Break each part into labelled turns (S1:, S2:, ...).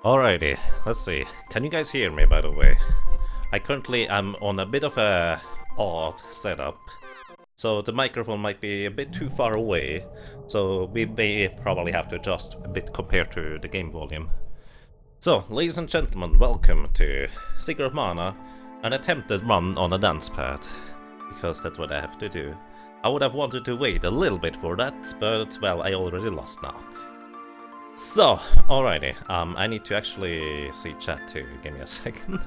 S1: Alrighty, let's see. Can you guys hear me, by the way? I currently am on a bit of a odd setup, so the microphone might be a bit too far away, so we may probably have to adjust a bit compared to the game volume. So, ladies and gentlemen, welcome to Secret of Mana, an attempted run on a Dancepad, because that's what I have to do. I would have wanted to wait a little bit for that, but, well, I already lost now. So, alrighty, I need to actually see chat too, give me a second.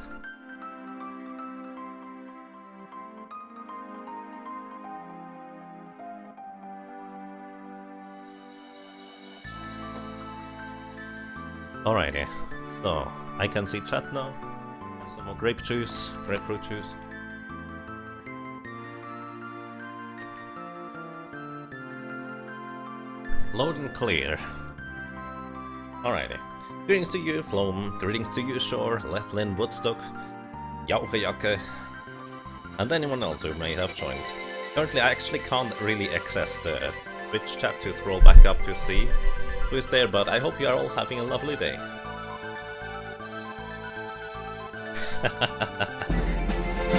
S1: Alrighty, so I can see chat now. Some more grapefruit juice. Loud and clear. Alrighty. Greetings to you, Flom. Greetings to you, Shore, Lethlin, Woodstock, Yauhayaka, and anyone else who may have joined. Currently, I actually can't really access the Twitch chat to scroll back up to see who is there, but I hope you are all having a lovely day.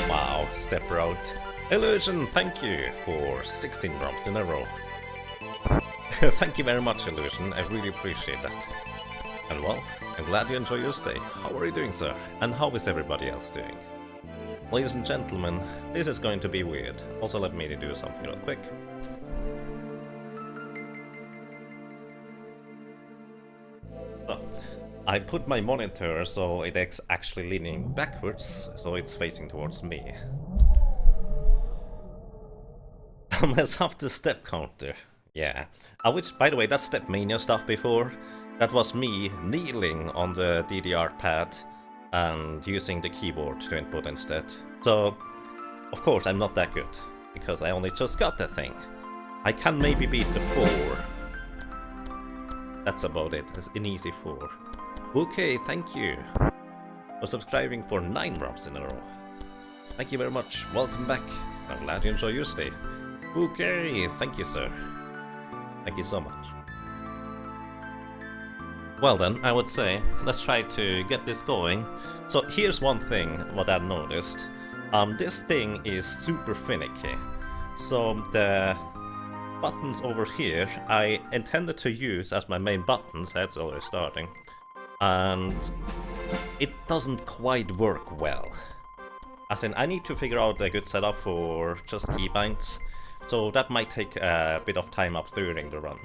S1: Wow, step out. Illusion, thank you for 16 drops in a row. Thank you very much, Illusion, I really appreciate that. And well, I'm glad you enjoy your stay. How are you doing, sir? And how is everybody else doing? Ladies and gentlemen, this is going to be weird. Also, let me do something real quick. So, I put my monitor so it's actually leaning backwards, so it's facing towards me. I mess up the step counter. Yeah. Which, by the way, that's Step Mania stuff before. That was me kneeling on the DDR pad and using the keyboard to input instead. So, of course, I'm not that good, because I only just got the thing. I can maybe beat the 4. That's about it, it's an easy 4. Okay, thank you for subscribing for 9 drops in a row. Thank you very much, welcome back. I'm glad you enjoy your stay. Okay, thank you, sir. Thank you so much. Well then, I would say, let's try to get this going. So here's one thing, what I've noticed. This thing is super finicky. So the buttons over here, I intended to use as my main buttons, that's already starting. And it doesn't quite work well. As in, I need to figure out a good setup for just keybinds. So that might take a bit of time up during the run.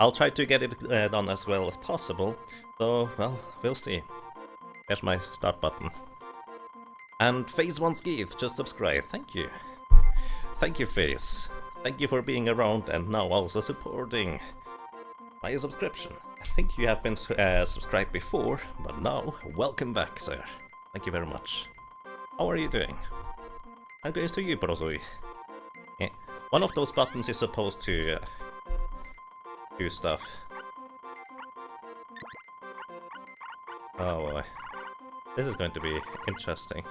S1: I'll try to get it done as well as possible, so, well, we'll see. There's my start button. And Phase 1 Skeeth just subscribed, thank you. Thank you, Phase. Thank you for being around and now also supporting my subscription. I think you have been subscribed before, but now, welcome back, sir. Thank you very much. How are you doing? And greetings to you, Brozoi. Yeah. One of those buttons is supposed to do stuff. Oh boy. This is going to be interesting.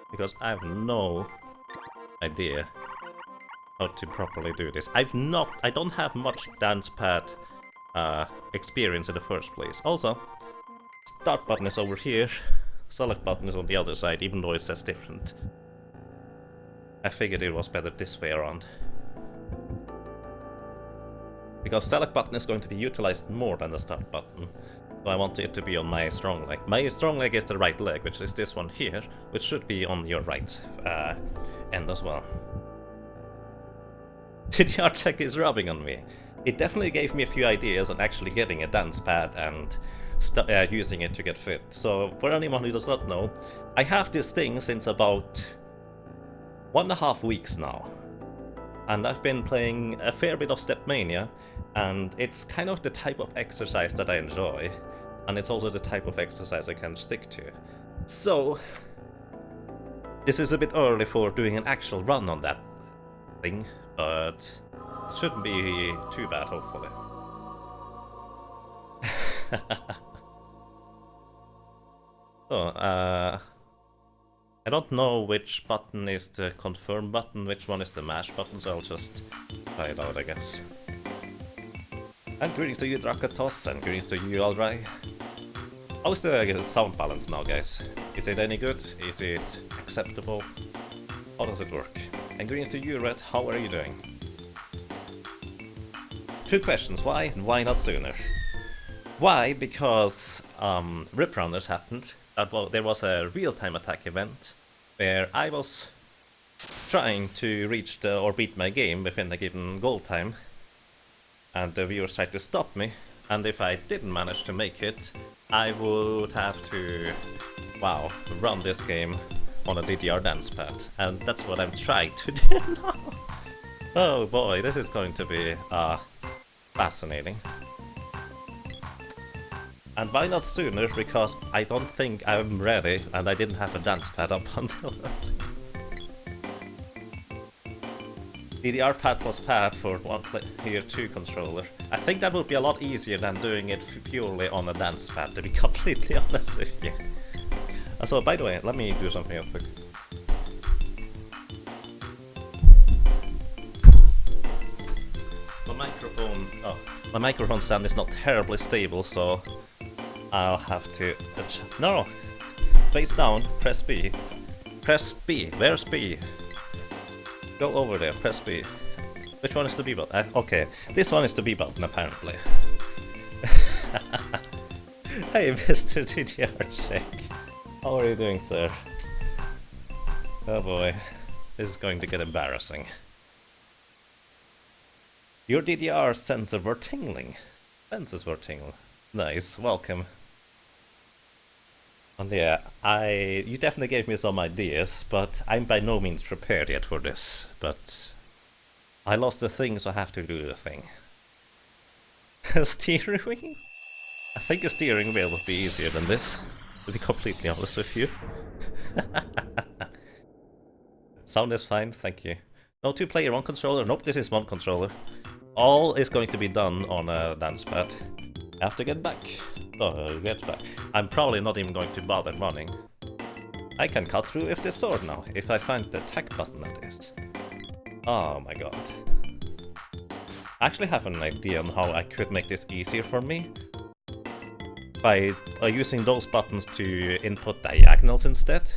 S1: Because I have no idea how to properly do this. I don't have much Dancepad experience in the first place. Also, start button is over here, select button is on the other side, even though it says different. I figured it was better this way around. Because select button is going to be utilized more than the start button. So I want it to be on my strong leg. My strong leg is the right leg, which is this one here, which should be on your right end as well. The art check is rubbing on me. It definitely gave me a few ideas on actually getting a Dancepad and using it to get fit. So for anyone who does not know, I have this thing since about 1.5 weeks now. And I've been playing a fair bit of Step Mania, and it's kind of the type of exercise that I enjoy, and it's also the type of exercise I can stick to. So, this is a bit early for doing an actual run on that thing, but it shouldn't be too bad, hopefully. So, I don't know which button is the confirm button, which one is the mash button, so I'll just try it out, I guess. And greetings to you, Drakatos, and greetings to you, Alray. How's the sound balance now, guys? Is it any good? Is it acceptable? How does it work? And greetings to you, Red. How are you doing? Two questions. Why and why not sooner? Why? Because Rip Runners happened. There was a real-time attack event where I was trying to reach or beat my game within a given goal time, and the viewers tried to stop me, and if I didn't manage to make it, I would have to, wow, run this game on a DDR Dancepad, and that's what I'm trying to do now. Oh boy, this is going to be fascinating. And why not sooner? Because I don't think I'm ready, and I didn't have a Dancepad up until DDR pad plus pad for one player 2 controller. I think that would be a lot easier than doing it purely on a Dancepad, to be completely honest with you. So, by the way, let me do something real quick. My microphone stand is not terribly stable, so I'll have to... No! Face down, press B. Press B. Where's B? Go over there, press B. Which one is the B button? Okay, this one is the B button, apparently. Hey, Mr. DDR Check. How are you doing, sir? Oh boy, this is going to get embarrassing. Your DDR sensor were tingling. Sensors were tingling. Nice, welcome. And yeah, you definitely gave me some ideas, but I'm by no means prepared yet for this. But I lost the thing, so I have to do the thing. Steering wheel? I think a steering wheel would be easier than this, to be completely honest with you. Sound is fine, thank you. No 2-player, 1 controller. Nope, this is 1 controller. All is going to be done on a Dancepad. I have to get back. Oh, get back. I'm probably not even going to bother running. I can cut through with this sword now, if I find the attack button at least. Oh my god. I actually have an idea on how I could make this easier for me. By using those buttons to input diagonals instead.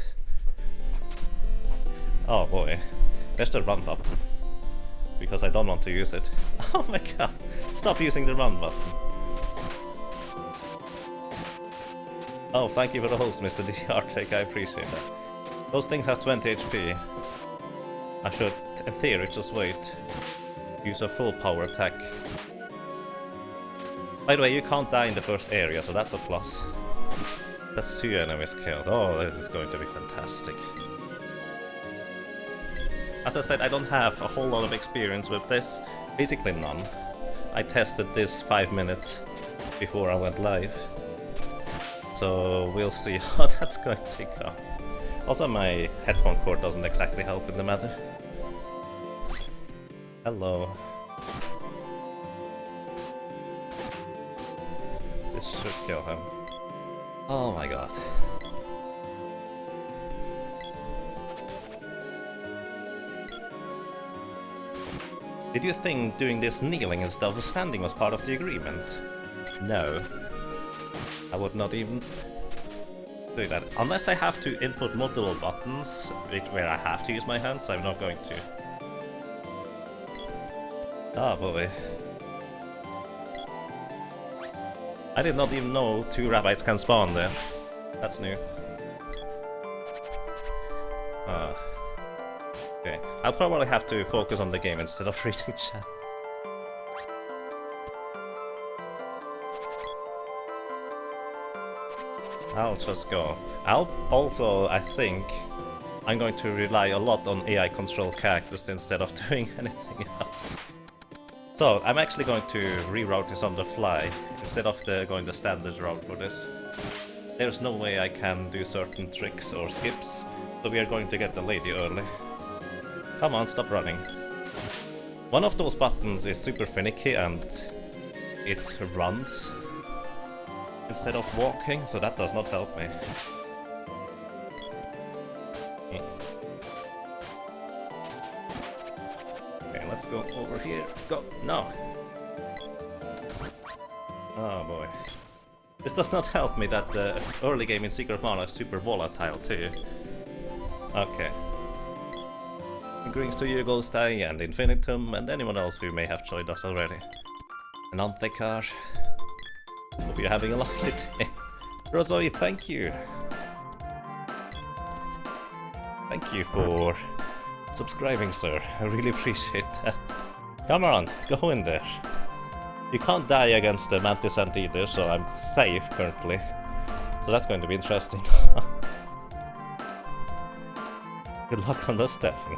S1: Oh boy. There's the run button. Because I don't want to use it. Oh my god. Stop using the run button. Oh, thank you for the host, Mr. DRTech, I appreciate that. Those things have 20 HP. I should, in theory, just wait. Use a full power attack. By the way, you can't die in the first area, so that's a plus. That's 2 enemies killed. Oh, this is going to be fantastic. As I said, I don't have a whole lot of experience with this. Basically none. I tested this 5 minutes before I went live. So we'll see how that's going to go. Also, my headphone cord doesn't exactly help in the matter. Hello. This should kill him. Oh my god. Did you think doing this kneeling instead of standing was part of the agreement? No. I would not even do that. Unless I have to input multiple buttons, where I have to use my hands, I'm not going to. Ah, boy. I did not even know 2 rabbits can spawn there. That's new. Okay, I'll probably have to focus on the game instead of reading chat. I'll just go. I think I'm going to rely a lot on AI controlled characters instead of doing anything else. So, I'm actually going to reroute this on the fly, instead of going the standard route for this. There's no way I can do certain tricks or skips, so we are going to get the lady early. Come on, stop running. One of those buttons is super finicky and it runs instead of walking, so that does not help me. Okay, let's go over here. Go! No! Oh boy. This does not help me that the early game in Secret of Mana is super volatile too. Okay. Greetings to you, Ghostai, and Infinitum, and anyone else who may have joined us already. And Anthekar. Hope you're having a lovely day. Rosoi, thank you. Thank you for subscribing, sir. I really appreciate that. Come on, go in there. You can't die against the Mantis Ant either, so I'm safe currently. So that's going to be interesting. Good luck on those, Stefan.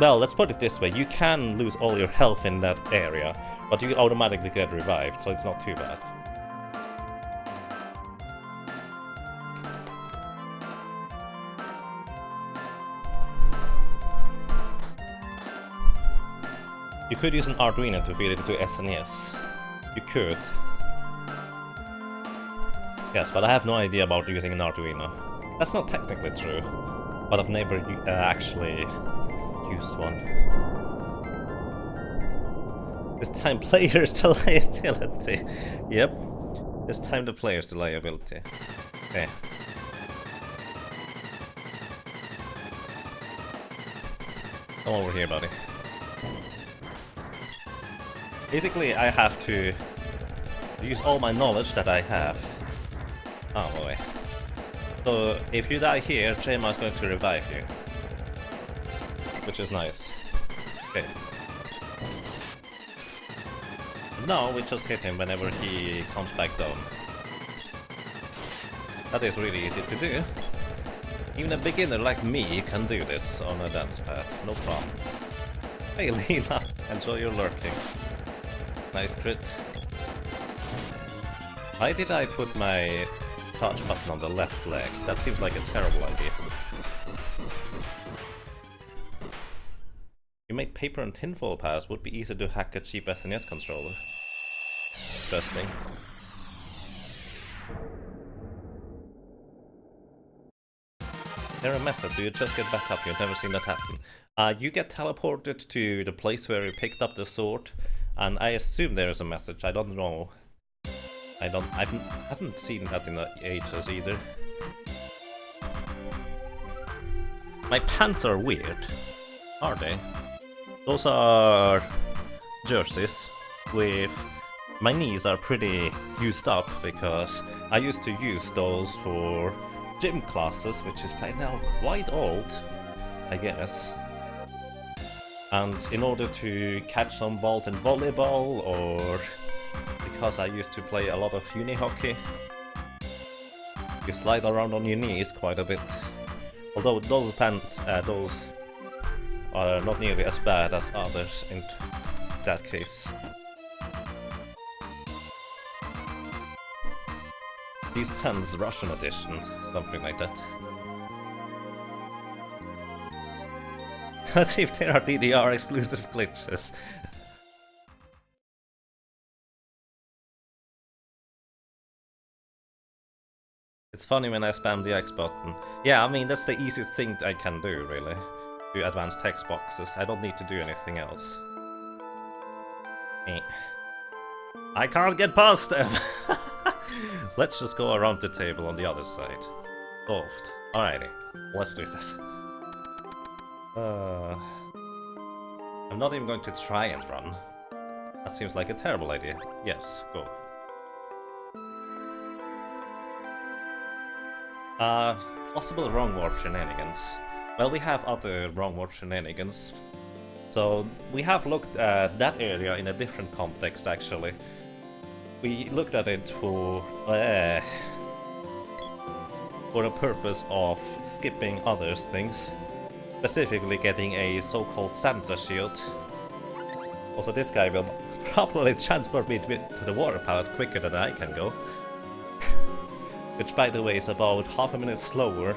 S1: Well, let's put it this way. You can lose all your health in that area, but you automatically get revived, so it's not too bad. You could use an Arduino to feed it into SNES. You could. Yes, but I have no idea about using an Arduino. That's not technically true, but I've never actually used one. This time players to liability. Yep. This time the players to liability. Okay. Come over here, buddy. Basically, I have to use all my knowledge that I have. Oh boy. So, if you die here, Jema is going to revive you. Which is nice. Okay. Now we just hit him whenever he comes back down. That is really easy to do. Even a beginner like me can do this on a Dancepad, no problem. Hey Leela, enjoy your lurking. Nice crit. Why did I put my charge button on the left leg? That seems like a terrible idea. You made paper and tinfoil pass would be easy to hack a cheap SNES controller. Interesting. There a method, do you just get back up? You've never seen that happen. You get teleported to the place where you picked up the sword, and I assume there is a message. I don't know. I haven't seen that in ages either. My pants are weird. Are they? Those are jerseys with my knees are pretty used up because I used to use those for gym classes, which is by now quite old, I guess. And in order to catch some balls in volleyball, or because I used to play a lot of uni hockey, you slide around on your knees quite a bit. Although those pants, those are not nearly as bad as others in that case. These pants, Russian edition, something like that. Let's see if there are DDR exclusive glitches. It's funny when I spam the X button. Yeah, I mean, that's the easiest thing I can do, really. Do advanced text boxes. I don't need to do anything else. I can't get past them! Let's just go around the table on the other side. Solved. Alrighty, let's do this. I'm not even going to try and run. That seems like a terrible idea. Yes, go. Possible wrong warp shenanigans. Well, we have other wrong warp shenanigans. So, we have looked at that area in a different context, actually. We looked at it for the purpose of skipping other things. Specifically getting a so-called Santa shield. Also, this guy will probably transport me to the water palace quicker than I can go. Which, by the way, is about half a minute slower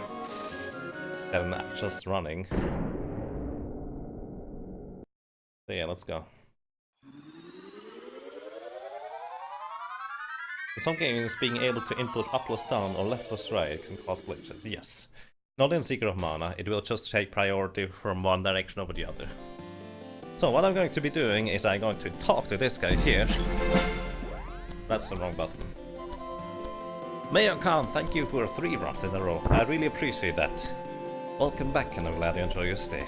S1: than just running. So yeah, let's go. In some games, being able to input up plus down or left plus right can cause glitches, yes. Not in Secret of Mana, it will just take priority from one direction over the other. So what I'm going to be doing is I'm going to talk to this guy here. That's the wrong button. Mayor Khan, thank you for 3 runs in a row. I really appreciate that. Welcome back, and I'm glad you enjoy your stay.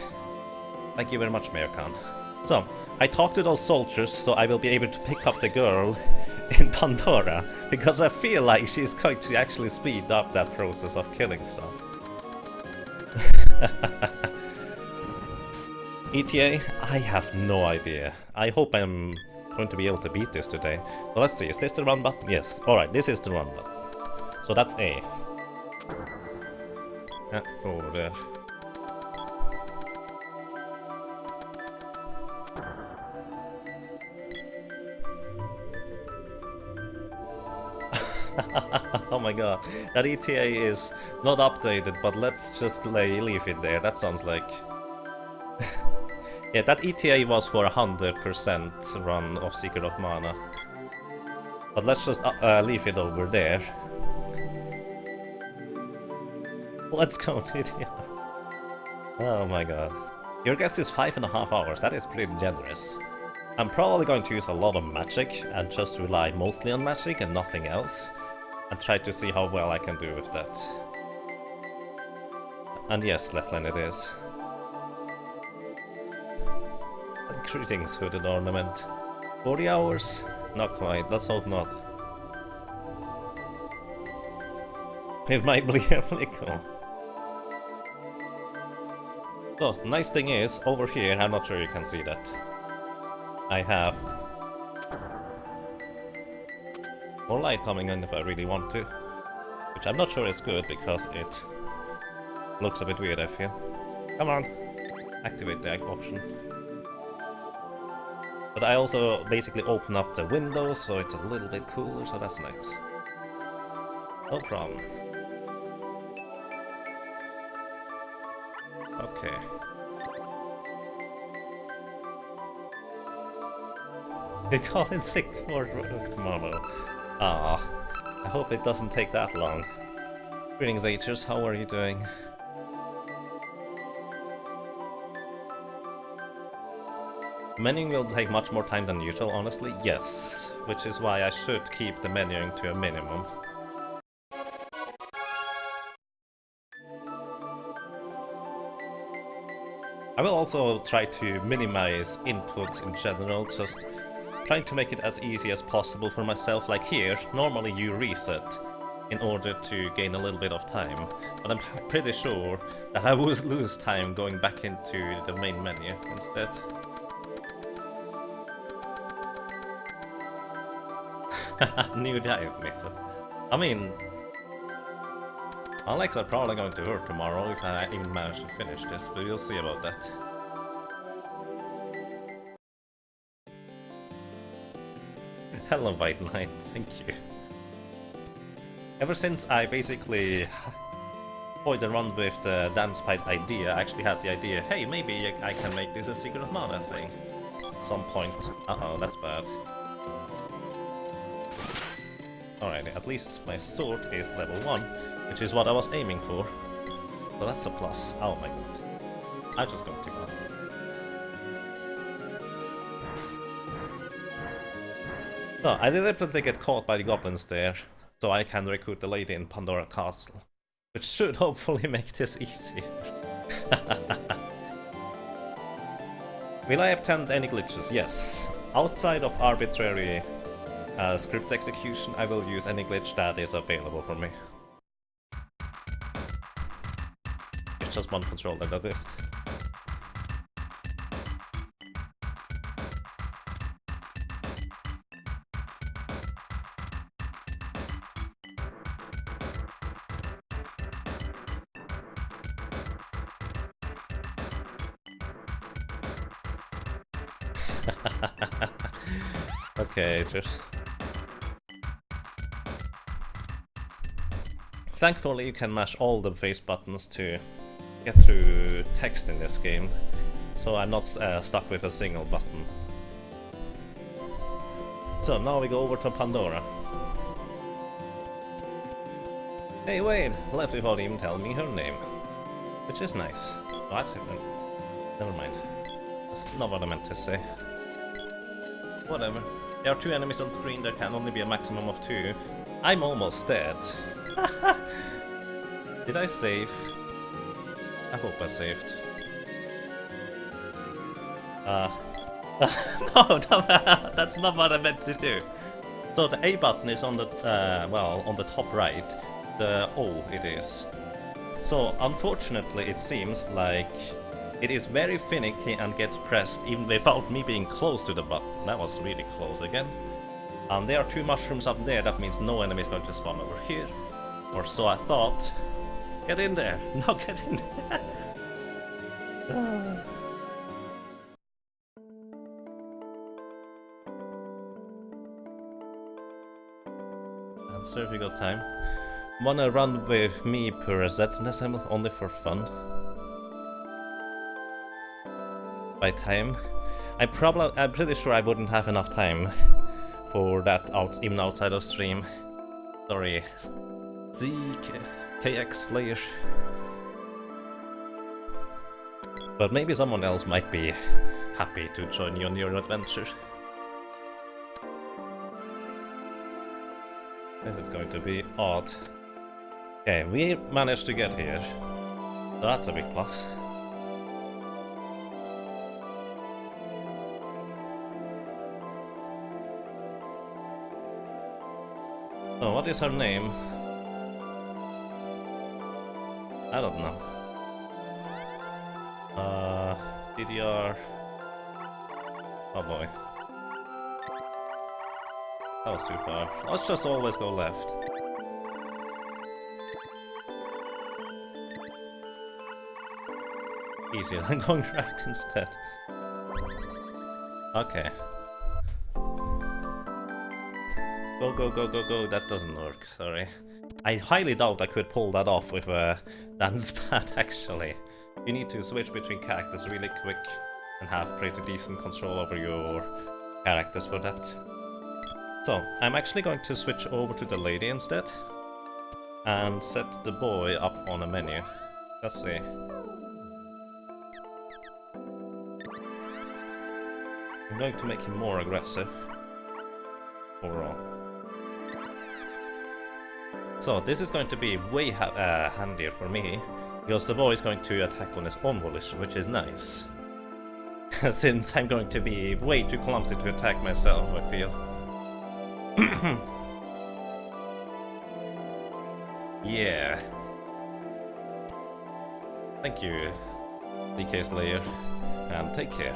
S1: Thank you very much, Mayor Khan. So, I talked to those soldiers, so I will be able to pick up the girl in Pandora, because I feel like she's going to actually speed up that process of killing stuff. ETA? I have no idea. I hope I'm going to be able to beat this today. Well, let's see, is this the run button? Yes. Alright, this is the run button. So that's A. Yeah, over there. Oh my god, that ETA is not updated, but let's just leave it there. That sounds like... yeah, that ETA was for 100% run of Secret of Mana. But let's just leave it over there. Let's go to the... oh my god. Your guess is 5.5 hours, that is pretty generous. I'm probably going to use a lot of magic and just rely mostly on magic and nothing else. And try to see how well I can do with that. And yes, Letland it is. And greetings, hooded ornament. 40 hours? Not quite, let's hope not. It might be applicable. So, nice thing is, over here, I'm not sure you can see that. I have more light coming in if I really want to. Which I'm not sure is good because it looks a bit weird, I feel. Come on, activate the option. But I also basically open up the windows so it's a little bit cooler, so that's nice. No problem. Okay. We call in sick tomorrow. Ah, I hope it doesn't take that long. Greetings, Hers, how are you doing? Menuing will take much more time than usual, honestly, yes. Which is why I should keep the menuing to a minimum. I will also try to minimize inputs in general, just trying to make it as easy as possible for myself. Like here, normally you reset in order to gain a little bit of time, but I'm pretty sure that I would lose time going back into the main menu instead. New dive method. I mean, my legs are probably going to hurt tomorrow if I even manage to finish this, but we'll see about that. Hello, White Knight, thank you. Ever since I basically toyed around with the Dancepad idea, I actually had the idea, hey, maybe I can make this a Secret of Mana thing at some point. Uh-oh, that's bad. Alright, at least my sword is level 1, which is what I was aiming for. So that's a plus. Oh my god. I'm just going to go. So, I deliberately get caught by the goblins there, so I can recruit the lady in Pandora Castle. Which should hopefully make this easier. Will I attend any glitches? Yes. Outside of arbitrary script execution, I will use any glitch that is available for me. It's just one controller that is. Okay, just... Thankfully you can mash all the face buttons to get through text in this game, so I'm not stuck with a single button. So now we go over to Pandora. Hey Wade, left without even telling me her name. Which is nice. Oh, that's it then. Never mind. not what I meant to say. Whatever. There are 2 enemies on screen, there can only be a maximum of 2. I'm almost dead. Did I save? I hope I saved. No, that's not what I meant to do. So the A button is on the, well, on the top right. The O it is. So unfortunately it seems like it is very finicky and gets pressed even without me being close to the button. That was really close again. There are 2 mushrooms up there, that means no enemy is going to spawn over here. Or so I thought. Get in there! No, get in there! So if you got time. Wanna run with me, Purus? That's necessarily only for fun. By time? I'm pretty sure I wouldn't have enough time for that even outside of stream. Sorry. KX Slayer. But maybe someone else might be happy to join you on your adventure. This is going to be odd. Okay, we managed to get here. So that's a big plus. So what is her name? I don't know. DDR... Oh boy. That was too far. Let's just always go left. Easier than going right instead. Okay. Go, go, go, go, go. That doesn't work, sorry. I highly doubt I could pull that off with a Dancepad, actually. You need to switch between characters really quick and have pretty decent control over your characters for that. So, I'm actually going to switch over to the lady instead and set the boy up on a menu. Let's see. I'm going to make him more aggressive overall. So this is going to be way handier for me, because the boy is going to attack on his own volition, which is nice. Since I'm going to be way too clumsy to attack myself, I feel. Yeah. Thank you, DK Slayer, and take care.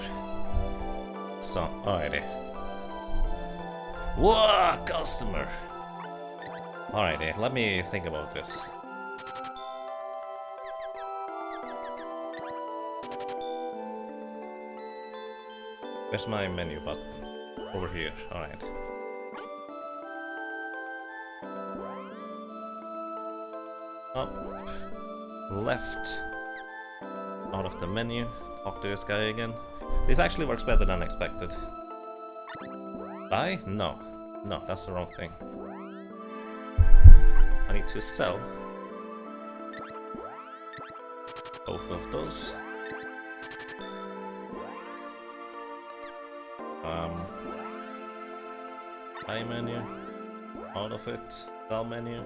S1: So, alrighty. Whoa, customer! Alrighty, let me think about this. Where's my menu button? Over here, alright. Up, left, out of the menu, talk to this guy again. This actually works better than expected. Buy? No. No, that's the wrong thing. I need to sell both of those. Buy menu, out of it, sell menu.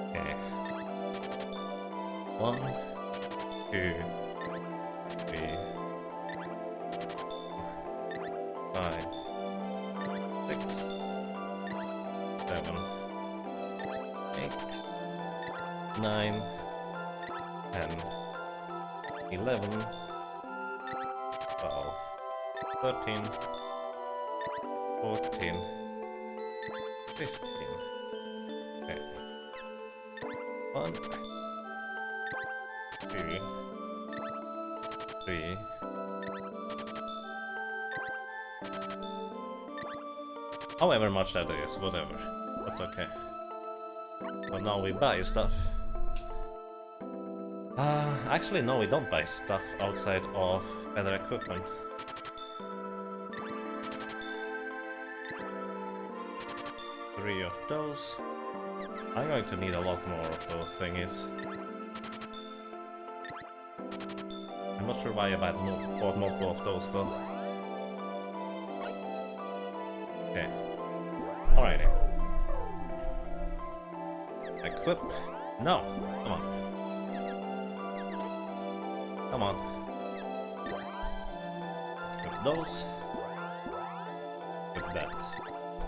S1: Okay. 1, 2, 3, 5, 6, 7, 8, 9, 10, 11, 12, 13, 14, 15. Okay. 1, 2, 3. However much that is, whatever. That's okay. But now we buy stuff. Actually no, we don't buy stuff outside of better equipment. Three of those. I'm going to need a lot more of those thingies. I'm not sure why I bought multiple of those though. Okay. Alrighty. Equip. No. Come on. Come on. Equip those. Equip that.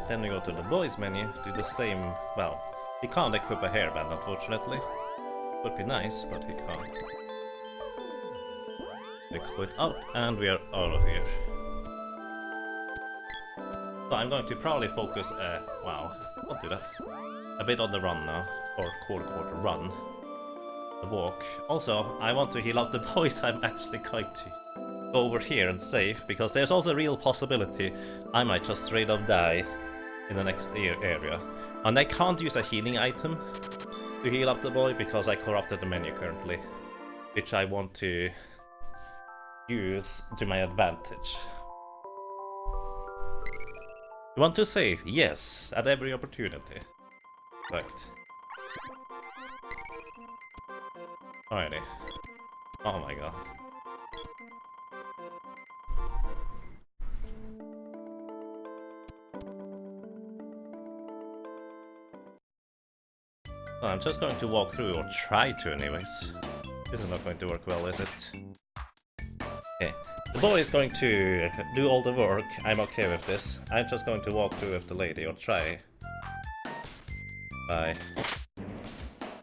S1: Then we go to the boys menu, do the same. Well, he can't equip a hairband unfortunately. Would be nice, but he can't. Equip it out, and we are out of here. So I'm going to probably focus, wow, don't do that. A bit on the run now, or quarter run. The walk. Also, I want to heal up the boys. I'm actually going to go over here and save, because there's also a real possibility I might just straight up die in the next area. And I can't use a healing item to heal up the boy because I corrupted the menu currently, which I want to use to my advantage. You want to save? Yes, at every opportunity. Correct. Alrighty. Oh my god. I'm just going to walk through, or try to anyways. This is not going to work well, is it? Okay. The boy is going to do all the work. I'm okay with this. I'm just going to walk through with the lady, or try. By...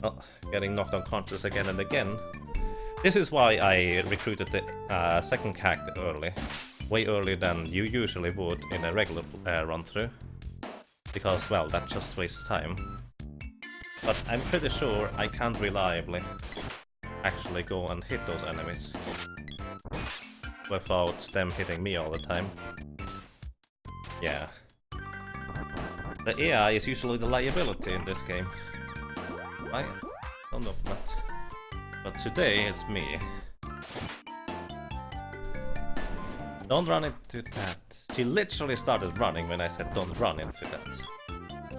S1: oh, getting knocked unconscious again and again. This is why I recruited the second character early. Way earlier than you usually would in a regular run-through. Because, well, that just wastes time. But I'm pretty sure I can't reliably actually go and hit those enemies without them hitting me all the time. Yeah. The AI is usually the liability in this game. I don't know that. But today it's me. Don't run into that. She literally started running when I said don't run into that.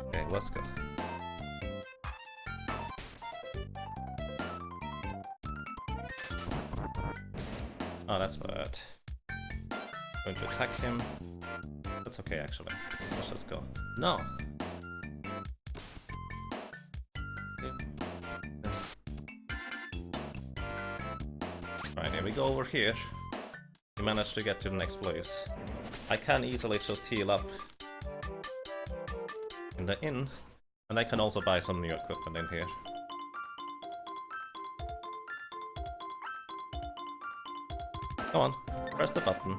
S1: Okay, let's go. Oh, that's bad. Going to attack him. That's okay, actually. Let's just go. No! Right, here we go over here. We managed to get to the next place. I can easily just heal up in the inn, and I can also buy some new equipment in here. Come on, press the button.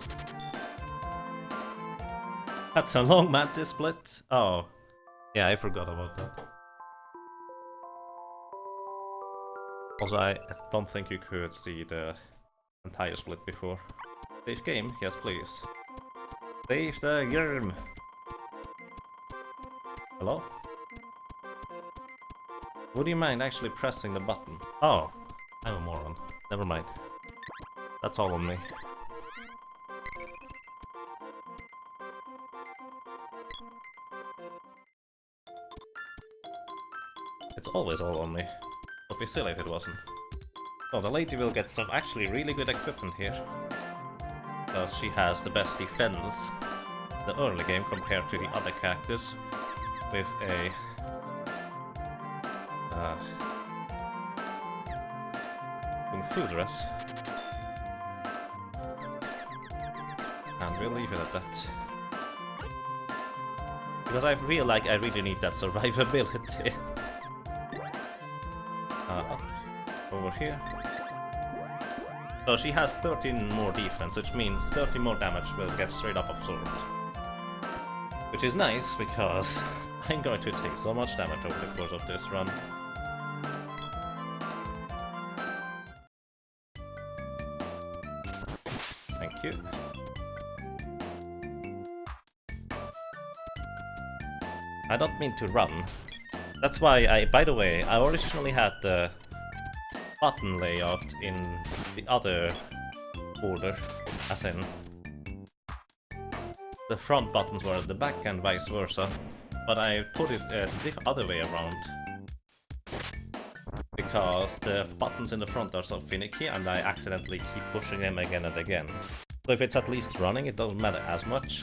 S1: That's a long mantis split. Oh, yeah, I forgot about that. Also, I don't think you could see the entire split before. Save game? Yes, please. Save the game! Hello? Would you mind actually pressing the button? Oh, I'm a moron. Never mind. That's all on me. It's always all on me. Would be silly if it wasn't. So the lady will get some actually really good equipment here. Because she has the best defense in the early game compared to the other characters with a Kung Fu dress. And we'll leave it at that. Because I feel like I really need that survivability. Over here. So she has 13 more defense, which means 30 more damage will get straight up absorbed. Which is nice, because I'm going to take so much damage over the course of this run. Thank you. I don't mean to run. That's why by the way, I originally had the button layout in the other order, as in the front buttons were at the back and vice versa, but I put it the other way around because the buttons in the front are so finicky and I accidentally keep pushing them again and again. So if it's at least running, it doesn't matter as much.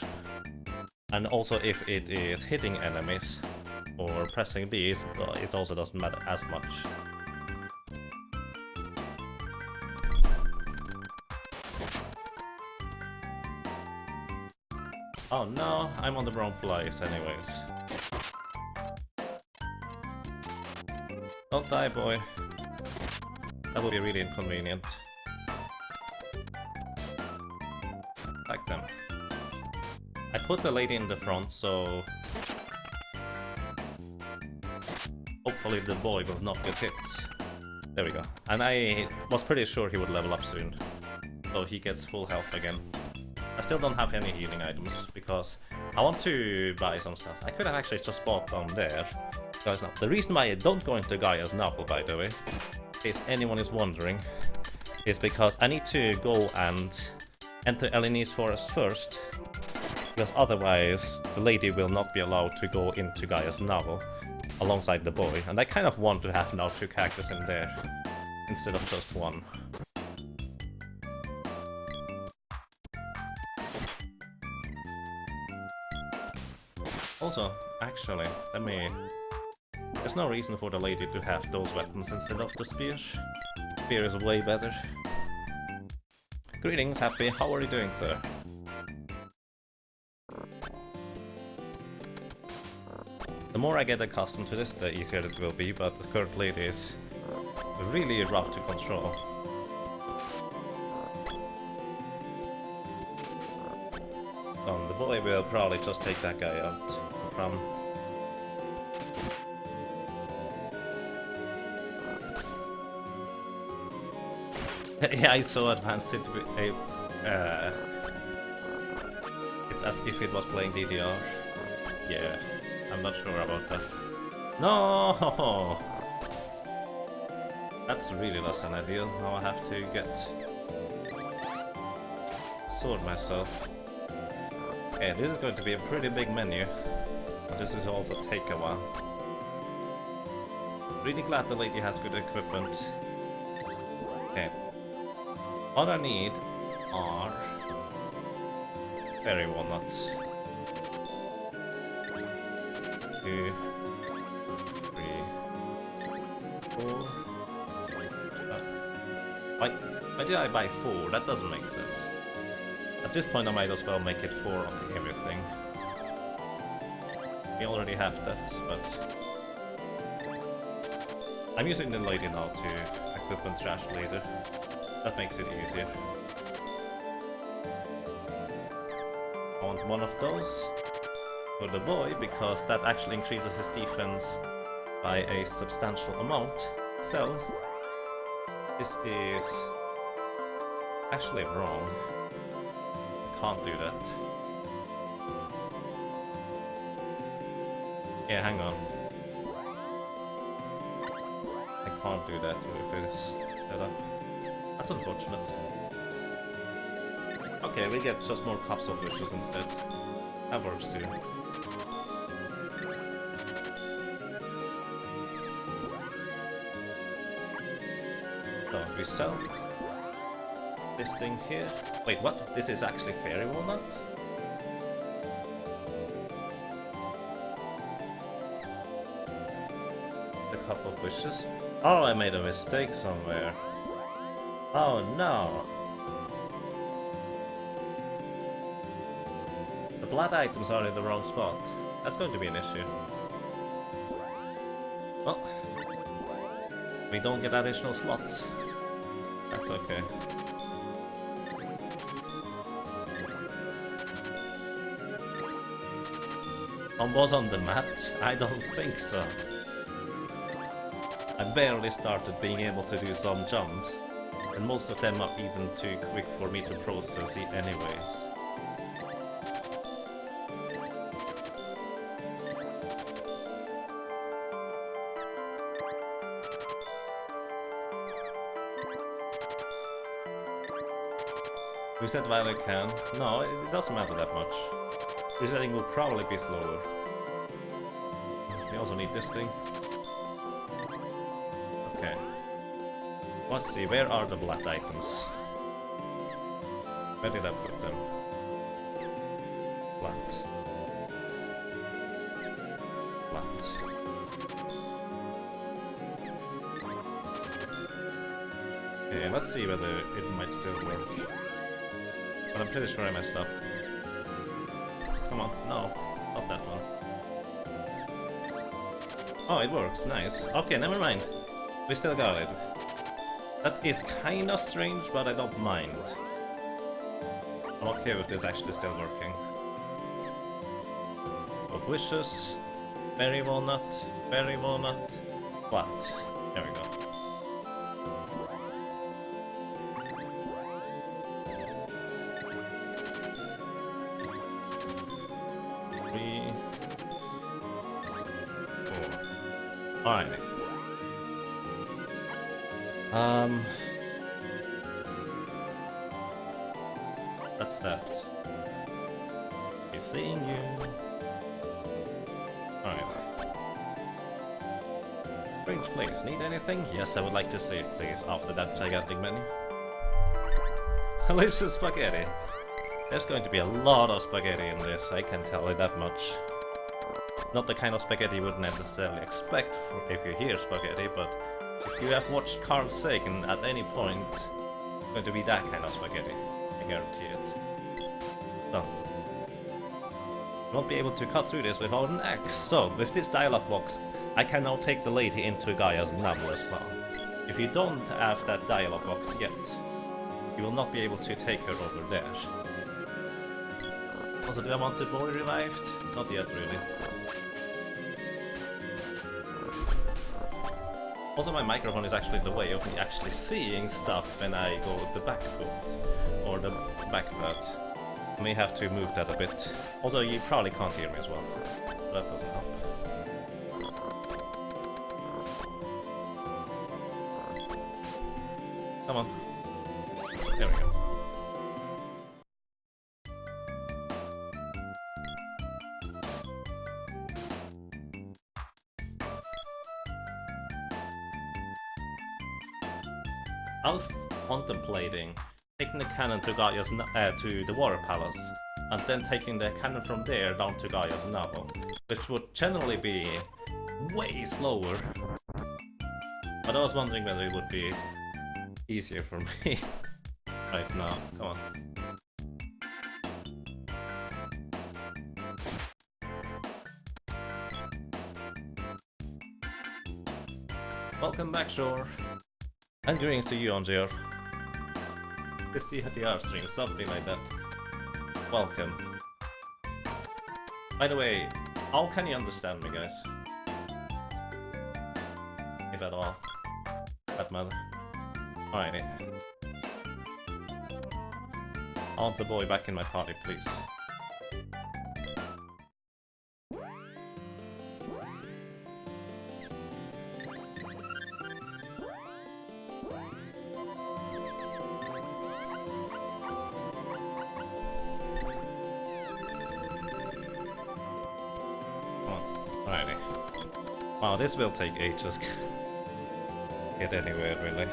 S1: And also if it is hitting enemies or pressing B, it also doesn't matter as much. Oh no, I'm on the wrong place anyways. Don't die, boy. That would be really inconvenient. Like them. I put the lady in the front, so hopefully the boy will not get hit. There we go. And I was pretty sure he would level up soon, so he gets full health again. I still don't have any healing items, because I want to buy some stuff. I could have actually just bought them there. Because now, the reason why I don't go into Gaia's novel, by the way, in case anyone is wondering, is because I need to go and enter Eleni's forest first, because otherwise the lady will not be allowed to go into Gaia's novel alongside the boy, and I kind of want to have now 2 characters in there instead of just one. Also, actually, there's no reason for the lady to have those weapons instead of the spear. Spear is way better. Greetings, Happy. How are you doing, sir? The more I get accustomed to this, the easier it will be, but the current lady is really rough to control. The boy will probably just take that guy out from... Yeah, I so advanced it. It's as if it was playing DDR. Yeah, I'm not sure about that. No! That's really less than ideal. Now I have to get sword myself. Okay, this is going to be a pretty big menu, but this is also take a while. Really glad the lady has good equipment. Okay. All I need are fairy walnuts. 2, 3, 4. Why did I buy 4? That doesn't make sense. At this point I might as well make it 4 on everything. We already have that, but... I'm using the lady now to equipment trash later. That makes it easier. I want one of those for the boy, because that actually increases his defense by a substantial amount. So, this is actually wrong. I can't do that. Yeah, hang on. I can't do that with this setup. That's unfortunate. Okay, we get just more cups of wishes instead. That works too. So, we sell this thing here. Wait, what? This is actually fairy walnut? The cup of wishes? Oh, I made a mistake somewhere. Oh no! The blood items are in the wrong spot. That's going to be an issue. Well, we don't get additional slots. That's okay. Combos on the mat? I don't think so. I barely started being able to do some jumps, and most of them are even too quick for me to process it anyways. Reset while I can. No, it doesn't matter that much. Resetting will probably be slower. We also need this thing. Okay. Let's see, where are the blood items? Where did I put them? Blood. Blood. Okay, let's see whether it might still work. But I'm pretty sure I messed up. Come on, no, not that one. Oh, it works, nice. Okay, never mind. We still got it. That is kinda strange, but I don't mind. I'm okay with this actually still working. Of wishes, berry walnut, what? There we go. Alright. That's that. Be seeing you. Alright. Strange place. Need anything? Yes, I would like to see it, please. After that gigantic menu. Delicious spaghetti. There's going to be a lot of spaghetti in this, I can tell you that much. Not the kind of spaghetti you would necessarily expect if you hear spaghetti, but if you have watched Carl Sagan at any point, it's going to be that kind of spaghetti. I guarantee it. So, you won't be able to cut through this without an axe. So, with this dialogue box, I can now take the lady into Gaia's novel as well. If you don't have that dialogue box yet, you will not be able to take her over there. Also, do I want the boy revived? Not yet, really. Also, my microphone is actually in the way of me actually seeing stuff when I go with the back foot or the back pad. I may have to move that a bit. Also, you probably can't hear me as well. That doesn't help. Come on. There we go. I was contemplating taking the cannon to Gaia's to the water palace, and then taking the cannon from there down to Gaia's novel, which would generally be way slower. But I was wondering whether it would be easier for me right now. Come on. Welcome back, Shore. And greetings to you, Angier. The CHDR stream, something like that. Welcome. By the way, how can you understand me, guys? If at all. That matter. Alrighty. I want the boy back in my party, please. Wow, this will take ages. Get anywhere, really.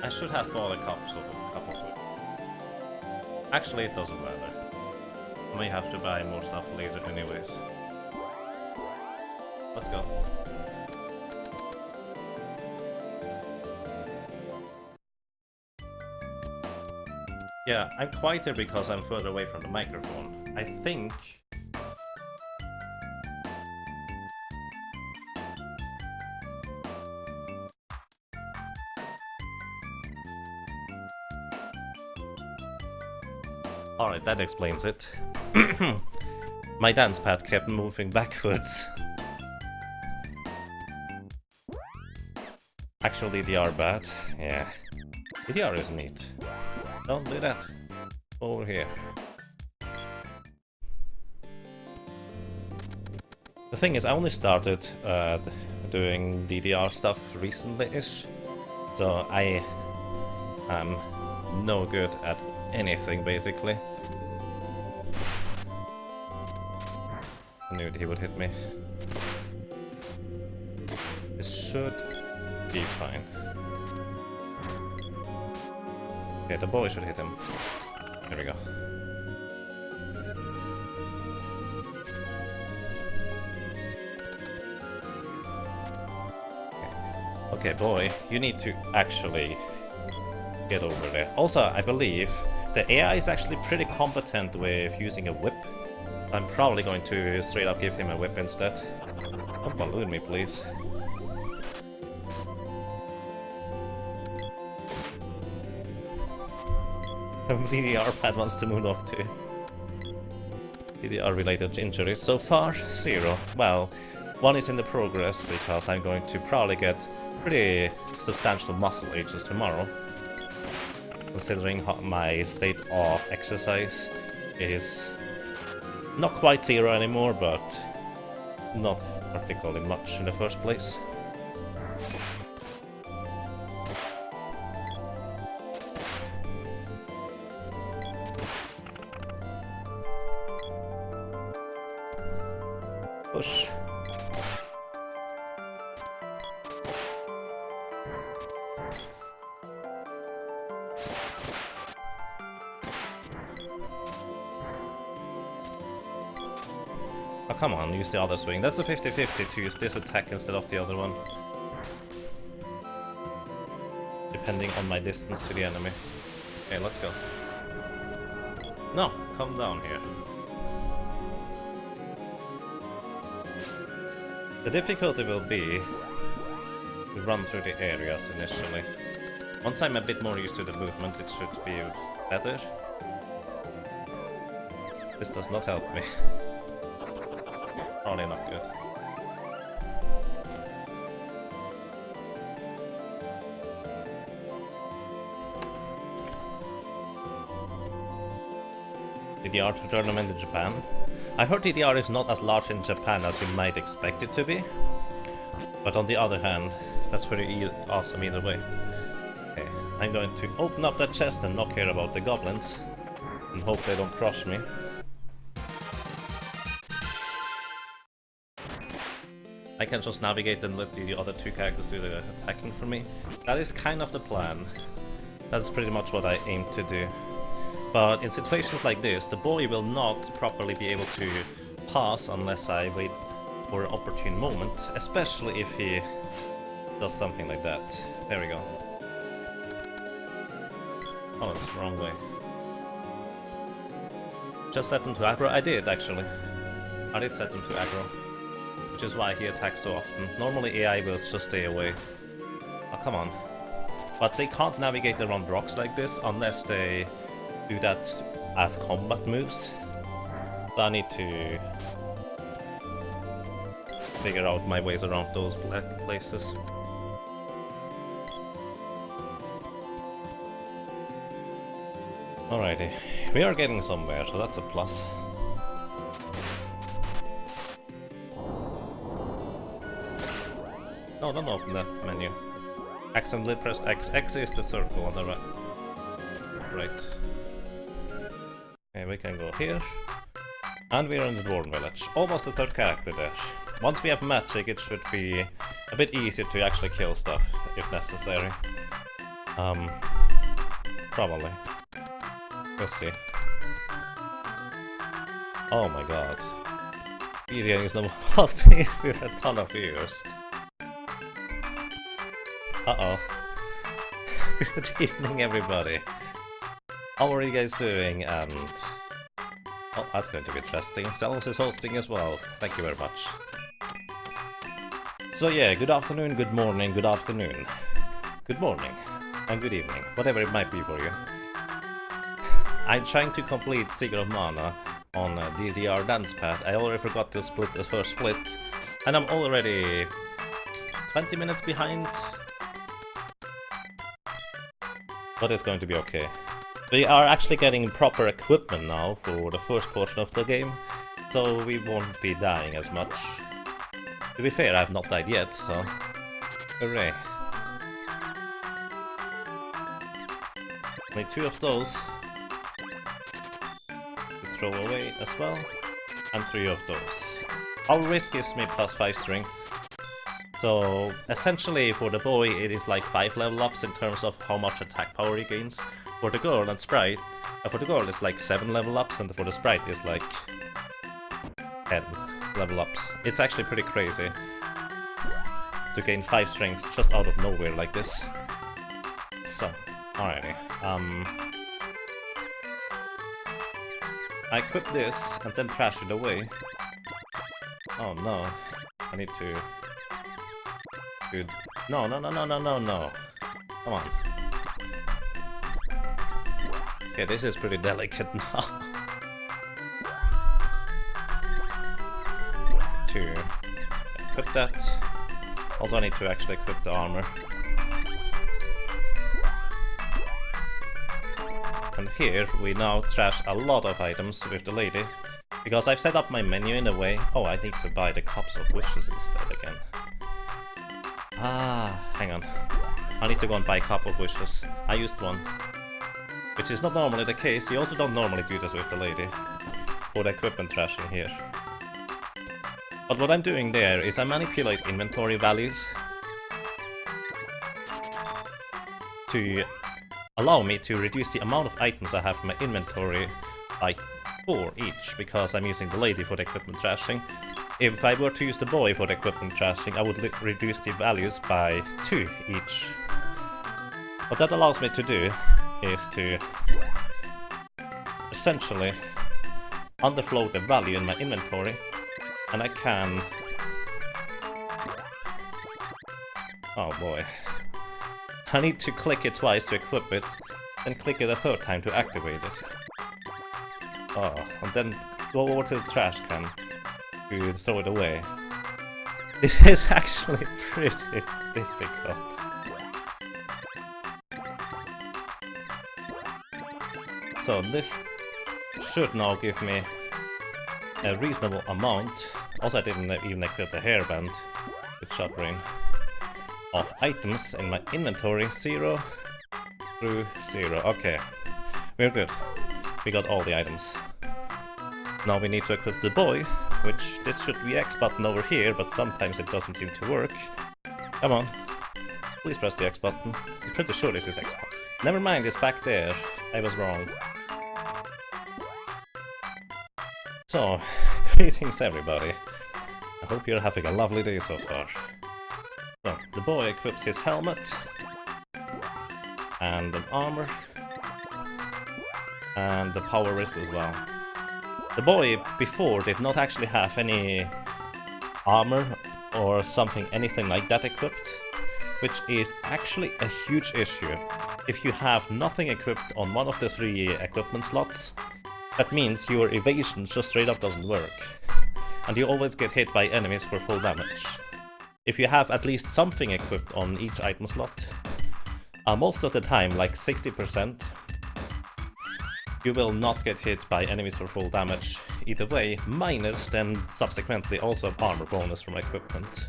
S1: I should have bought a cup of it. Actually, it doesn't matter. I may have to buy more stuff later anyways. Let's go. Yeah, I'm quieter because I'm further away from the microphone. I think... Alright, that explains it. My dance pad kept moving backwards. Actually, they are bad. Yeah. DDR is neat. Don't do that. Over here. The thing is, I only started doing DDR stuff recently-ish, so I am no good at anything, basically. I knew he would hit me. This should be fine. Okay, the boy should hit him. There we go. Okay, boy, you need to actually get over there. Also, I believe the AI is actually pretty competent with using a whip. I'm probably going to straight up give him a whip instead. Don't balloon me, please. DDR pad wants to moonwalk too. DDR related injuries so far, 0. Well, 1 is in the progress because I'm going to probably get pretty substantial muscle ages tomorrow. Considering my state of exercise is not quite 0 anymore, but not particularly much in the first place. Push. Oh, come on, use the other swing. That's a 50-50 to use this attack instead of the other one. Depending on my distance to the enemy. Okay, let's go. No, come down here. The difficulty will be to run through the areas initially. Once I'm a bit more used to the movement, it should be better. This does not help me. Probably not good. DDR tournament in Japan. I heard DDR is not as large in Japan as you might expect it to be. But on the other hand, that's pretty awesome either way. Okay, I'm going to open up that chest and not care about the goblins. And hope they don't crush me. I can just navigate and let the other 2 characters do the attacking for me. That is kind of the plan. That's pretty much what I aim to do. But in situations like this, the boy will not properly be able to pass unless I wait for an opportune moment, especially if he does something like that. There we go. Oh, that's the wrong way. Just set him to aggro? I did, actually. I did set him to aggro. Which is why he attacks so often. Normally AI will just stay away. Oh, come on. But they can't navigate around rocks like this unless they do that as combat moves. So I need to figure out my ways around those places. Alrighty, we are getting somewhere, so that's a plus. No, don't open that menu. Accidentally pressed X. X is the circle on the right. Right. Okay, we can go here. And we're in the Dwarven Village. Almost the 3rd character there. Once we have magic, it should be a bit easier to actually kill stuff, if necessary. Probably. Let's see. Oh my god. Eating is no passing for a ton of years. Uh-oh. Good evening, everybody. How are you guys doing? And oh, that's going to be interesting. Celos is hosting as well. Thank you very much. So yeah, good afternoon, good morning, good afternoon. Good morning, and good evening. Whatever it might be for you. I'm trying to complete Secret of Mana on DDR Dancepad. I already forgot to split the first split. And I'm already 20 minutes behind. But it's going to be okay. We are actually getting proper equipment now for the first portion of the game, so we won't be dying as much. To be fair, I have not died yet, so hooray. Need 2 of those. throw away as well. And 3 of those. Our wrist gives me plus 5 strength. So essentially for the boy it is like 5 level ups in terms of how much attack power he gains. For the girl and sprite, for the girl it's like 7 level ups, and for the sprite is like 10 level ups. It's actually pretty crazy to gain 5 strengths just out of nowhere like this. So, alrighty. I equip this and then trash it away. Oh no. I need to... Dude. No. Come on. Okay, this is pretty delicate now. To equip that. Also I need to actually equip the armor. And here we now trash a lot of items with the lady. Because I've set up my menu in a way... Oh, I need to buy the Cups of Wishes instead again. Ah, hang on. I need to go and buy Cup of Wishes. I used one. Which is not normally the case. You also don't normally do this with the lady. For the equipment trashing here. But what I'm doing there is I manipulate inventory values to allow me to reduce the amount of items I have in my inventory by 4 each, because I'm using the lady for the equipment trashing. If I were to use the boy for the equipment trashing, I would reduce the values by 2 each. What that allows me to do is to essentially underflow the value in my inventory, and I can... Oh boy. I need to click it twice to equip it, then click it a 3rd time to activate it. Oh, and then go over to the trash can to throw it away. This is actually pretty difficult. So this should now give me a reasonable amount. Also I didn't even equip the hairband with shot brain. Of items in my inventory, 0 through 0. Okay, we're good. We got all the items. Now we need to equip the boy, which this should be X button over here, but sometimes it doesn't seem to work. Come on, please press the X button. I'm pretty sure this is X button. Never mind, it's back there. I was wrong. So, greetings everybody. I hope you're having a lovely day so far. So, the boy equips his helmet, and an armor, and the power wrist as well. The boy before did not actually have any armor or anything like that equipped, which is actually a huge issue. If you have nothing equipped on one of the 3 equipment slots, that means your evasion just straight up doesn't work, and you always get hit by enemies for full damage. If you have at least something equipped on each item slot, most of the time, like 60%, you will not get hit by enemies for full damage either way, minus then subsequently also armor bonus from equipment.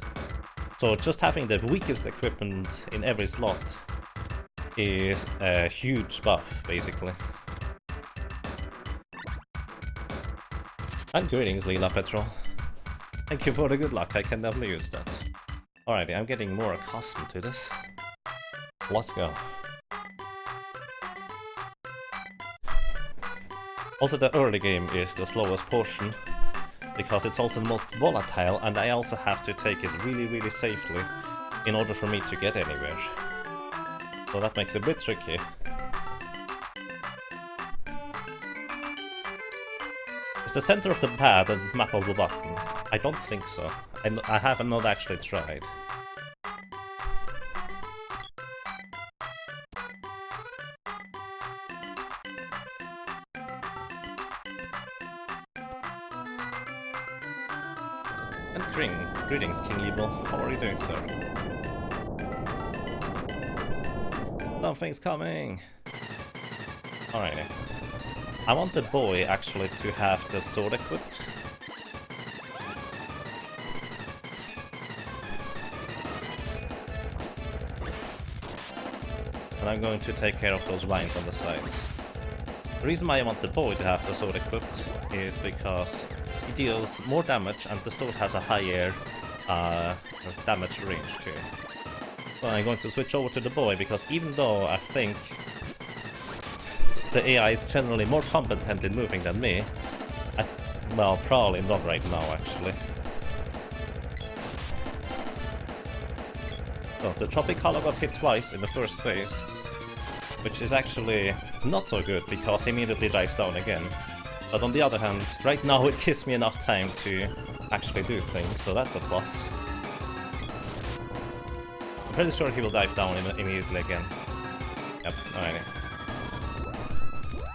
S1: So just having the weakest equipment in every slot is a huge buff, basically. And greetings, Leela Petrol. Thank you for the good luck, I can definitely use that. Alrighty, I'm getting more accustomed to this. Let's go. Also, the early game is the slowest portion, because it's also the most volatile, and I also have to take it really safely in order for me to get anywhere. So that makes it a bit tricky. Is the center of the pad a mappable button? I don't think so. I have not actually tried. And greetings, King Evil. How are you doing, sir? Something's coming! Alrighty. I want the boy actually to have the sword equipped. And I'm going to take care of those vines on the sides. The reason why I want the boy to have the sword equipped is because he deals more damage and the sword has a higher damage range too. So I'm going to switch over to the boy because even though I think the AI is generally more competent in moving than me, well, probably not right now actually. So the Tropicalia got hit twice in the first phase, which is actually not so good because he immediately dives down again. But on the other hand, right now it gives me enough time to actually do things, so that's a plus. I'm pretty sure he will dive down immediately again. Yep, alrighty.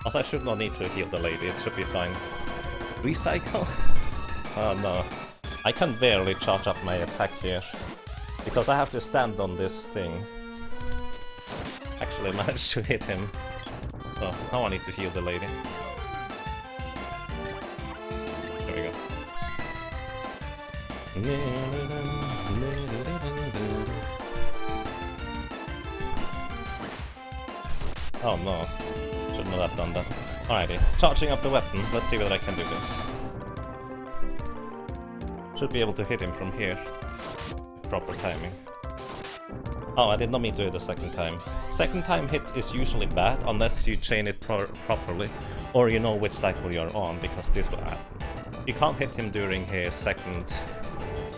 S1: Also, I should not need to heal the lady, it should be fine. Recycle? Oh no. I can barely charge up my attack here, because I have to stand on this thing. Actually managed to hit him. So, now I need to heal the lady. There we go. Oh no. Should not have done that. Alrighty, charging up the weapon. Let's see whether I can do this. Should be able to hit him from here. Proper timing. Oh, I did not mean to do it the second time. Second time hit is usually bad unless you chain it properly, or you know which cycle you're on, because this will happen. You can't hit him during his second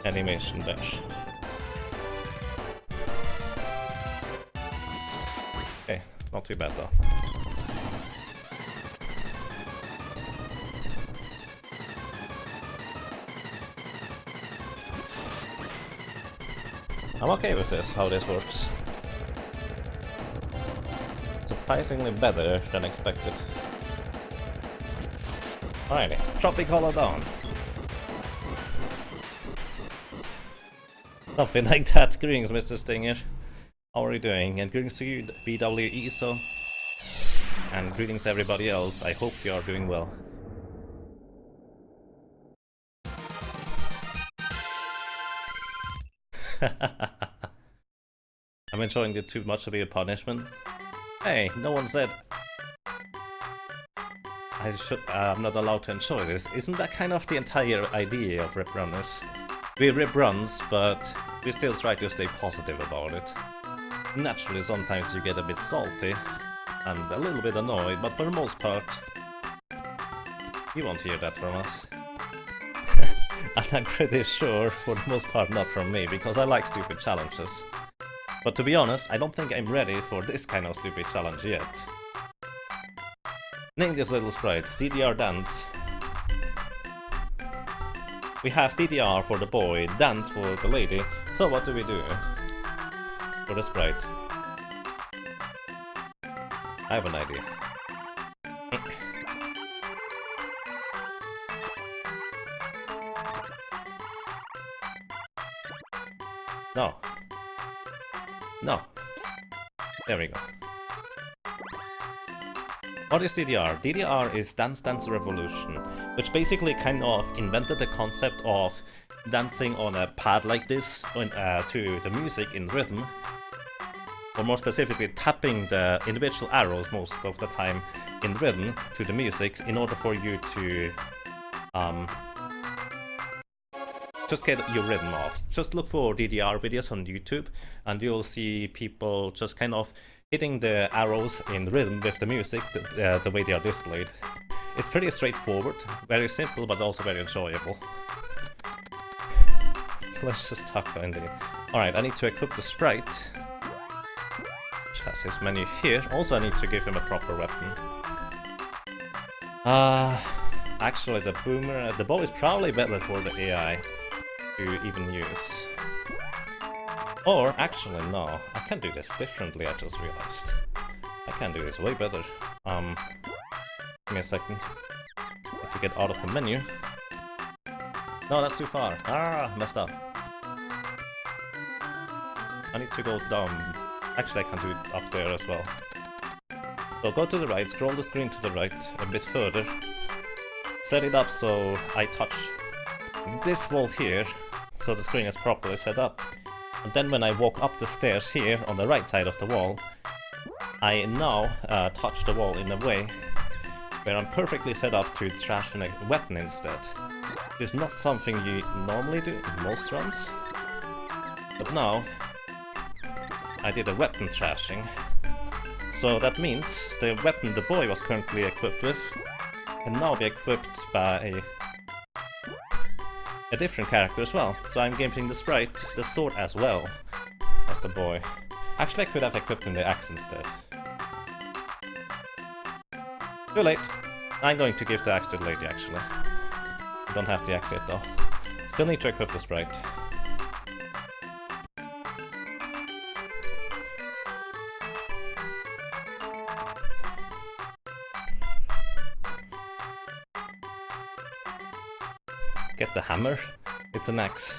S1: animation dash. Okay, not too bad though. I'm okay with this, how this works. Surprisingly better than expected. Alrighty, Tropicalia down. Something like that. Greetings, Mr. Stinger. How are you doing? And greetings to you, BW ESO. And greetings to everybody else. I hope you are doing well. I'm enjoying it too much to be a punishment. Hey, no one said I'm not allowed to enjoy this. Isn't that kind of the entire idea of rip runners? We rip runs, but we still try to stay positive about it. Naturally, sometimes you get a bit salty and a little bit annoyed, but for the most part, you won't hear that from us. And I'm pretty sure, for the most part, not from me, because I like stupid challenges. But to be honest, I don't think I'm ready for this kind of stupid challenge yet. Name this little sprite, DDR Dance. We have DDR for the boy, Dance for the lady, so what do we do for the sprite? I have an idea. No. No. There we go. What is DDR? DDR is Dance Dance Revolution, which basically kind of invented the concept of dancing on a pad like this to the music in rhythm. Or more specifically, tapping the individual arrows most of the time in rhythm to the music in order for you to just get your rhythm off. Just look for DDR videos on YouTube and you'll see people just kind of hitting the arrows in rhythm with the music the way they are displayed. It's pretty straightforward, very simple but also very enjoyable. Let's just talk indeed. Alright, I need to equip the sprite, which has his menu here. Also I need to give him a proper weapon. Actually the boomer, the bow is probably better for the AI to even use. Or, actually, no. I can do this differently, I just realized. I can do this way better. Give me a second. I have to get out of the menu. No, that's too far. Ah, messed up. I need to go down. Actually, I can do it up there as well. So go to the right, scroll the screen to the right a bit further. Set it up so I touch this wall here, so the screen is properly set up. And then when I walk up the stairs here on the right side of the wall, I now touch the wall in a way where I'm perfectly set up to trash a weapon instead. It's not something you normally do in most runs, but now I did a weapon trashing. So that means the weapon the boy was currently equipped with can now be equipped by a different character as well. So I'm giving the sprite the sword as well as the boy. Actually, I could have equipped him the axe instead. Too late. I'm going to give the axe to the lady, actually. I don't have the axe yet, though. Still need to equip the sprite. Get the hammer? It's an axe.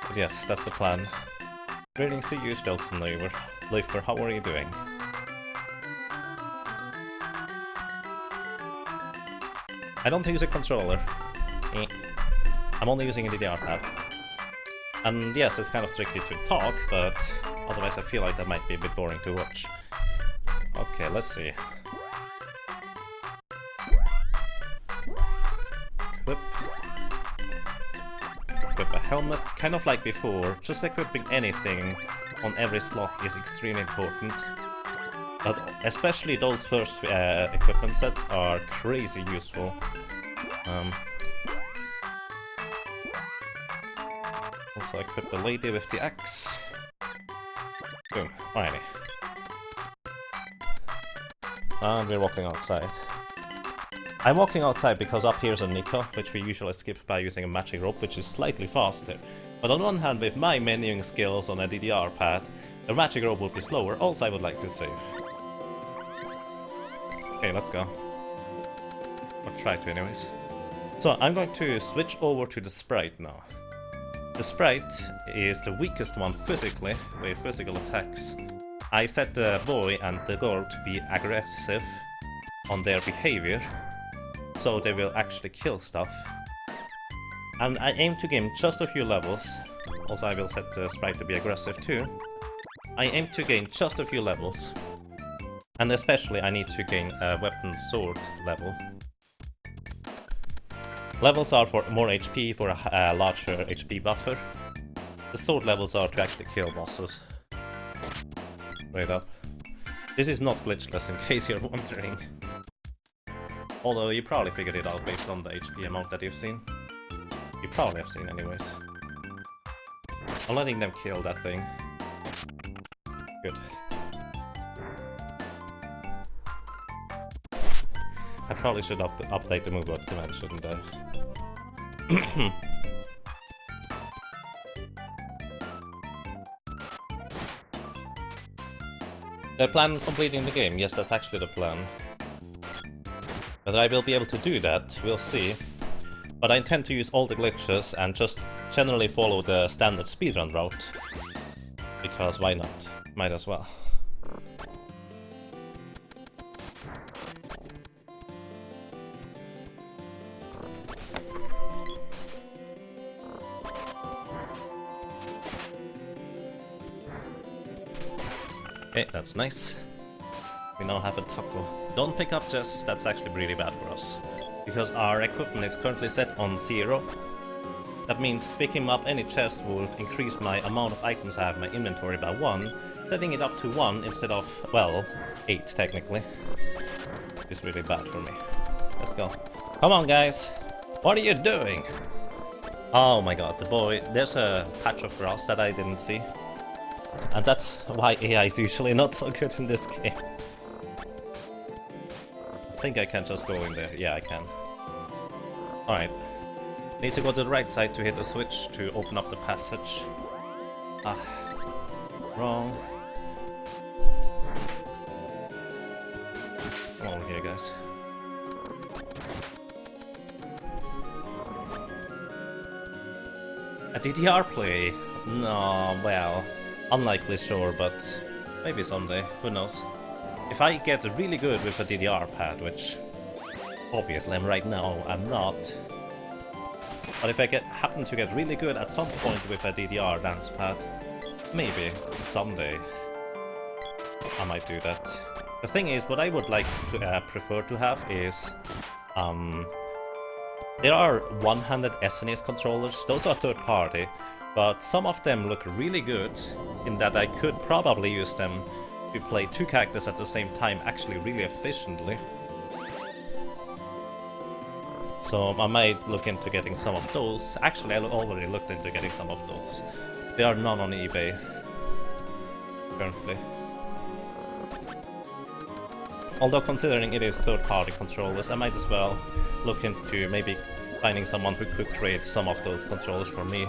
S1: But yes, that's the plan. Greetings to you, Stelzen Leifer. How are you doing? I don't use a controller. I'm only using a DDR pad. And yes, it's kind of tricky to talk, but otherwise I feel like that might be a bit boring to watch. Okay, let's see. Equip a helmet, kind of like before. Just equipping anything on every slot is extremely important. But especially those first equipment sets are crazy useful. Also equip the lady with the axe. Boom, alrighty. And we're walking outside. I'm walking outside because up here's a Nico, which we usually skip by using a magic rope, which is slightly faster. But on one hand, with my menuing skills on a DDR pad, the magic rope would be slower. Also, I would like to save. Okay, let's go. Or try to anyways. So, I'm going to switch over to the sprite now. The sprite is the weakest one physically, with physical attacks. I set the boy and the girl to be aggressive on their behavior, so they will actually kill stuff. And I aim to gain just a few levels. Also, I will set the sprite to be aggressive too. I aim to gain just a few levels. And especially I need to gain a weapon sword level. Levels are for more HP, for a larger HP buffer. The sword levels are to actually kill bosses. Straight up. This is not glitchless, in case you're wondering. Although you probably figured it out based on the HP amount that you've seen. You probably have seen anyways. I'm letting them kill that thing. Good. I probably should update the move command, shouldn't I? The plan completing the game, yes, that's actually the plan. Whether I will be able to do that, we'll see. But I intend to use all the glitches and just generally follow the standard speedrun route. Because why not? Might as well. Okay, that's nice. We now have a taco. Don't pick up chests, that's actually really bad for us. Because our equipment is currently set on 0. That means picking up any chest will increase my amount of items I have in my inventory by 1, setting it up to 1 instead of, well, 8 technically. It's really bad for me. Let's go. Come on, guys! What are you doing? Oh my god, the boy. There's a patch of grass that I didn't see. And that's why AI is usually not so good in this game. I think I can just go in there. Yeah, I can. Alright. Need to go to the right side to hit the switch to open up the passage. Ah. Wrong. Come on over here, guys. A DDR play? No, well... Unlikely, sure, but maybe someday, who knows. If I get really good with a DDR pad, which obviously right now I'm not, but if I happen to get really good at some point with a DDR Dancepad, maybe someday I might do that. The thing is, what I would like to prefer to have is there are one-handed SNES controllers. Those are third party, but some of them look really good in that I could probably use them to play two characters at the same time actually really efficiently. So I might look into getting some of those. Actually, I already looked into getting some of those. There are none on eBay currently. Although considering it is third-party controllers, I might as well look into maybe finding someone who could create some of those controllers for me.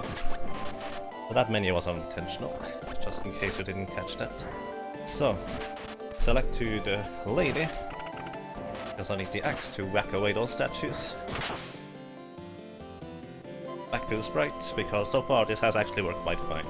S1: So that menu was unintentional, just in case you didn't catch that. So, select to the lady, because I need the axe to whack away those statues. Back to the sprite, because so far this has actually worked quite fine.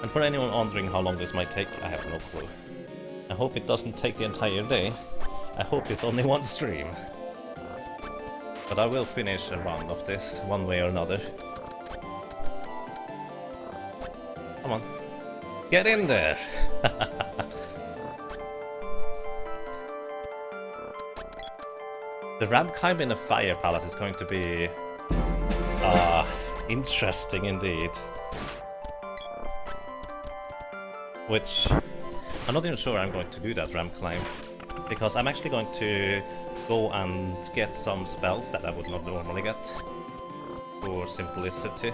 S1: And for anyone wondering how long this might take, I have no clue. I hope it doesn't take the entire day. I hope it's only one stream. But I will finish a round of this, one way or another. Come on. Get in there! The ramp climb in the Fire Palace is going to be... interesting indeed. Which... I'm not even sure I'm going to do that ramp climb. Because I'm actually going to go and get some spells that I would not normally get. For simplicity.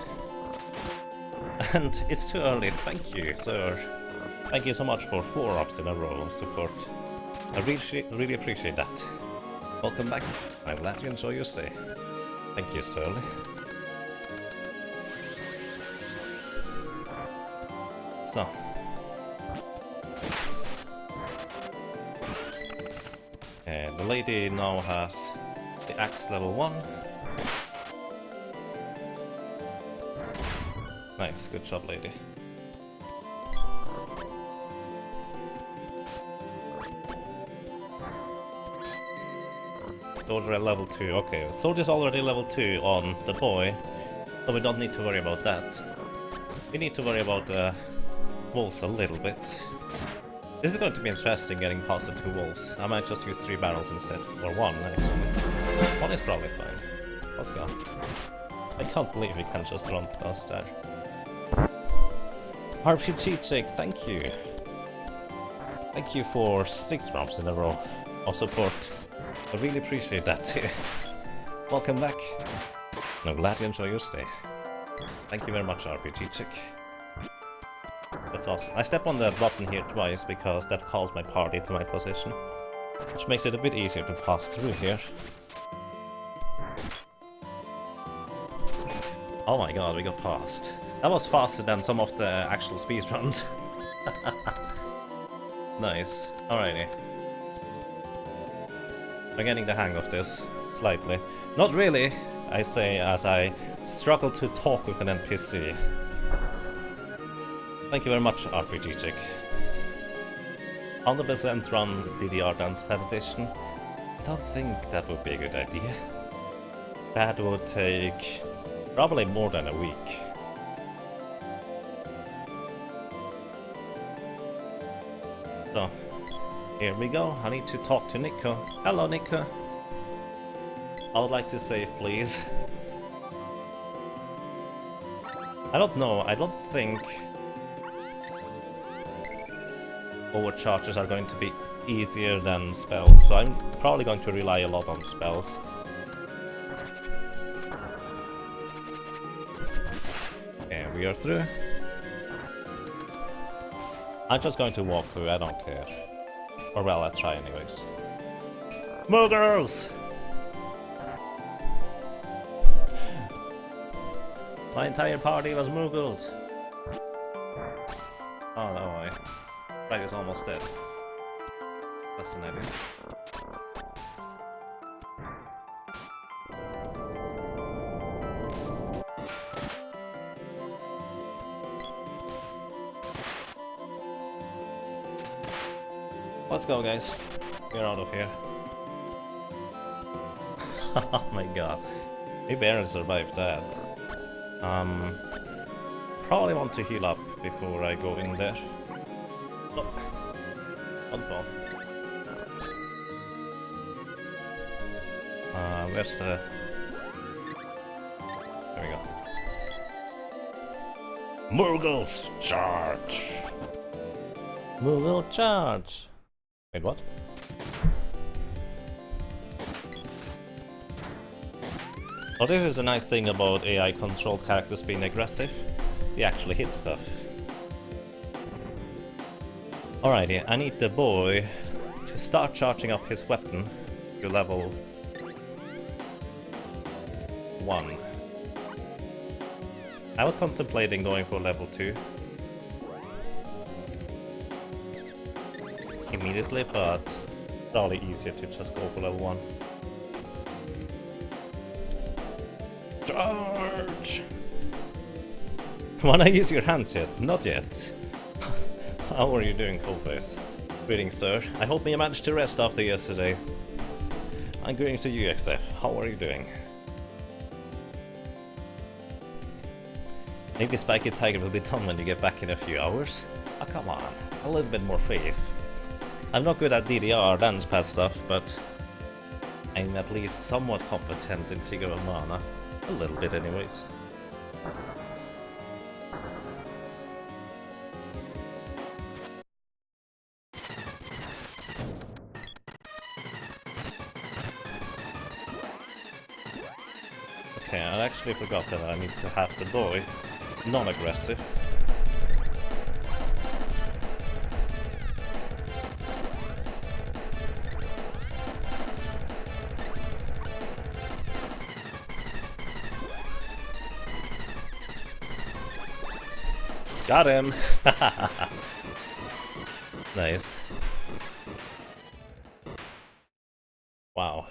S1: And it's too early, thank you, sir. Thank you so much for 4 ups in a row of support. I really appreciate that. Welcome back. I'm glad you enjoy your stay. Thank you, Sterling. So. And the lady now has the axe level 1. Nice, good job, lady. Soldier at level 2, okay. Soldier's already level 2 on the boy, so we don't need to worry about that. We need to worry about the wolves a little bit. This is going to be interesting getting past the 2 wolves. I might just use 3 barrels instead, or 1 actually. 1 is probably fine. Let's go. I can't believe we can just run past there. RPG Jake, thank you. Thank you for 6 rounds in a row of support. I really appreciate that too. Welcome back. And I'm glad you enjoy your stay. Thank you very much, RPG Chick. That's awesome. I step on the button here twice because that calls my party to my position, which makes it a bit easier to pass through here. Oh my god, we got past. That was faster than some of the actual speedruns. Nice. Alrighty. I'm getting the hang of this, slightly. Not really, I say as I struggle to talk with an NPC. Thank you very much, RPG Chick. 100% run DDR Dancepad edition. I don't think that would be a good idea. That would take probably more than a week. So, here we go. I need to talk to Nico. Hello, Nico. I would like to save, please. I don't know. I don't think overcharges are going to be easier than spells, so I'm probably going to rely a lot on spells. Okay, we are through. I'm just going to walk through, I don't care. Or well, I'll try anyways. Muggles! My entire party was Moogled. Oh no, Frag is almost dead. That's an idea. Let's go, guys. We're out of here. Oh my god. We barely survived that. Probably want to heal up before I go in there. Oh. Don't fall. Where's the... There we go. Murgles charge! Murgle charge! Wait, what? Oh, this is the nice thing about AI-controlled characters being aggressive. They actually hit stuff. Alrighty, I need the boy to start charging up his weapon to level 1. I was contemplating going for level 2 immediately, but probably easier to just go for level 1. Charge! Wanna use your hands yet? Not yet. How are you doing, Coldface? Greetings, sir. I hope you managed to rest after yesterday. I'm greetings to you, XF. How are you doing? Maybe Spiky Tiger will be done when you get back in a few hours? Oh, come on. A little bit more faith. I'm not good at DDR, Dancepad stuff, but I'm at least somewhat competent in Sigurd of Mana. A little bit anyways. Okay, I actually forgot that I need to have the boy non-aggressive. Got him! Nice. Wow.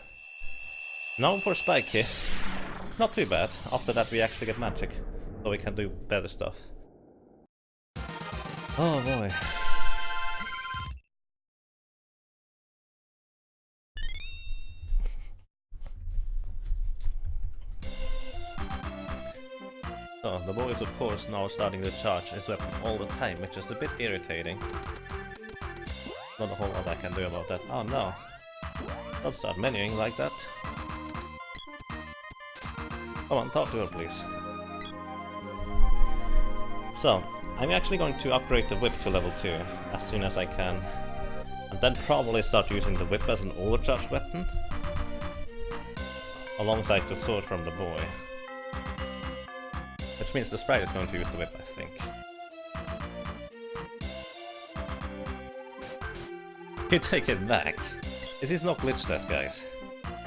S1: Now for Spiky. Not too bad. After that we actually get magic, so we can do better stuff. Oh boy. So, the boy is of course now starting to charge his weapon all the time, which is a bit irritating. Not a whole lot I can do about that. Oh no. Don't start menuing like that. Come on, talk to her, please. So, I'm actually going to upgrade the whip to level 2 as soon as I can. And then probably start using the whip as an overcharge weapon. Alongside the sword from the boy. Which means the sprite is going to use the whip, I think. You take it back. This is not glitchless, guys.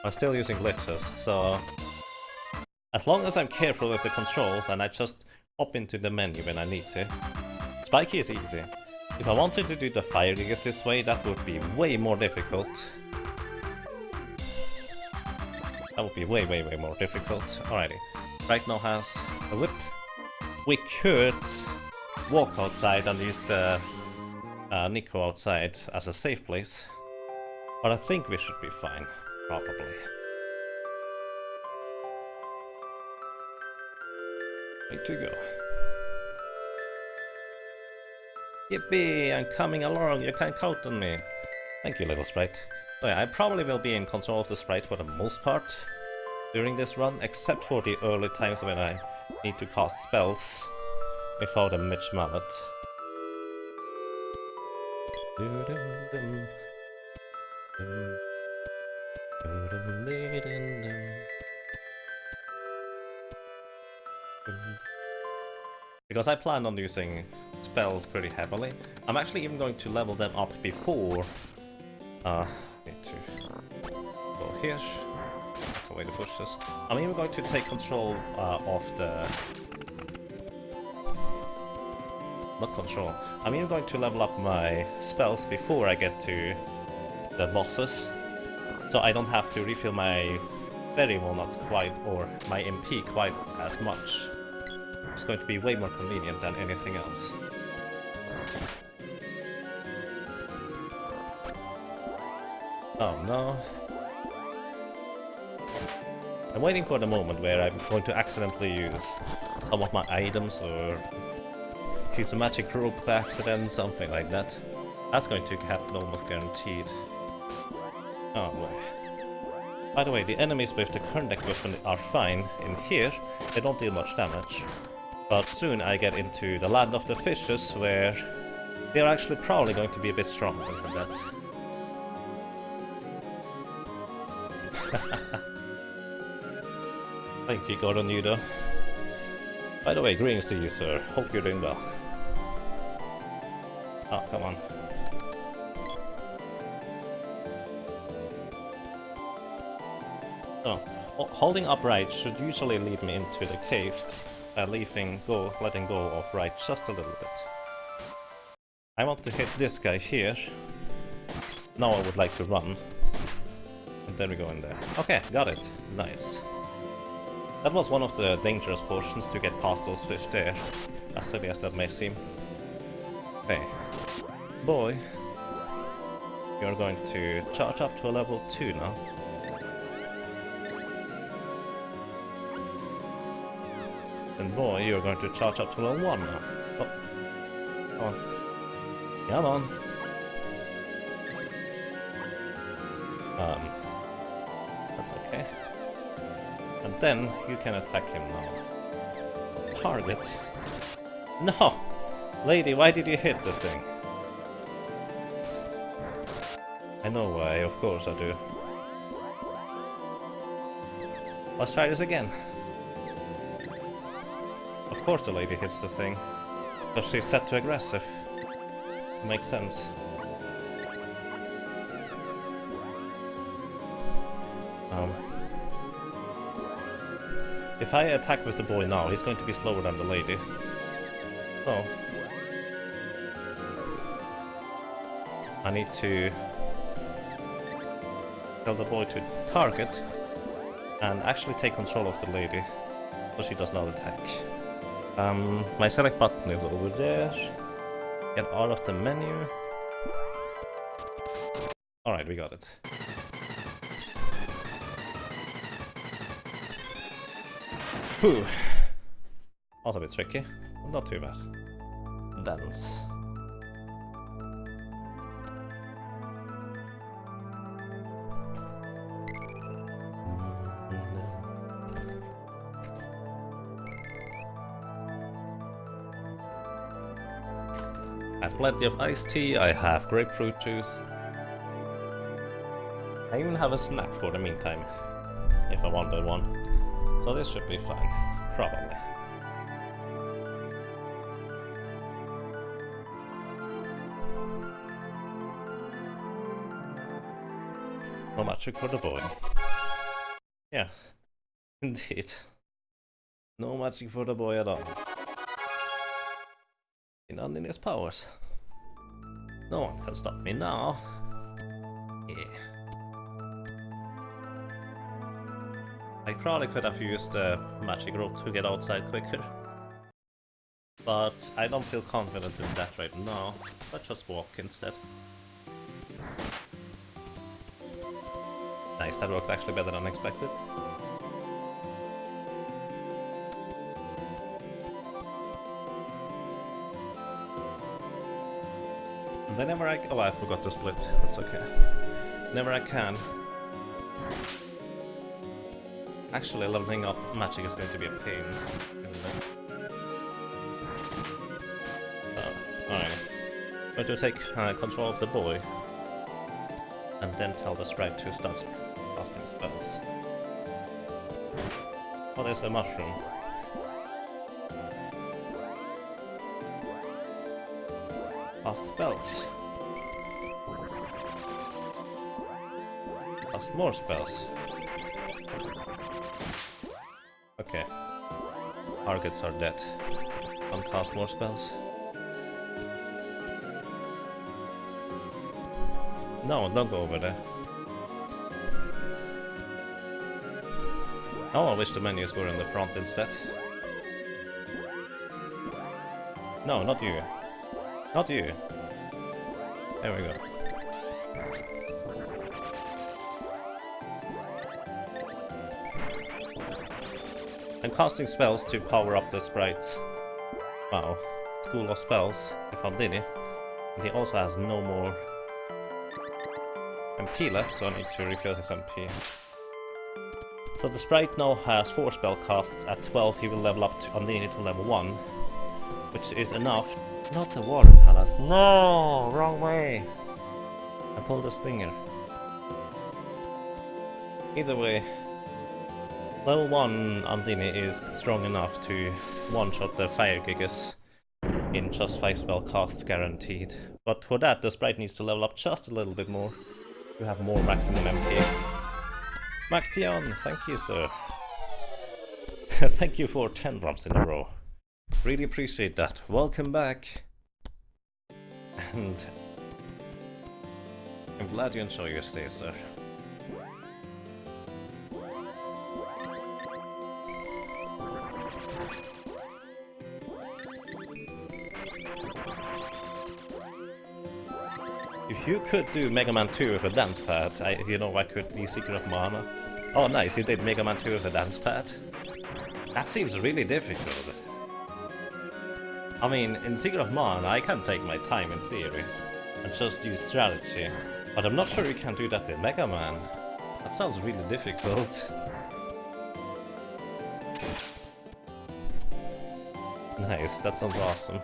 S1: I'm still using glitches, so... As long as I'm careful with the controls and I just hop into the menu when I need to. Spiky is easy. If I wanted to do the fire gigas this way, that would be way more difficult. That would be way more difficult. Alrighty. Right now has a whip. We could walk outside and use the Nico outside as a safe place. But I think we should be fine, probably. Way to go. Yippee, I'm coming along, you can count on me. Thank you, little sprite. So yeah, I probably will be in control of the sprite for the most part during this run, except for the early times when I need to cast spells without a Mitch Mallet. Because I plan on using spells pretty heavily. I'm actually even going to level them up before... need to go here. Away the bushes. I'm even going to take control of the... Not control. I'm even going to level up my spells before I get to the bosses. So I don't have to refill my berry walnuts quite, or my MP quite as much. It's going to be way more convenient than anything else. Oh no. I'm waiting for the moment where I'm going to accidentally use some of my items or use a magic rope by accident, something like that. That's going to happen almost guaranteed. Oh boy. By the way, the enemies with the current equipment are fine in here. They don't deal much damage. But soon I get into the land of the fishes where they're actually probably going to be a bit stronger than that. Thank you, Gordon Yudo. By the way, greetings to you, sir. Hope you're doing well. Oh, come on. So, holding upright should usually lead me into the cave, letting go of right just a little bit. I want to hit this guy here. Now I would like to run. And then we go in there. Okay, got it. Nice. That was one of the dangerous portions to get past those fish there, as silly as that may seem. Okay. Boy, you're going to charge up to a level 2 now. And boy, you're going to charge up to level 1 now. Oh. Come on. Come on. That's okay. And then you can attack him now. Target? No! Lady, why did you hit the thing? I know why, of course I do. Let's try this again. Of course the lady hits the thing. Because she's set to aggressive. Makes sense. If I attack with the boy now, he's going to be slower than the lady. So I need to tell the boy to target and actually take control of the lady, so she does not attack. My select button is over there. Get out of the menu. Alright, we got it. Whew. Also a bit tricky. Not too bad. Dance. I have plenty of iced tea, I have grapefruit juice. I even have a snack for the meantime, if I wanted one. So this should be fine, probably. No magic for the boy. Yeah, indeed. No magic for the boy at all. None in his powers. No one can stop me now. Yeah. I probably could have used the magic rope to get outside quicker. But I don't feel confident in that right now. Let's just walk instead. Nice, that worked actually better than expected. Whenever oh, I forgot to split. That's okay. Whenever I can. Actually, leveling up magic is going to be a pain. Alright. I'm going to take control of the boy. And then tell the sprite to start casting spells. Oh, there's a mushroom. Cast spells. Cast more spells. Okay. Targets are dead. Don't cast more spells. No, don't go over there. Oh, I wish the menus were in the front instead. No, not you. Not you. There we go. I'm casting spells to power up the sprites. Wow. School of Spells, if Aldini. And he also has no more MP left, so I need to refill his MP. So the sprite now has 4 spell casts. At 12 he will level up to Aldini to level 1. Which is enough. Not the Water Palace. No! Wrong way! I pulled a stinger. Either way, level 1 Aldini is strong enough to one-shot the Fire Gigas in just 5 spell casts guaranteed. But for that, the sprite needs to level up just a little bit more to have more maximum MP. Maction, thank you, sir. Thank you for 10 drums in a row. Really appreciate that. Welcome back. And I'm glad you enjoy your stay, sir. If you could do Mega Man 2 with a Dancepad, I could the Secret of Mana. Oh nice, you did Mega Man 2 with a Dancepad? That seems really difficult. I mean, in Secret of Mana I can take my time in theory and just use strategy, but I'm not sure you can do that in Mega Man. That sounds really difficult. Nice, that sounds awesome.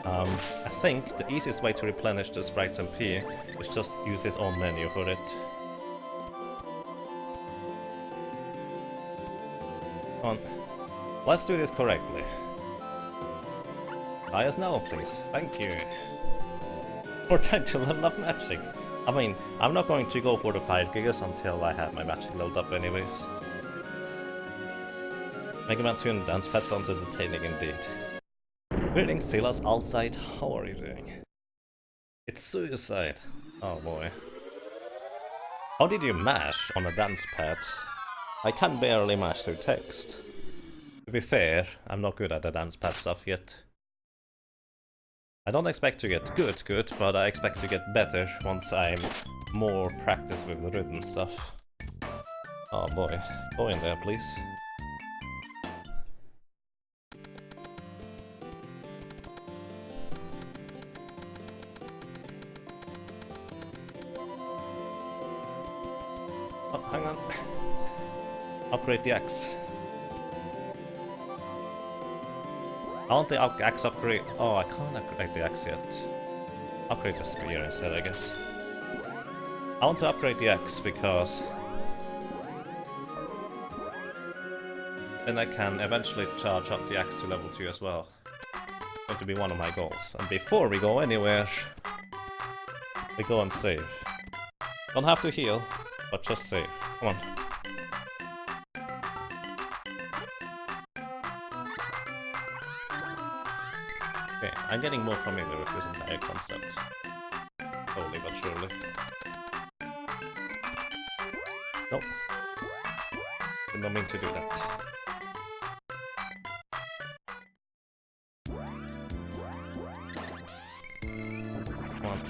S1: I think the easiest way to replenish the sprite's MP is just use his own menu for it. Come on, let's do this correctly. Buy us now, please. Thank you. More time to level up magic. I mean, I'm not going to go for the 5 gigas until I have my magic leveled up anyways. Mega Man 2 and Dancepad sounds entertaining indeed. Greetings, Silas outside. How are you doing? It's suicide. Oh boy. How did you mash on a Dancepad? I can barely mash through text. To be fair, I'm not good at the Dancepad stuff yet. I don't expect to get good, but I expect to get better once I'm more practiced with the rhythm stuff. Oh boy. Go in there, please. Oh, hang on. Upgrade the axe. I want the axe upgrade. Oh, I can't upgrade the axe yet. Upgrade the spear instead, I guess. I want to upgrade the axe because then I can eventually charge up the axe to level 2 as well. It's going to be one of my goals. And before we go anywhere, we go and save. Don't have to heal, but just save. Come on. Okay, I'm getting more familiar with this entire concept. Slowly but surely. Nope. Did not mean to do that. Come on.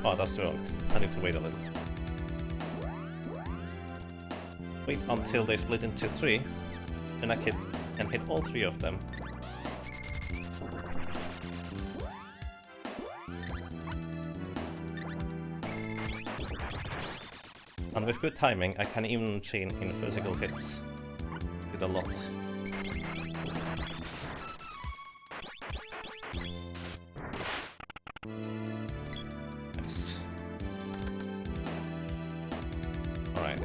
S1: Oh, that's too early. I need to wait a little. Wait until they split into 3, and I can hit all 3 of them. And with good timing, I can even chain in physical hits with a lot. Yes. Alright.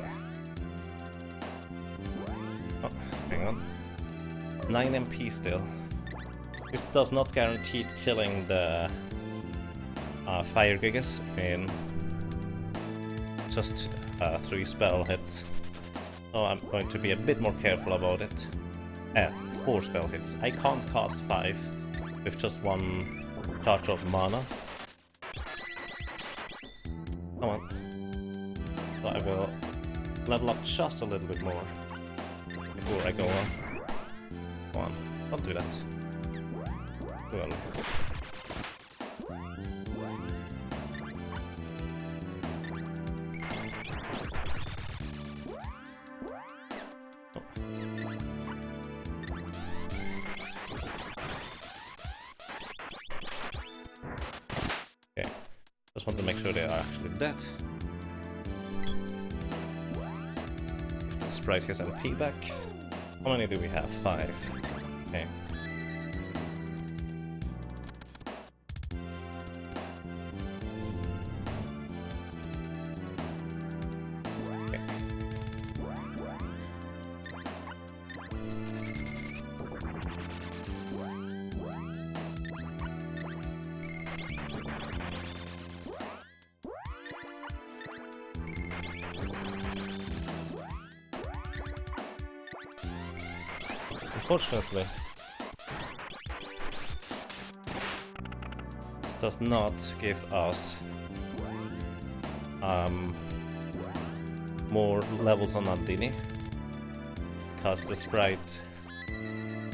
S1: Oh, hang on. 9 MP still. This does not guarantee killing the Fire Gigas in just 3 spell hits. So I'm going to be a bit more careful about it. 4 spell hits. I can't cast 5 with just 1 charge of mana. Come on. So I will level up just a little bit more before I go on. Come on, don't do that. Too early. just want to make sure they are actually dead. The sprite his MP back. How many do we have? 5. Okay. Unfortunately, this does not give us more levels on Andini, because the sprite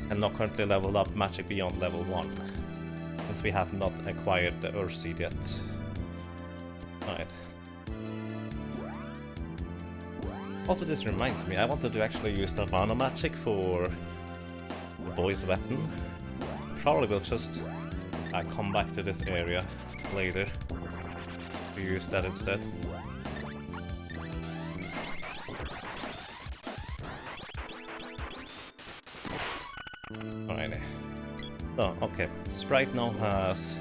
S1: cannot currently level up magic beyond level 1, since we have not acquired the Earth Seed yet. Right. Also, this reminds me, I wanted to actually use the Mana magic for the boy's weapon. Probably will just come back to this area later to use that instead. Alrighty. So, okay. Sprite now has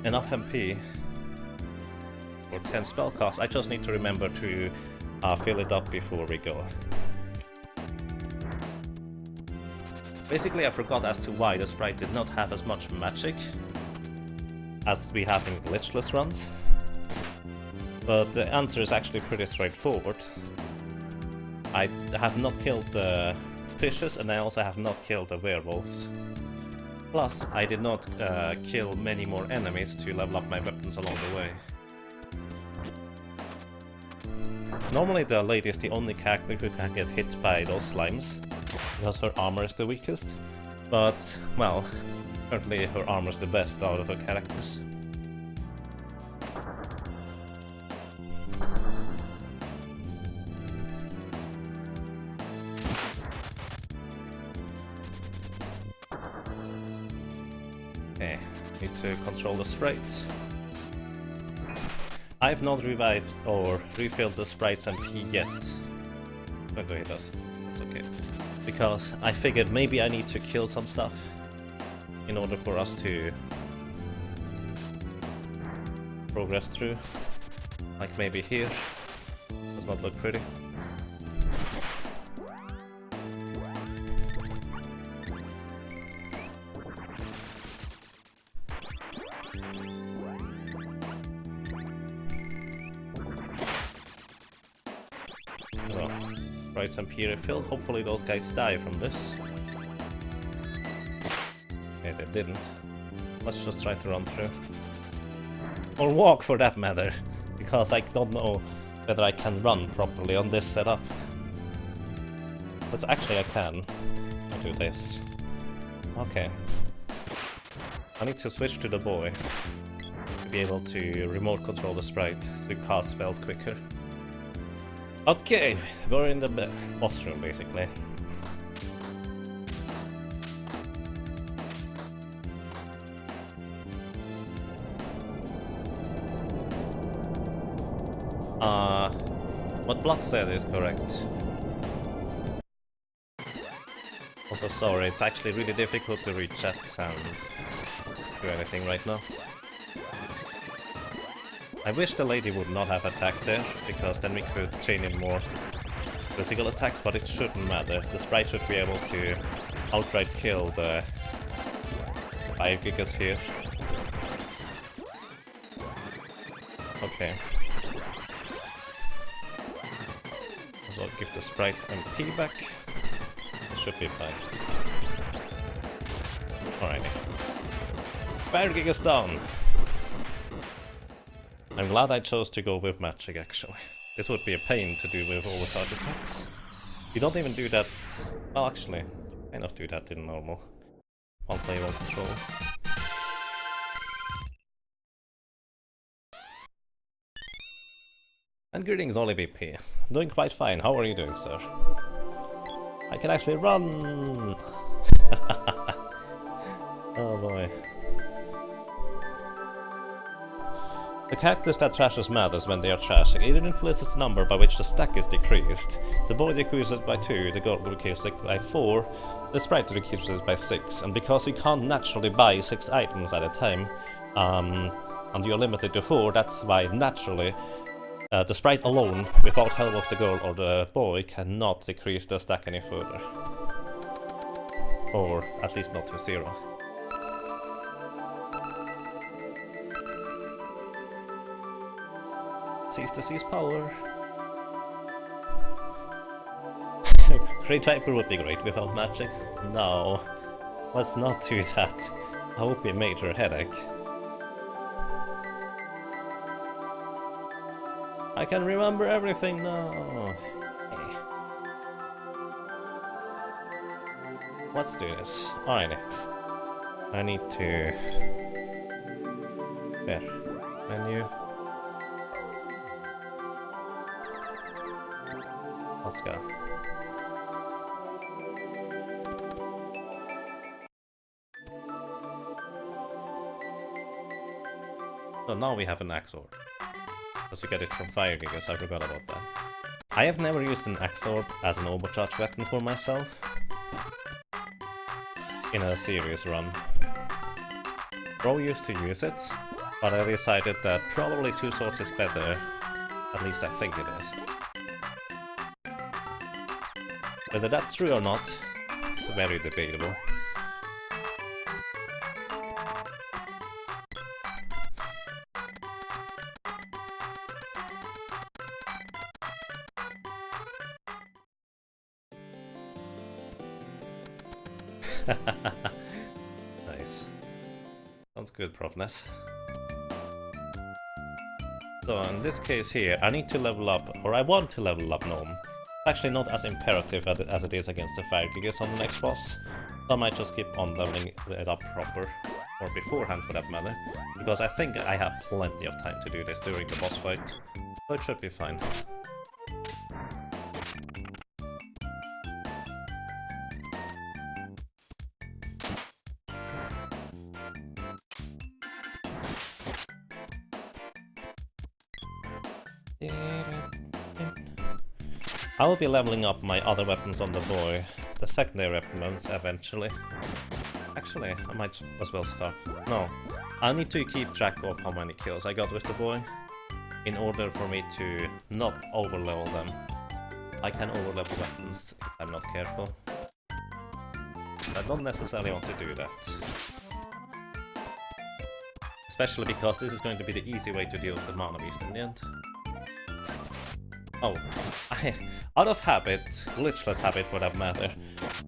S1: enough MP for 10 spell costs. I just need to remember to fill it up before we go. Basically, I forgot as to why the sprite did not have as much magic as we have in glitchless runs. But the answer is actually pretty straightforward. I have not killed the fishes, and I also have not killed the werewolves. Plus, I did not kill many more enemies to level up my weapons along the way. Normally the lady is the only character who can get hit by those slimes, because her armor is the weakest. But, well, currently her armor is the best out of her characters. Okay, need to control the sprites. I've not revived or refilled the sprite's MP yet. But he does. That's okay. Because I figured maybe I need to kill some stuff in order for us to progress through. Like maybe here. Does not look pretty. So, sprites MP refilled. Hopefully those guys die from this. Okay, they didn't. Let's just try to run through. Or walk, for that matter, because I don't know whether I can run properly on this setup. But actually I can. I'll do this. Okay. I need to switch to the boy to be able to remote control the sprite so we cast spells quicker. Okay, we're in the boss room basically. What Blood said is correct. Also sorry, it's actually really difficult to read chat and do anything right now. I wish the lady would not have attacked there, because then we could chain in more physical attacks, but it shouldn't matter. The sprite should be able to outright kill the 5 gigas here. Okay. So I'll give the sprite MP back. It should be fine. Alrighty. 5 gigas down! I'm glad I chose to go with magic, actually. This would be a pain to do with overcharge attacks. You don't even do that... Well, actually, you kind of do that in normal. One player, one control. And greetings, Ollie BP. Doing quite fine. How are you doing, sir? I can actually run! Oh boy. The characters that trashes matters when they are trashing. It influences the number by which the stack is decreased. The boy decreases by 2, the girl decreases by 4, the sprite decreases by 6, and because you can't naturally buy 6 items at a time, and you're limited to 4, that's why naturally the sprite alone, without help of the girl or the boy, cannot decrease the stack any further. Or at least not to 0. Cease to seize power. Great Viper would be great without magic. No, let's not do that. I would be a major headache. I can remember everything now. Let's do this. Alrighty. I need to... There. Menu. Let's go. So now we have an Axe Orb. Because you get it from Fire Gigas, I forgot about that. I have never used an Axe Orb as an overcharge weapon for myself in a serious run. Bro used to use it, but I decided that probably 2 swords is better. At least I think it is. Whether that's true or not, it's very debatable. Nice. Sounds good, Profness. So in this case here, I need to level up, or I want to level up Gnome. Actually not as imperative as it is against the Fire Gigas on the next boss. So I might just keep on leveling it up proper, or beforehand for that matter, because I think I have plenty of time to do this during the boss fight, so it should be fine. I will be leveling up my other weapons on the boy, the secondary weapons eventually. Actually, I might as well start. No, I need to keep track of how many kills I got with the boy in order for me to not overlevel them. I can overlevel weapons if I'm not careful. I don't necessarily want to do that. Especially because this is going to be the easy way to deal with the Mana Beast in the end. Oh, out of habit, glitchless habit for that matter,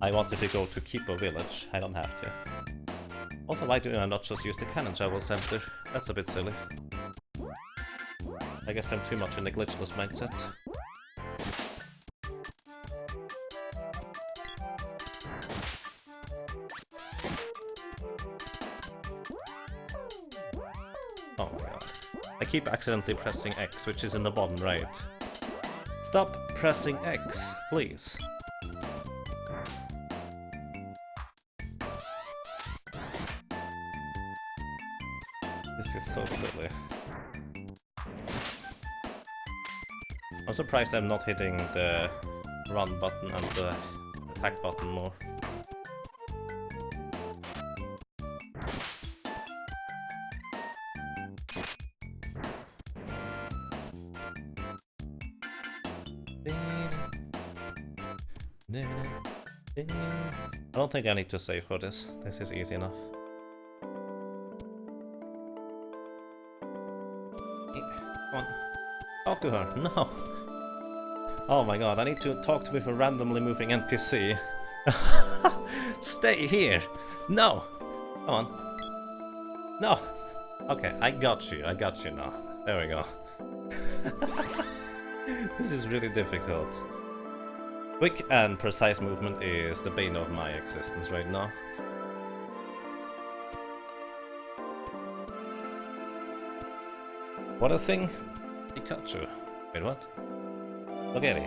S1: I wanted to go to Kipo Village. I don't have to. Also, why do I not just use the Cannon Travel Center? That's a bit silly. I guess I'm too much in the glitchless mindset. Oh my god. I keep accidentally pressing X, which is in the bottom right. Stop pressing X, please. This is so silly. I'm surprised I'm not hitting the run button and the attack button more. I don't think I need to save for this. This is easy enough. Come on. Talk to her. No. Oh my god, I need to talk with a randomly moving NPC. Stay here. No. Come on. No. Okay, I got you. I got you now. There we go. This is really difficult. Quick and precise movement is the bane of my existence right now. What a thing! Pikachu. Wait, what? Spaghetti.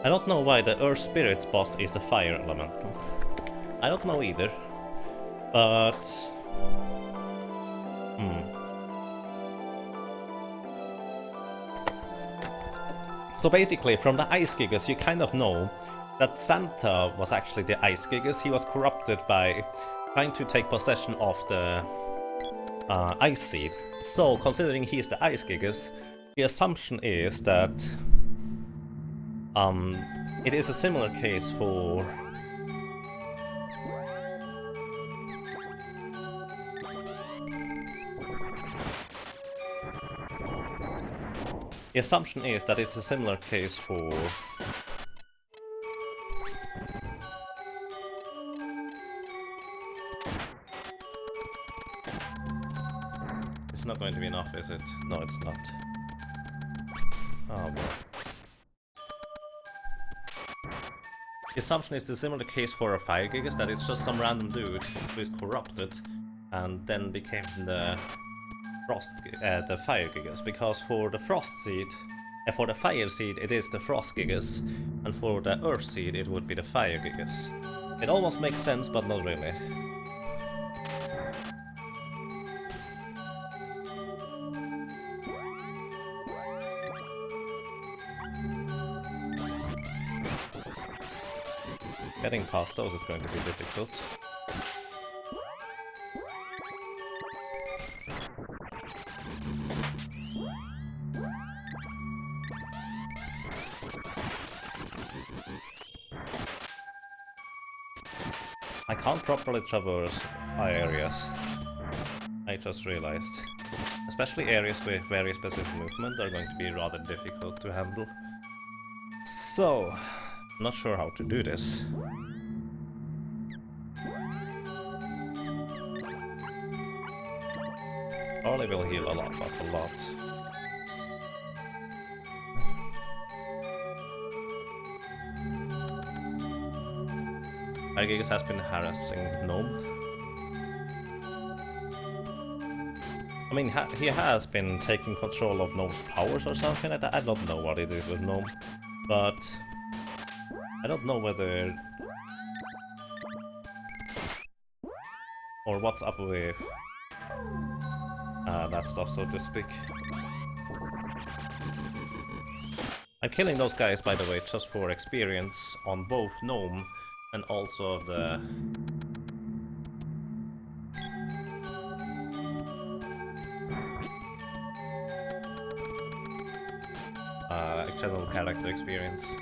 S1: I don't know why the Earth Spirits boss is a fire elemental. I don't know either. But So basically, from the Ice Gigas, you kind of know that Santa was actually the Ice Gigas. He was corrupted by trying to take possession of the Ice Seed. So, considering he is the Ice Gigas, the assumption is that it is a similar case for the assumption is that it's a similar case for it's not going to be enough, is it? No, it's not. Oh boy. The assumption is the similar case for a Fire Gigas, that it's just some random dude who is corrupted and then became the the Fire Gigas, because for the Frost Seed, for the Fire Seed it is the Frost Gigas, and for the Earth Seed it would be the Fire Gigas. It almost makes sense, but not really. Getting past those is going to be difficult. I can't properly traverse areas. I just realized. Especially areas with very specific movement are going to be rather difficult to handle. So, I'm not sure how to do this. Probably will heal a lot, but a lot. Gigas has been harassing Gnome. I mean, he has been taking control of Gnome's powers or something like that. I don't know what it is with Gnome, but I don't know whether or what's up with that stuff, so to speak. I'm killing those guys, by the way, just for experience on both Gnome and also the general character experience.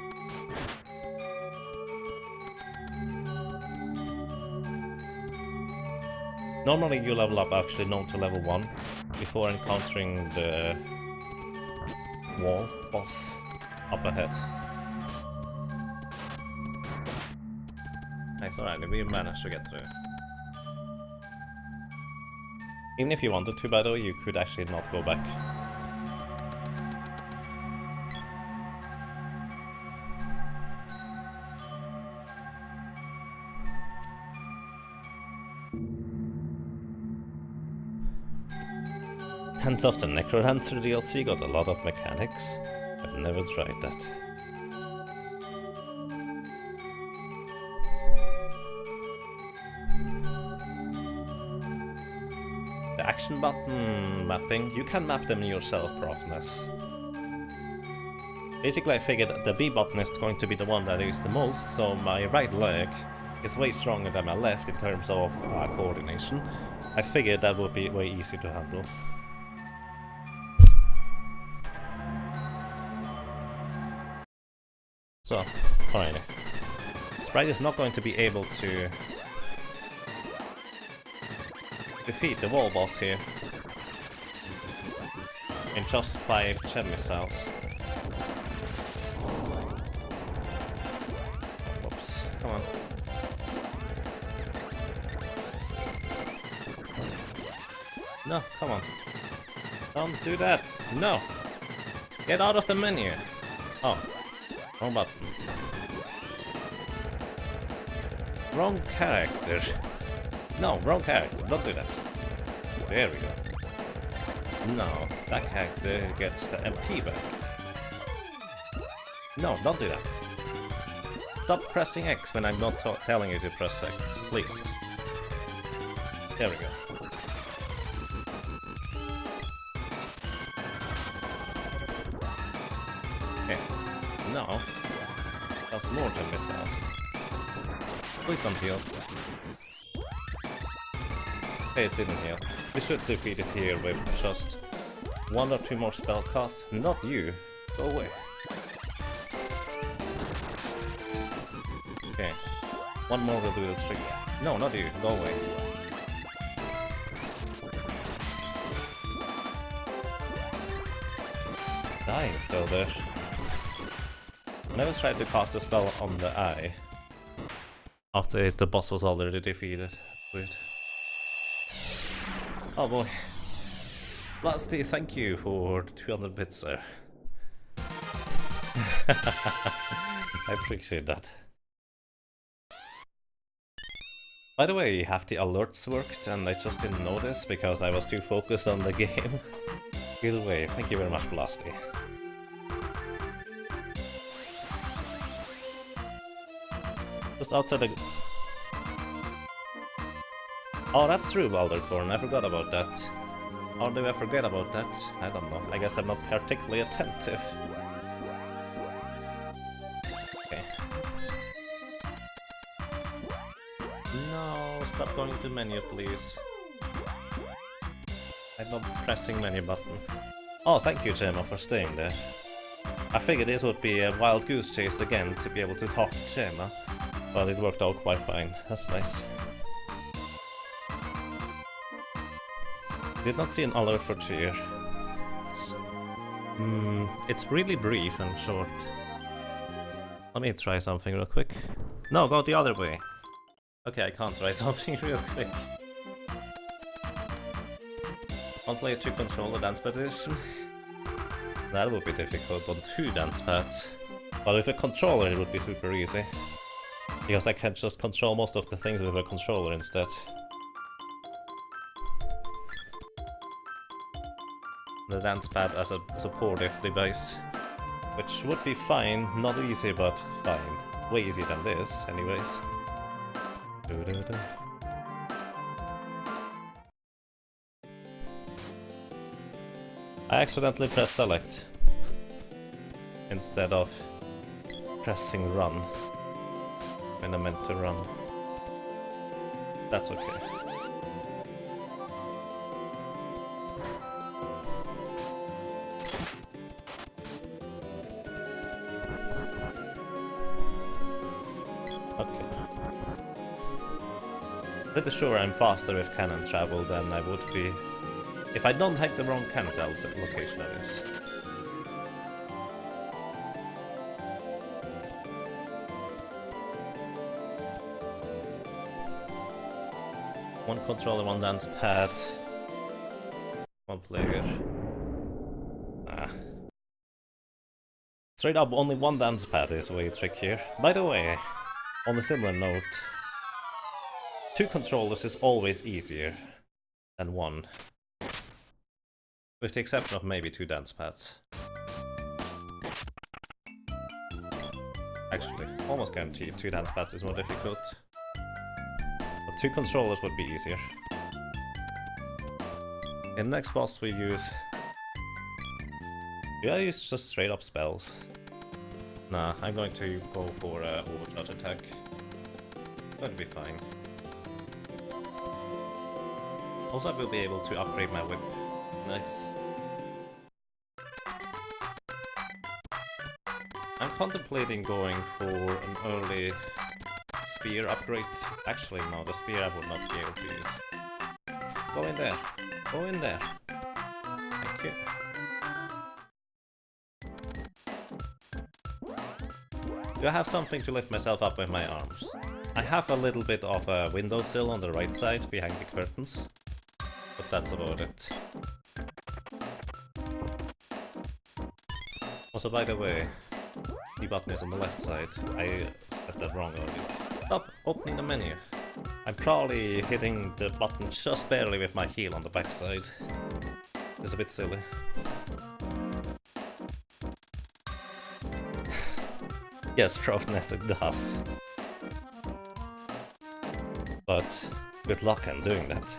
S1: Normally you level up actually Gnome to level 1 before encountering the wall boss up ahead. Nice, alright, we managed to get through. Even if you wanted to, by the way, you could actually not go back. Hands of the Necrodancer DLC got a lot of mechanics. I've never tried that. The action button mapping, you can map them yourself, Profness. Basically I figured the B button is going to be the one that I use the most, so my right leg is way stronger than my left in terms of coordination. I figured that would be way easier to handle. So, finally. Sprite is not going to be able to defeat the wall boss here in just 5 gem missiles. Whoops, come on. No, come on. Don't do that. No! Get out of the menu! Oh. Wrong button. Wrong character. No, wrong character. Don't do that. There we go. No, that character gets the MP back. No, don't do that. Stop pressing X when I'm not telling you to press X, please. There we go. Okay. No. That's more than miss out. Please don't heal. Okay, it didn't heal. We should defeat it here with just 1 or 2 more spell casts. Not you. Go away. Okay. 1 more will do the trick. No, not you. Go away. Dying still there. I never tried to cast a spell on the eye. After the boss was already defeated. Weird. Oh boy. Lasty, thank you for 200 bits there. I appreciate that. By the way, half the alerts worked and I just didn't notice because I was too focused on the game. Either way, thank you very much, Blasty. Just outside the... Oh, that's true, Baldercorn. I forgot about that. Or did I forget about that? I don't know. I guess I'm not particularly attentive. Okay. No, stop going to menu, please. I'm not pressing menu button. Oh, thank you, Gemma, for staying there. I figured this would be a wild goose chase again to be able to talk to Gemma, but it worked out quite fine. That's nice. Did not see an alert for cheer. It's really brief and short. Let me try something real quick. No, go the other way. Okay, I can't try something real quick. I'll play a 2-controller Dancepad edition. That would be difficult on 2 Dancepads. But with a controller it would be super easy. Because I can just control most of the things with a controller instead. The Dancepad as a supportive device. Which would be fine, not easy but fine. Way easier than this, anyways. I accidentally pressed select instead of pressing run when I meant to run. That's okay. Okay. Pretty sure I'm faster with cannon travel than I would be if I don't hack the wrong cannon travel location, that is. One controller, 1 Dancepad. 1 player. Ah. Straight up, only 1 Dancepad is way trickier. By the way, on a similar note, 2 controllers is always easier than 1. With the exception of maybe 2 Dancepads. Actually, almost guaranteed 2 Dancepads is more difficult. But 2 controllers would be easier. In the next boss we use... Do I use just straight up spells? Nah, I'm going to go for overcharge attack. That'll be fine. Also I will be able to upgrade my whip. Nice. I'm contemplating going for an early spear upgrade. Actually, no, the spear I would not be able to use. Go in there. Go in there. Thank you. Do I have something to lift myself up with my arms? I have a little bit of a windowsill on the right side behind the curtains. But that's about it. Also, by the way, the button is on the left side. I got that wrong earlier. Stop opening the menu. I'm probably hitting the button just barely with my heel on the back side. It's a bit silly. Yes, Proftness, it does. But good luck in doing that.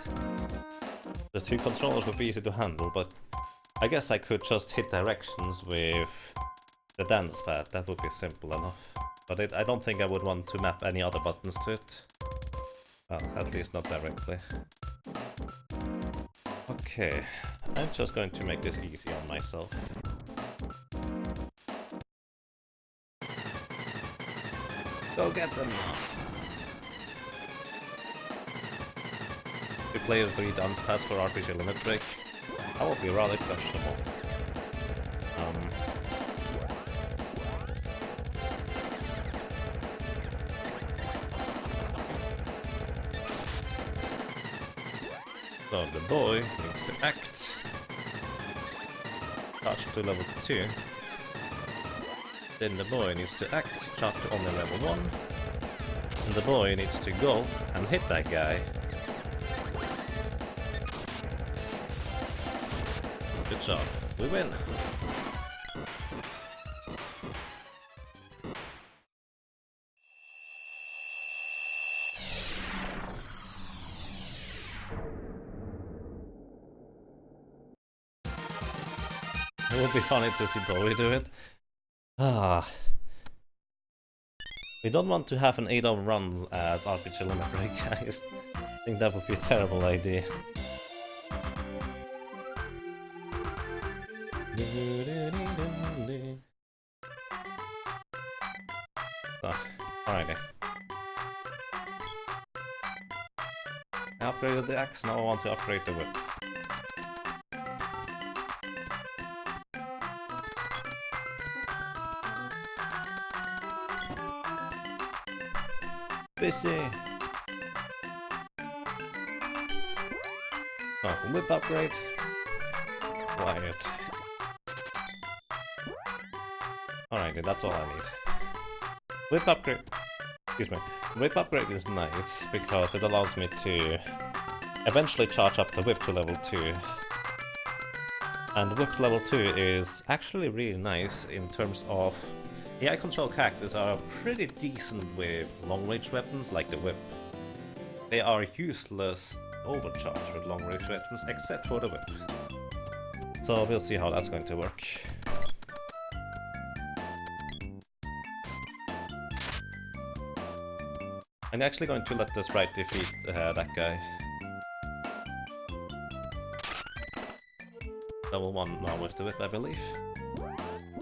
S1: The 2 controllers would be easy to handle, but I guess I could just hit directions with the Dancepad, that would be simple enough. But I don't think I would want to map any other buttons to it. Well, at least not directly. Okay, I'm just going to make this easy on myself. Go get them! We play the 3 Dancepads for RPG Limit Break. That would be rather questionable. So the boy needs to act. Charge to level 2. Then the boy needs to act, charge to only level 1. And the boy needs to go and hit that guy. Good job. We win. It would be funny to see Bowie do it. We don't want to have an 8-hour run at RPG Limit Break, guys. I think that would be a terrible idea. Alrighty. I upgraded the axe, now I want to upgrade the whip. Busy! Oh, whip upgrade. Quiet. Alrighty, that's all I need. Whip upgrade. Excuse me. Whip upgrade is nice because it allows me to eventually charge up the whip to level 2. And whip to level 2 is actually really nice in terms of the eye control characters are pretty decent with long range weapons like the whip. They are useless overcharged with long range weapons except for the whip. So we'll see how that's going to work. I'm actually going to let this right defeat that guy. Level 1 now with the whip, I believe.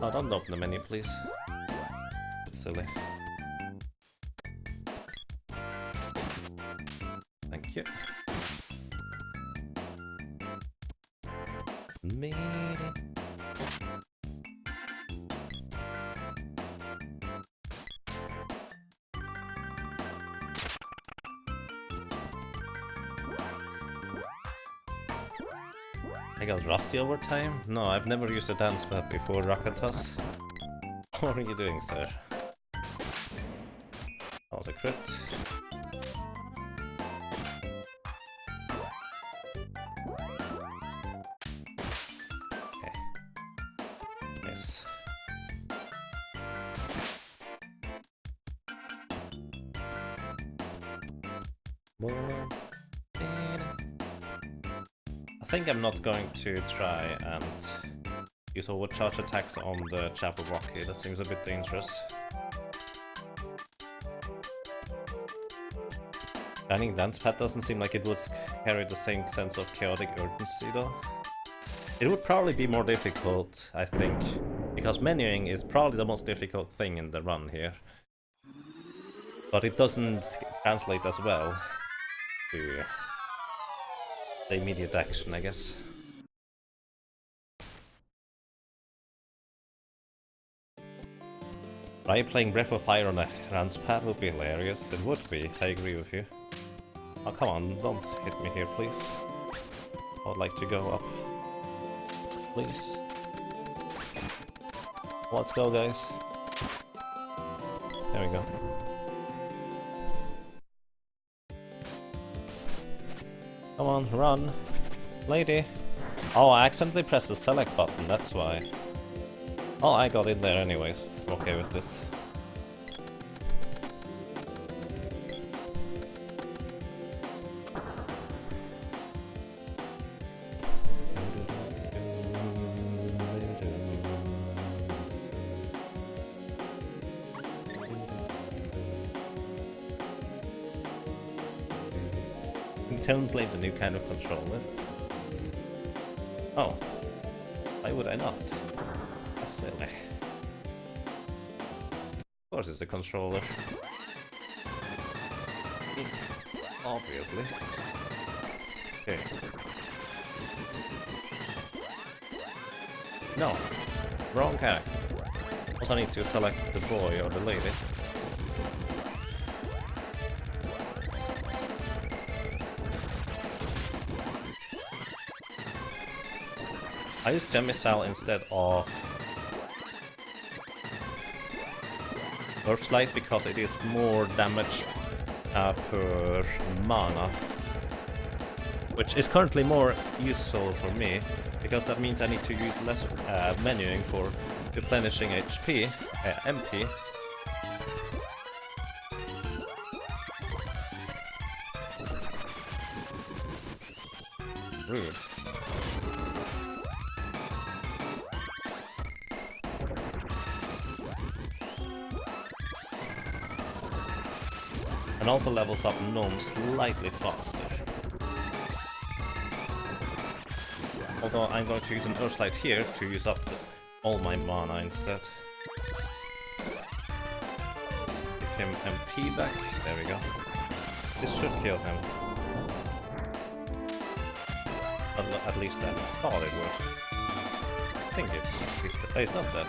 S1: Oh, don't open the menu, please. It's silly. Thank you. Made it. I got rusty over time? No, I've never used a Dancepad before, Rakatas. What are you doing, sir? That was a crit. Okay. Nice. I think I'm not going to try and use overcharge attacks on the Chapel Rocky. That seems a bit dangerous. Banning Dancepad doesn't seem like it would carry the same sense of chaotic urgency though. It would probably be more difficult, I think, because menuing is probably the most difficult thing in the run here. But it doesn't translate as well to the immediate action, I guess. Try playing Breath of Fire on a Dancepad would be hilarious. It would be, I agree with you. Oh, come on, don't hit me here, please. I would like to go up. Please. Let's go, guys. There we go. Come on, run. Lady. Oh, I accidentally pressed the select button, that's why. Oh, I got in there anyways. I'm okay with this. Don't blame the new kind of controller. Oh. Why would I not? That's silly. Of course it's a controller. Obviously. Okay. No. Wrong character. Also need to select the boy or the lady. I use Gem Missile instead of Earthlight because it is more damage per mana, which is currently more useful for me because that means I need to use less menuing for replenishing HP, MP. Rude. And also levels up Gnome slightly faster. Although I'm going to use an Earthlight here to use up all my mana instead. Give him MP back. There we go. This should kill him. At least I thought it would. I think it's at least it's not dead.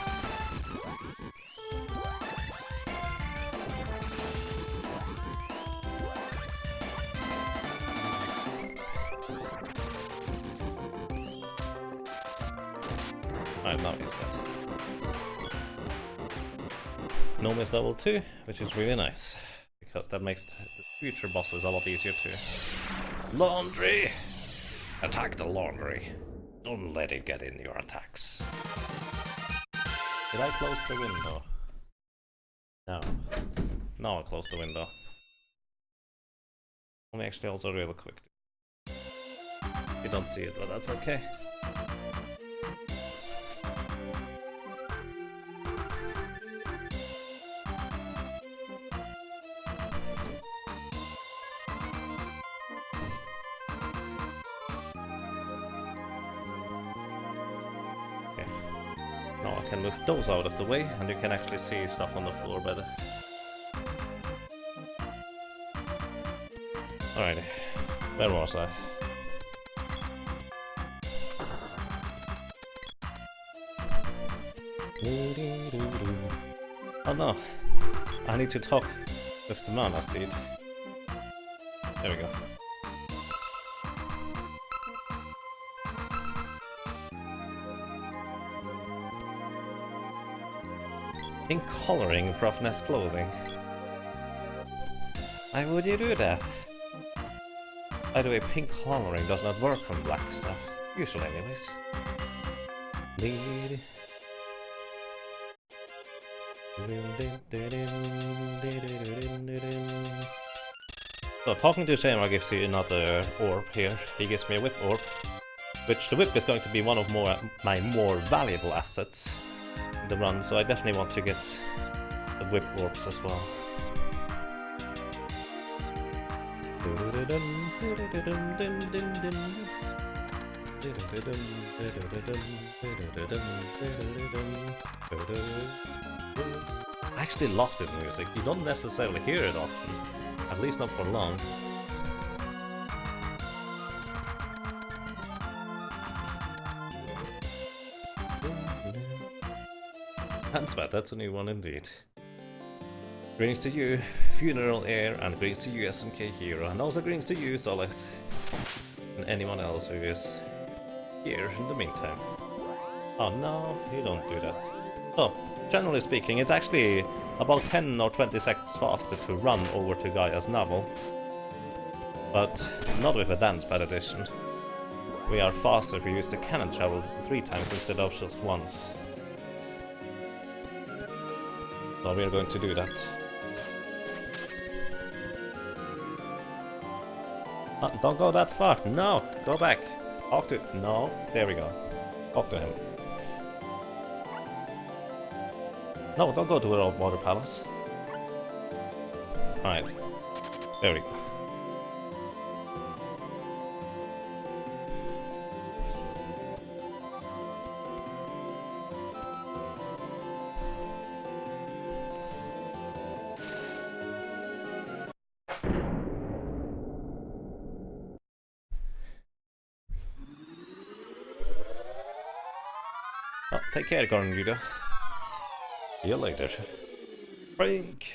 S1: Alright, now he's dead. Gnome is level 2, which is really nice, because that makes the future bosses a lot easier too. Laundry! Attack the laundry. Don't let it get in your attacks. Did I close the window? No. Now I closed the window. Let me actually also real quick. You don't see it, but that's okay. Now I can move those out of the way, and you can actually see stuff on the floor better. Alrighty, where was I? Oh no, I need to talk with the mana seed. There we go. Pink coloring roughness clothing. Why would you do that? By the way, pink coloring does not work on black stuff. Usually anyways. So talking to Shamar gives you another orb here. He gives me a whip orb. Which the whip is going to be one of my more valuable assets in the run, so I definitely want to get the whip orbs as well. I actually love this music. You don't necessarily hear it often, at least not for long. Dancepad, that's a new one indeed. Greetings to you, Funeral Air, and greetings to you, SMK Hero, and also greetings to you, Solith, and anyone else who is here in the meantime. Oh no, you don't do that. So, generally speaking, it's actually about 10 or 20 seconds faster to run over to Gaia's Navel, but not with a Dancepad edition. We are faster if we use the cannon travel 3 times instead of just once. So we are going to do that. Don't go that far. No, go back. Talk to... No, there we go. Talk to him. No, don't go to the old water palace. Alright. There we go. take care, Cornuda. See you later. Frank!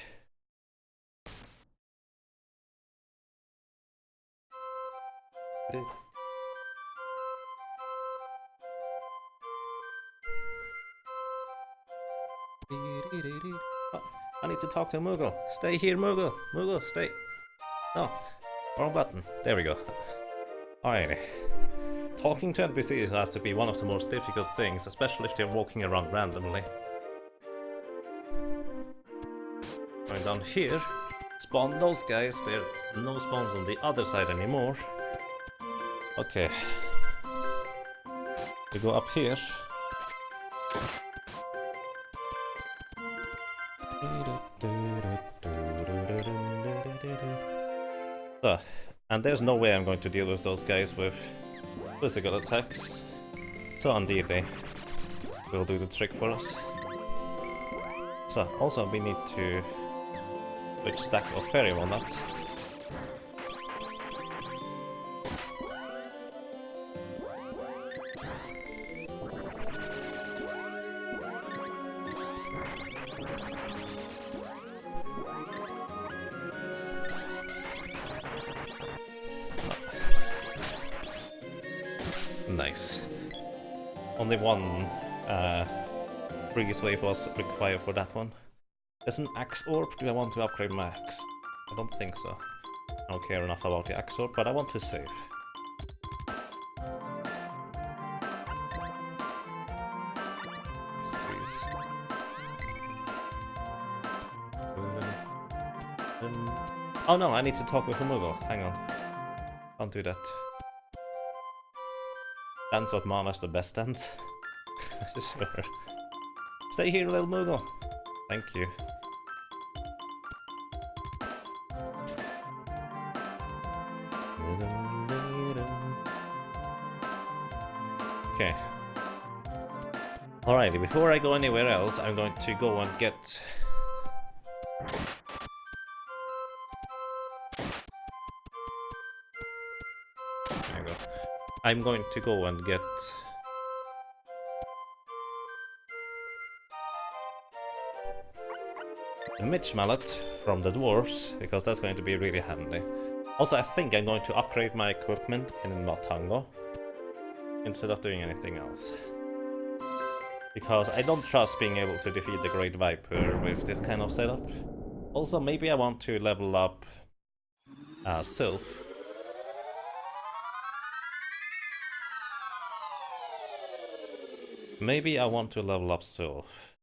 S1: Oh, I need to talk to Moogle. Stay here, Moogle. Moogle, stay. No, wrong button. There we go. Alrighty. Talking to NPCs has to be one of the most difficult things, especially if they're walking around randomly. Going down here, spawn those guys. There are no spawns on the other side anymore. Okay. We go up here. And there's no way I'm going to deal with those guys with physical attacks. So Undeadly will do the trick for us. So also we need to switch stack of fairy walnuts. Nice. Only one freeze wave was required for that one. There's an axe orb. Do I want to upgrade my axe? I don't think so. I don't care enough about the axe orb, but I want to save. Please. Oh no, I need to talk with Moogle. Hang on. Can't do that. Dance of Mana's the best dance. Sure. Stay here, little Moogle. Thank you. Okay. Alrighty, before I go anywhere else, I'm going to go and get... There we go. I'm going to go and get... a Mitch Mallet from the dwarves, because that's going to be really handy. Also, I think I'm going to upgrade my equipment in Matango instead of doing anything else. Because I don't trust being able to defeat the Great Viper with this kind of setup. Also, maybe I want to level up Sylph. Maybe I want to level up Sylph.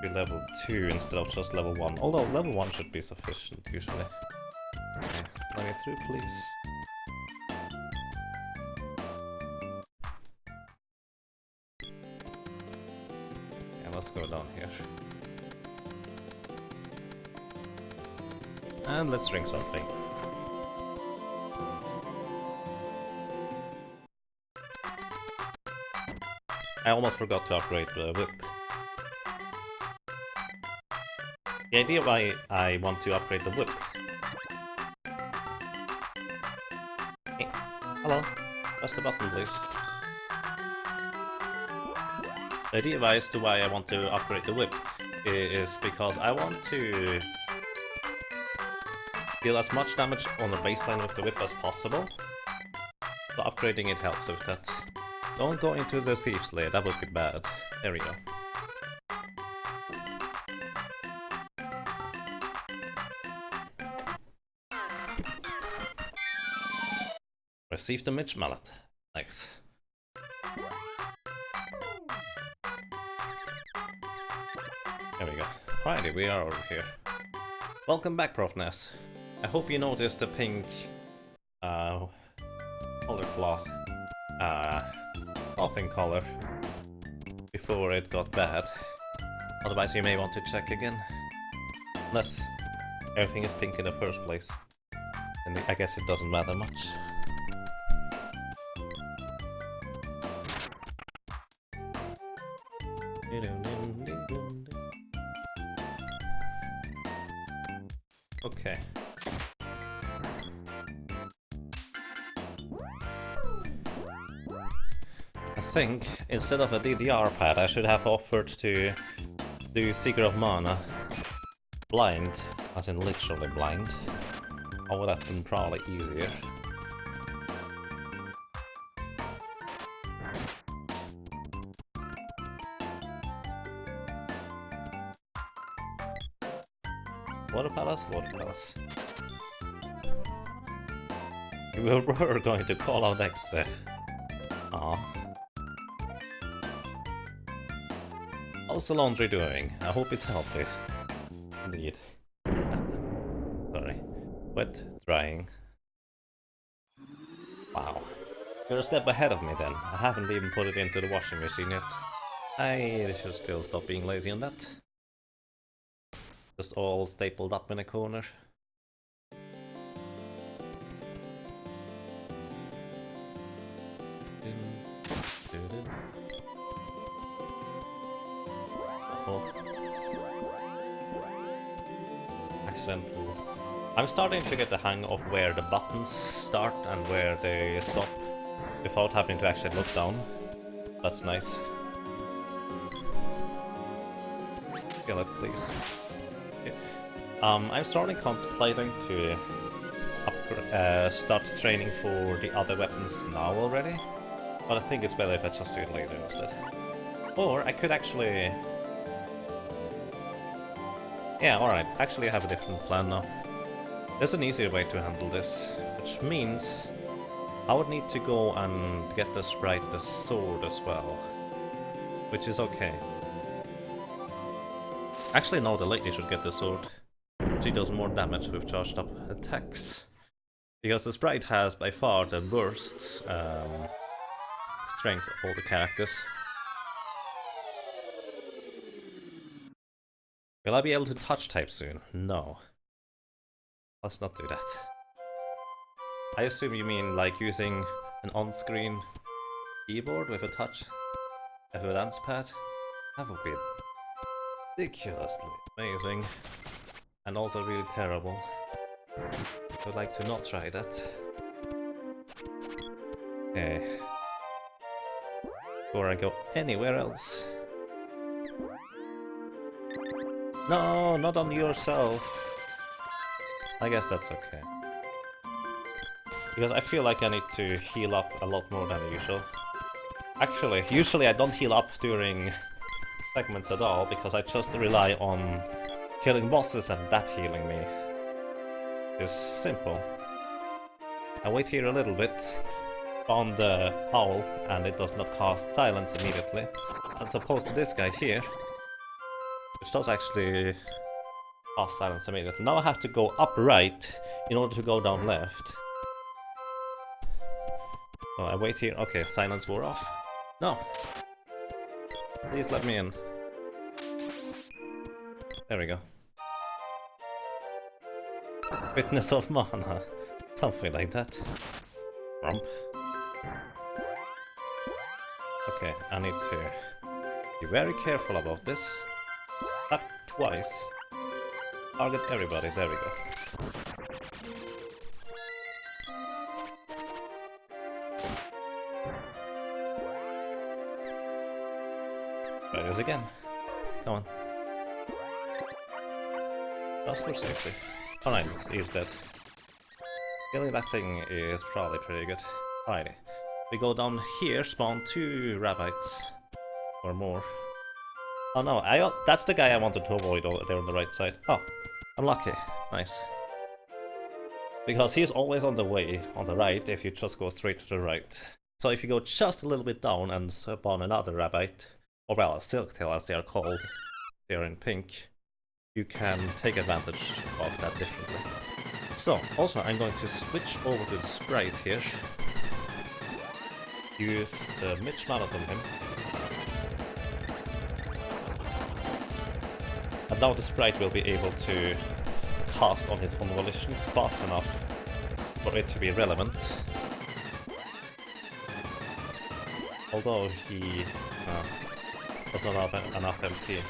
S1: Be level 2 instead of just level 1. Although level 1 should be sufficient usually. Okay, let me through, please. Yeah, let's go down here. And let's drink something. I almost forgot to upgrade the whip. The idea why I want to upgrade the whip. Hey, hello. Press the button, please. The idea as to why I want to upgrade the whip is because I want to deal as much damage on the baseline with the whip as possible. So upgrading it helps with that. Don't go into the Thief's Lair, that would be bad. There we go. Receive the Mitch Mallet. Nice. There we go. Alrighty, we are over here. Welcome back, Prof. Ness. I hope you noticed the pink color cloth clothing color before it got bad. Otherwise you may want to check again. Unless everything is pink in the first place. And I guess it doesn't matter much. Okay. think instead of a DDR pad I should have offered to do Secret of Mana blind, as in literally blind. I would have been probably easier. Water Palace, Water Palace. We were going to call out X. Aw. How's the laundry doing? I hope it's healthy. Indeed. Sorry. Wet, drying. Wow. You're a step ahead of me then. I haven't even put it into the washing machine yet. I should still stop being lazy on that. Just all stapled up in a corner. Oh. Accidental. I'm starting to get the hang of where the buttons start and where they stop without having to actually look down. That's nice. Kill it, please. Okay. I'm starting contemplating to start training for the other weapons now already, but I think it's better if I just do it later instead. Or I could actually... Yeah, alright, actually I have a different plan now. There's an easier way to handle this, which means I would need to go and get the sprite the sword as well, which is okay. Actually no, the lady should get the sword. She does more damage with charged up attacks. Because the sprite has by far the worst strength of all the characters. Will I be able to touch type soon? No. Let's not do that. I assume you mean like using an on-screen keyboard with a touch of a Dancepad? That would be ridiculously amazing. And also really terrible. I would like to not try that. Okay. Before I go anywhere else. No, not on yourself. I guess that's okay. Because I feel like I need to heal up a lot more than usual. Actually, usually I don't heal up during segments at all, because I just rely on killing bosses and that healing me. It's simple. I wait here a little bit on the owl, and it does not cast silence immediately, as opposed to this guy here, which does actually cast silence immediately. Now I have to go up right in order to go down left. So I wait here. Okay, silence wore off. No! Please let me in. There we go. Witness of Mana. Something like that. Rump. Okay, I need to be very careful about this. Tap twice. Target everybody. There we go. Try this again. Come on. Just for safety. Alright, he's dead. Killing that thing is probably pretty good. Alrighty. We go down here, spawn 2 rabbits. Or more. Oh no, that's the guy I wanted to avoid over there on the right side. Oh, I'm lucky. Nice. Because he's always on the way, on the right, if you just go straight to the right. So if you go just a little bit down and spawn another rabbit, or well, a silktail as they are called, they are in pink, you can take advantage of that differently. So, also I'm going to switch over to the sprite here. Use the Mitch Mallet on him. And now the sprite will be able to cast on his own volition fast enough for it to be relevant. Although he does not have enough MP.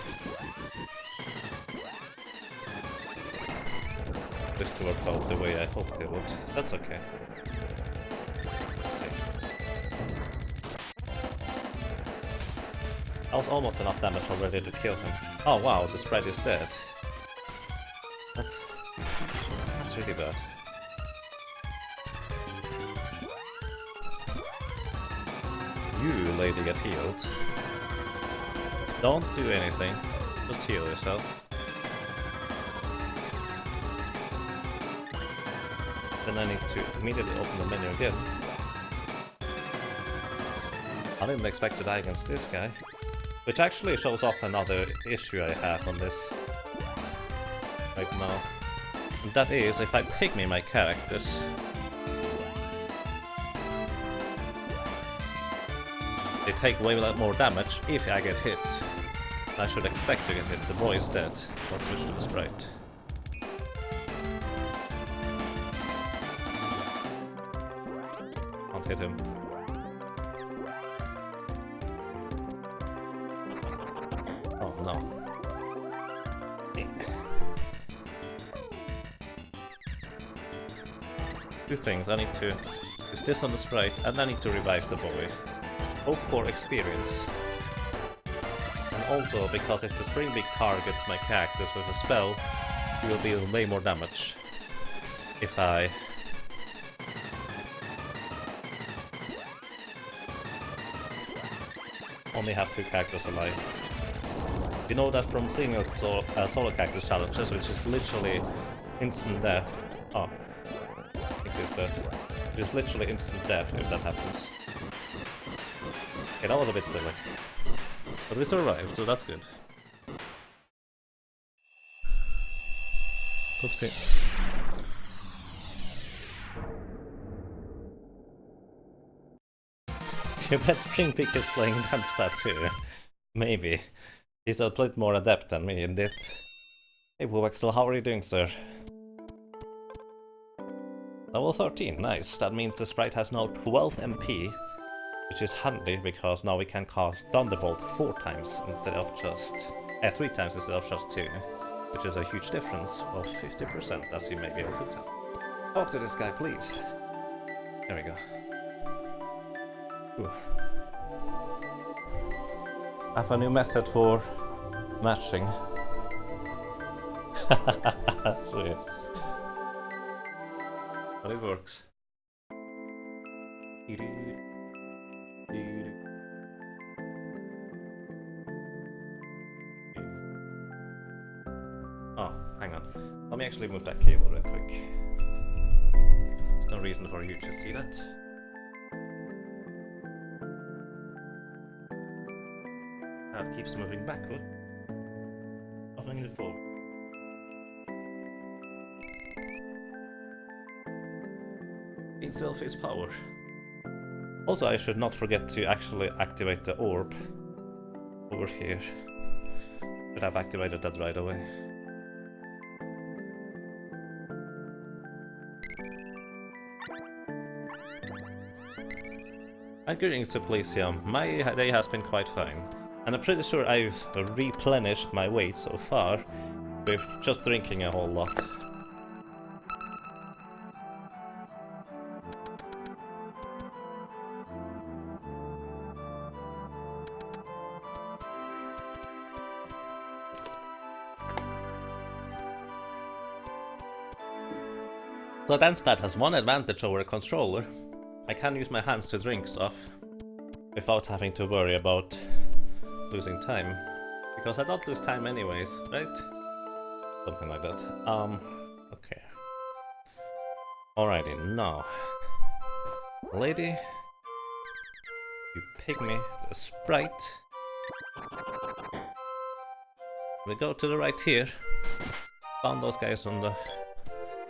S1: This to work out the way I hoped it would. That's okay. Let's see. That was almost enough damage already to kill him. Oh wow, the sprite is dead. That's really bad. You, lady, get healed. Don't do anything. Just heal yourself. Then I need to immediately open the menu again. I didn't expect to die against this guy. Which actually shows off another issue I have on this right now. And that is, if I pick me my characters, they take way more damage if I get hit. I should expect to get hit. The boy is dead. Let's switch to the sprite. Can't hit him. Oh no. Two things. I need to use this on the sprite and I need to revive the boy. Both for experience. And also because if the Spring Beak targets my characters with a spell, he will deal way more damage. If I only have two characters alive. You know that from single solo character challenges, which is literally instant death. Oh, I think it's dead. It is literally instant death if that happens. Okay, that was a bit silly. But we survived, so that's good. Oopsie. You bet Spring Beak is playing Dancepad too. Maybe. He's a bit more adept than me in it. Hey Woowaxel, how are you doing, sir? Level 13, nice. That means the sprite has now 12 MP, which is handy because now we can cast Thunderbolt 4 times instead of just... 3 times instead of just 2, which is a huge difference of 50%, as you may be able to tell. Talk to this guy, please. There we go. Ooh. I have a new method for matching. That's weird. But it works. Oh, hang on. Let me actually move that cable real quick. There's no reason for you to see that. That keeps moving backward. Nothing before. Itself is power. Also, I should not forget to actually activate the orb over here. Should have activated that right away. And greetings to Policium. My day has been quite fine. And I'm pretty sure I've replenished my weight so far with just drinking a whole lot. So Dancepad has one advantage over a controller. I can use my hands to drink stuff without having to worry about losing time, because I don't lose time anyways, right? Something like that. Okay. Alrighty, now. Lady, you pick me the sprite. We go to the right here. Found those guys on the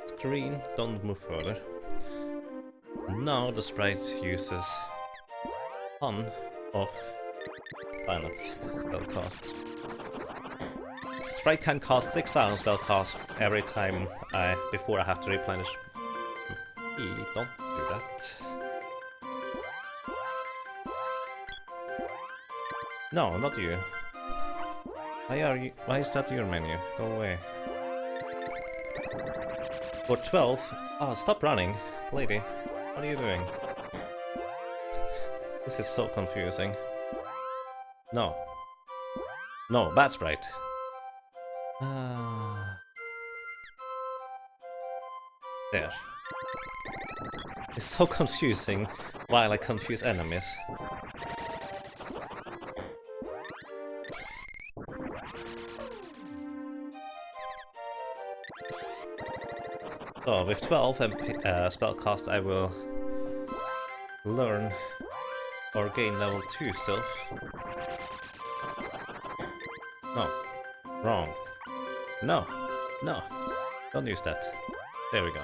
S1: screen, don't move further. Now the sprite uses ton of silence spell casts. Sprite can cast 6 silence spell casts every time before I have to replenish. Don't do that. No, not you. Why is that your menu? Go away. For 12? Oh, stop running, lady. What are you doing? This is so confusing. No. No, bad sprite. There. It's so confusing while I confuse enemies. So with 12 spell cost I will learn or gain level 2 self. No. Wrong. No. No. Don't use that. There we go.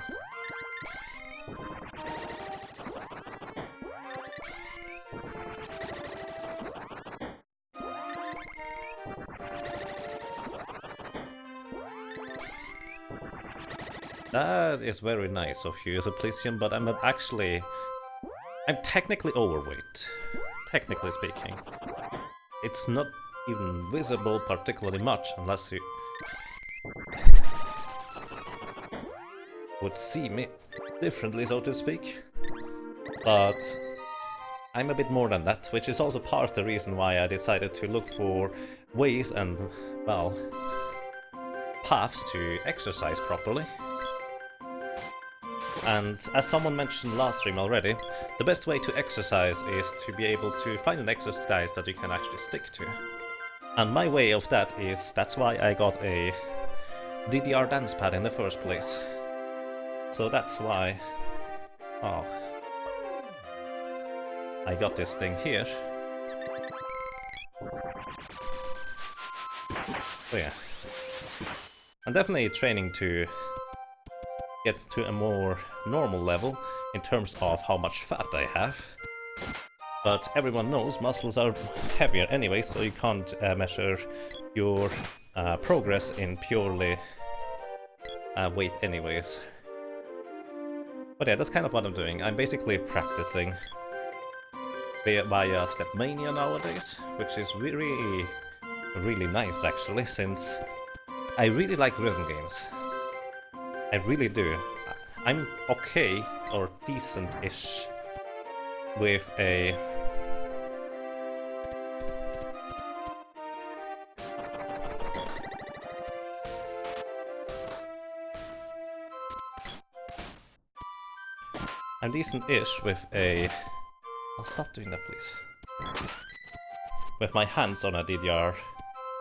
S1: That is very nice of you, Simplicium, but I'm technically overweight. Technically speaking. It's not even visible particularly much unless you would see me differently, so to speak. But I'm a bit more than that, which is also part of the reason why I decided to look for ways and, well, paths to exercise properly. And as someone mentioned last stream already, the best way to exercise is to be able to find an exercise that you can actually stick to. And my way of that is, that's why I got a DDR Dancepad in the first place. So that's why... oh... I got this thing here. So yeah. I'm definitely training to get to a more normal level in terms of how much fat I have. But everyone knows muscles are heavier anyway, so you can't measure your progress in purely weight anyways. But yeah, that's kind of what I'm doing. I'm basically practicing via Stepmania nowadays, which is really, really nice actually, since I really like rhythm games. I really do. I'm okay, or decent-ish, with a... I'm decent-ish with a... Oh, stop doing that, please. With my hands on a DDR,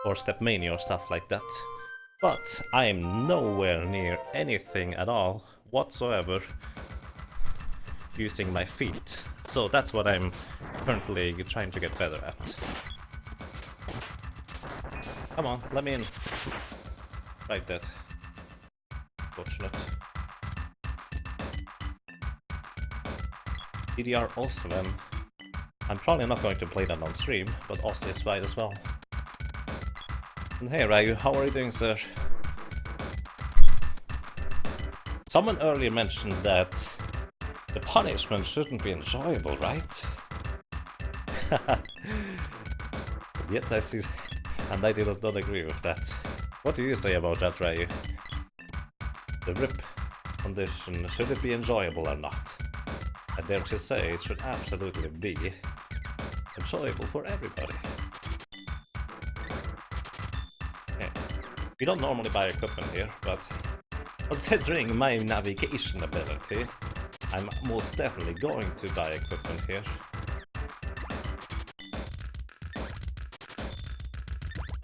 S1: or Stepmania or stuff like that. But I am nowhere near anything at all, whatsoever, using my feet. So that's what I'm currently trying to get better at. Come on, let me in. Like that. Fortunate. DDR Oswem. I'm probably not going to play that on stream, but Oz is right as well. And hey Ryu, how are you doing, sir? Someone earlier mentioned that the punishment shouldn't be enjoyable, right? Yet I see, and I did not agree with that. What do you say about that, Ryu? The RIP condition, should it be enjoyable or not? I dare to say it should absolutely be enjoyable for everybody. We don't normally buy equipment here, but considering my navigation ability, I'm most definitely going to buy equipment here.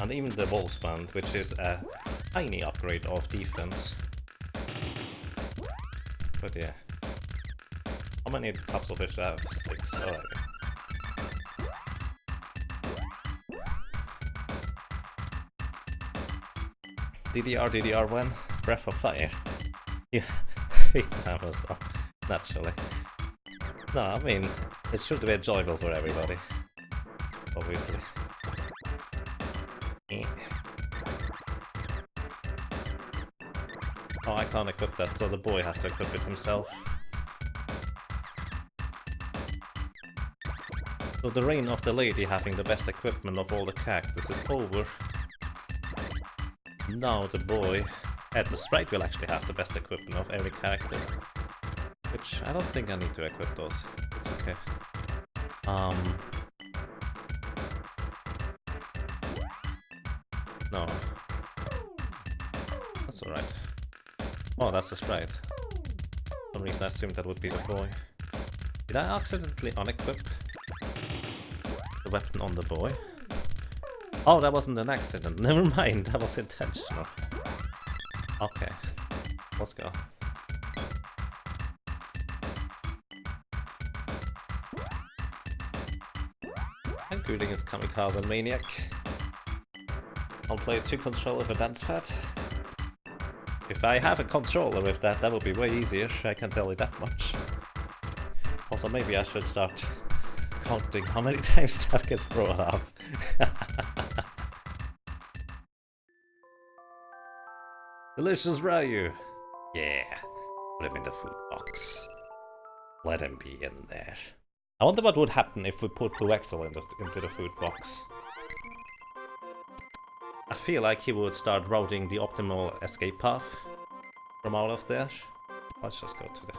S1: And even the Wolf's Band, which is a tiny upgrade of defense. But yeah. How many cups of fish do I have? 6. Oh, DDR when? Breath of Fire. Yeah, that was naturally. No, I mean, it should be enjoyable for everybody. Obviously. Oh, I can't equip that, so the boy has to equip it himself. So the reign of the lady having the best equipment of all the characters is over. Now the boy, the sprite will actually have the best equipment of every character. Which, I don't think I need to equip those. It's okay. No. That's alright. Oh, that's the sprite. For some reason I assumed that would be the boy. Did I accidentally unequip the weapon on the boy? Oh, that wasn't an accident. Never mind, that was intentional. Okay, let's go. And greeting is Kamikaze Maniac. I'll play 2 controllers with Dancepad. If I have a controller with that, that would be way easier, I can tell you that much. Also, maybe I should start counting how many times stuff gets brought up. Delicious Ryu! Yeah, put him in the food box. Let him be in there. I wonder what would happen if we put Puexel into the food box. I feel like he would start routing the optimal escape path from out of there. Let's just go to the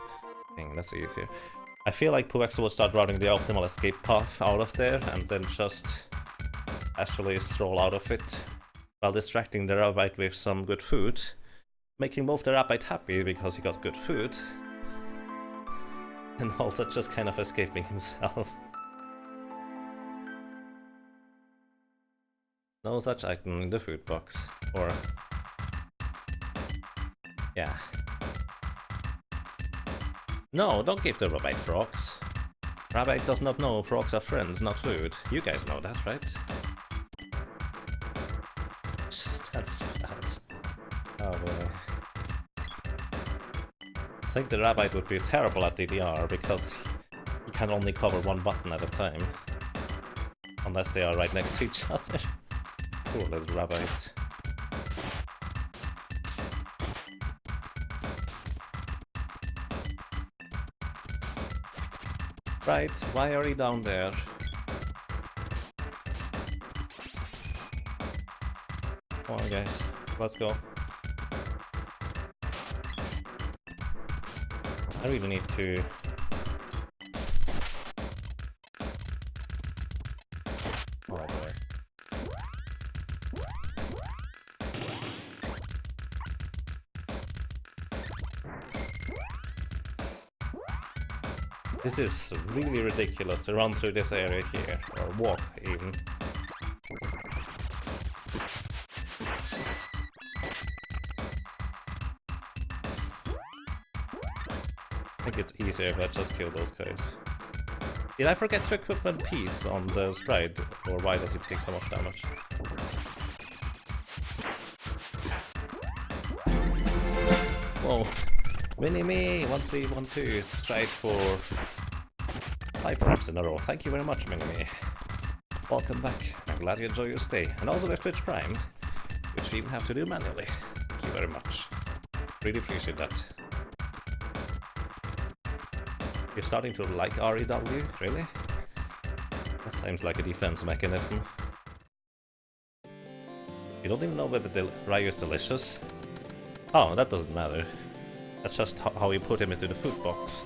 S1: thing, that's easier. I feel like Puexel would start routing the optimal escape path out of there and then just actually stroll out of it while distracting the rabbit with some good food, making both the rabbit happy because he got good food and also just kind of escaping himself. No such item in the food box. Or... yeah. No, don't give the rabbit frogs. Rabbit does not know frogs are friends, not food. You guys know that, right? That's bad. Oh boy. I think the rabbit would be terrible at DDR because he can only cover one button at a time. Unless they are right next to each other. Poor little rabbit. Right, why are you down there? Come on guys, let's go. I really need to... oh boy. This is really ridiculous to run through this area here, or walk even. I think it's easier if I just kill those guys. Did I forget to equip one piece on the sprite, or why does it take so much damage? Whoa. Mini-me 1312 subscribed for 5 frames in a row. Thank you very much, Mini-me. Welcome back. I'm glad you enjoy your stay. And also with Twitch Prime, which we even have to do manually. Thank you very much. Really appreciate that. You're starting to like REW? Really? That seems like a defense mechanism. You don't even know whether the Ryu is delicious? Oh, that doesn't matter. That's just how you put him into the food box.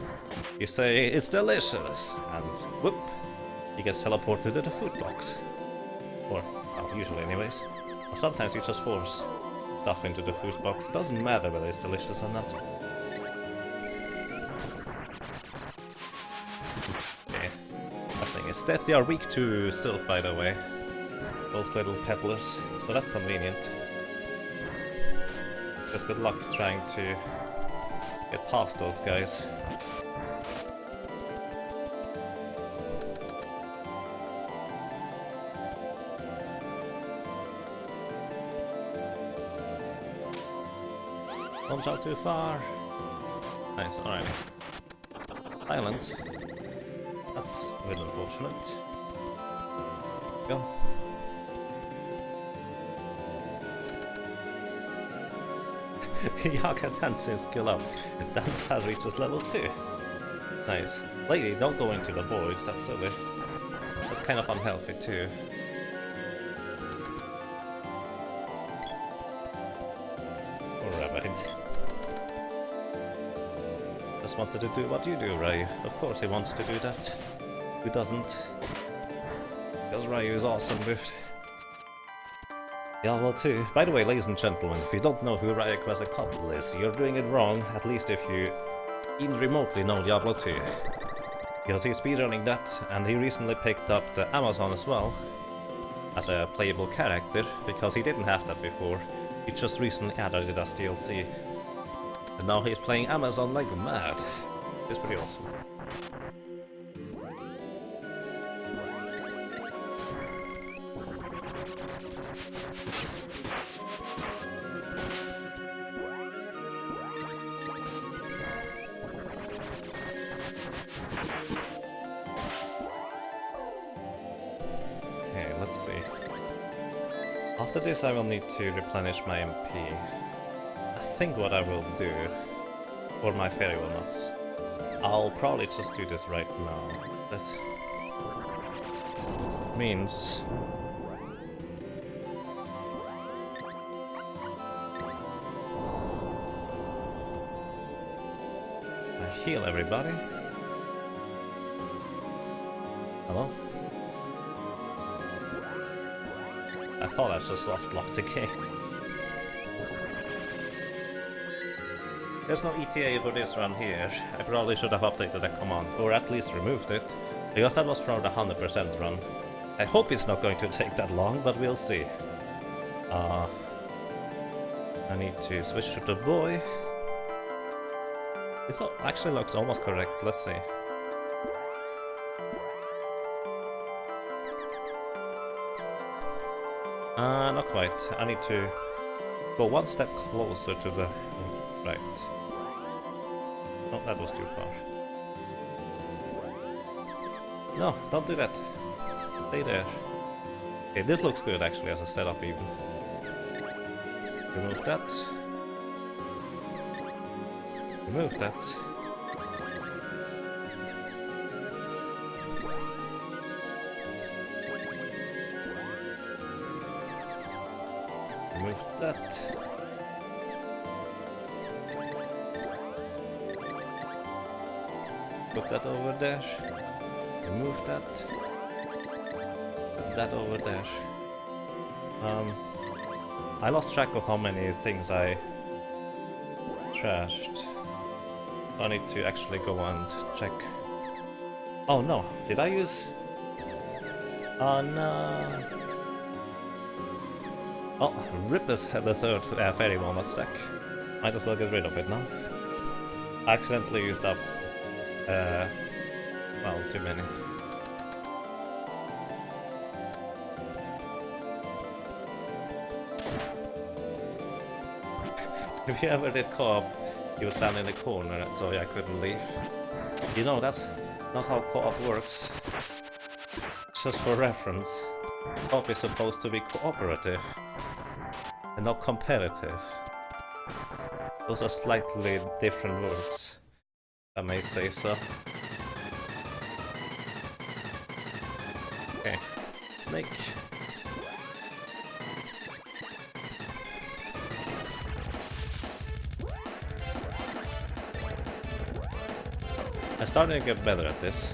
S1: You say, it's delicious, and whoop, he gets teleported to the food box. Or, well, usually anyways. Or sometimes you just force stuff into the food box. Doesn't matter whether it's delicious or not. Okay, nothing. It's death, they are weak to Sylph, by the way. Those little peddlers, so that's convenient. Just good luck trying to get past those guys. Don't jump too far. Nice, alright. Silence. That's a bit unfortunate. Go. Yaga dancing skill up. Dancepad reaches level 2. Nice. Lady, don't go into the voids, that's silly. That's kind of unhealthy too. Poor rabbit. Just wanted to do what you do, Ryu. Of course he wants to do that. Who doesn't? Because Ryu is awesome with Diablo 2. By the way, ladies and gentlemen, if you don't know who Rayquaza Couple is, you're doing it wrong, at least if you even remotely know Diablo 2. Because he's speedrunning that, and he recently picked up the Amazon as well, as a playable character, because he didn't have that before. He just recently added it as DLC. And now he's playing Amazon like mad. It's pretty awesome. Okay, let's see. After this I will need to replenish my MP. I think what I will do for my fairy walnuts, I'll probably just do this right now. That means I heal everybody. Hello? I thought I just locked the game. There's no ETA for this run here. I probably should have updated that command, or at least removed it, because that was for the 100% run. I hope it's not going to take that long, but we'll see. I need to switch to the boy. This actually looks almost correct, let's see. Not quite. I need to go one step closer to the right. Oh, that was too far. No, don't do that. Stay there. Okay, this looks good actually as a setup even. Remove that. Remove that. Remove that. Put that over there. Remove that. Put that over there. I lost track of how many things I trashed. I need to actually go and check. Oh no, did I use... Oh no. Oh, Rippus had the third fairy walnut stack. Might as well get rid of it now. I accidentally used up... well, too many. If you ever did co-op, you would stand in the corner so I couldn't leave. You know, that's not how co-op works. Just for reference, co-op is supposed to be cooperative and not competitive. Those are slightly different words, I may say so. Okay, snake. I'm starting to get better at this.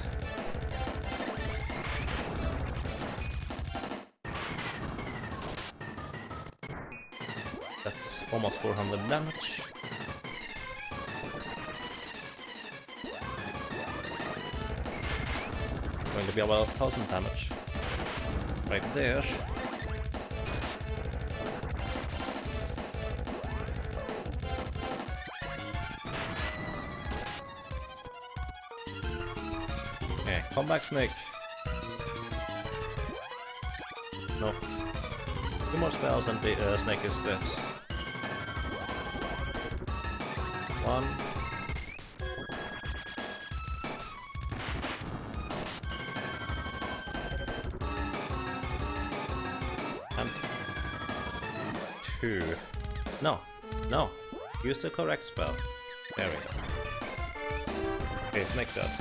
S1: That's almost 400 damage. Going to be about 1000 damage. Right there. Okay, come back, snake. No. 2 more spells and the snake is dead. 1. And 2. No, no. Use the correct spell. There we go. Okay, snake dead.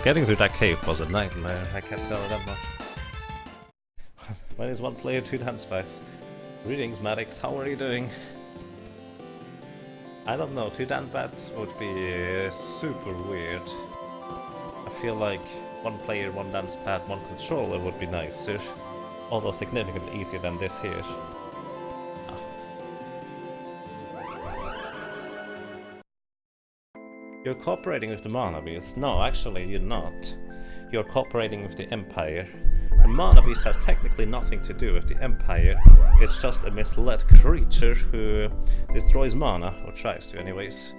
S1: Getting through that cave was a nightmare, I can't tell you that much. When is one player, 2 Dancepads? Greetings, Maddox, how are you doing? I don't know, 2 Dancepads would be super weird. feel like one player, one Dancepad, one controller would be nicer. Although significantly easier than this here. You're cooperating with the Mana Beast. No, actually you're not. You're cooperating with the Empire. The Mana Beast has technically nothing to do with the Empire. It's just a misled creature who destroys mana, or tries to anyways,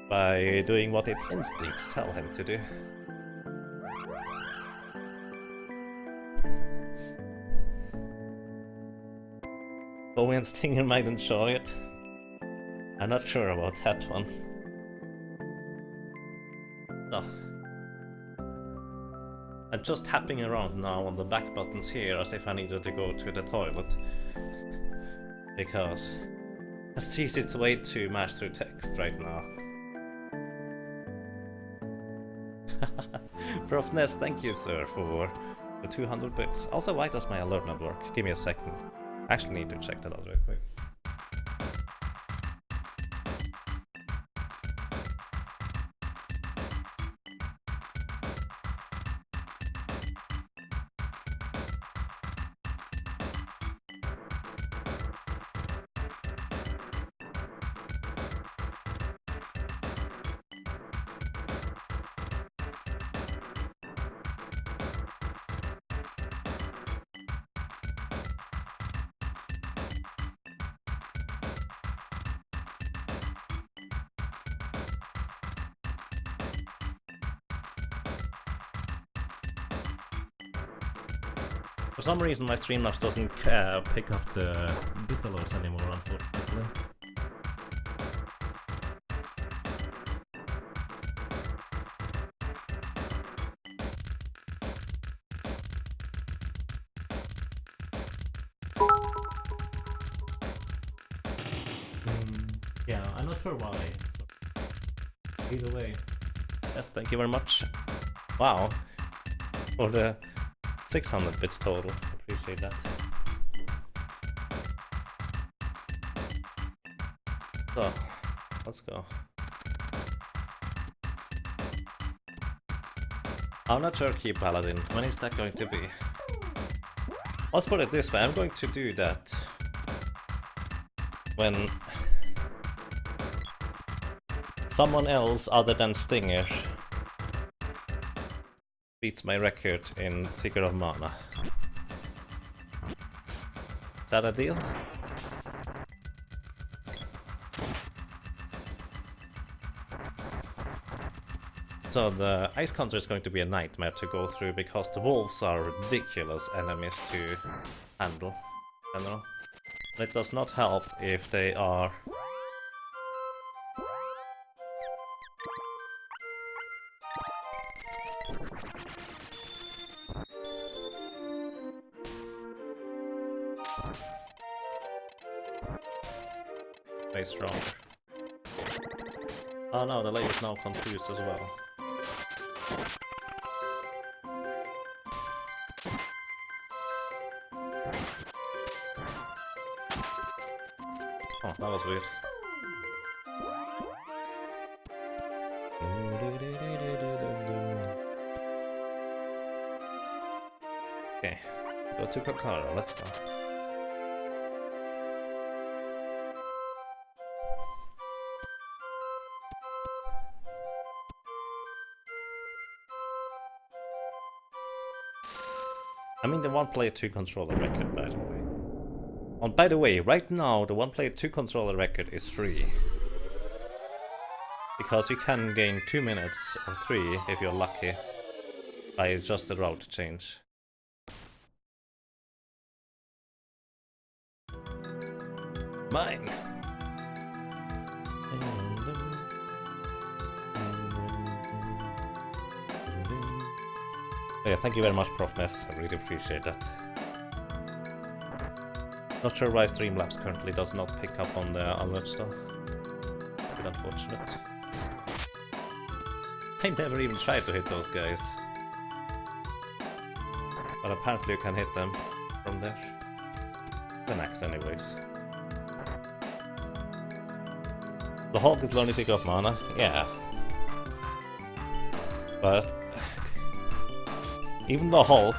S1: by doing what its instincts tell him to do. Bowie and Stinger might enjoy it. I'm not sure about that one. Oh. I'm just tapping around now on the back buttons here as if I needed to go to the toilet. Because that's the easiest way to mash through text right now. Prof Ness, thank you sir for the 200 bits. Also, why does my alert not work? Give me a second. I actually need to check that out real quick. For some reason my Streamlabs doesn't pick up the bit alerts anymore, unfortunately. Yeah, I'm not sure why. So, either way. Yes, thank you very much. Wow. For the 600 bits total. Appreciate that. So, let's go. I'm not sure, Key Paladin. When is that going to be? Let's put it this way. I'm going to do that when someone else other than Stinger beats my record in Seeker of Mana. Is that a deal? So the ice counter is going to be a nightmare to go through because the wolves are ridiculous enemies to handle. You know? It does not help if they are way stronger. Oh no, the lady's now confused as well. Oh, that was weird. Okay, go to Kakara, let's go. I mean the 1-player 2 controller record, by the way. And by the way, right now the 1-player 2 controller record is free. Because you can gain 2 minutes or 3 if you're lucky by just a route change. Mine! Oh yeah, thank you very much, Prof Ness. I really appreciate that. Not sure why Streamlabs currently does not pick up on the alerts though. A bit unfortunate. I never even tried to hit those guys. But apparently you can hit them from there. The max anyways. The Hulk is learning Seeker of Mana? Yeah. But Even the Hulk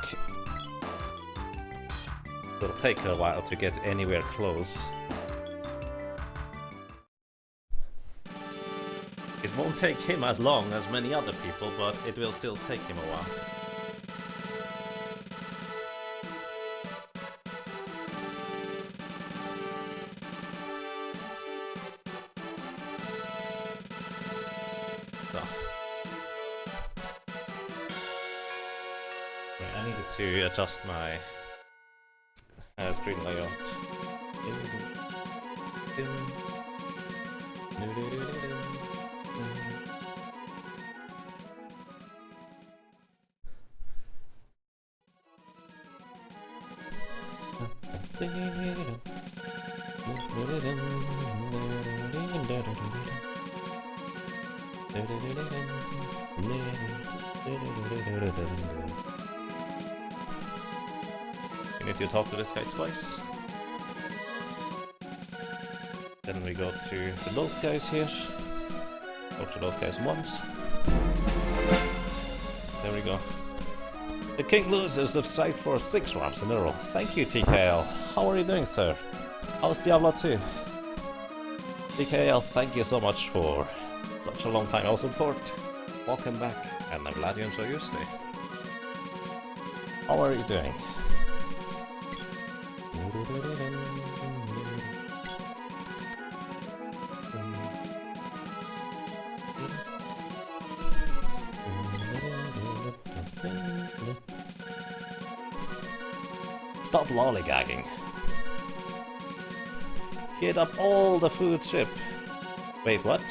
S1: will take a while to get anywhere close. It won't take him as long as many other people, but it will still take him a while. So. Wait, I needed to adjust my screen layout. You need to talk to this guy twice. Then we go to those guys here. Talk to those guys once. There we go. The King loses the fight for 6 rounds in a row. Thank you, TKL. How are you doing, sir? How's Diablo 2? TKL, thank you so much for such a long time of support. Welcome back, and I'm glad you enjoy your stay. How are you doing? Stop lollygagging. Get up all the food ship. Wait, what?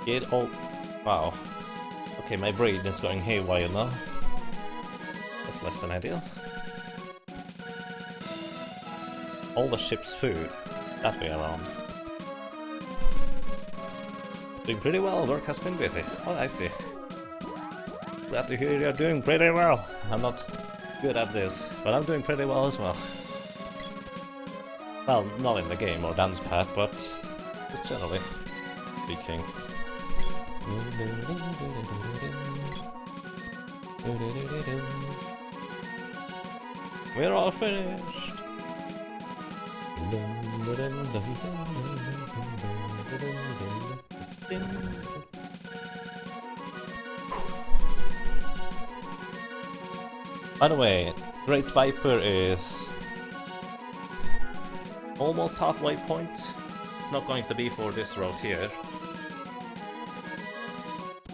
S1: Get all... Wow. Okay, my brain is going haywire now. That's less than ideal. All the ship's food. That way around. Doing pretty well, work has been busy. Oh, I see. Glad to hear you're doing pretty well. I'm not good at this, but I'm doing pretty well as well. Well, not in the game or Dancepad, but just generally speaking. We're all finished. By the way, Great Viper is almost halfway point. It's not going to be for this road here.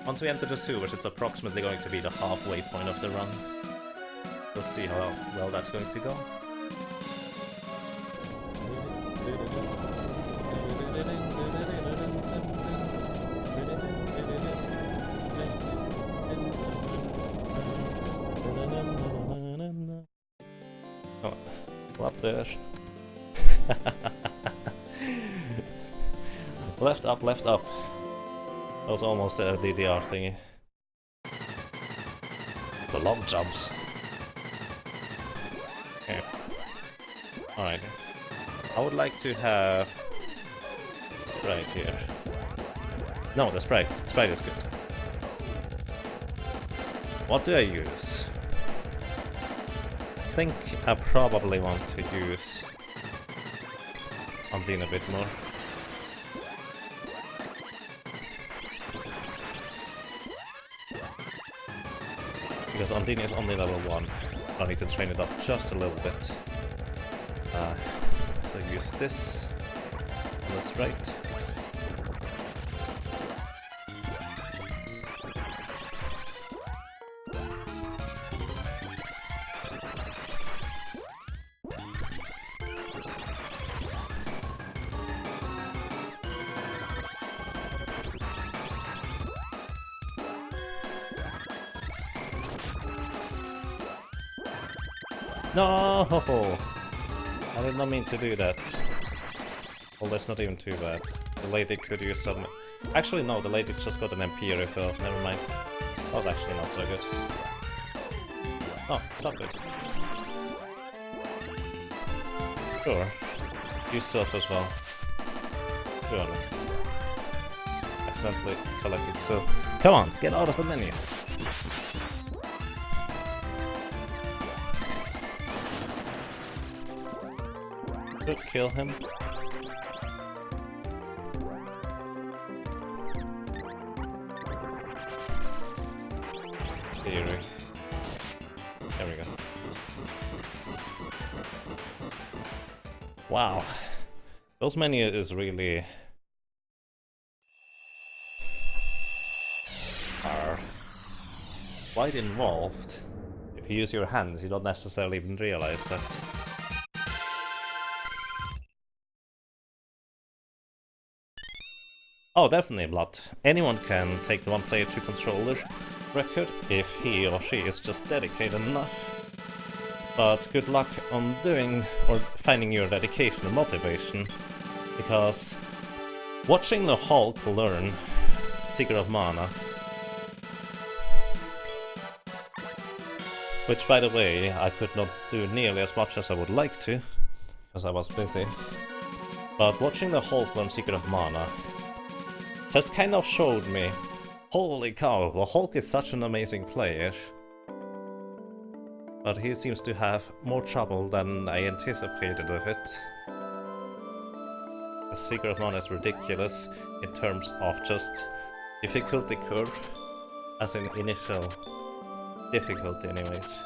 S1: Once we enter the sewers, it's approximately going to be the halfway point of the run. We'll see how well that's going to go. Oh, up there. Left up, left up. That was almost a DDR thingy. It's a lot of jumps. Okay. Alright. I would like to have Sprite here. No, the Sprite. Sprite is good. What do I use? I think I probably want to use Undine a bit more. Because Undine is only level 1. I need to train it up just a little bit. So use this on the Sprite. No! I did not mean to do that. Well, that's not even too bad. The lady could use some... Actually, no, the lady just got an MP refill. Never mind. That was actually not so good. Oh, stop it. Sure. Use self as well. Sure. Accidentally selected, so... Come on, get out of the menu! Should kill him. Theory. There we go. Wow. Those menu is really... are quite involved. If you use your hands, you don't necessarily even realize that. Oh, definitely, Blood. Anyone can take the 1-player 2 controller record if he or she is just dedicated enough. But good luck on doing or finding your dedication and motivation, because watching the Hulk learn Secret of Mana, which by the way I could not do nearly as much as I would like to, because I was busy, but watching the Hulk learn Secret of Mana just kind of showed me, holy cow, the Hulk is such an amazing player. But he seems to have more trouble than I anticipated with it. The Secret of Mana is ridiculous in terms of just difficulty curve, as in initial difficulty anyways.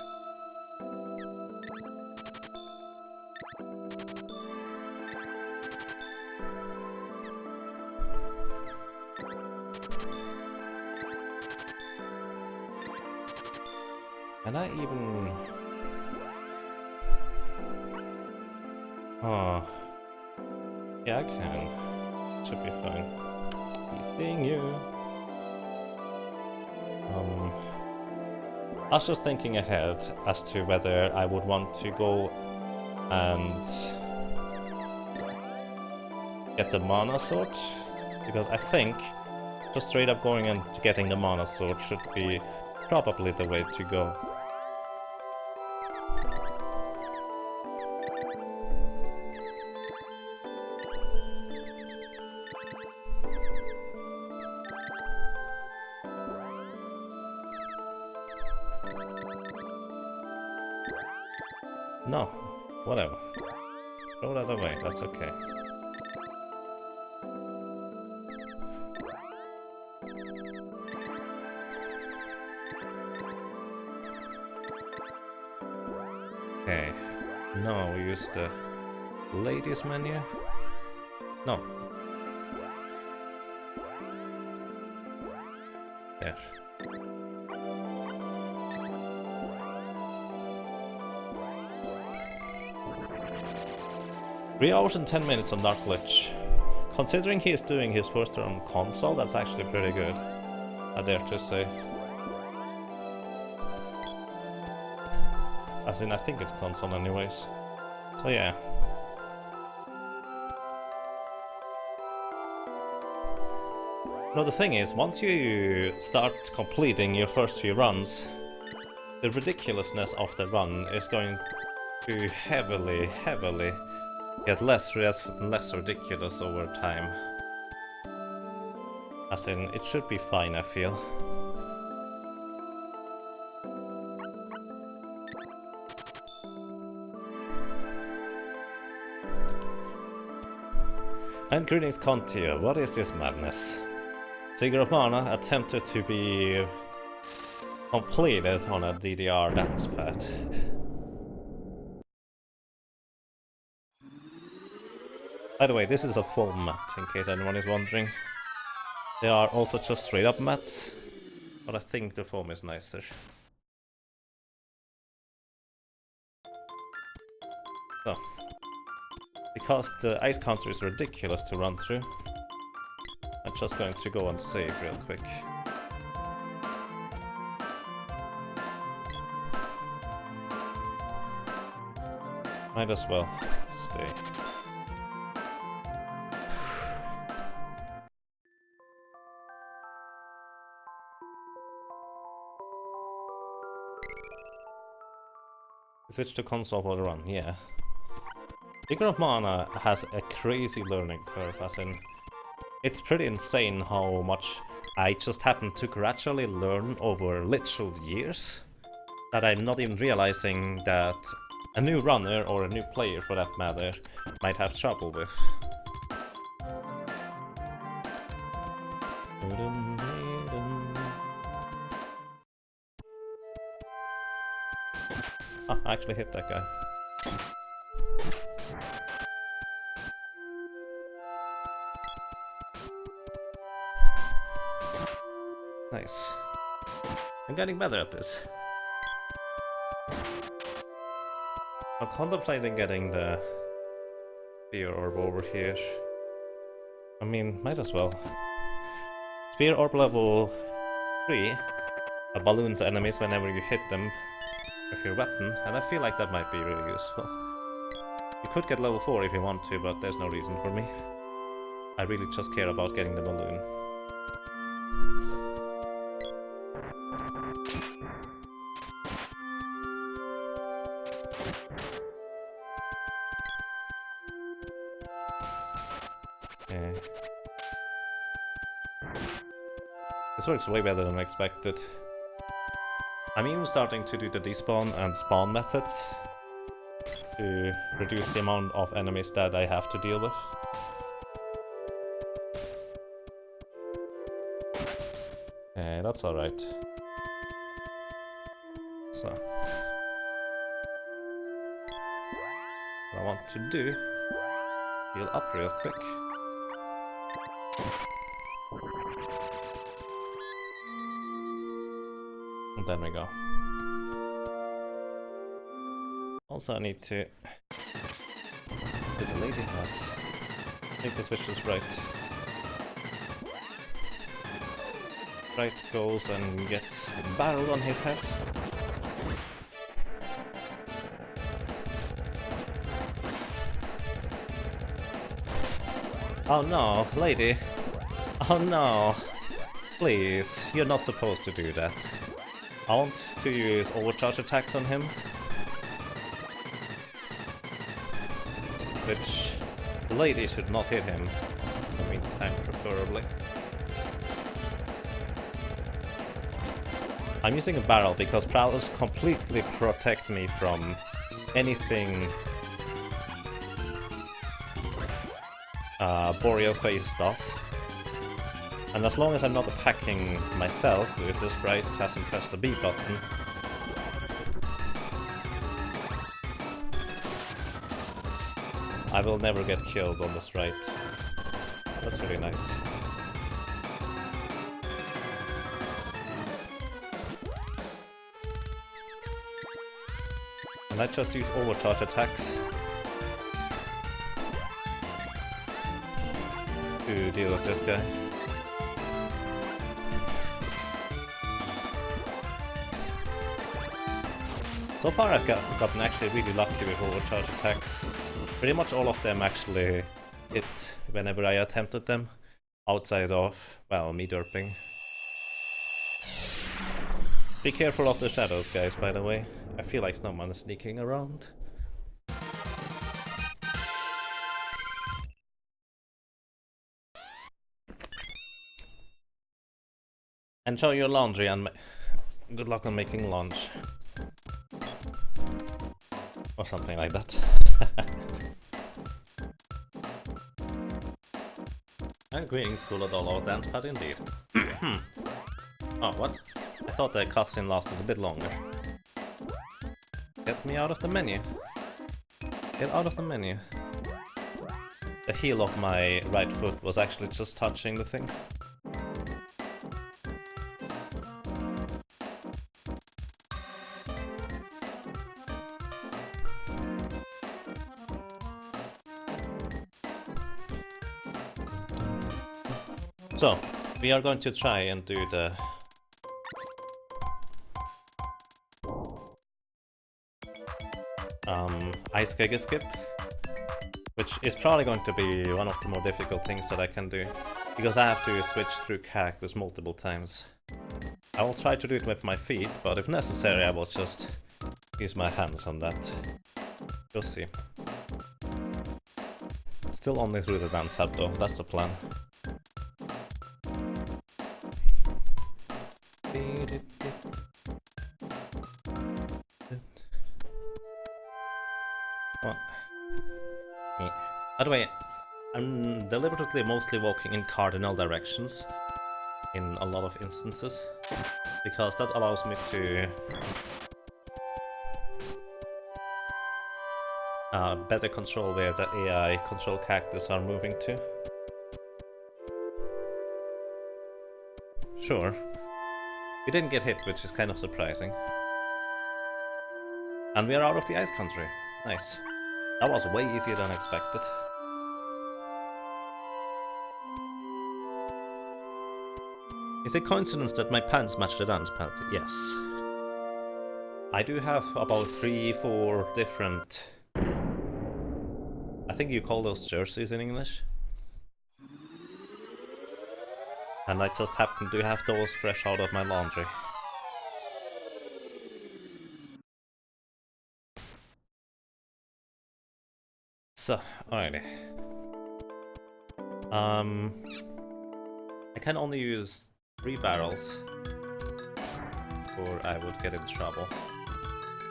S1: Can I even... oh. Yeah, I can. Should be fine. He's seeing you. I was just thinking ahead as to whether I would want to go and get the Mana Sword, because I think just straight up going and getting the Mana Sword should be probably the way to go. No, whatever. Throw that away, that's okay. Okay, now we use the ladies menu. No. There. 3 hours and 10 minutes on Dark Glitch. Considering he is doing his first run on console, that's actually pretty good, I dare to say. As in, I think it's console anyways. So yeah. Now the thing is, once you start completing your first few runs, the ridiculousness of the run is going to heavily get less and less ridiculous over time. As in, it should be fine, I feel. And greetings, Contia. What is this madness? Secret of Mana attempted to be completed on a DDR Dancepad. By the way, this is a foam mat, in case anyone is wondering. They are also just straight up mats, but I think the foam is nicer. So, because the ice counter is ridiculous to run through, I'm just going to go and save real quick. Might as well stay. Switch to console for the run, yeah. Secret of Mana has a crazy learning curve, as in, it's pretty insane how much I just happened to gradually learn over literal years, that I'm not even realizing that a new runner, or a new player for that matter, might have trouble with. Ah, I actually hit that guy. Nice. I'm getting better at this. I'm contemplating getting the Spear Orb over here. I mean, might as well. Spear Orb level 3 balloons enemies whenever you hit them with your weapon, and I feel like that might be really useful. You could get level 4 if you want to, but there's no reason for me. I really just care about getting the balloon. Okay. This works way better than expected. I'm even starting to do the despawn and spawn methods to reduce the amount of enemies that I have to deal with. Okay, that's alright. So, what I want to do, heal up real quick. And then we go. Also, I need to do the lady house. I need to switch to Sprite. Sprite goes and gets barreled on his head. Oh no, lady. Oh no. Please, you're not supposed to do that. I want to use overcharge attacks on him. Which the lady should not hit him. In the meantime, preferably. I'm using a barrel because barrels completely protect me from anything Boreal Face does. And as long as I'm not attacking myself, if the sprite hasn't pressed the B button, I will never get killed on the sprite. That's really nice. And I just use overcharge attacks to deal with this guy. So far I've gotten actually really lucky with overcharge attacks. Pretty much all of them actually hit whenever I attempted them, outside of, well, me derping. Be careful of the shadows, guys, by the way. I feel like someone is sneaking around. Enjoy your laundry and good luck on making lunch. Or something like that. And greetings, cool adult Dancepad indeed. Oh, what? I thought the cutscene lasted a bit longer. Get me out of the menu. Get out of the menu. The heel of my right foot was actually just touching the thing. So, we are going to try and do the Ice Keg Skip, which is probably going to be one of the more difficult things that I can do, because I have to switch through characters multiple times. I will try to do it with my feet, but if necessary I will just use my hands on that. We'll see. Still only through the Dancepad though, that's the plan. Well, by the way, I'm deliberately mostly walking in cardinal directions in a lot of instances, because that allows me to better control where the AI control characters are moving to. Sure. We didn't get hit, which is kind of surprising. And we are out of the ice country. Nice. That was way easier than expected. Is it coincidence that my pants match the Dancepad? Yes. I do have about 3-4 different... I think you call those jerseys in English. And I just happen to have those fresh out of my laundry. So, alrighty. I can only use 3 barrels, or I would get in trouble.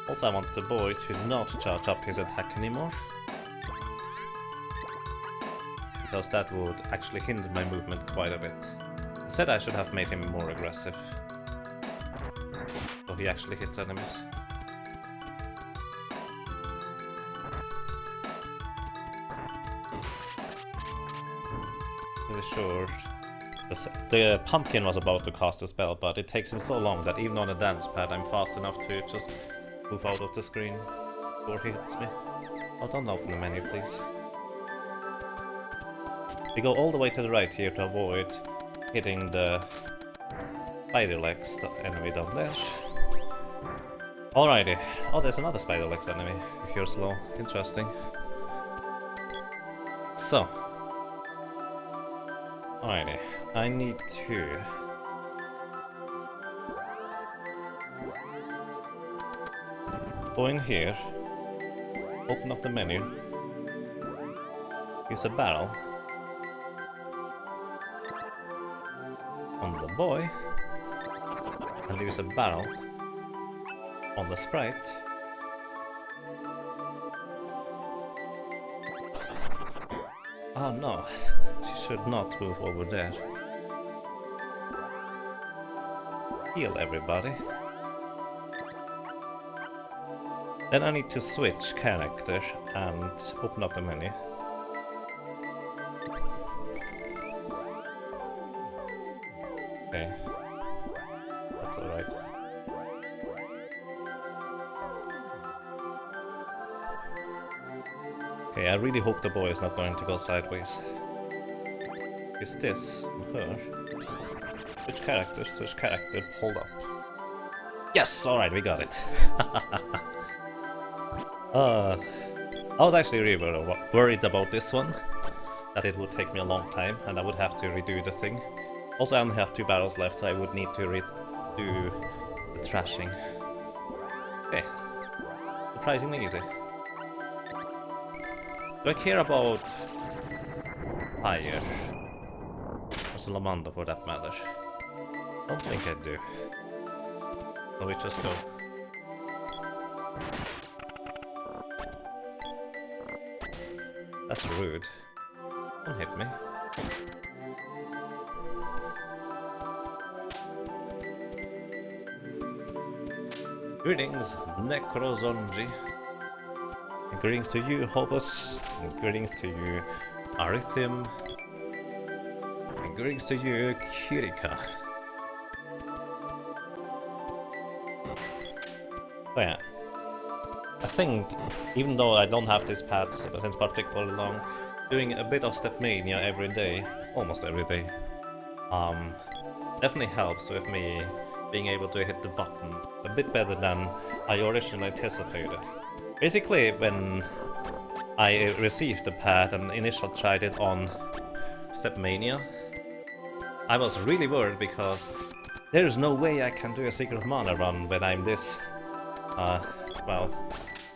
S1: Also, I want the boy to not charge up his attack anymore, because that would actually hinder my movement quite a bit. Instead, I should have made him more aggressive, so he actually hits enemies. Really sure. The pumpkin was about to cast a spell, but it takes him so long that even on a Dancepad I'm fast enough to just move out of the screen before he hits me. Oh, don't open the menu, please. We go all the way to the right here to avoid hitting the spider legs enemy down there. Alrighty. Oh, there's another spider legs enemy if you're slow. Interesting. So. Alrighty. I need to... go in here. Open up the menu. Use a barrel. On the boy. And use a barrel on the sprite. Oh no, she should not move over there. Heal everybody. Then I need to switch character and open up the menu. Okay. That's alright. Okay, I really hope the boy is not going to go sideways. Is this her? Which character? Which character? Hold up. Yes! Alright, we got it. I was actually really worried about this one. That it would take me a long time and I would have to redo the thing. Also, I only have 2 barrels left, so I would need to redo the trashing. Okay. Surprisingly easy. Do I care about fire? Or salamander for that matter? Don't think I do. So we just go. That's rude. Don't hit me. Greetings, Necrozonji. And greetings to you, Hobus. And greetings to you, Arithim. And greetings to you, Kirika. Oh yeah. I think, even though I don't have this pad since particularly long, doing a bit of Stepmania every day, almost every day, definitely helps with me being able to hit the button a bit better than I originally anticipated. Basically, when I received the pad and initially tried it on Stepmania, I was really worried because there's no way I can do a Secret Mana run when I'm this, well,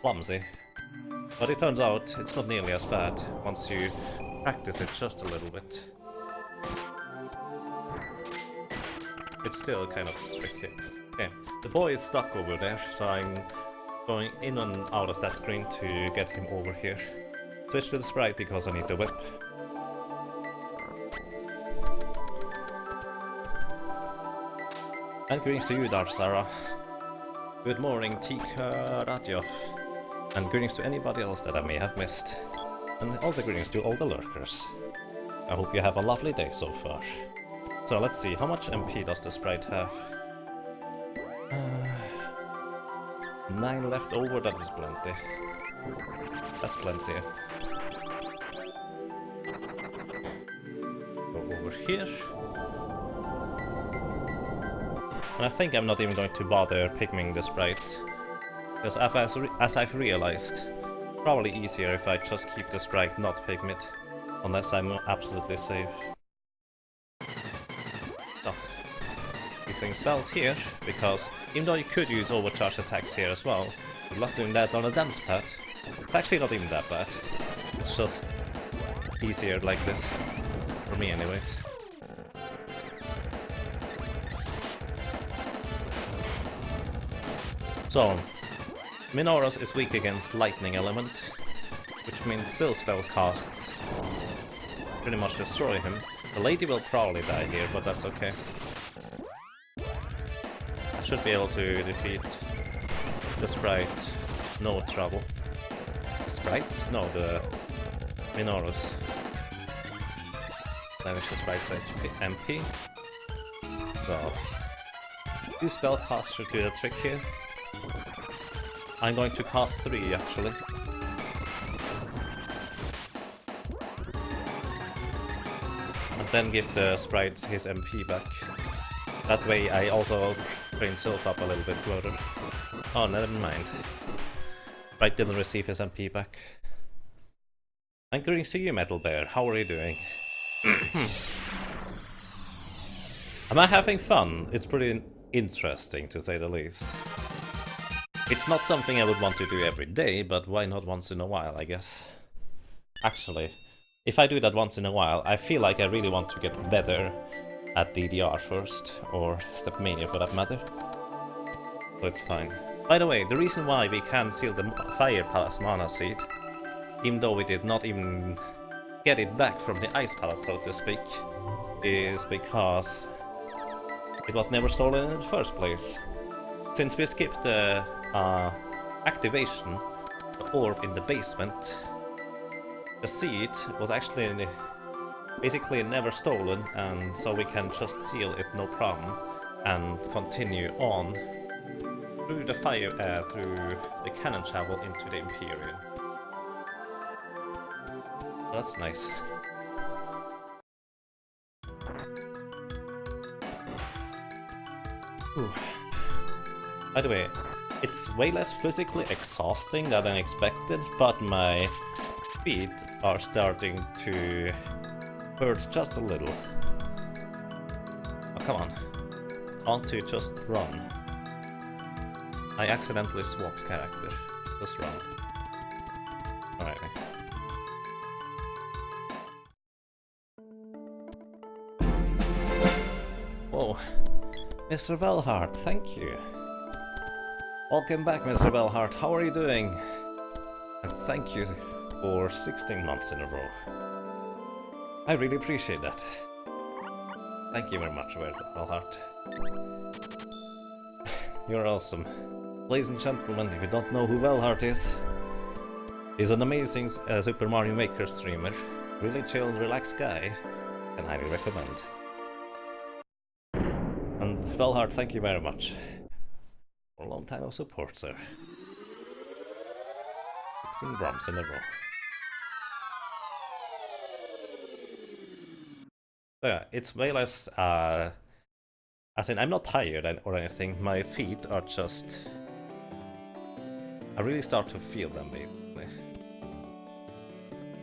S1: clumsy. But it turns out it's not nearly as bad once you practice it just a little bit. It's still kind of tricky. Okay, the boy is stuck over there, so I'm Going in and out of that screen to get him over here. Switch to the sprite because I need the whip. And greetings to you, Darsara. Good morning, Tika Radjov. And greetings to anybody else that I may have missed. And also greetings to all the lurkers. I hope you have a lovely day so far. So let's see, how much MP does the sprite have? 9 left over, that is plenty. That's plenty. Go over here. And I think I'm not even going to bother pigming the sprite. Because as I've realized, probably easier if I just keep the sprite not pigment. Unless I'm absolutely safe. So, using spells here, because even though you could use overcharge attacks here as well, good luck doing that on a Dancepad. It's actually not even that bad. It's just easier like this. For me anyways. So, Minoros is weak against lightning element, which means still spell casts pretty much destroy him. The lady will probably die here, but that's okay. I should be able to defeat the sprite, no trouble. The sprite? No, the Minoros. Damage the sprite's MP. So, 2 spell casts should do the trick here. I'm going to cast 3 actually. And then give the sprite his MP back. That way I also bring Sylph up a little bit further. Oh, never mind. Sprite didn't receive his MP back. And greetings to you, Metal Bear. How are you doing? Am I having fun? It's pretty interesting to say the least. It's not something I would want to do every day, but why not once in a while, I guess. Actually, if I do that once in a while, I feel like I really want to get better at DDR first, or Stepmania for that matter. So it's fine. By the way, the reason why we can seal the Fire Palace Mana Seed, even though we did not even get it back from the Ice Palace, so to speak, is because it was never stolen in the first place. Since we skipped the activation, the orb in the basement, the seed was actually basically never stolen, and so we can just seal it no problem and continue on through the fire, through the cannon shovel into the Imperium. That's nice. Ooh. By the way, it's way less physically exhausting than I expected, but my feet are starting to hurt just a little. Oh, come on. Can't you just run? I accidentally swapped character. Just run. Alright. Whoa. Mr. Velhart, thank you. Welcome back, Mr. Velhart. How are you doing? And thank you for 16 months in a row. I really appreciate that. Thank you very much, Velhart. You're awesome. Ladies and gentlemen, if you don't know who Velhart is, he's an amazing Super Mario Maker streamer. Really chill and relaxed guy. Can highly recommend. And Velhart, thank you very much. For a long time of support, sir. 16 drums in a row. So yeah, it's way less, as in I'm not tired or anything, my feet are just... I really start to feel them, basically.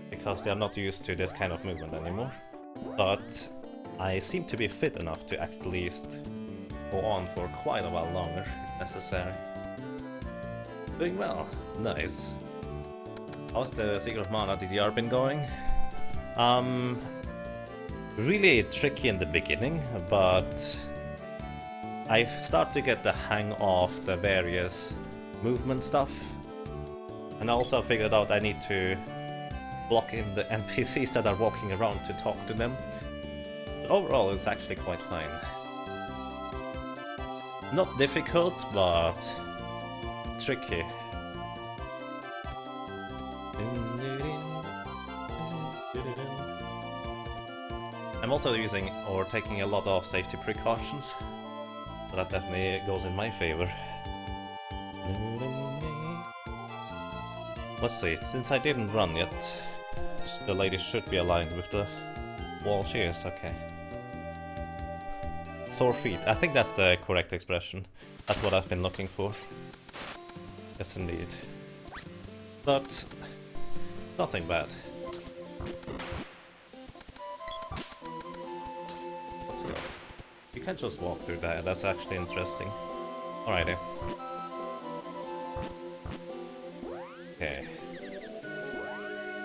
S1: Because they are not used to this kind of movement anymore. But I seem to be fit enough to at least go on for quite a while longer, if necessary. Doing well. Nice. How's the Secret Mana DDR been going? Really tricky in the beginning, but I start to get the hang of the various movement stuff. And I also figured out I need to block in the NPCs that are walking around to talk to them. But overall, it's actually quite fine. Not difficult, but tricky. I'm also using or taking a lot of safety precautions, so that definitely goes in my favor. Let's see, since I didn't run yet, the lady should be aligned with the wall. She is, okay. Sore feet, I think that's the correct expression. That's what I've been looking for. Yes, indeed. But nothing bad. Let's go. You can't just walk through that, that's actually interesting. Alrighty. Okay.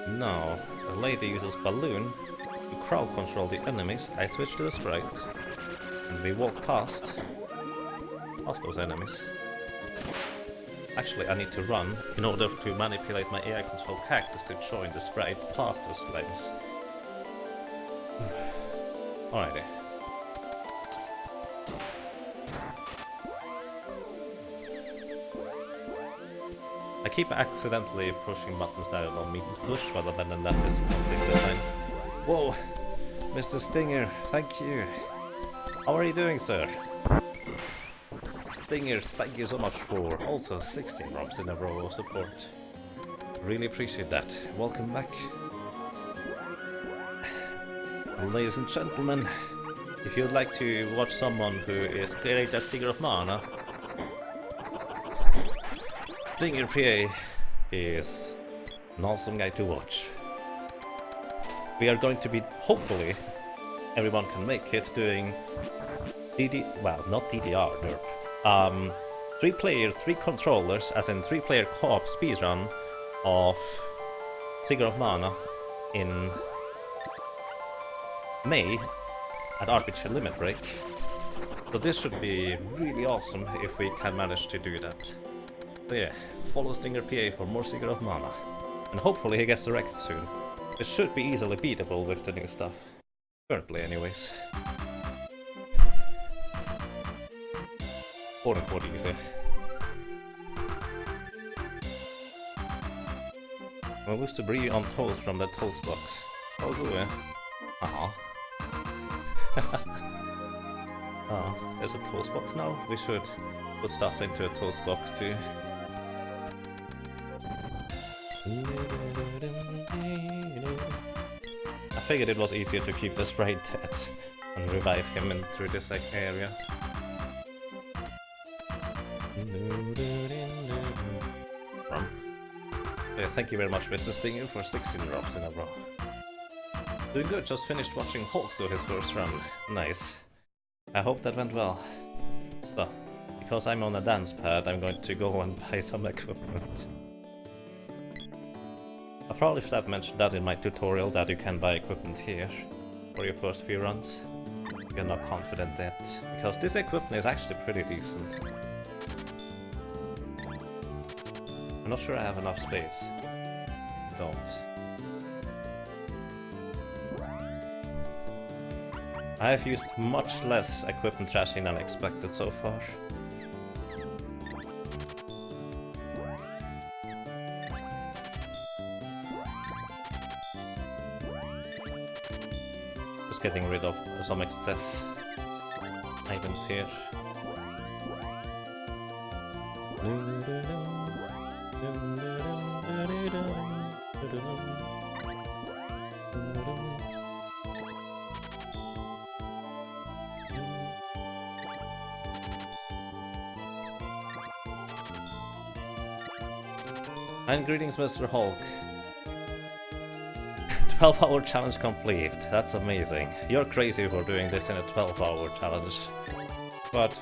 S1: Now, the lady uses balloon to crowd control the enemies. I switch to the sprite, and we walk past those enemies. Actually, I need to run in order to manipulate my AI control cactus to join the sprite past those flames. Alrighty. I keep accidentally pushing buttons that I don't mean to push, rather than that is completely fine. Whoa! Mr. Stinger, thank you! How are you doing, sir? Stinger, thank you so much for also 16 months in a row of support. Really appreciate that. Welcome back. Ladies and gentlemen, if you'd like to watch someone who is great at Seeker of Mana, Stinger PA is an awesome guy to watch. We are going to be, hopefully, everyone can make it, doing well, not DDR, derp. 3 player, 3 controllers, as in 3 player co-op speedrun of Seeker of Mana in May at RPG Limit Break. So this should be really awesome if we can manage to do that. So yeah, follow Stinger PA for more Seeker of Mana. And hopefully he gets the record soon. It should be easily beatable with the new stuff. Currently anyways. Quote unquote easy. I wish to brie on toast from that toast box. Oh, do it. Oh, there's a toast box now? We should put stuff into a toast box too. I figured it was easier to keep the sprite dead and revive him in through this area. Yeah, thank you very much, Mr. Stinger, for 16 drops in a row. Doing good, just finished watching Hulk do his first run. Nice. I hope that went well. So, because I'm on a Dancepad, I'm going to go and buy some equipment. I probably should have mentioned that in my tutorial, that you can buy equipment here for your first few runs. You're not confident yet, because this equipment is actually pretty decent. I'm not sure I have enough space. I don't. I have used much less equipment trashing than expected so far. Just getting rid of some excess items here. And greetings, Mr. Hulk. 12-hour challenge complete. That's amazing. You're crazy for doing this in a 12-hour challenge. But,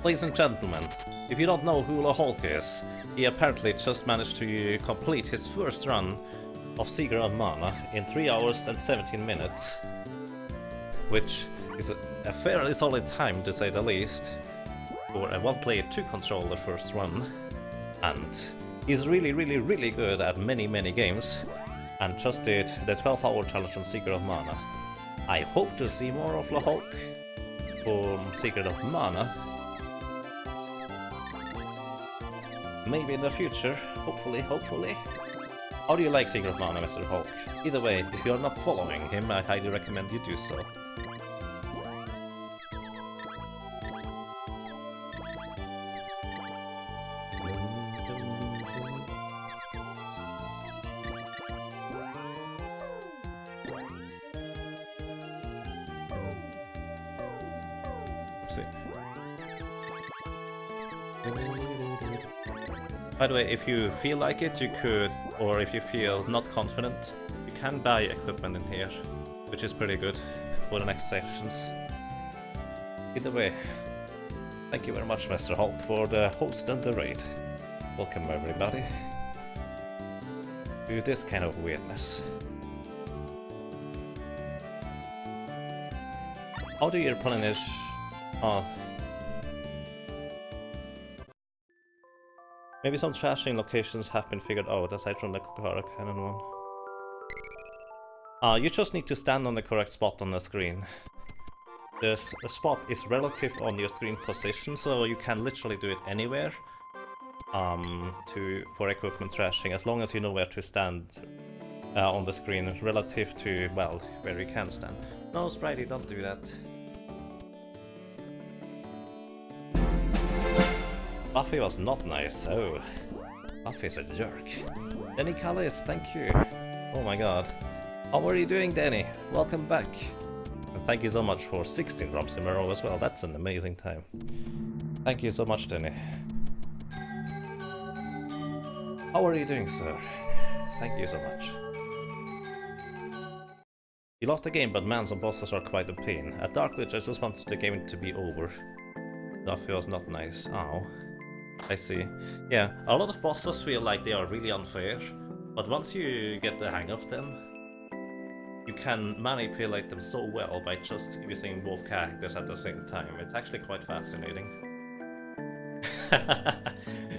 S1: ladies and gentlemen, if you don't know who the Hulk is, he apparently just managed to complete his first run of Seeker of Mana in 3 hours and 17 minutes. Which is a fairly solid time, to say the least, for a one-player, two-controller first run. and he's really good at many games, and just did the 12-hour challenge on Secret of Mana. I hope to see more of Hulk from Secret of Mana. Maybe in the future, hopefully. How do you like Secret of Mana, Mr. Hulk? Either way, if you are not following him, I highly recommend you do so. By the way, if you feel like it, you could, or if you feel not confident, you can buy equipment in here, which is pretty good for the next sections. Either way, thank you very much, Mr. Hulk, for the host and the raid. Welcome everybody to this kind of weirdness. How do you replenish? Maybe some trashing locations have been figured out, aside from the Kokara Cannon one. You just need to stand on the correct spot on the screen. The spot is relative on your screen position, so you can literally do it anywhere for equipment trashing, as long as you know where to stand on the screen relative to, well, where you can stand. No, Spritey, don't do that. Buffy was not nice. Oh, Buffy's a jerk. Danny Callis, thank you. Oh my god. How are you doing, Danny? Welcome back. And thank you so much for 16 drops in a row as well. That's an amazing time. Thank you so much, Danny. How are you doing, sir? Thank you so much. You lost the game, but man, some bosses are quite a pain. At Darkridge, I just wanted the game to be over. Buffy was not nice. Oh. I see. Yeah, a lot of bosses feel like they are really unfair, but once you get the hang of them, you can manipulate them so well by just using both characters at the same time. It's actually quite fascinating.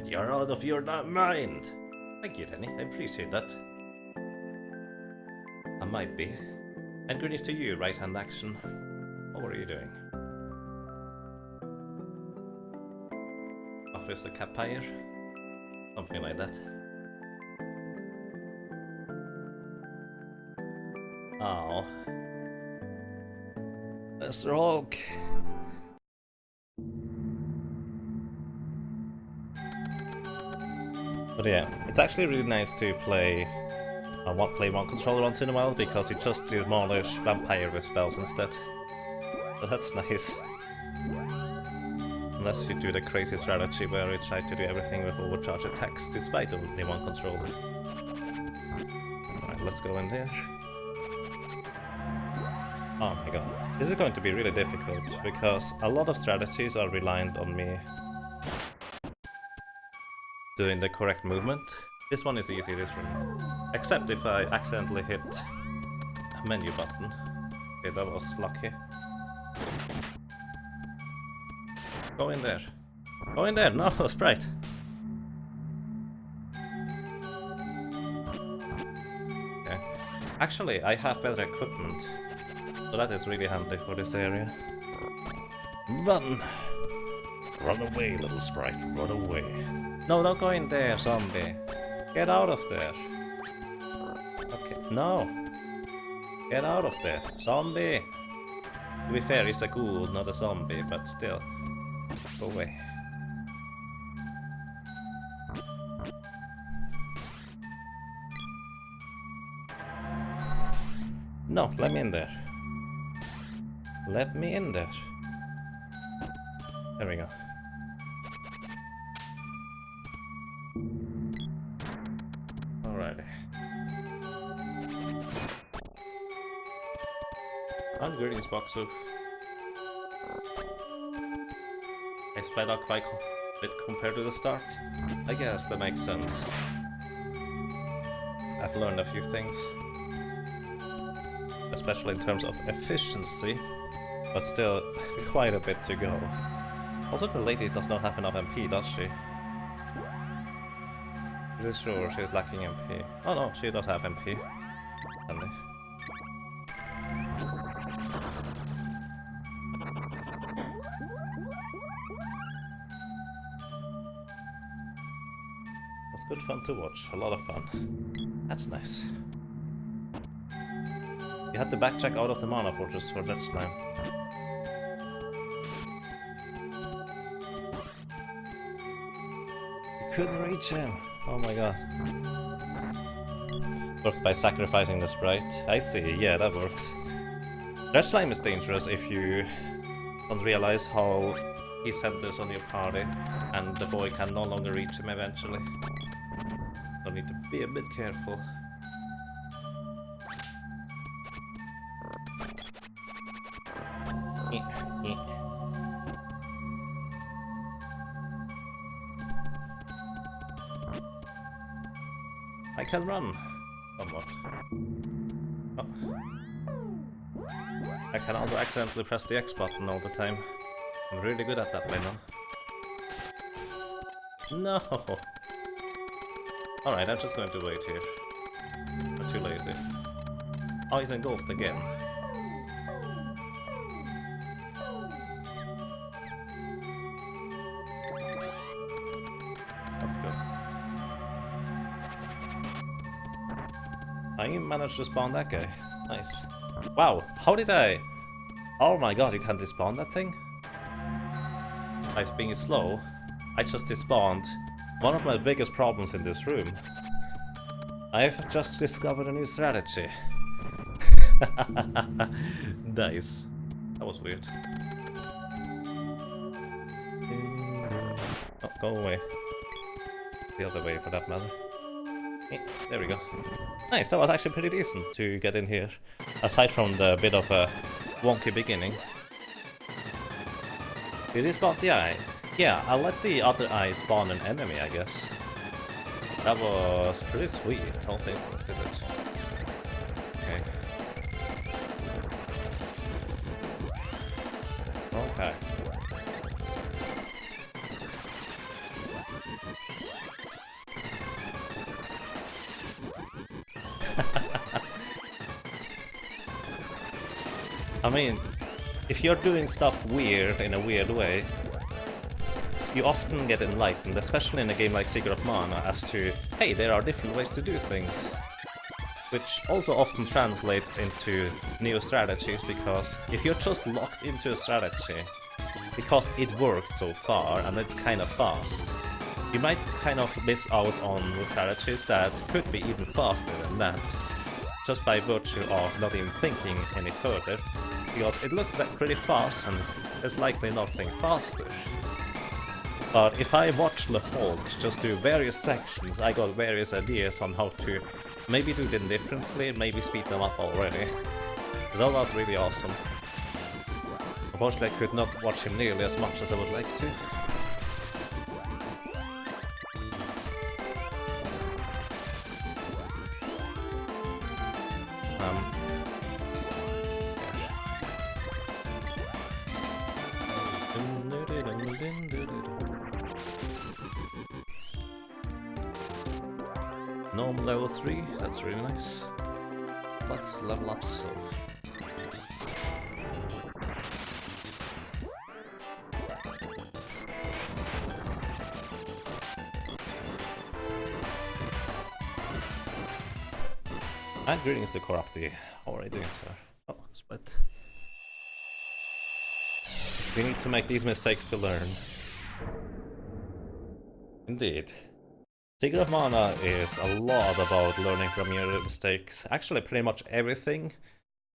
S1: You're out of your mind! Thank you, Danny, I appreciate that. I might be. And greetings to you, right hand action. How are you doing? Officer Capire? Something like that. Oh. Mr. Hulk! But yeah, it's actually really nice to play one controller once in a while, because you just demolish vampire with spells instead. So that's nice. Unless you do the crazy strategy where you try to do everything with overcharge attacks despite only one controller. Alright, let's go in there. Oh my god. This is going to be really difficult, because a lot of strategies are reliant on me doing the correct movement. This one is easy, this one. Except if I accidentally hit a menu button. Okay, that was lucky. Go in there. Go in there! No, Sprite! Okay. Actually, I have better equipment, so that is really handy for this area. Run! Run away, little Sprite, run away. No, don't go in there, zombie. Get out of there. Okay, no. Get out of there, zombie. To be fair, he's a ghoul, not a zombie, but still. Go away. No, let me in there. Let me in there. There we go. Alrighty. Greetings, Boxu. I sped up quite a bit compared to the start. I guess that makes sense. I've learned a few things. Especially in terms of efficiency. But still, quite a bit to go. Also, the lady does not have enough MP, does she? Pretty sure she's lacking MP. Oh no, she does have MP. Handy. It's good fun to watch, a lot of fun. That's nice. You had to backtrack out of the mana fortress for that slime. You couldn't reach him! Oh my god. Work by sacrificing the sprite. I see, yeah, that works. That slime is dangerous if you don't realize how he centers on your party and the boy can no longer reach him eventually. So need to be a bit careful. I can run somewhat. Oh. I can also accidentally press the X button all the time. I'm really good at that by now. No! Alright, I'm just going to wait here. I'm too lazy. Oh, he's engulfed again. Let's go. I managed to spawn that guy. Nice. Wow, how did I... Oh my god, you can't despawn that thing? By being slow, I just despawned one of my biggest problems in this room. I've just discovered a new strategy. Nice. That was weird. Oh, go away. The other way for that matter. There we go. Nice, that was actually pretty decent to get in here. Aside from the bit of a wonky beginning. Did he spawn the eye? Yeah, I'll let the other eye spawn an enemy, I guess. That was pretty sweet, all things considered. Okay. Okay. I mean, if you're doing stuff weird in a weird way, you often get enlightened, especially in a game like Secret of Mana, as to, hey, there are different ways to do things. Which also often translates into new strategies, because if you're just locked into a strategy, because it worked so far and it's kind of fast, you might kind of miss out on the strategies that could be even faster than that, just by virtue of not even thinking any further, because it looks pretty fast and there's likely nothing faster. But if I watch the Hulk just do various sections, I got various ideas on how to maybe do them differently, maybe speed them up already. That was really awesome. Unfortunately, I could not watch him nearly as much as I would like to. Normal level 3, that's really nice. Let's level up Soph. And greetings to Corrupti. How are you doing, sir? Oh, split. We need to make these mistakes to learn. Indeed. Secret of Mana is a lot about learning from your mistakes. Actually, pretty much everything,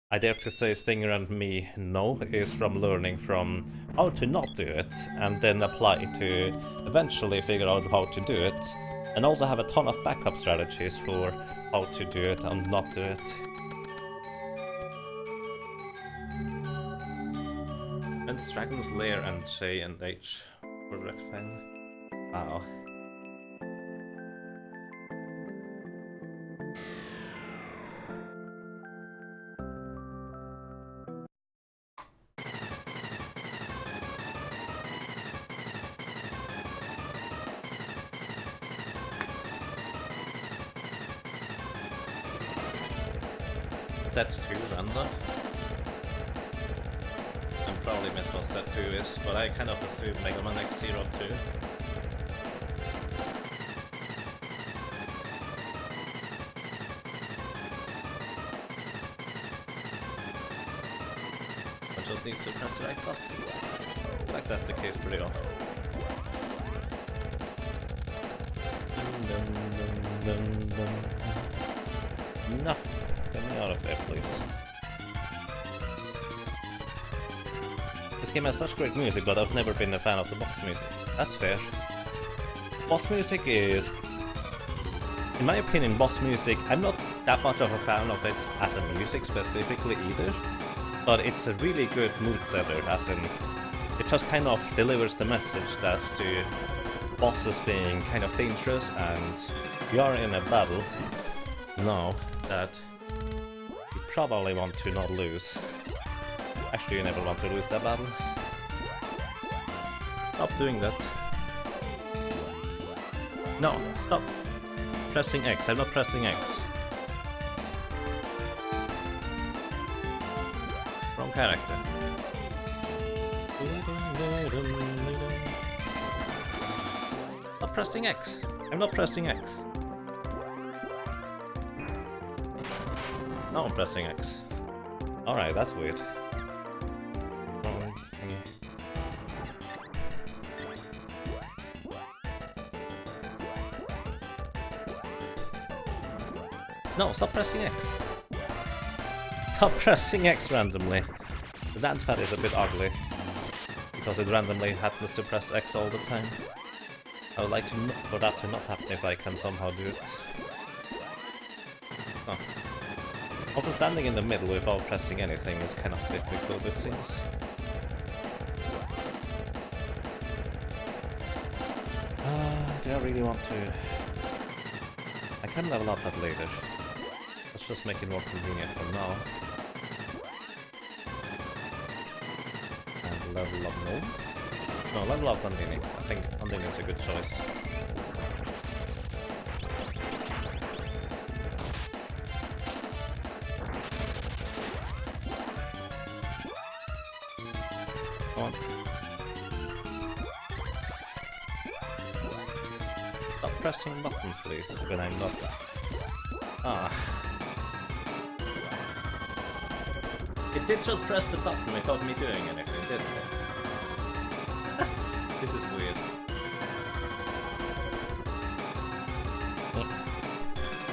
S1: I dare to say Stinger and me know, is from learning from how to not do it, and then apply it to eventually figure out how to do it, and also have a ton of backup strategies for how to do it and not do it. And Dragon's Lair and J and H for direct fan. Wow. set 2 random. And probably missed what set 2 is, but I kind of assume Mega Man X02. I just need to press the right buttons. I feel like that's the case pretty often. No, get me out of there, please. This game has such great music, but I've never been a fan of the boss music. That's fair. Boss music is... In my opinion, boss music, I'm not that much of a fan of it as a music specifically either, but it's a really good mood setter, as in, it just kind of delivers the message that to bosses being kind of dangerous, and you are in a battle now that you probably want to not lose. Actually, you never want to lose that battle. Stop doing that. No, stop pressing X. I'm not pressing X. Wrong character. Stop pressing X. I'm not pressing X. Now I'm pressing X. Alright, that's weird. No, stop pressing X. Stop pressing X randomly. The Dancepad is a bit ugly, because it randomly happens to press X all the time. I would like to for that to not happen if I can somehow do it. Huh. Also, standing in the middle without pressing anything is kind of difficult, it seems. Do I really want to... I can level up that later. Let's just make it more convenient for now. And level up... No, level up Andini. I think Andini is a good choice. Come on. Stop pressing buttons, please, when I'm not... Ah. It did just press the button without me doing anything, didn't it? This is weird.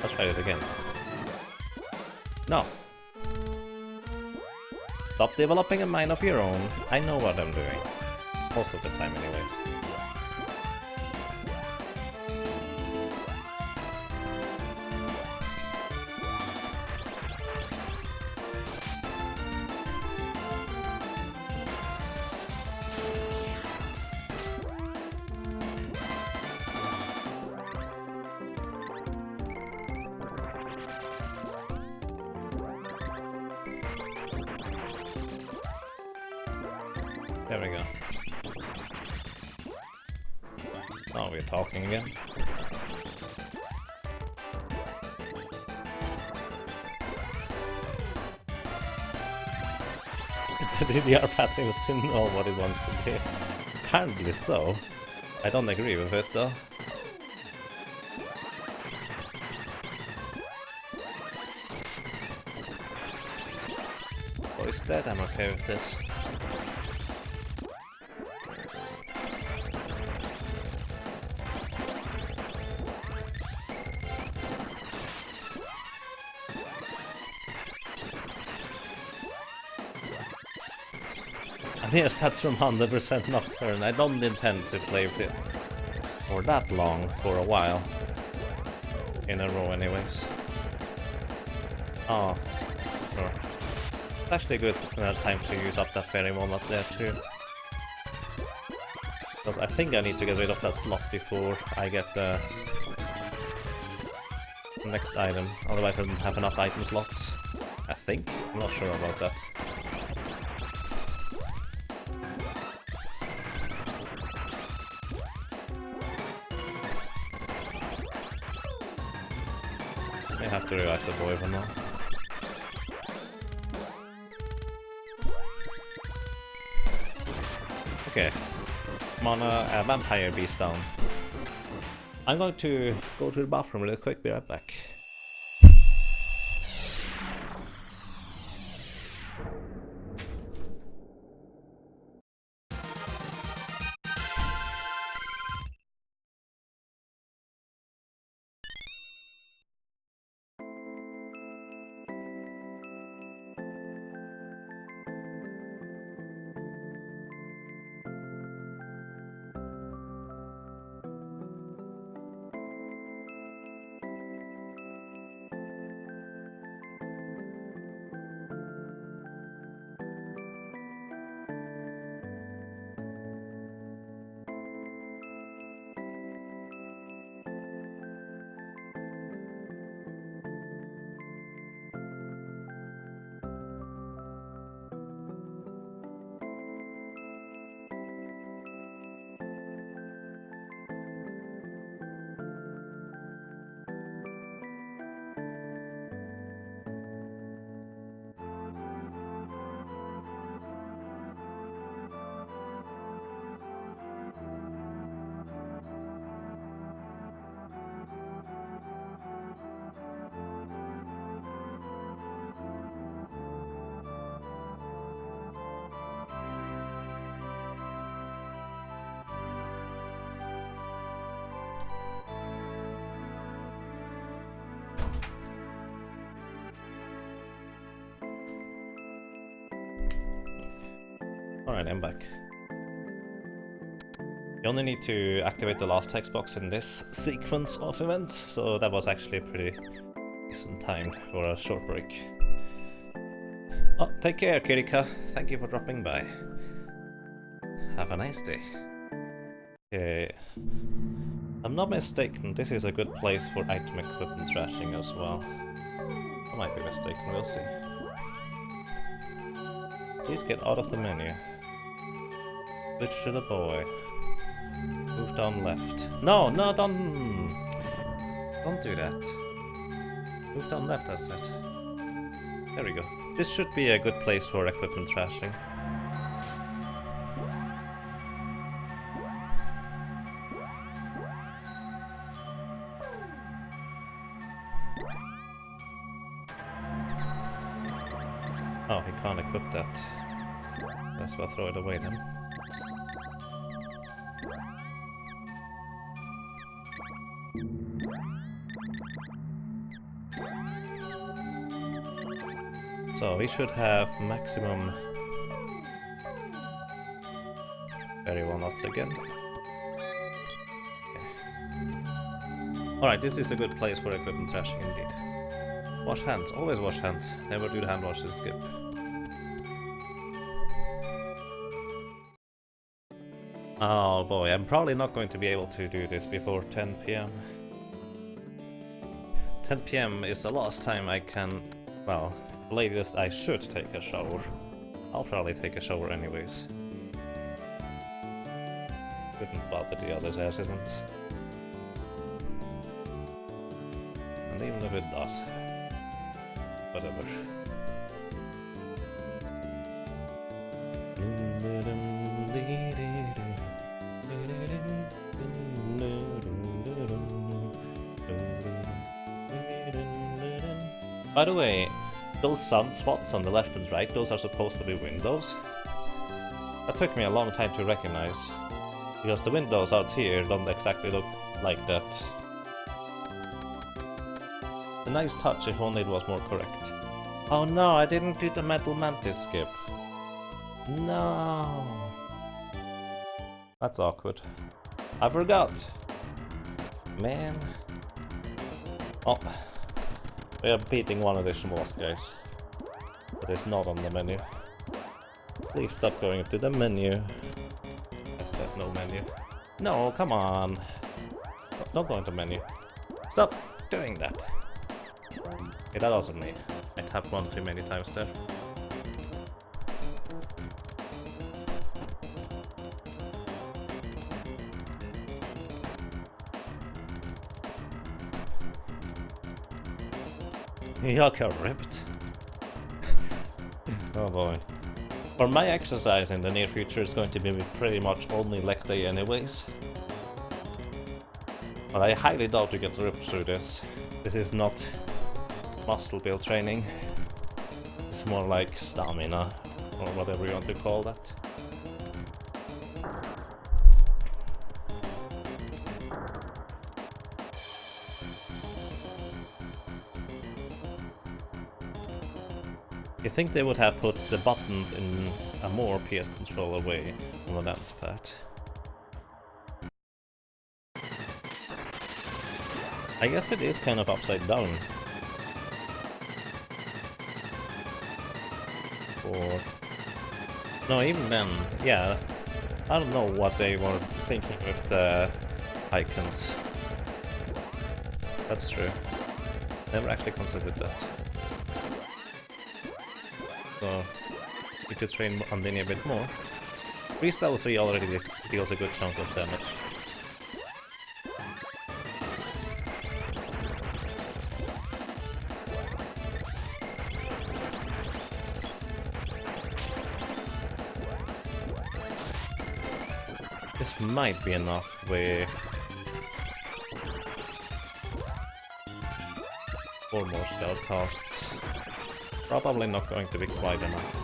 S1: Let's try this again. No. Stop developing a mind of your own. I know what I'm doing. Most of the time anyways. There we go. Oh, we're talking again. The DDR-pad seems to know what it wants to do. Apparently so. I don't agree with it though. Oh, is that? I'm okay with this. Yes, that's from 100% Nocturne. I don't intend to play this for that long, for a while. In a row anyways. Oh, sure. It's actually good time to use up that fairy walnut there too. Because I think I need to get rid of that slot before I get the next item. Otherwise I don't have enough item slots. I think. I'm not sure about that. I have to revive the boy for now. Okay. I'm on a vampire beast down. I'm going to go to the bathroom really quick, be right back. Alright, I'm back. You only need to activate the last text box in this sequence of events, so that was actually pretty decent timed for a short break. Oh, take care, Kirika. Thank you for dropping by. Have a nice day. Okay. I'm not mistaken, this is a good place for item equipment trashing as well. I might be mistaken, we'll see. Please get out of the menu. Switch to the boy. Move down left. No, no, don't do that. Move down left, I said. There we go. This should be a good place for equipment trashing. Oh, he can't equip that. Guess we'll throw it away then. So we should have maximum very walnuts again. Okay. Alright, this is a good place for equipment trashing indeed. Wash hands, always wash hands. Never do the hand washes skip. Oh boy, I'm probably not going to be able to do this before 10 PM. 10 PM is the last time I can, well, latest I should take a shower. I'll probably take a shower anyways. Couldn't bother the other residents. And even if it does, whatever. By the way, those sunspots on the left and right, those are supposed to be windows. That took me a long time to recognize, because the windows out here don't exactly look like that. A nice touch if only it was more correct. Oh no, I didn't do the Metal Mantis skip. No. That's awkward. I forgot. Man. Oh. We are beating one additional boss, guys. But it's not on the menu. Please stop going to the menu. I said no menu. No, come on. Don't go into menu. Stop doing that. Okay, that wasn't me. I tapped one too many times there. Y'all got ripped. Oh boy. For my exercise in the near future is going to be pretty much only leg day anyways. But I highly doubt you get ripped through this. This is not muscle build training. It's more like stamina, or whatever you want to call that. You think they would have put the buttons in a more PS controller way on the Dancepad? I guess it is kind of upside down. Or... no, even then, yeah. I don't know what they were thinking with the icons. That's true. Never actually considered that. So, you could train Andini a bit more. Freestyle 3 already deals a good chunk of damage. This might be enough with 4 more scout casts. Probably not going to be quite enough.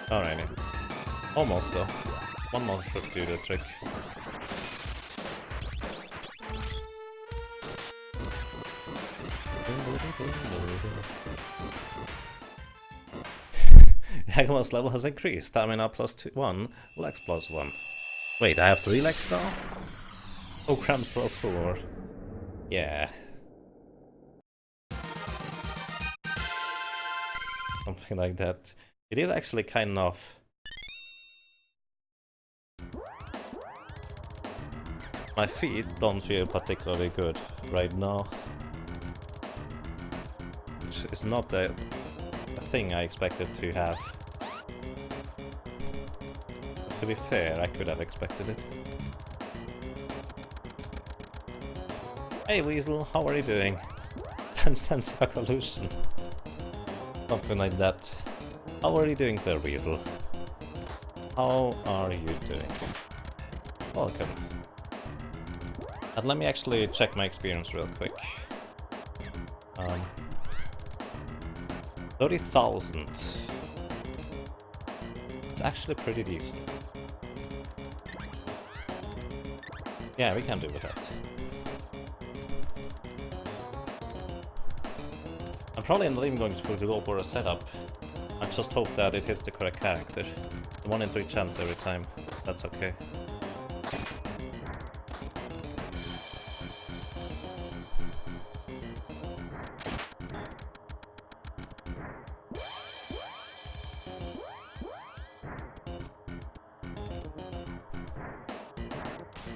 S1: Alrighty. Almost though. One more should do the trick. Yagumo's level has increased. Stamina +1, legs +1. Wait, I have 3 legs now? Oh, cramps +4. Yeah. Something like that. It is actually kind of... my feet don't feel particularly good right now. Which is not the thing I expected to have. To be fair, I could have expected it. Hey Weasel, how are you doing? Dance Evolution. Something like that. How are you doing, Sir Weasel? How are you doing? Welcome. And let me actually check my experience real quick. 30,000. It's actually pretty decent. Yeah, we can do with that. I'm probably not even going to go for a setup. I just hope that it hits the correct character. 1 in 3 chance every time. That's okay.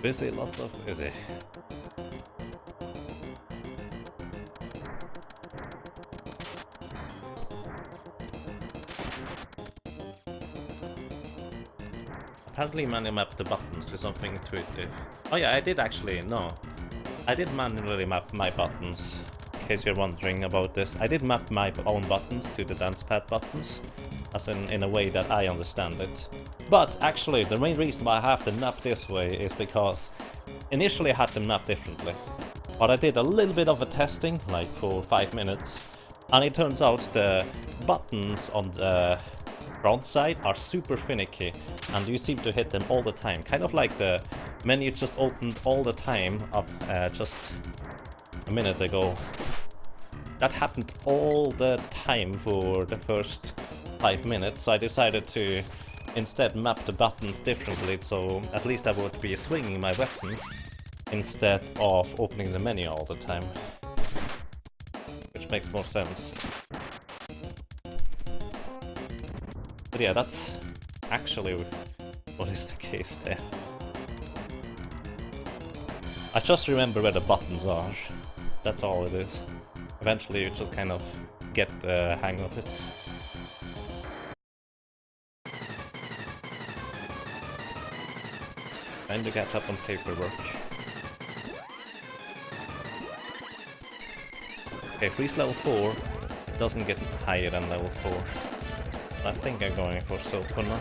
S1: Busy, lots of busy. Apparently manually map the buttons to something intuitive. Oh yeah, I did actually, no. I did manually map my buttons, in case you're wondering about this. I did map my own buttons to the Dancepad buttons, as in a way that I understand it. But actually, the main reason why I have them mapped this way is because initially I had them mapped differently. But I did a little bit of a testing, like for 5 minutes, and it turns out the buttons on the front side are super finicky, and you seem to hit them all the time. Kind of like the menu just opened all the time up just a minute ago. That happened all the time for the first 5 minutes, so I decided to instead map the buttons differently, so at least I would be swinging my weapon instead of opening the menu all the time. Which makes more sense. But yeah, that's actually what is the case there. I just remember where the buttons are. That's all it is. Eventually you just kind of get the hang of it. Trying to catch up on paperwork. Okay, freeze level 4 doesn't get higher than level 4. I think I'm going for so for now.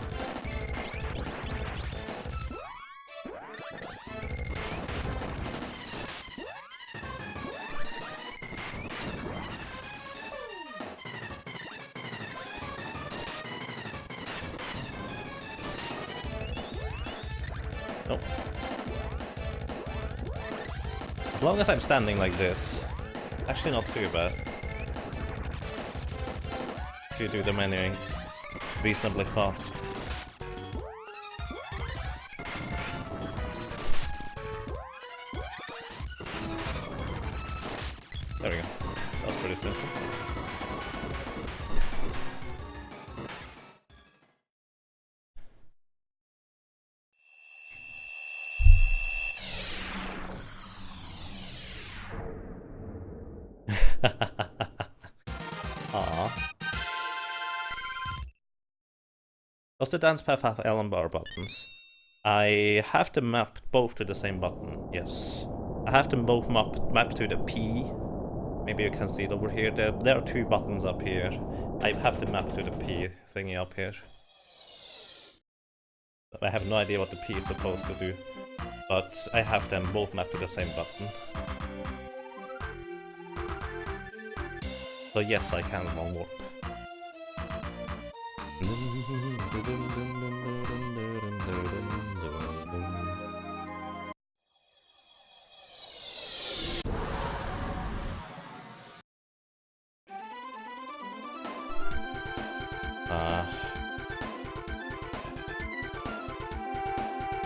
S1: Oh. As long as I'm standing like this, actually not too bad. To do the menuing reasonably fast. There we go. That was pretty simple. Aww. Does the Dancepad have L and bar buttons? I have them mapped both to the same button, yes. I have them both mapped to the P. Maybe you can see it over here. There are 2 buttons up here. I have them mapped to the P thingy up here. I have no idea what the P is supposed to do, but I have them both mapped to the same button. So yes, I can long warp.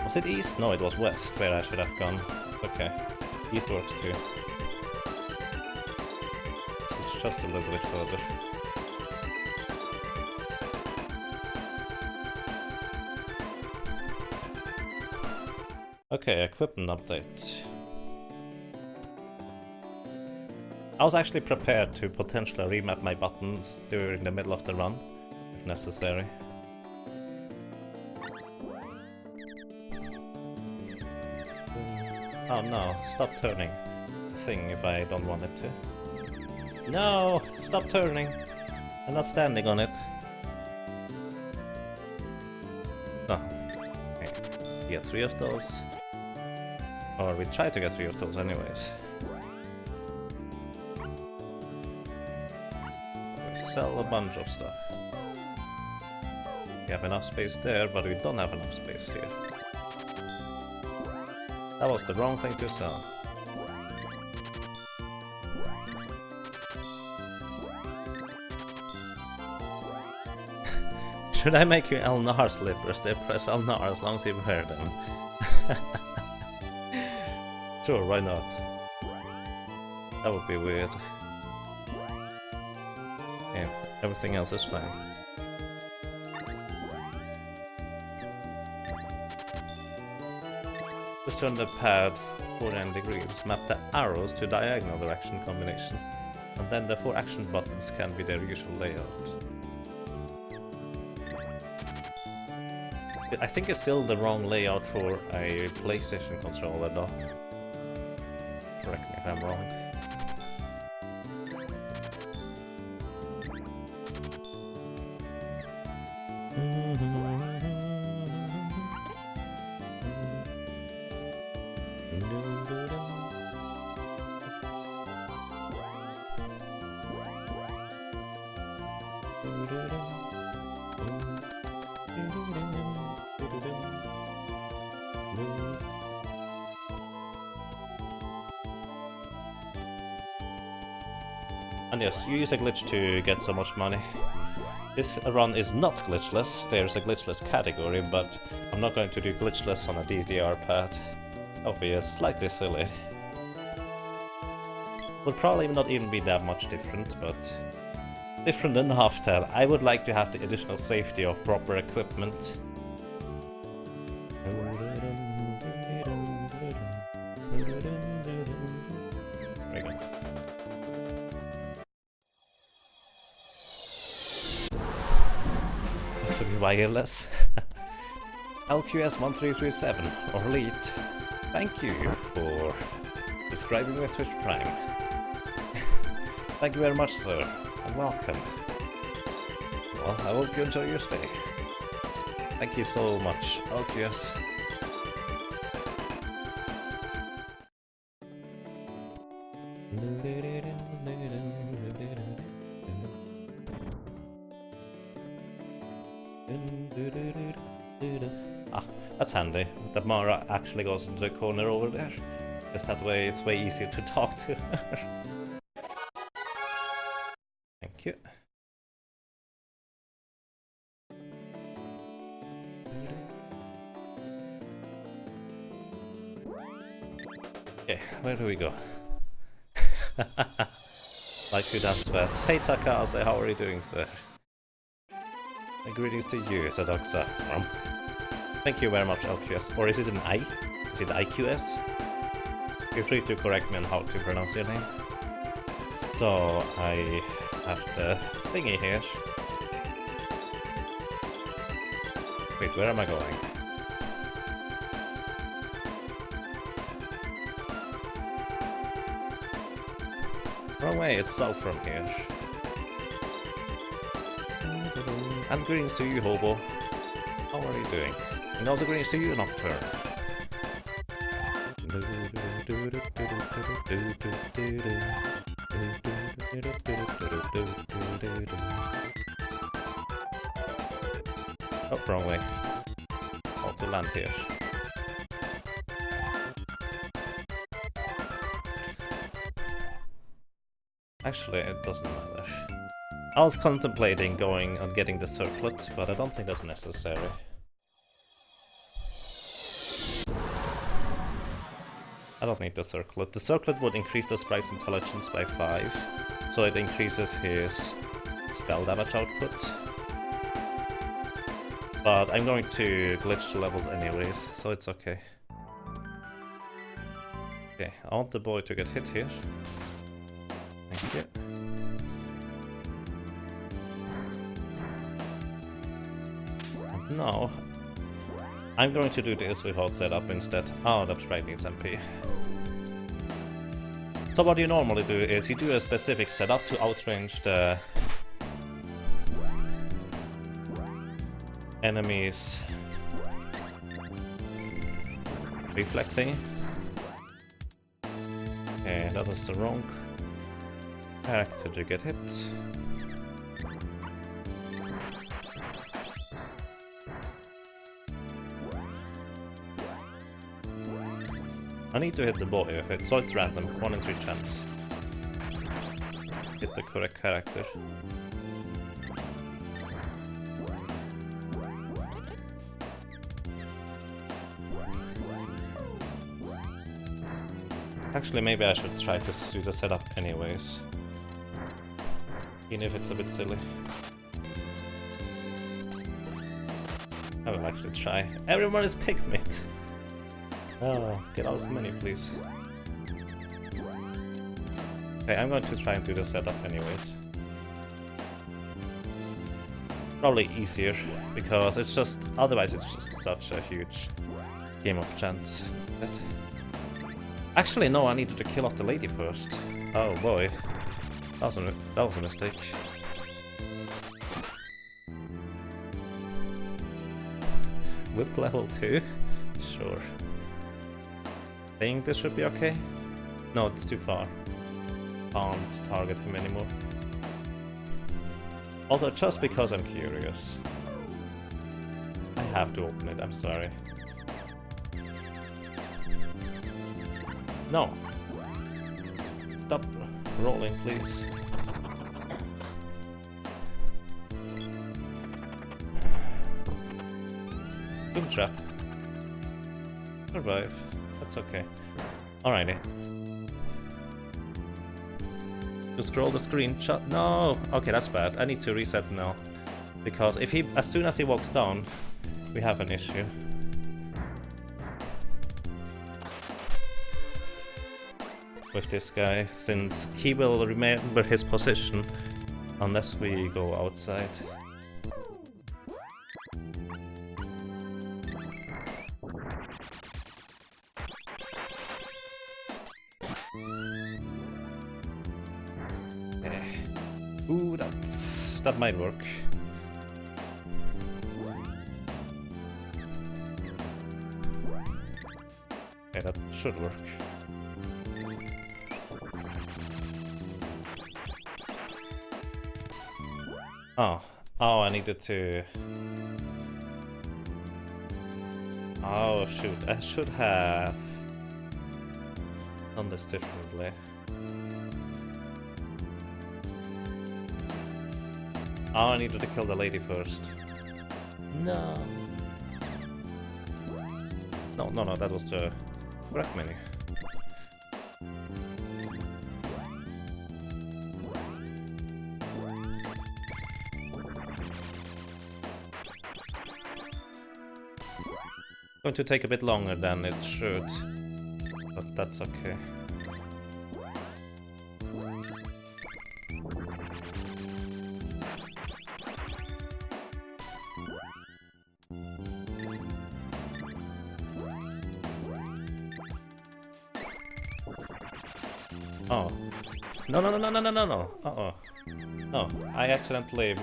S1: Was it east? No, it was west where I should have gone. Okay, east works too. So it's just a little bit further. Okay, equipment update. I was actually prepared to potentially remap my buttons during the middle of the run, if necessary. Oh no, stop turning the thing if I don't want it to. No! Stop turning! I'm not standing on it. Oh. Okay. Get 3 of those. Or we try to get 3 of those anyways. We sell a bunch of stuff. We have enough space there, but we don't have enough space here. That was the wrong thing to sell. Should I make you Elnar slippers? They press Elnar as long as you wear them. Sure, why not? That would be weird. Yeah, everything else is fine. Just turn the pad 4 degrees, map the arrows to diagonal direction combinations, and then the 4 action buttons can be their usual layout. I think it's still the wrong layout for a PlayStation controller though. Correct me if I'm wrong. And yes, you use a glitch to get so much money. This run is not glitchless, there's a glitchless category, but I'm not going to do glitchless on a DDR pad. That would be slightly silly. Would probably not even be that much different, but different enough that I would like to have the additional safety of proper equipment. There we go. To be wireless. LQS1337, or Elite, thank you for subscribing with Twitch Prime. Thank you very much, sir, and welcome. Well, I hope you enjoy your stay. Thank you so much, LQS. Ah, that's handy. That Mara actually goes into the corner over there. Just that way it's way easier to talk to her. Thank you. Okay, where do we go? Like you, Dancepad. Hey Takase, how are you doing, sir? Greetings to you, said Oxa. Thank you very much, LQS. Or is it an I? Is it IQS? Feel free to correct me on how to pronounce your name. So, I have the thingy here. Wait, where am I going? Wrong way, it's south from here. And greetings to you, Hobo. How are you doing? And also greetings to you, Nocturne. Oh, wrong way. How to land here. Actually, it doesn't matter. I was contemplating going and getting the circlet, but I don't think that's necessary. I don't need the circlet. The circlet would increase the sprite's intelligence by 5, so it increases his spell damage output. But I'm going to glitch the levels anyways, so it's okay. Okay, I want the boy to get hit here. Thank you. And now, I'm going to do this without setup instead. Oh, that sprite needs MP. So what you normally do is you do a specific setup to outrange the enemy's reflecting. Okay, that was the wrong character to get hit. I need to hit the boy with it, so it's random, 1 in 3 chance. Hit the correct character. Actually, maybe I should try to do the setup anyways. Even if it's a bit silly. I will actually try. Everyone is Pigmate! Oh, get out of the menu, please. Okay, I'm going to try and do the setup anyways. Probably easier, because it's just... otherwise it's just such a huge game of chance. Actually, no, I needed to kill off the lady first. Oh boy. That was a mistake. Whip level 2? Sure. Think this should be okay? No, it's too far. Can't target him anymore. Also, just because I'm curious. I have to open it, I'm sorry. No. Stop rolling, please. Boom trap. Survive. That's okay. Alrighty. Just scroll the screenshot. No! Okay, that's bad. I need to reset now. Because if he, as soon as he walks down, we have an issue. With this guy, since he will remember his position unless we go outside. Ooh, that might work. Okay, that should work. Oh, I needed to... Oh shoot, I should have done this differently. Oh, I needed to kill the lady first. No. No, that was the correct menu. Going to take a bit longer than it should, but that's okay. Oh. No. Uh-oh. Oh, I accidentally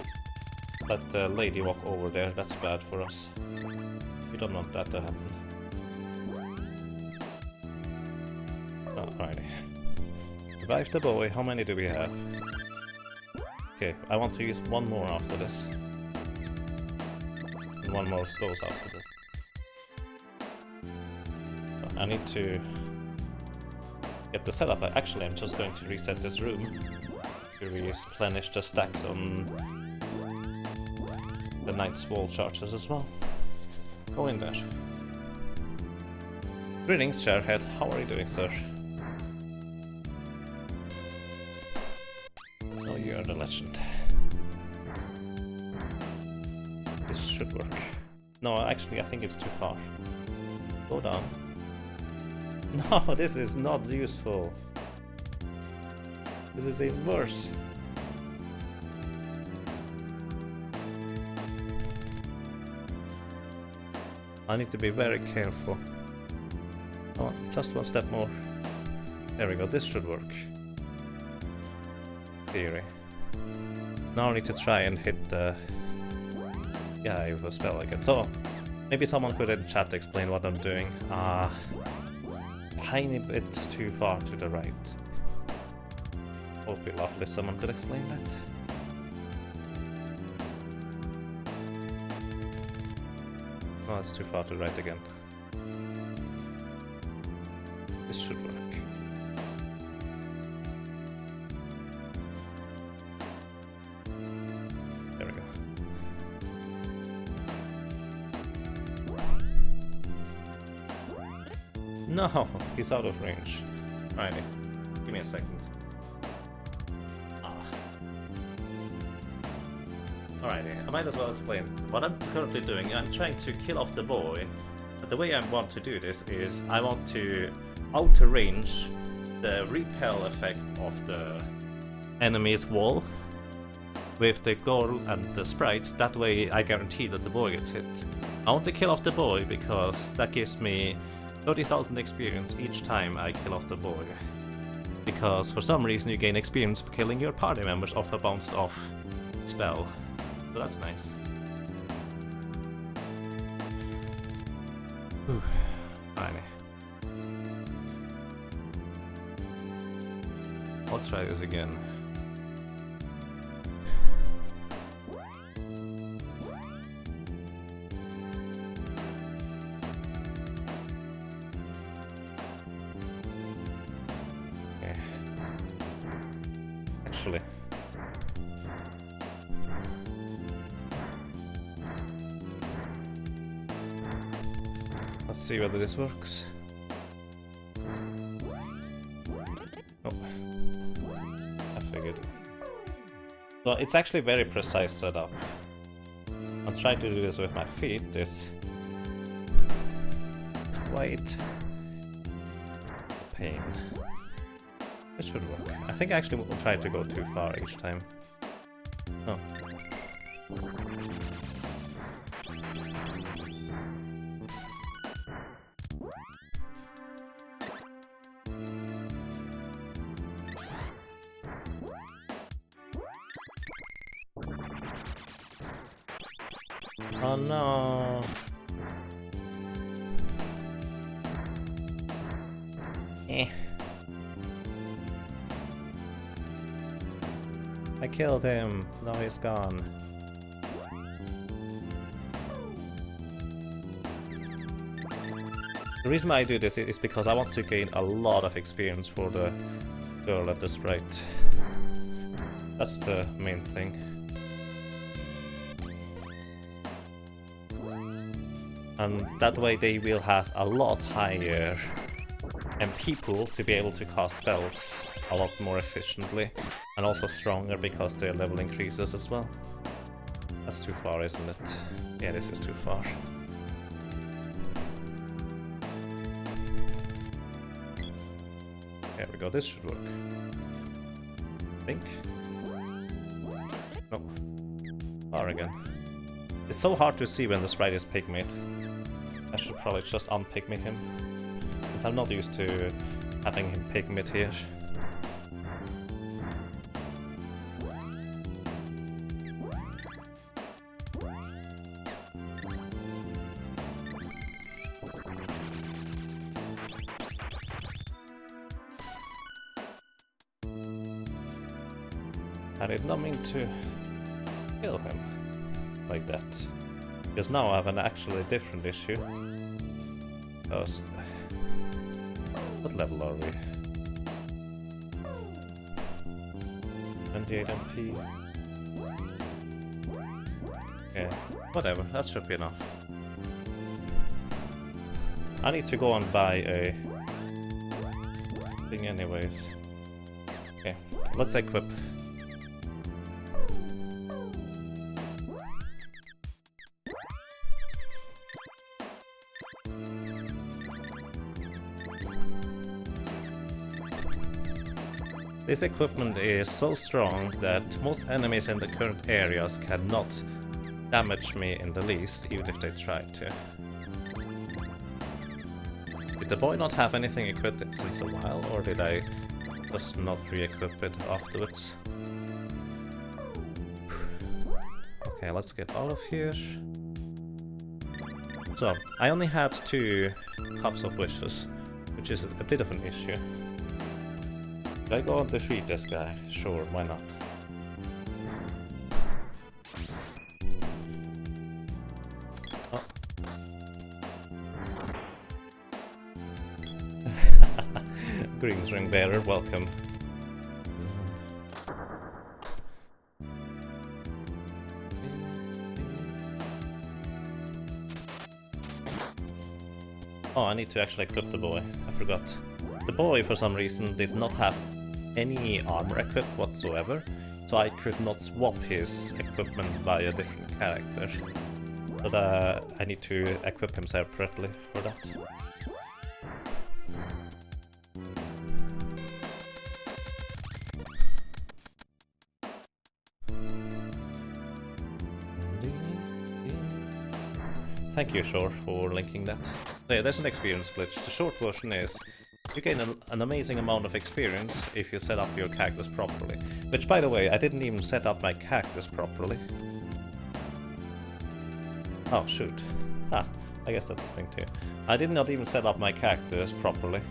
S1: let the lady walk over there. That's bad for us. We don't want that to happen. Oh, alrighty. Revive the boy. How many do we have? Okay, I want to use one more after this. And one more of those after this. So I need to get the setup. Actually, I'm just going to reset this room to replenish the stacks on the Knight's Wall charges as well. Go in there. Greetings, Chairhead. How are you doing, sir? Oh, you are the legend. This should work. No, actually, I think it's too far. Go down. No, this is not useful. This is even worse. I need to be very careful. Oh, just one step more. There we go, this should work. Theory. Now I need to try and hit the guy with a spell again. So, maybe someone could in chat explain what I'm doing. Tiny bit too far to the right. Would be lovely if someone could explain that. Oh, it's too far to the right again. This should work. There we go. No, he's out of range. Alrighty, give me a second. Alrighty, I might as well explain what I'm currently doing. I'm trying to kill off the boy, but the way I want to do this is I want to outer range the repel effect of the enemy's wall with the goal and the sprites. That way I guarantee that the boy gets hit. I want to kill off the boy because that gives me 30,000 experience each time I kill off the boy. Because for some reason you gain experience for killing your party members off a bounced off spell. So that's nice. Whew. Alright. Let's try this again. Okay. Actually. Let's see whether this works. Oh, I figured. Well, it's actually very precise setup. I'm trying to do this with my feet. It's quite a pain. This should work. I think I actually will try to go too far each time. Oh. Oh no! Eh. I killed him. Now he's gone. The reason I do this is because I want to gain a lot of experience for the girl at the sprite. That's the main thing. And that way they will have a lot higher MP pool to be able to cast spells a lot more efficiently. And also stronger because their level increases as well. That's too far, isn't it? Yeah, this is too far. There we go, this should work. I think. No. Far again. It's so hard to see when the sprite is pygmid. I should probably just unpygmid him. Since I'm not used to having him pygmid here. I did not mean to kill him like that. Because now I have an actually different issue. Because... what level are we? 28 MP. Yeah, whatever, that should be enough. I need to go and buy a thing anyways. Okay, let's equip. This equipment is so strong that most enemies in the current areas cannot damage me in the least, even if they try to. Did the boy not have anything equipped since a while, or did I just not re-equip it afterwards? Okay, let's get out of here. So, I only had 2 Cups of Wishes, which is a bit of an issue. Should I go and defeat this guy? Sure, why not? Oh. Greetings, ring bearer, welcome. Oh, I need to actually equip the boy. I forgot. The boy, for some reason, did not have any armor equipped whatsoever, so I could not swap his equipment by a different character. But I need to equip him separately for that. Thank you, Shore, for linking that. Yeah, there's an experience glitch. The short version is you gain an amazing amount of experience if you set up your characters properly. Which, by the way, I didn't even set up my characters properly. Oh, shoot. Ah, I guess that's the thing too. I did not even set up my characters properly.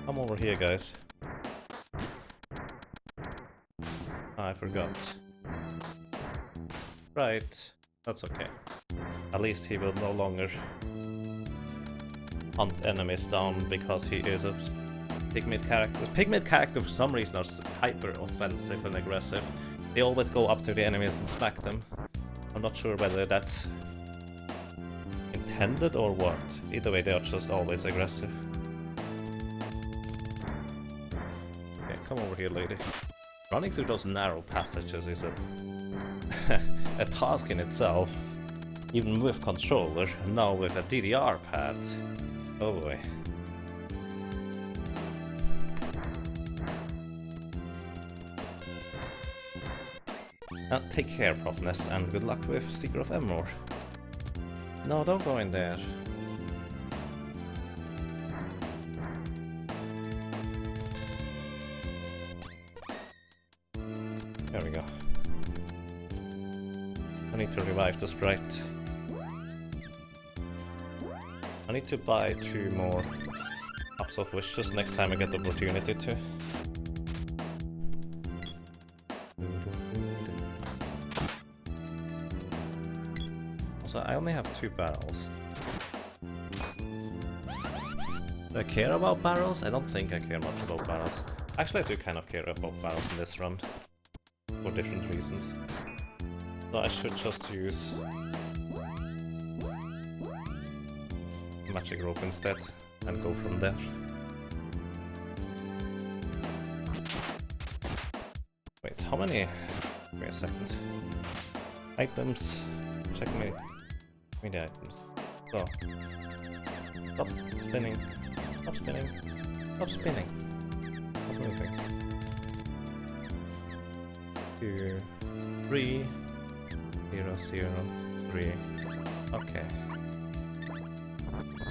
S1: Come over here, guys. I forgot. Right, that's okay. At least he will no longer hunt enemies down because he is a pygmid character. Pygmid characters for some reason are hyper offensive and aggressive. They always go up to the enemies and smack them. I'm not sure whether that's intended or what. Either way, they are just always aggressive. Okay, come over here, lady. Running through those narrow passages is a task in itself, even with controller, and now with a DDR pad. Oh boy. Take care, Prophness, and good luck with Seeker of Emor. No, don't go in there. There we go. I need to revive the sprite. I need to buy 2 more Cups of Wishes next time I get the opportunity to. So I only have 2 barrels. Do I care about barrels? I don't think I care much about barrels. Actually, I do kind of care about barrels in this run. For different reasons. So I should just use magic rope instead and go from there. Wait, how many? Wait a second. Items. Check me the items. So. Stop spinning. Stop spinning. Stop spinning. Stop moving. 2, 3, 0, 0, 3. Okay.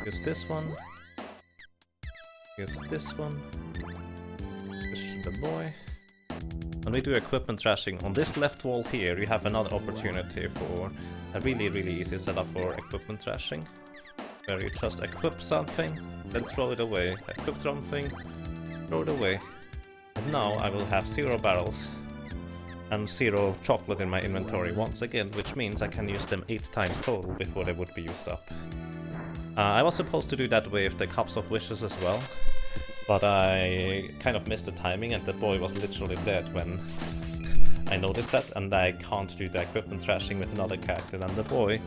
S1: Use this one. Use this one. Push the boy. When we do equipment trashing on this left wall here, you have another opportunity for a really easy setup for equipment trashing. Where you just equip something, then throw it away. Equip something, throw it away. And now I will have 0 barrels and 0 chocolate in my inventory once again, which means I can use them 8 times total before they would be used up. I was supposed to do that with the Cups of Wishes as well, but I kind of missed the timing and the boy was literally dead when I noticed that, and I can't do the equipment trashing with another character than the boy.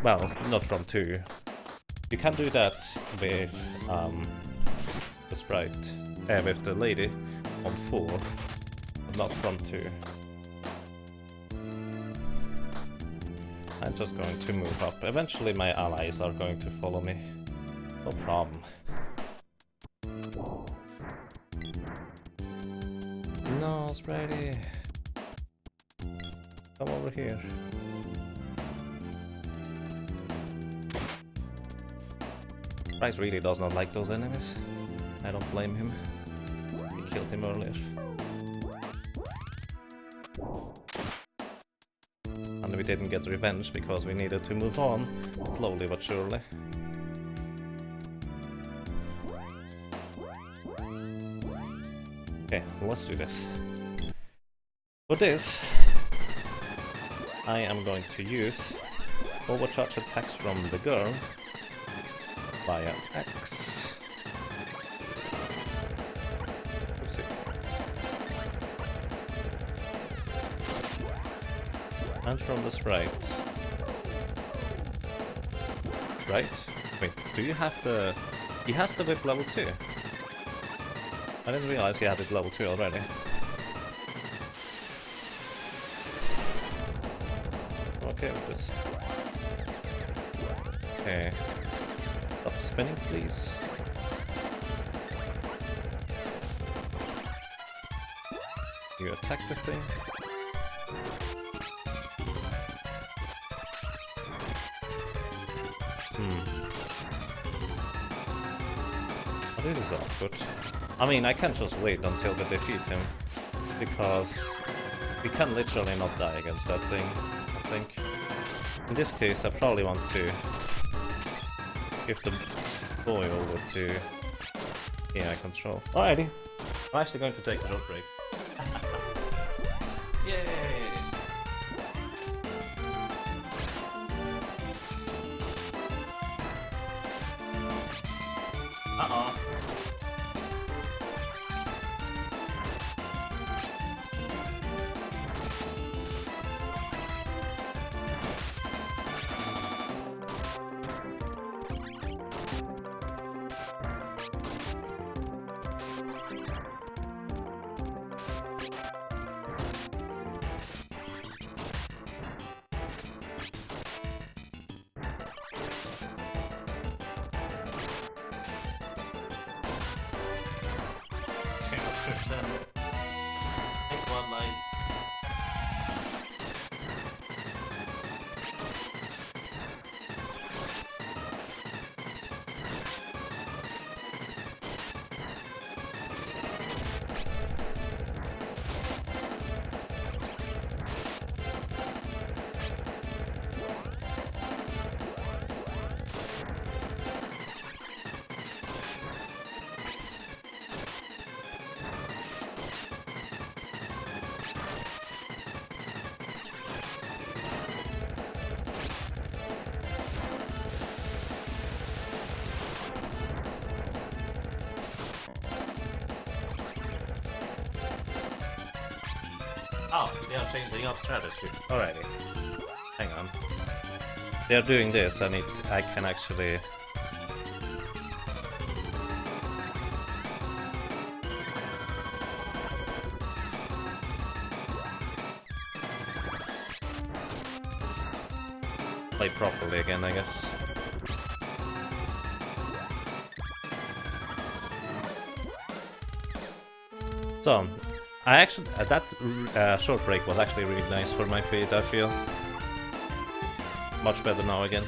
S1: Well, not from 2. You can do that with the sprite, with the lady on 4, but not from 2. I'm just going to move up. Eventually my allies are going to follow me. No problem. No, Spritey. Come over here. Sprite really does not like those enemies. I don't blame him. He killed him earlier. And we didn't get revenge because we needed to move on, slowly but surely. Okay, let's do this. For this, I am going to use overcharge attacks from the girl via X. Oopsie. And from the sprite. Right? Wait, do you have the... He has the whip level 2. I didn't realize he had it level 2 already. Okay with this. Okay. Stop spinning, please. You attack the thing. Oh, this is awkward. I mean, I can't just wait until we defeat him, because we can literally not die against that thing, I think. In this case, I probably want to give the boy over to AI control. Alrighty, I'm actually going to take a short break. Yay! Uh-oh. Take one light. Oh, they are changing up strategies. Alrighty. Hang on. They are doing this and I can actually... play properly again, I guess. So, I actually that short break was actually really nice for my feet. I feel much better now again.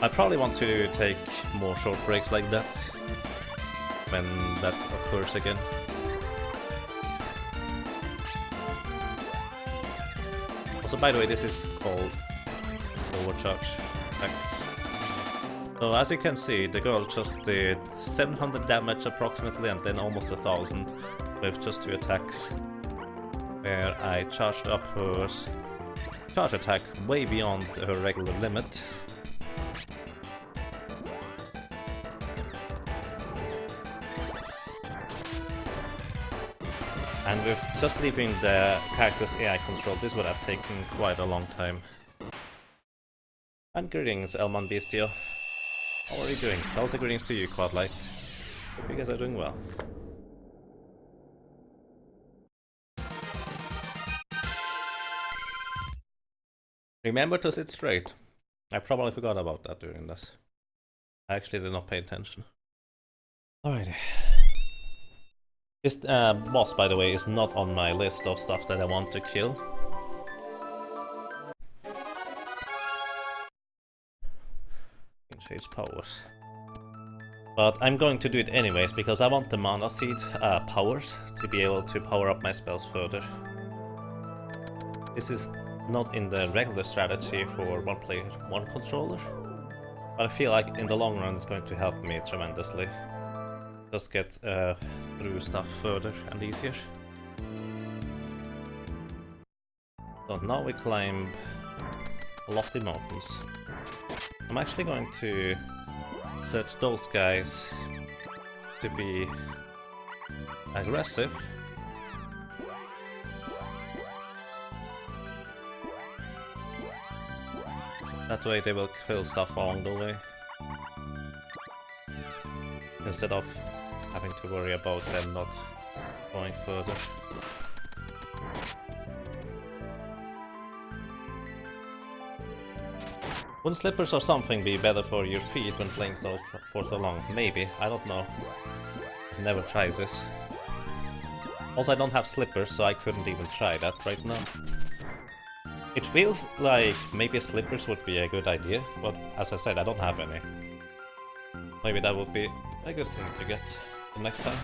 S1: I probably want to take more short breaks like that when that occurs again. Also, by the way, this is called overcharge attacks. So as you can see, the girl just did 700 damage approximately and then almost 1000 with just 2 attacks, where I charged up her charge attack way beyond her regular limit. And with just leaving the character's AI control, this would have taken quite a long time. And greetings, Elman Bestio. How are you doing? Also greetings to you, Quadlight. Hope you guys are doing well. Remember to sit straight. I probably forgot about that during this. I actually did not pay attention. Alrighty. This boss, by the way, is not on my list of stuff that I want to kill. Change powers. But I'm going to do it anyways, because I want the mana seed powers to be able to power up my spells further. This is not in the regular strategy for one player, one controller, but I feel like in the long run it's going to help me tremendously. Just get through stuff further and easier. So now we climb lofty mountains. I'm actually going to set those guys to be aggressive. That way they will kill stuff along the way, instead of having to worry about them not going further. Wouldn't slippers or something be better for your feet when playing for so long? Maybe, I don't know. I've never tried this. Also, I don't have slippers, so I couldn't even try that right now. It feels like maybe slippers would be a good idea, but as I said, I don't have any. Maybe that would be a good thing to get the next time.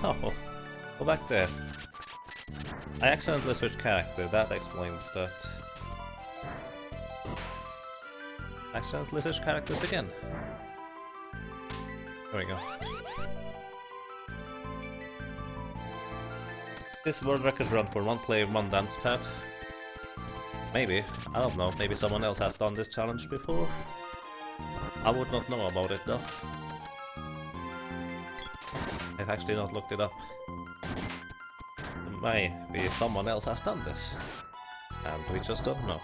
S1: No, go back there. I accidentally switched character, that explains that. Accidentally switched characters again. There we go. This world record run for one player, one Dancepad. Maybe, I don't know, maybe someone else has done this challenge before. I would not know about it though. I've actually not looked it up. Maybe someone else has done this, and we just don't know.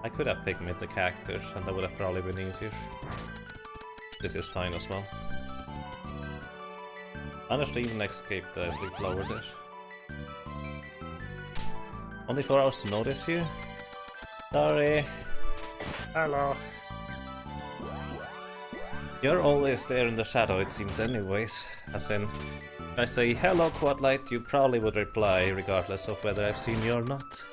S1: I could have picked mid the characters, and that would have probably been easier. This is fine as well. I managed to even escape the sleep lower there. Only 4 hours to notice you? Sorry. Hello. You're always there in the shadow, it seems anyways. As in, if I say hello Quadlight, you probably would reply regardless of whether I've seen you or not.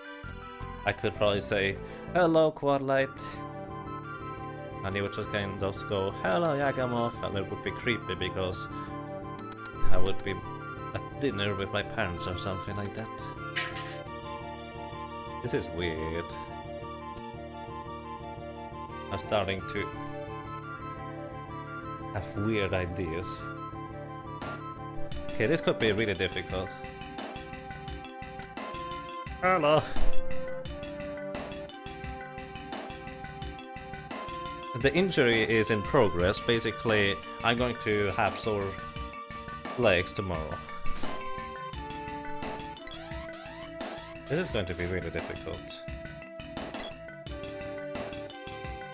S1: I could probably say, hello Quadlight, and you would just kind of go, hello Yagamov, and it would be creepy because I would be at dinner with my parents or something like that. This is weird. I'm starting to have weird ideas. Okay, this could be really difficult. Hello. The injury is in progress. Basically, I'm going to have sore legs tomorrow. This is going to be really difficult.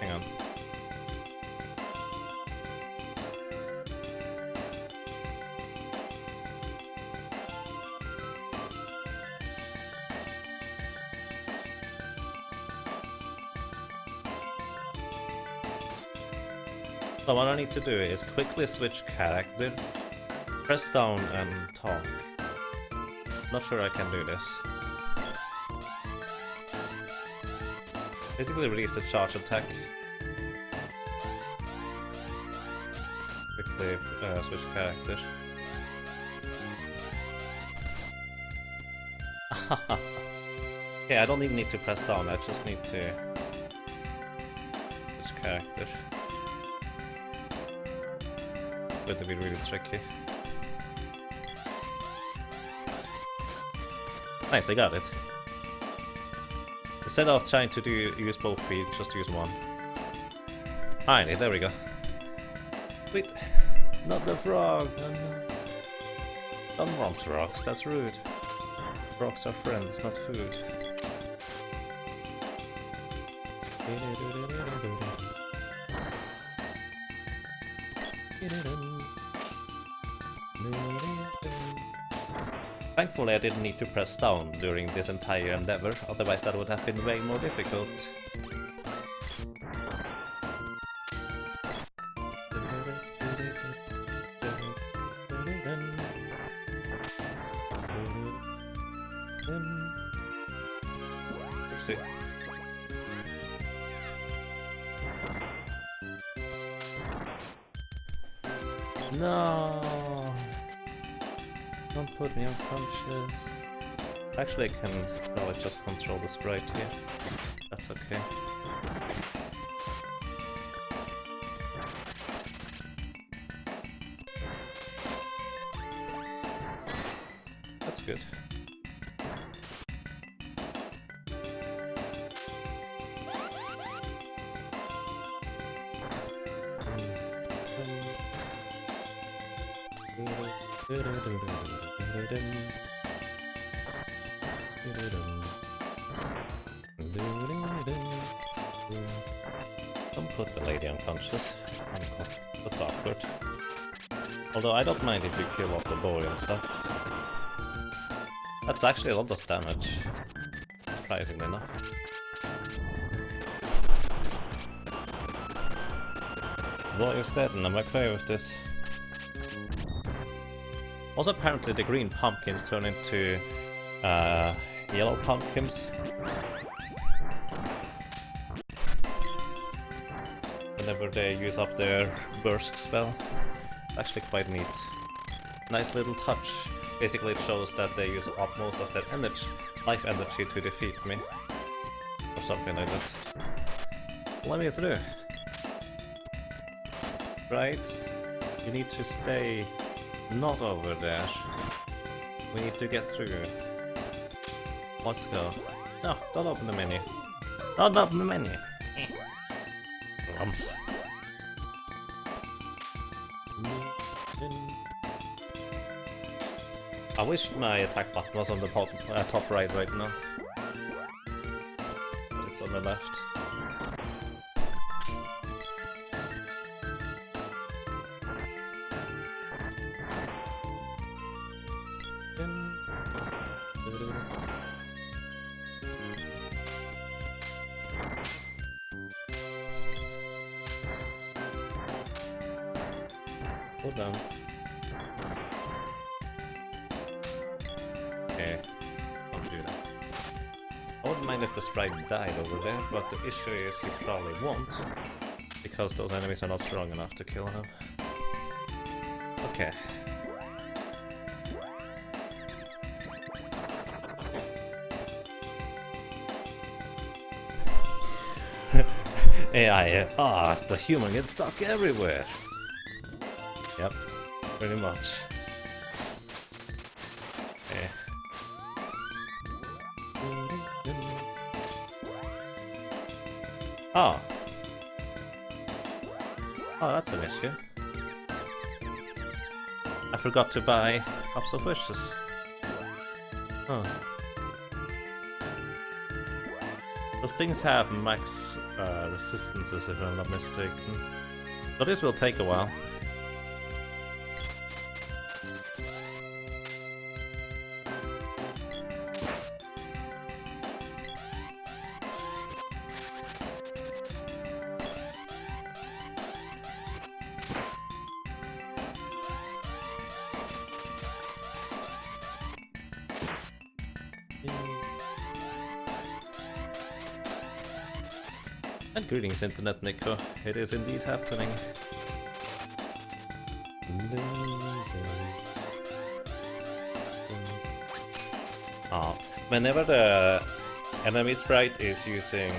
S1: Hang on. So what I need to do is quickly switch character, press down and talk. Not sure I can do this. Basically release the charge attack. Quickly switch character. Okay, I don't even need to press down, I just need to switch character. It's going to be really tricky. Nice, I got it. Instead of trying to use both feet, just use one. Finally, there we go. Wait, not the frog. Oh, no. Don't want frogs, that's rude. Frogs are friends, not food. Thankfully I didn't need to press down during this entire endeavor, otherwise that would have been way more difficult. Oopsie. No! Don't put me unconscious. Actually, I can probably just control the sprite here. That's okay. That's good. Don't put the lady unconscious. That's awkward. Although I don't mind if you kill off the boy and stuff. That's actually a lot of damage. Surprisingly enough. Boy is dead and I'm okay with this. Also, apparently the green pumpkins turn into yellow pumpkins. Whenever they use up their burst spell. Actually quite neat. Nice little touch. Basically it shows that they use up most of their energy, life energy to defeat me. Or something like that. Let me through. Right? You need to stay not over there. We need to get through. Let's go. No, don't open the menu. Don't open the menu. Lumps. I wish my attack button was on the top right now. But it's on the left. Hold on. Okay, don't do that. I wouldn't mind if the sprite died over there, but the issue is he probably won't, because those enemies are not strong enough to kill him. Okay. AI, the human gets stuck everywhere. Yep, pretty much. Okay. Oh. Oh, that's an issue. I forgot to buy cups of wishes. Huh. Those things have max resistances if I'm not mistaken. But this will take a while. And greetings, Internet Nico. It is indeed happening. Ah, whenever the enemy sprite is using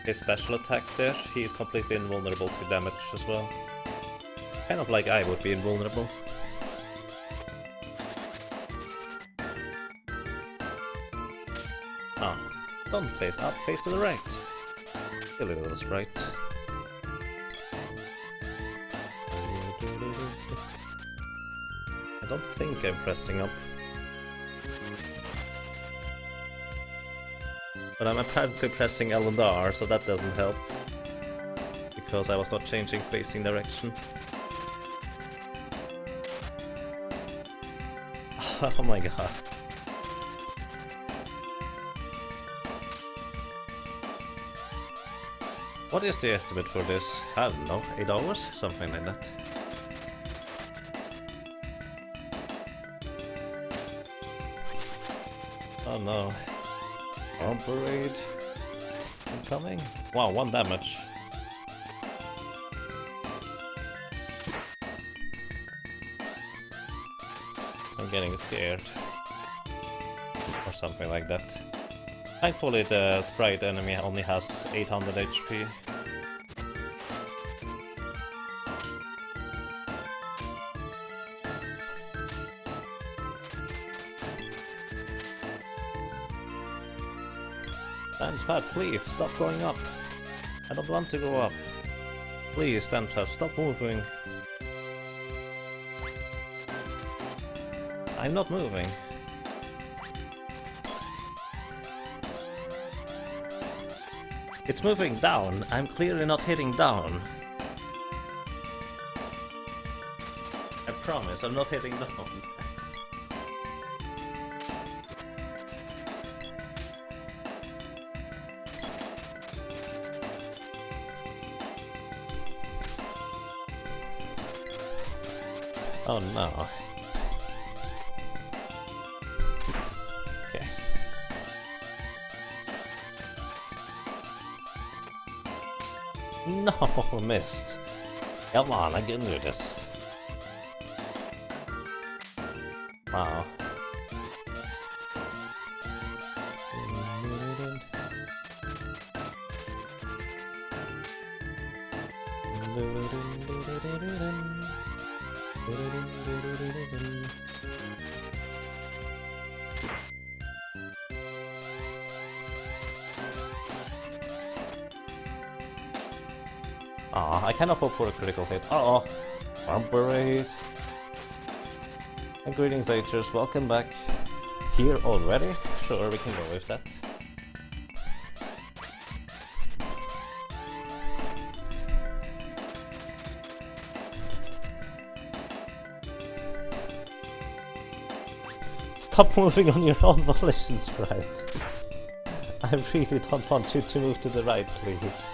S1: his special attack there, he is completely invulnerable to damage as well. Kind of like I would be invulnerable. Ah, don't face up, face to the right. Silly little sprite. I don't think I'm pressing up. But I'm apparently pressing L and R, so that doesn't help. Because I was not changing facing direction. Oh my god. What is the estimate for this? I don't know, 8 hours? Something like that. Oh no. Arm parade. Incoming? Wow, 1 damage. I'm getting scared. Or something like that. Thankfully the sprite enemy only has 800 HP. Dancepad, please stop going up. I don't want to go up. Please, Dancepad, stop moving. I'm not moving. It's moving down. I'm clearly not hitting down. I promise, I'm not hitting down. Oh no. Okay. No, missed. Come on, I can do this. Wow. Aw, I kind of hope for a critical hit. Uh-oh. Arm parade. And greetings, Hers. Welcome back. Here already? Sure, we can go with that. Stop moving on your own volition, sprite. I really don't want you to move to the right, please.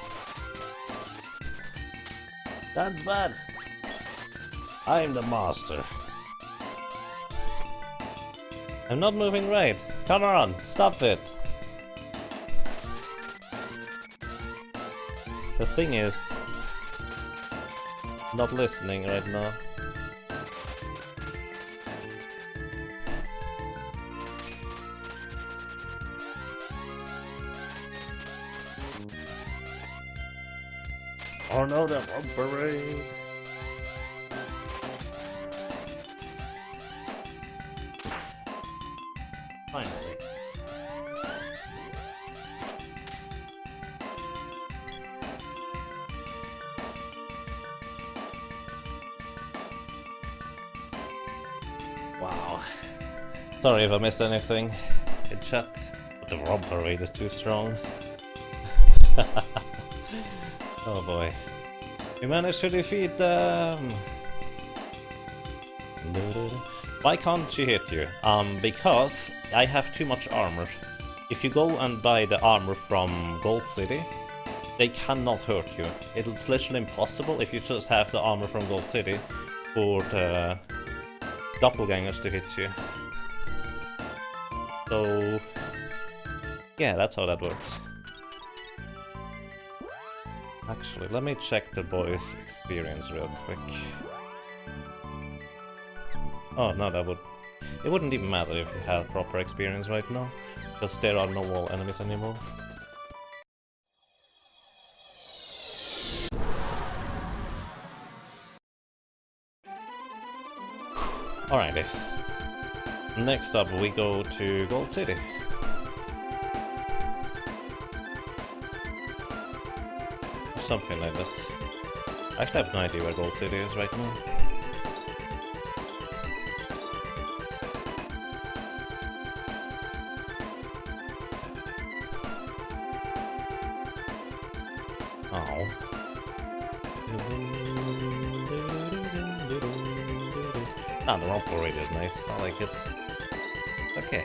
S1: That's bad. I'm the master. I'm not moving right. Come on, stop it. The thing is not listening right now. Oh no, the robbery! Finally. Wow. Sorry if I missed anything in chat, but the robbery is too strong. Oh boy. We managed to defeat them! Why can't she hit you? Because I have too much armor. If you go and buy the armor from Gold City, they cannot hurt you. It's literally impossible if you just have the armor from Gold City for the doppelgangers to hit you. So yeah, that's how that works. Actually, let me check the boys' experience real quick. Oh, no, it wouldn't even matter if you had proper experience right now, because there are no wall enemies anymore. Alrighty. Next up, we go to Gold City. Something like that. I actually have no idea where Gold City is right now. Oh. Ah, the romp parade is nice. I like it. Okay.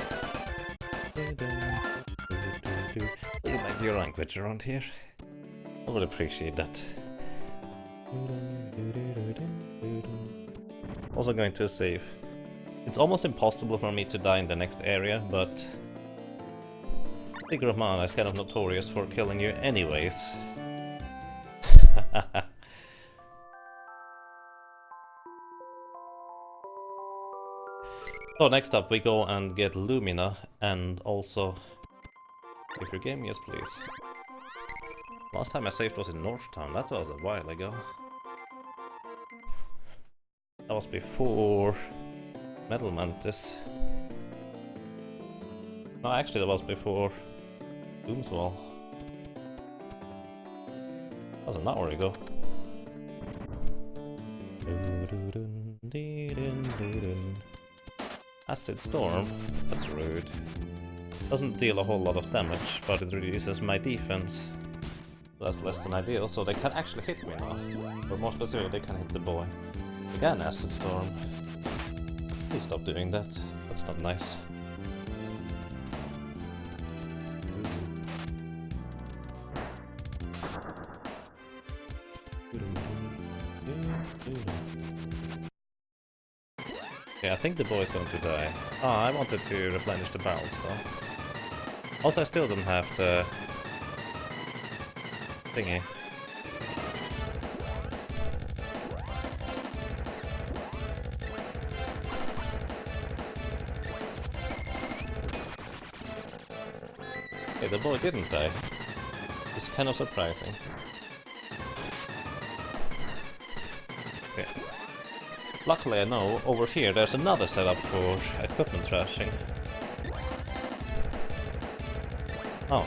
S1: Look at my gear language around here. I would appreciate that. Also going to save. It's almost impossible for me to die in the next area, but Figure of Mana is kind of notorious for killing you anyways. So next up we go and get Lumina and also... If your game, yes please. Last time I saved was in North Town, that was a while ago. That was before Metal Mantis. No, actually that was before Doomswall. That was an hour ago. Acid Storm? That's rude. Doesn't deal a whole lot of damage, but it reduces my defense. That's less than ideal, so they can actually hit me now. Or more specifically, they can hit the boy. Again, Acid Storm. Please stop doing that. That's not nice. Okay, I think the boy is going to die. Oh, I wanted to replenish the barrels though. Also, I still don't have the thingy. Okay, the boy didn't die. It's kind of surprising. Okay. Luckily I know, over here there's another setup for equipment trashing. Oh.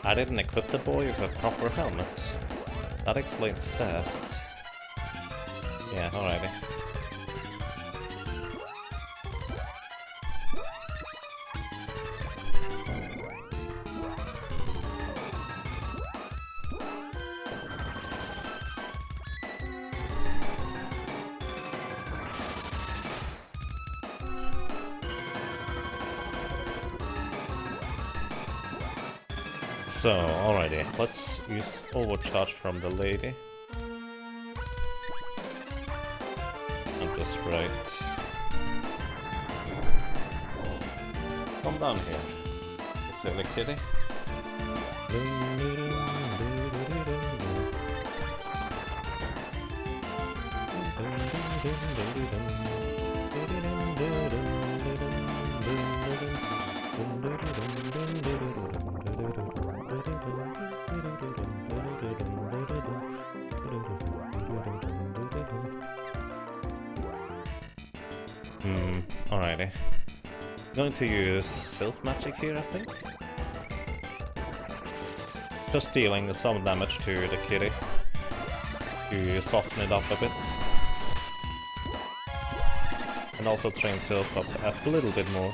S1: I didn't equip the boy with a proper helmet. That explains that. Yeah, alrighty. So, alrighty, let's use overcharge from the lady. And this right. Come down here, you silly kitty. Alrighty. Going to use Self Magic here, I think. Just dealing some damage to the kitty to soften it up a bit. And also train Self up a little bit more.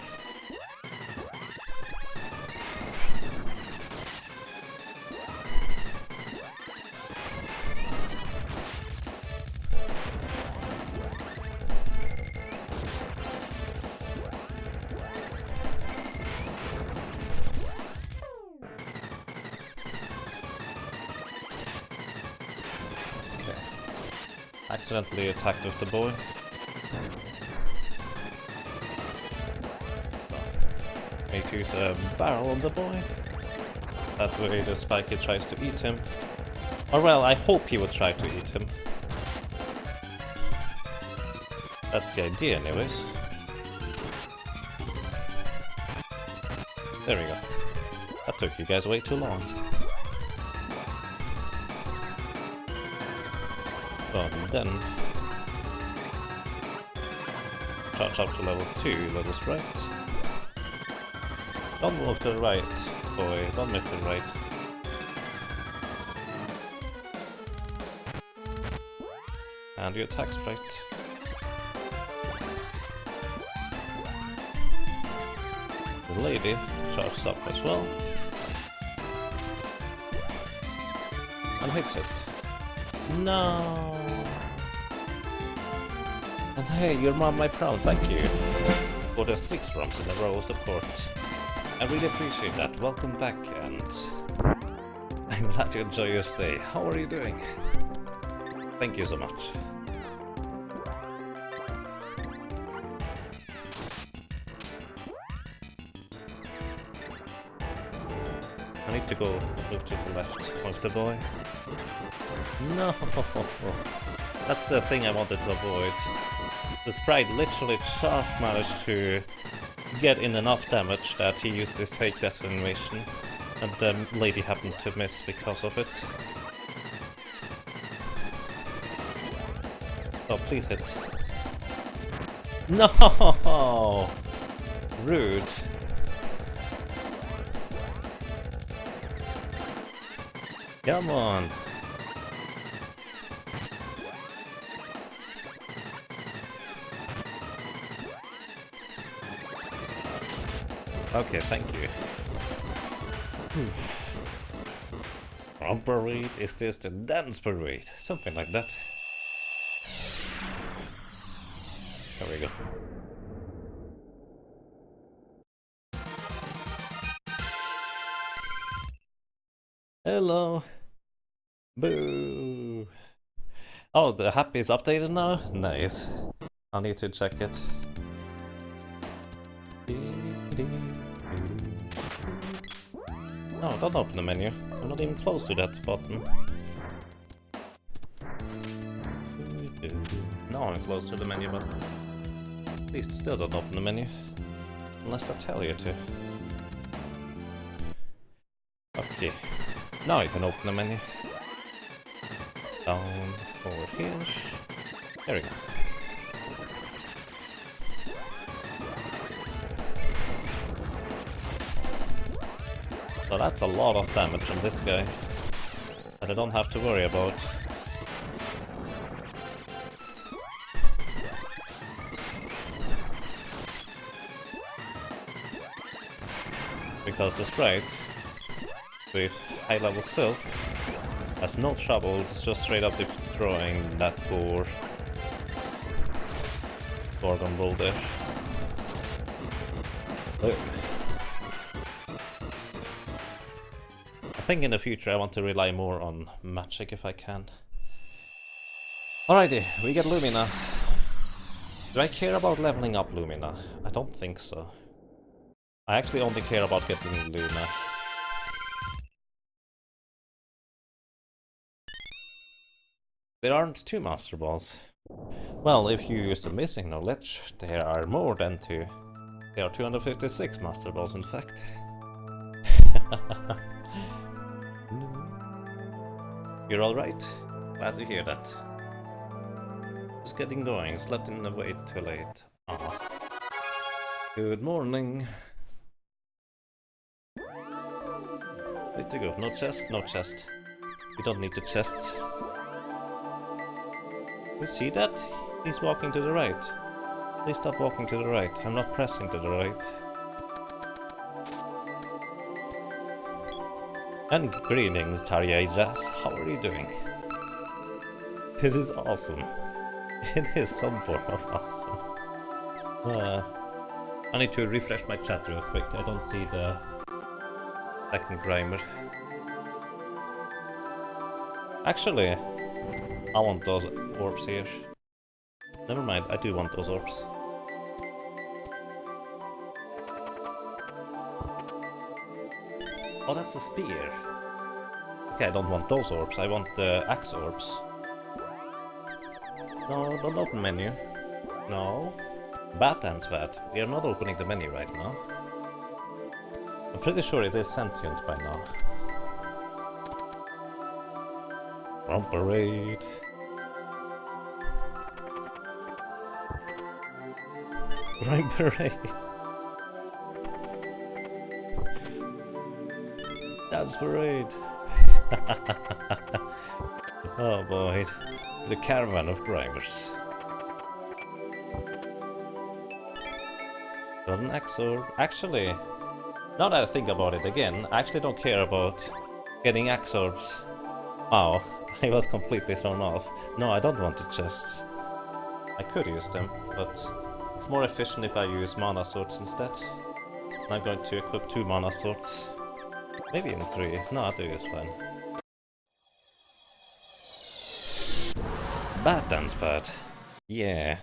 S1: Accidentally attacked with the boy. So, need to use a barrel on the boy. That way the spiky tries to eat him. Or well, I hope he would try to eat him. That's the idea anyways. There we go. That took you guys way too long. So then, charge up to level 2, let us right. Don't move to the right, boy, don't move to the right. And you attack sprite. The lady charges up as well. And hits it. No. And hey, you're my crown, thank you. For the 6 runs in a row of support. I really appreciate that. Welcome back, and I'm glad you enjoy your stay. How are you doing? Thank you so much. I need to go move to the left with the boy. No! That's the thing I wanted to avoid. The sprite literally just managed to get in enough damage that he used this fake detonation, and the lady happened to miss because of it. So please hit. No! Rude. Come on. Okay, thank you. Drum parade? Is this the dance parade? Something like that. There we go. Hello. Boo. Oh, the happy is updated now? Nice. I need to check it. No, don't open the menu. I'm not even close to that button. No, I'm close to the menu button. Please, still don't open the menu. Unless I tell you to. Okay. Now you can open the menu. Down, over here. There we go. So that's a lot of damage on this guy that I don't have to worry about. Because the sprite with high level silk has no trouble just straight up destroying that poor Gorgon Bull there. I think in the future I want to rely more on magic if I can. Alrighty, we get Lumina. Do I care about leveling up Lumina? I don't think so. I actually only care about getting Luna. There aren't 2 Master Balls. Well, if you use the missing knowledge, there are more than 2. There are 256 Master Balls, in fact. You're alright? Glad to hear that. Just getting going, slept in the way too late. Aw. Good morning. Way to go. No chest, no chest. We don't need the chest. You see that? He's walking to the right. Please stop walking to the right. I'm not pressing to the right. And greetings, Tarja. How are you doing? This is awesome. It is some form of awesome. I need to refresh my chat real quick. I don't see the second grimer. Actually, I want those orbs here. Never mind, I do want those orbs. Oh, that's a spear. Okay, I don't want those orbs, I want the axe orbs. No, don't open menu. No. Dancepad. We are not opening the menu right now. I'm pretty sure it is sentient by now. On parade. Right parade. Dance parade. Oh boy. The caravan of grimers. Got an axe orb. Actually, now that I think about it again, I actually don't care about getting axe orbs. Wow, I was completely thrown off. No, I don't want the chests. I could use them, but it's more efficient if I use mana swords instead. I'm going to equip 2 mana swords. Maybe even 3. No, 2 is fine. Dancepad. Yeah.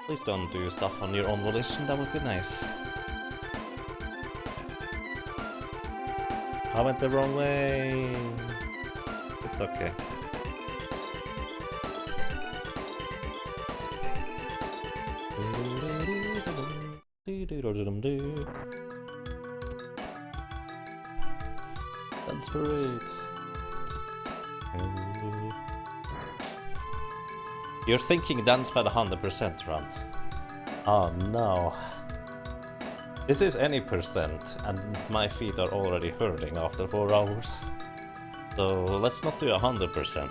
S1: Please don't do stuff on your own volition, that would be nice. I went the wrong way. It's okay. Dance parade. You're thinking Dancepad 100% run. Oh no. This is any percent, and my feet are already hurting after 4 hours. So let's not do 100%,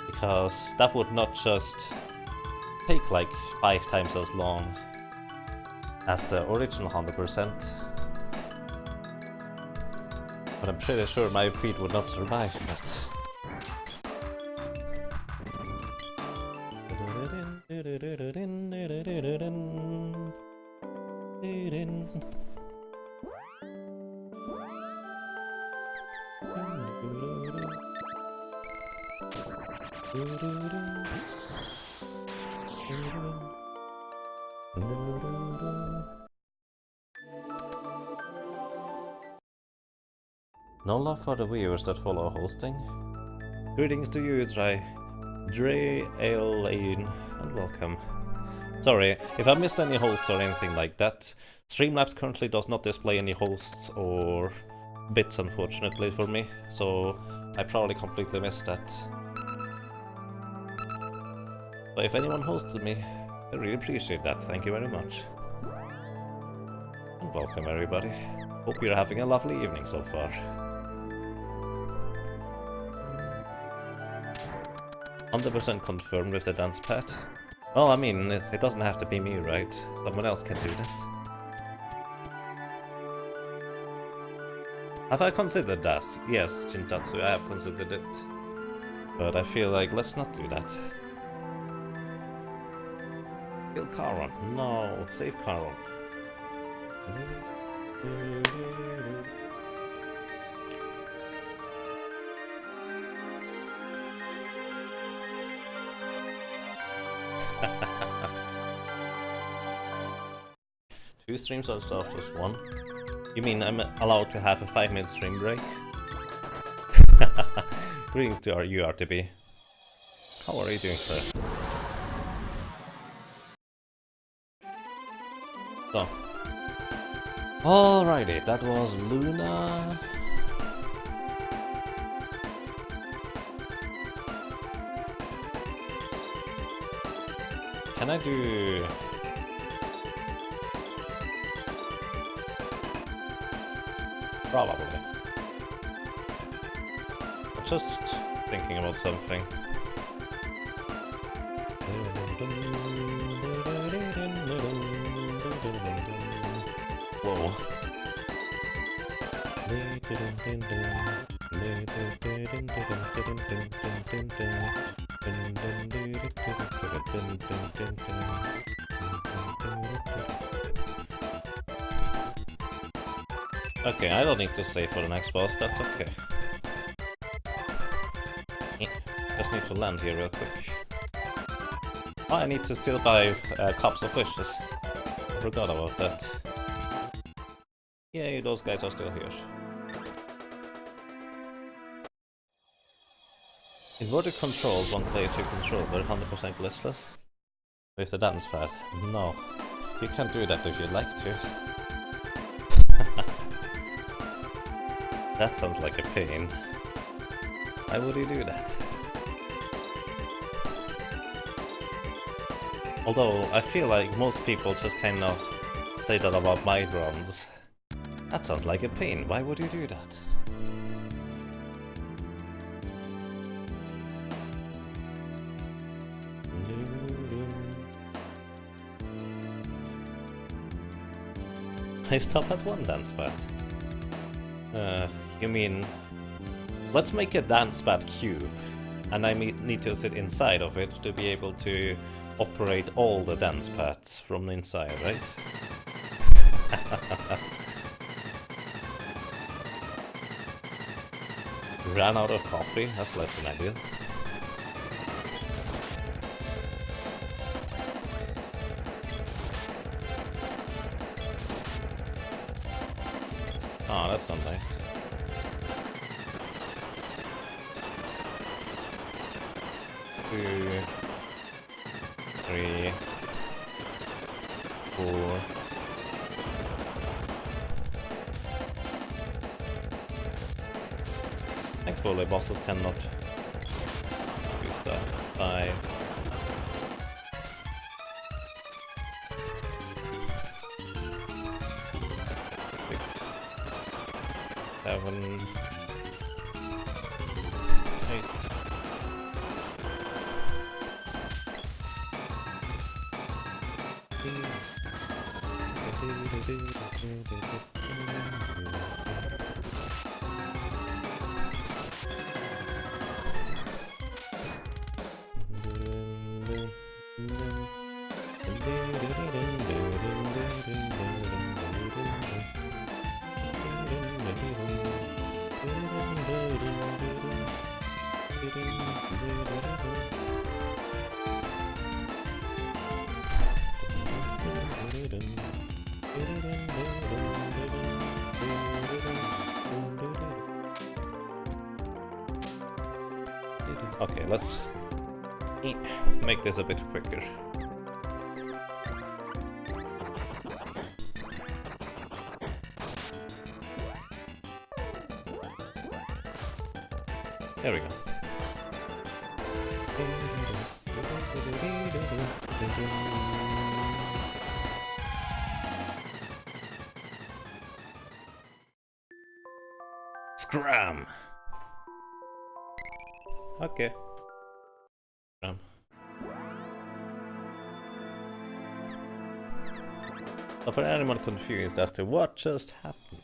S1: because that would not just take like 5 times as long as the original 100%. But I'm pretty sure my feet would not survive that. No love for the viewers that follow hosting. Greetings to you, Dre Lane, and welcome. Sorry, if I missed any hosts or anything like that, Streamlabs currently does not display any hosts or bits, unfortunately for me, so I probably completely missed that. But if anyone hosted me, I really appreciate that, thank you very much. And welcome everybody. Hope you're having a lovely evening so far. 100% confirmed with the Dancepad. Well, I mean, it doesn't have to be me, right? Someone else can do that. Have I considered that? Yes, Chintatsu, I have considered it. But I feel like, let's not do that. Kill Charon. No, save Charon. Two streams instead of just one? You mean I'm allowed to have a 5-minute stream break? Greetings to our URTB. How are you doing, sir? So. Alrighty, that was Luna. Can I do... Probably. Just thinking about something. Whoa. Okay, I don't need to save for the next boss, that's okay. Just need to land here real quick. Oh, I need to still buy cups of wishes. I forgot about that. Yay, those guys are still here. Inverted controls, one player, two controller, 100% glitchless. With the Dancepad. No. You can't do that if you'd like to. That sounds like a pain. Why would you do that? Although, I feel like most people just kind of say that about my runs. That sounds like a pain, why would you do that? I stop at one Dancepad. You mean... Let's make a Dancepad cube, and I need to sit inside of it to be able to operate all the Dancepads from the inside, right? Ran out of coffee? That's less than ideal. Oh, that's not nice. Two, 3, 4. Thankfully, bosses cannot use that. 5. 6, 7, 8. Okay, let's make this a bit quicker. There we go. Scram! Okay. Scram. So for anyone confused as to what just happened,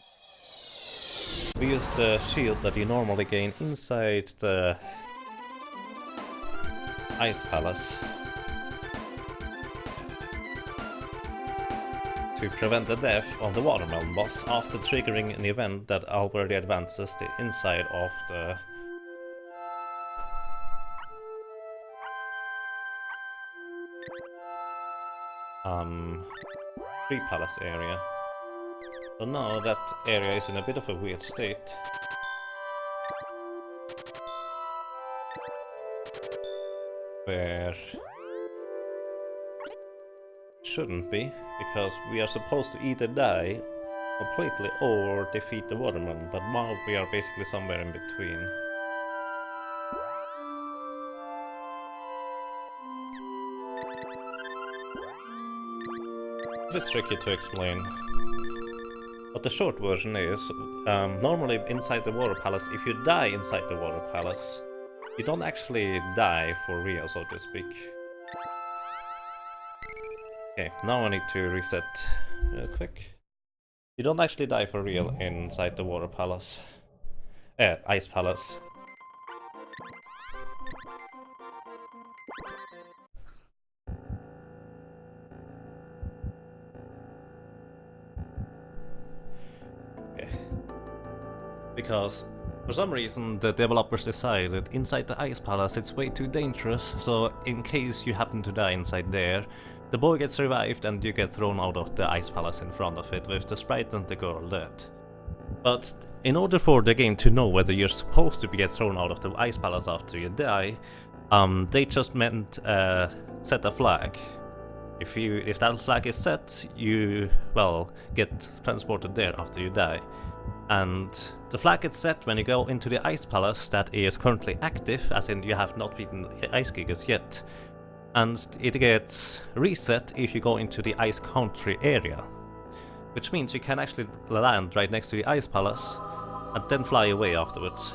S1: we used the shield that you normally gain inside the Ice Palace to prevent the death of the Watermelon boss after triggering an event that already advances the inside of the Tree Palace area. So now that area is in a bit of a weird state. Where shouldn't be, because we are supposed to either die completely or defeat the Watermelon, but now we are basically somewhere in between. A bit tricky to explain. But the short version is, normally inside the water palace, if you die inside the water palace, you don't actually die for real, so to speak. Okay, now I need to reset real quick. You don't actually die for real inside the water palace. Ice palace. Okay. Because for some reason the developers decided inside the ice palace it's way too dangerous, so in case you happen to die inside there, the boy gets revived and you get thrown out of the ice palace in front of it with the sprite and the girl dead. But in order for the game to know whether you're supposed to get thrown out of the ice palace after you die, they just meant set a flag. If that flag is set, you, well, get transported there after you die. And the flag is set when you go into the ice palace that is currently active, as in you have not beaten the ice gigas yet. And it gets reset if you go into the ice country area. Which means you can actually land right next to the ice palace and then fly away afterwards.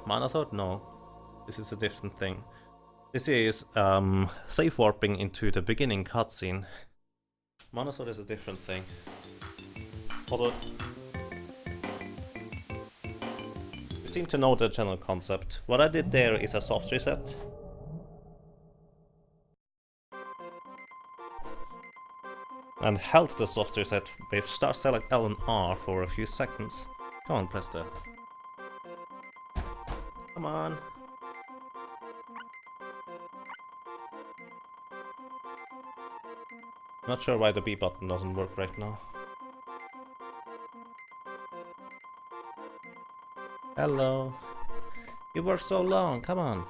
S1: Mana thought? No. This is a different thing. This is safe warping into the beginning cutscene. Mana thought is a different thing. Although you seem to know the general concept. What I did there is a soft reset. And held the soft reset with start, select L and R for a few seconds. Come on, press that. Come on. Not sure why the B button doesn't work right now. Hello. You worked so long, come on.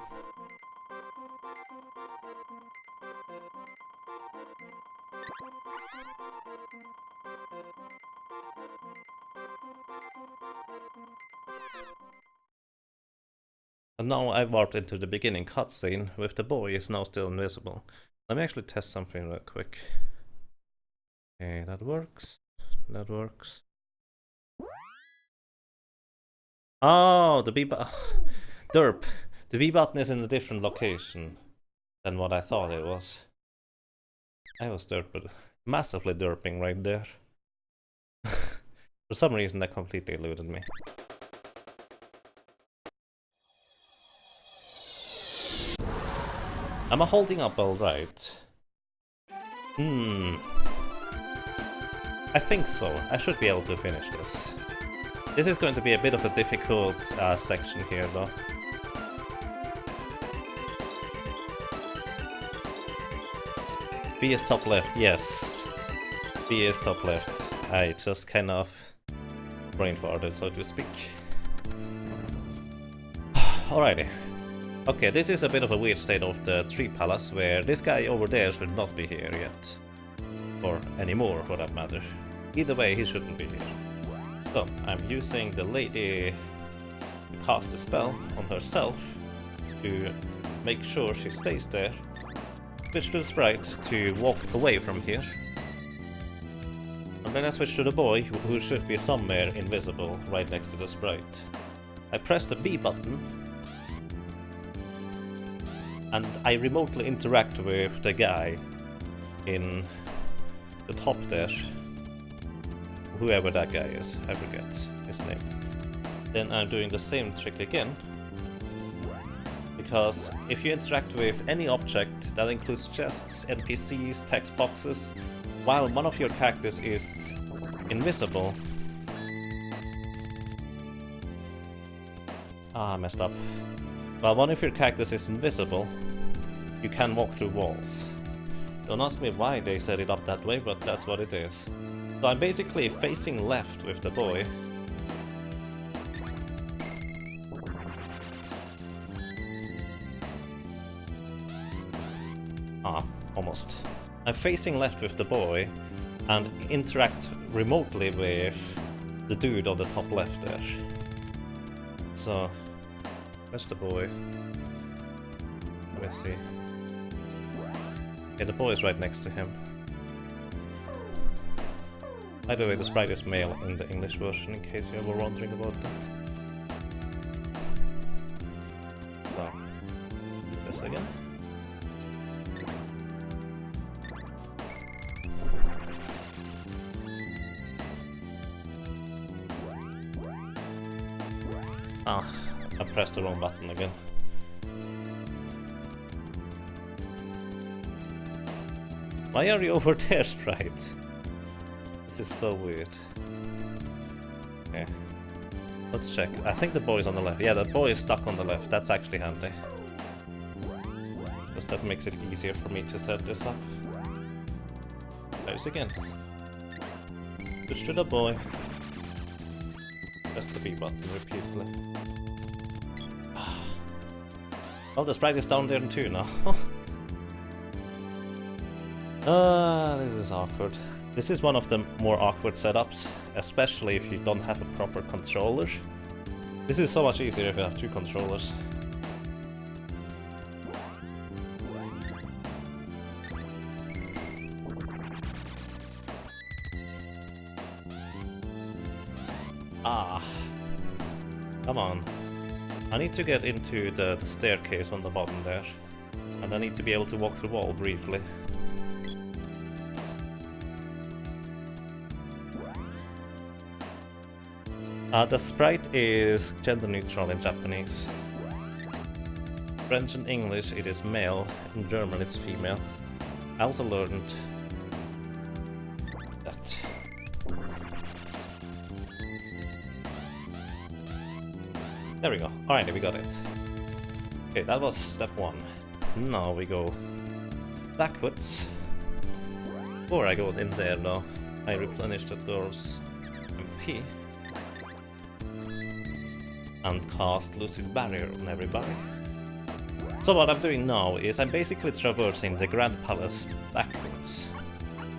S1: And now I've warped into the beginning cutscene with the boy is now still invisible. Let me actually test something real quick. Okay, that works. That works. Oh, the B button. Derp. The B button is in a different location than what I thought it was. I was derped. Massively derping right there. For some reason that completely eluded me. Am I holding up alright? I think so. I should be able to finish this. This is going to be a bit of a difficult section here though. B is top left, yes. B is top left. I just kind of brain farted, so to speak. Alrighty. Okay, this is a bit of a weird state of the tree palace, where this guy over there should not be here yet. Or anymore, for that matter. Either way, he shouldn't be here. So, I'm using the lady to cast a spell on herself to make sure she stays there. Switch to the sprite to walk away from here. And then I switch to the boy, who should be somewhere invisible right next to the sprite. I press the B button, and I remotely interact with the guy in the top there. Whoever that guy is, I forget his name. Then I'm doing the same trick again. Because if you interact with any object, that includes chests, NPCs, text boxes, while one of your characters is invisible... I messed up. While one of your characters is invisible, you can walk through walls. Don't ask me why they set it up that way, but that's what it is. So I'm basically facing left with the boy. Almost. I'm facing left with the boy and interact remotely with the dude on the top left there. So, that's the boy. Let me see. Yeah, the boy is right next to him. By the way, the sprite is male in the English version, in case you were wondering about that. So, this again. Ah, I pressed the wrong button again. Why are you over there, sprite? This is so weird. Okay. Let's check. I think the boy is on the left. Yeah, the boy is stuck on the left. That's actually handy. Because that makes it easier for me to set this up. There's again. Switch to the boy. Press the B button repeatedly. Oh, the sprite is down there too now. This is awkward. This is one of the more awkward setups, especially if you don't have a proper controller. This is so much easier if you have two controllers. Ah, come on. I need to get into the staircase on the bottom there, and I need to be able to walk through the wall briefly. The sprite is gender neutral in Japanese. French and English it is male, in German it's female. I also learned that. There we go. Alright, we got it. Okay, that was step 1. Now we go backwards. Before I go in there though, I replenish the girl's MP. And cast Lucid Barrier on everybody. So what I'm doing now is I'm basically traversing the Grand Palace backwards.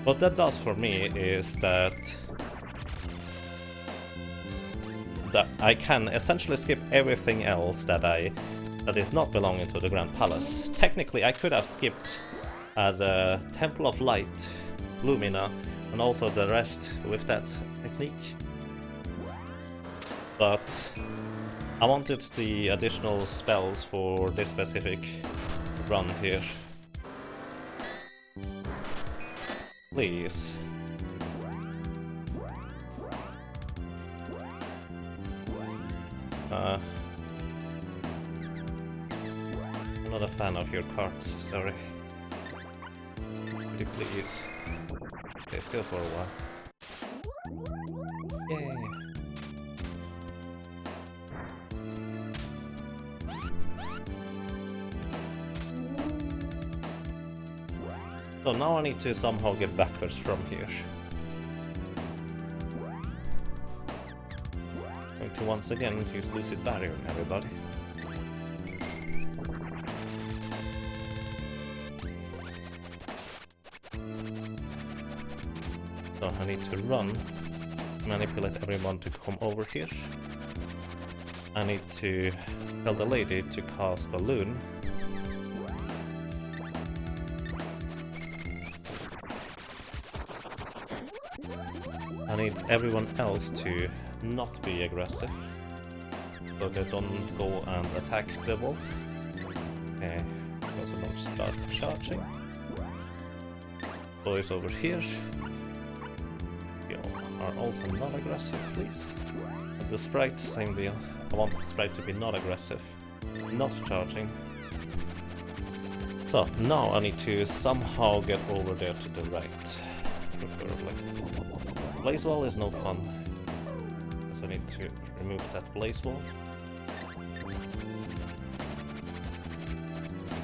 S1: What that does for me is that I can essentially skip everything else that is not belonging to the Grand Palace. Technically I could have skipped the Temple of Light, Lumina, and also the rest with that technique. But I wanted the additional spells for this specific run here. Please. I'm not a fan of your cards, sorry. Could you please stay still for a while? Yay! So now I need to somehow get backwards from here. Going to once again use Lucid Barrier on everybody. So I need to run, manipulate everyone to come over here. I need to tell the lady to cast Balloon. I need everyone else to not be aggressive, so they don't go and attack the wolf. Okay, also don't start charging. Boys over here. You are also not aggressive, please. And the sprite, same deal. I want the sprite to be not aggressive, not charging. So now I need to somehow get over there to the right, preferably. Blaze wall is no fun, so I need to remove that blaze wall.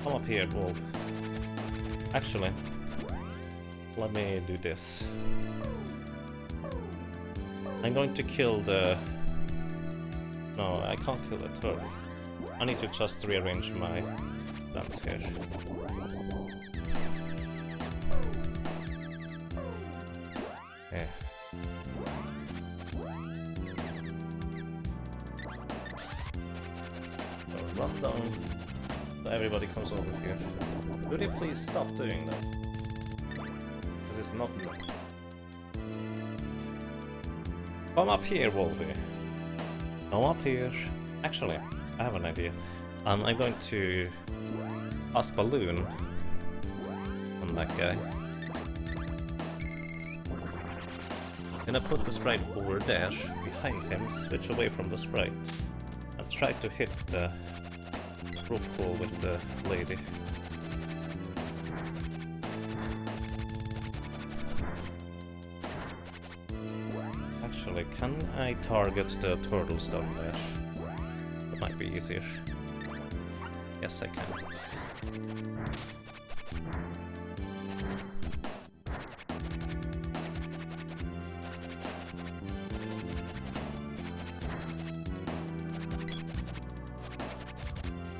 S1: Come up here, wolf. Actually, let me do this. I'm going to kill the... No, I can't kill the turtle. I need to just rearrange my plans here. Yeah. So run down, so everybody comes over here. Could you please stop doing that? That is not... Come up here, Wolfie. Come up here. Actually, I have an idea. I'm going to cast balloon on that guy. Gonna put the sprite over there, behind him, switch away from the sprite, and try to hit the rope pool with the lady. Actually, can I target the turtles down there? That might be easier. Yes, I can.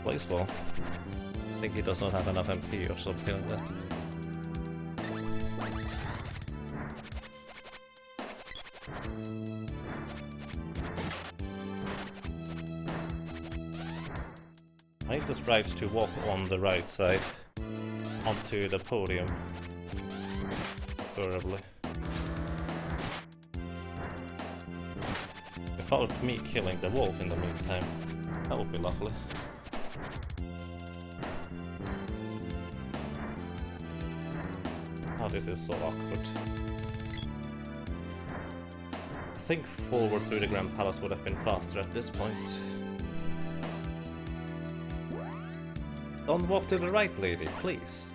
S1: Plays well. I think he does not have enough MP or something like that. I need the sprite to walk on the right side onto the podium, preferably. Without me killing the wolf in the meantime, that would be lovely. Oh, this is so awkward. I think forward through the Grand Palace would have been faster at this point. Don't walk to the right, lady, please.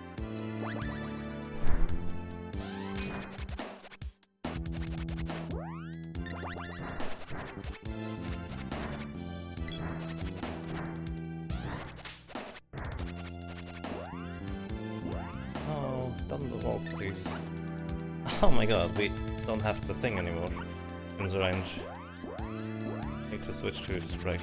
S1: Oh, don't walk, please. Oh my god, we don't have the thing anymore in the range. Need to switch to the sprite.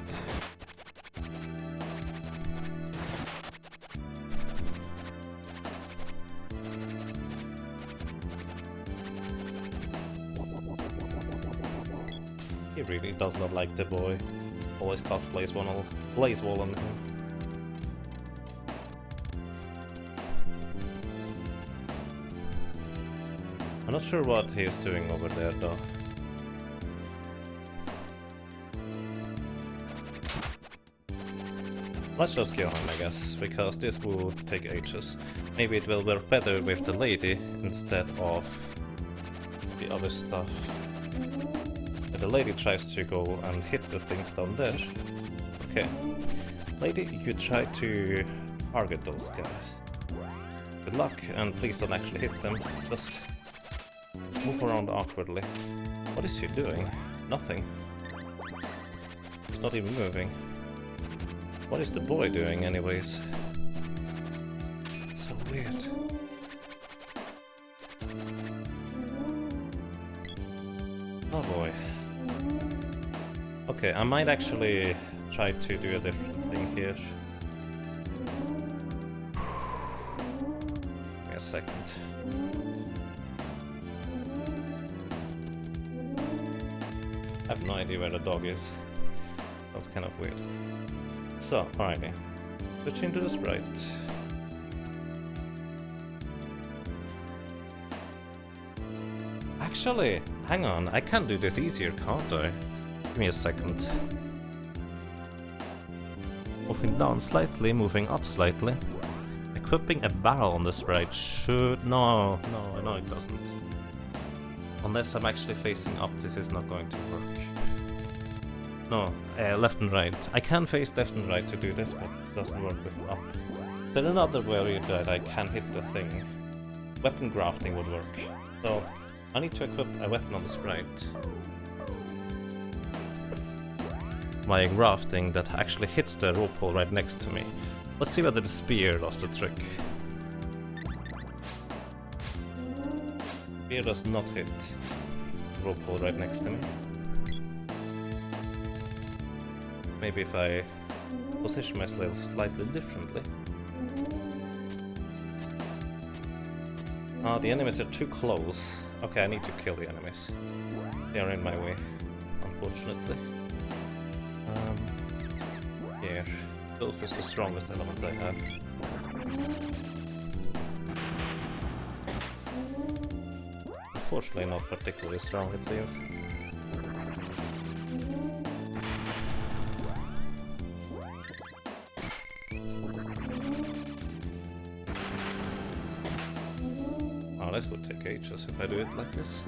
S1: He really does not like the boy. Always casts blaze wall on him. I'm not sure what he is doing over there though. Let's just kill him, I guess, because this will take ages. Maybe it will work better with the lady instead of the other stuff. If the lady tries to go and hit the things down there. Okay. Lady, you try to target those guys. Good luck, and please don't actually hit them. Just move around awkwardly. What is she doing? Nothing. She's not even moving. What is the boy doing anyways? It's so weird. Oh boy. Okay, I might actually try to do a different thing here. Give me a second. I have no idea where the dog is. That's kind of weird. So, alrighty. Switch into the sprite. Actually, hang on, I can do this easier, can't I? Give me a second. Moving down slightly, moving up slightly. Equipping a barrel on the sprite should... No, it doesn't. Unless I'm actually facing up, this is not going to work. No, left and right. I can face left and right to do this, but it doesn't work with up. Then another way that I can hit the thing. Weapon grafting would work. So, I need to equip a weapon on the sprite. My grafting that actually hits the rope hole right next to me. Let's see whether the spear does the trick. Spear does not hit the rope hole right next to me. Maybe if I position myself slightly differently. Ah, the enemies are too close. Okay, I need to kill the enemies. They are in my way, unfortunately. Here. Stealth is the strongest element I have. Unfortunately not particularly strong, it seems. Oh, this would take ages if I do it like this.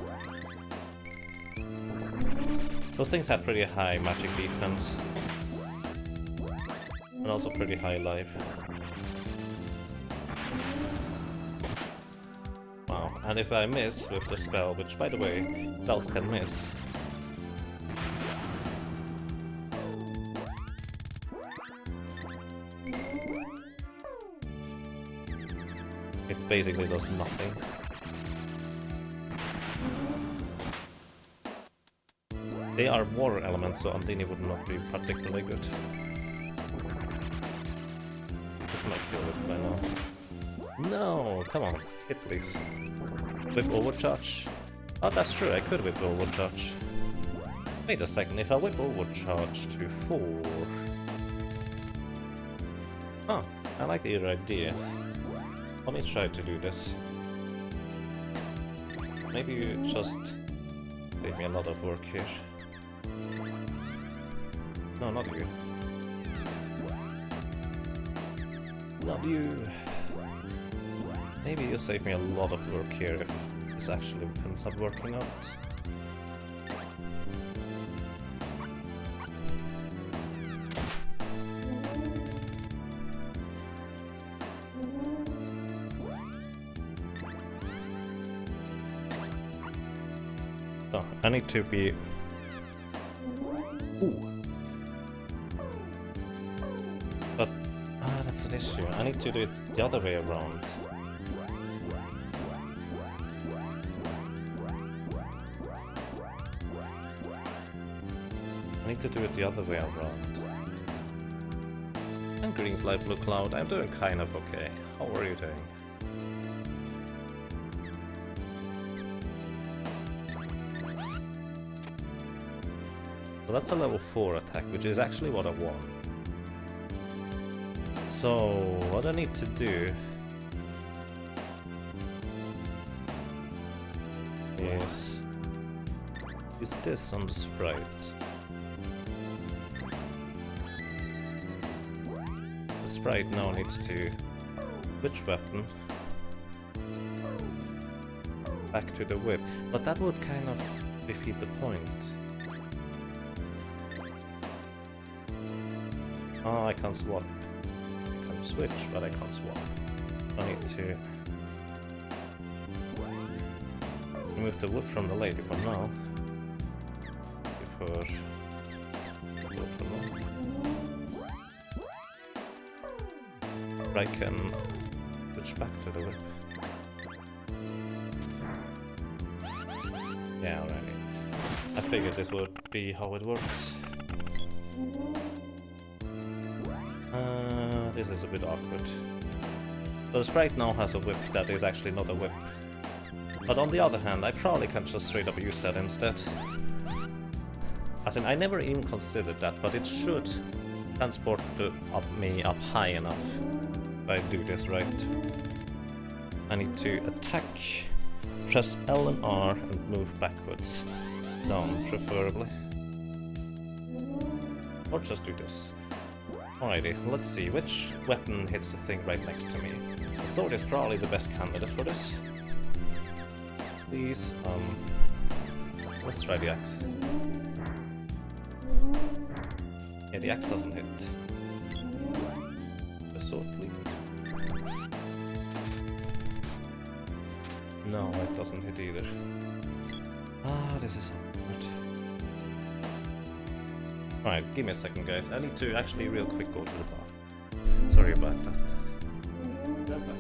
S1: Those things have pretty high magic defense. And also pretty high life. Wow, and if I miss with the spell, which by the way, spells can miss. It basically does nothing. They are water elements, so Andini would not be particularly good. This might kill it by now. No, come on, hit please. With overcharge? Oh, that's true, I could whip overcharge. Wait a second, if I whip overcharge to 4... Oh, I like your idea. Let me try to do this. Maybe you just gave me a lot of work here. No, not you. Not you. Maybe you save me a lot of work here if this actually ends up working out. So, I need to be... Ooh. But, that's an issue. I need to do it the other way around. I need to do it the other way around. And green's like blue cloud. I'm doing kind of okay. How are you doing? Well, that's a level 4 attack, which is actually what I want. So, what I need to do is use this on the sprite. The sprite now needs to switch weapon back to the whip, but that would kind of defeat the point. Oh, I can't swap. I can switch, but I can't swap. I need to remove the wood from the lady for now. Before wood for now. I can switch back to the whip. Yeah, alrighty. I figured this would be how it works. This is a bit awkward. So the sprite now has a whip that is actually not a whip. But on the other hand, I probably can just straight up use that instead. As in, I never even considered that, but it should transport me up high enough if I do this right. I need to attack, press L and R and move backwards. Down, preferably. Or just do this. Alrighty, let's see, which weapon hits the thing right next to me? The sword is probably the best candidate for this. Please, let's try the axe. Yeah, the axe doesn't hit. The sword, please. No, it doesn't hit either. Ah, this is awkward. Alright, give me a second, guys. I need to actually real quick go to the bath. Sorry about that. Bye-bye.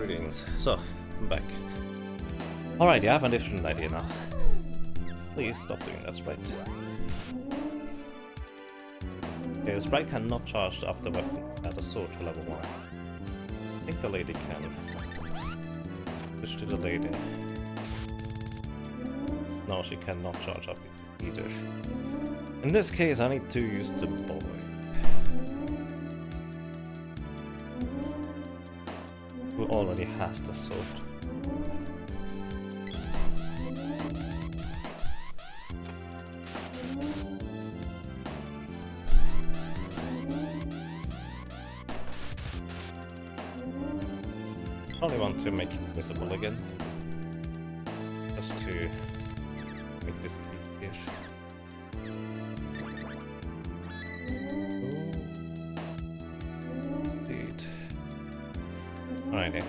S1: Greetings. So, I'm back. Alrighty, I have a different idea now. Please stop doing that, Sprite. Okay, the Sprite cannot charge up the weapon at a sword to level 1. I think the lady can. Switch to the lady. No, she cannot charge up either. In this case, I need to use the boy. Who already has the sword. Only want to make it visible again. Just to make this easier. Indeed. Alrighty.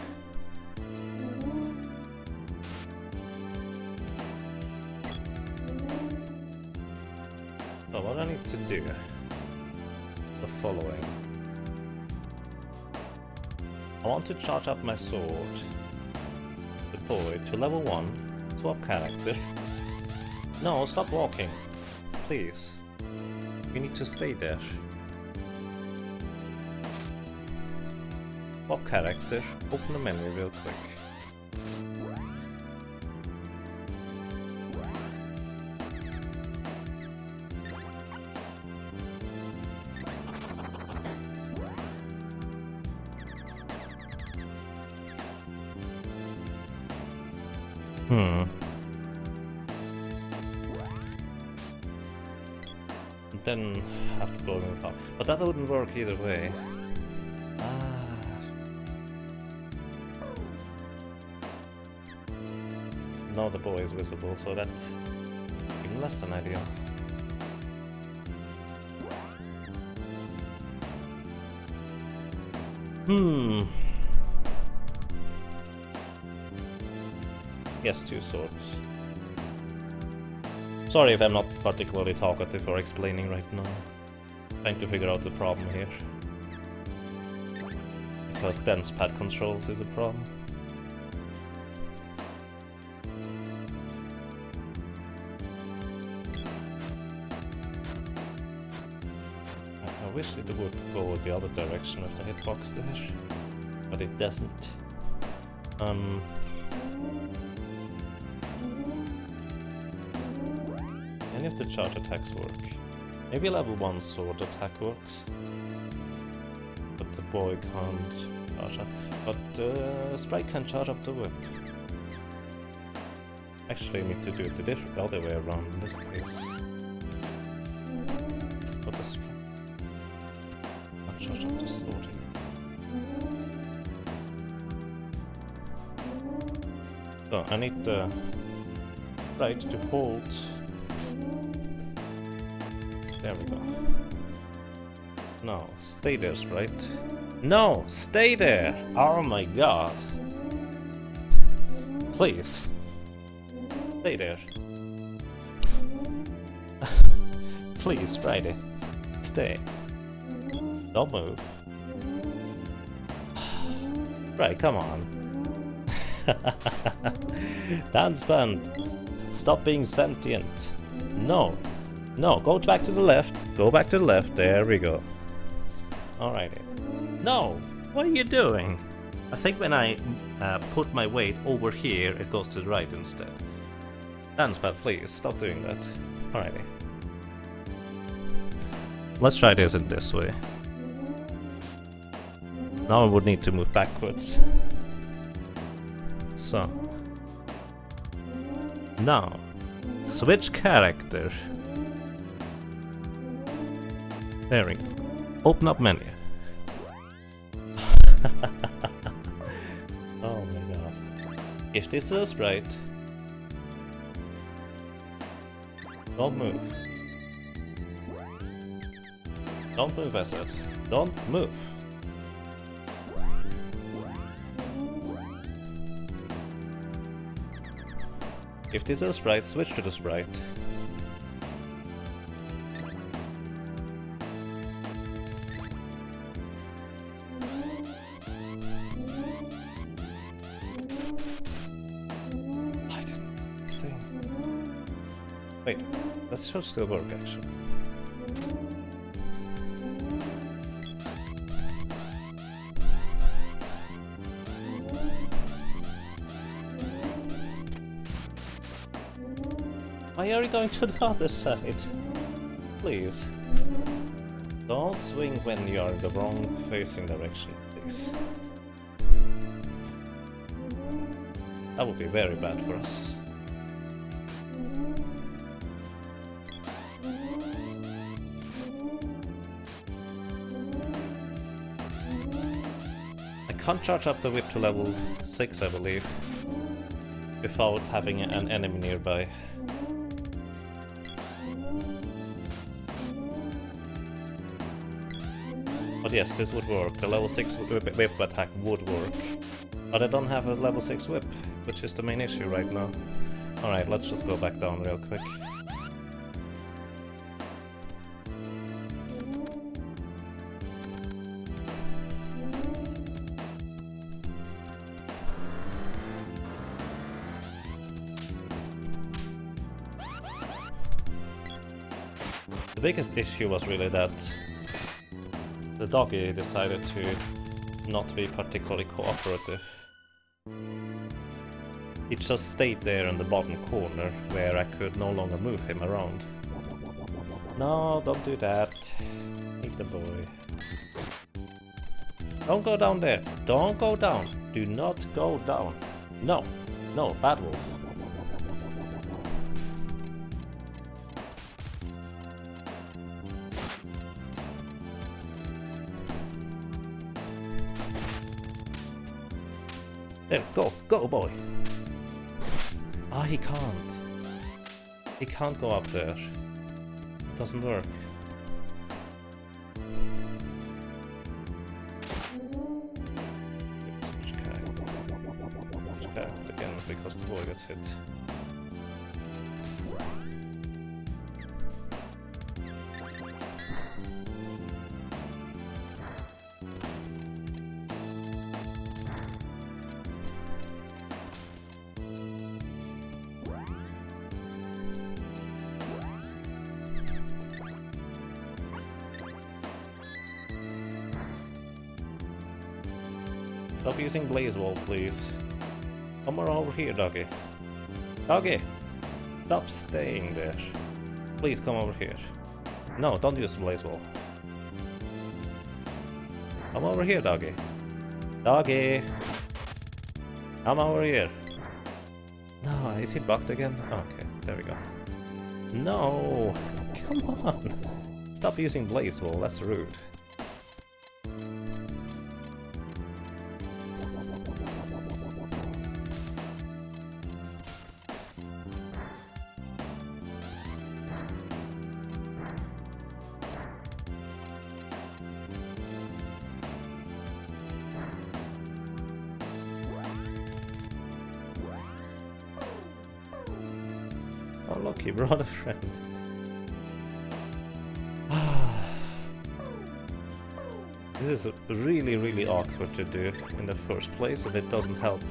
S1: So what I need to do the following. I want to charge up my sword, the boy, to level 1, swap character. No, stop walking, please. You need to stay there. Swap character, open the menu real quick. Then have to go in far. But that wouldn't work either way. Now the boy is visible, so that's even less than ideal. Yes, 2 swords. Sorry if I'm not particularly talkative or explaining right now. Trying to figure out the problem here. Because Dancepad controls is a problem. I wish it would go the other direction of the hitbox there, but it doesn't. Any of the charge attacks work. Maybe level 1 sword attack works. But the boy can't charge up. But Sprite can charge up the whip. Actually, I need to do it the other way around in this case. But the Sprite can't charge up the sword. So I need the Sprite to hold. There we go. No, stay there, Sprite. No, stay there! Oh my god. Please. Stay there. Please, Sprite. Stay. Don't move. Right, come on. Dancepad. Stop being sentient. No. No, go back to the left. Go back to the left. There we go. Alrighty. No! What are you doing? I think when I put my weight over here, it goes to the right instead. Dancepad, please, stop doing that. Alrighty. Let's try this in this way. Now I would need to move backwards. So. Now. Switch character. There we go. Open up menu. Oh my god. If this is right. Don't move. Don't move, I said. Don't move. If this is right, switch to the sprite. Wait, that should still work actually. Why are you going to the other side? Please. Don't swing when you are in the wrong facing direction, please. That would be very bad for us. I can't charge up the whip to level 6, I believe, without having an enemy nearby. But yes, this would work. The level 6 whip attack would work. But I don't have a level 6 whip, which is the main issue right now. Alright, let's just go back down real quick. The biggest issue was really that the doggy decided to not be particularly cooperative. He just stayed there in the bottom corner where I could no longer move him around. No, don't do that. Eat the boy. Don't go down there. Don't go down. Do not go down. No. No, bad wolf. There, go boy. Ah, he can't. He can't go up there. It doesn't work. Switch character again because the boy gets hit. Stop using Blaze Wall, please. Come over here, doggy. Doggy! Stop staying there. Please come over here. No, don't use the Blaze Wall. Come over here, doggy. Doggy! Come over here. No, is he bugged again? Okay, there we go. No! Come on! Stop using Blaze Wall, that's rude. Oh look, he brought a friend. This is really awkward to do in the first place, and it doesn't help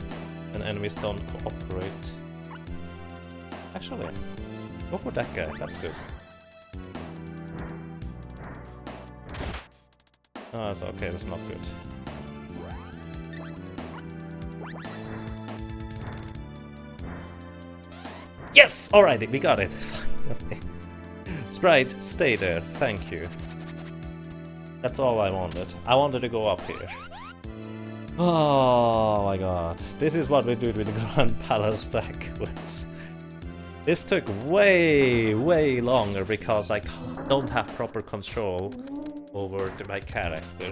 S1: when enemies don't cooperate. Actually, go for that guy, that's good. Oh, that's okay, that's not good. Yes! Alright, we got it. Finally. Sprite, stay there. Thank you. That's all I wanted. I wanted to go up here. Oh my god. This is what we do with the Grand Palace backwards. This took way longer because I don't have proper control over my character.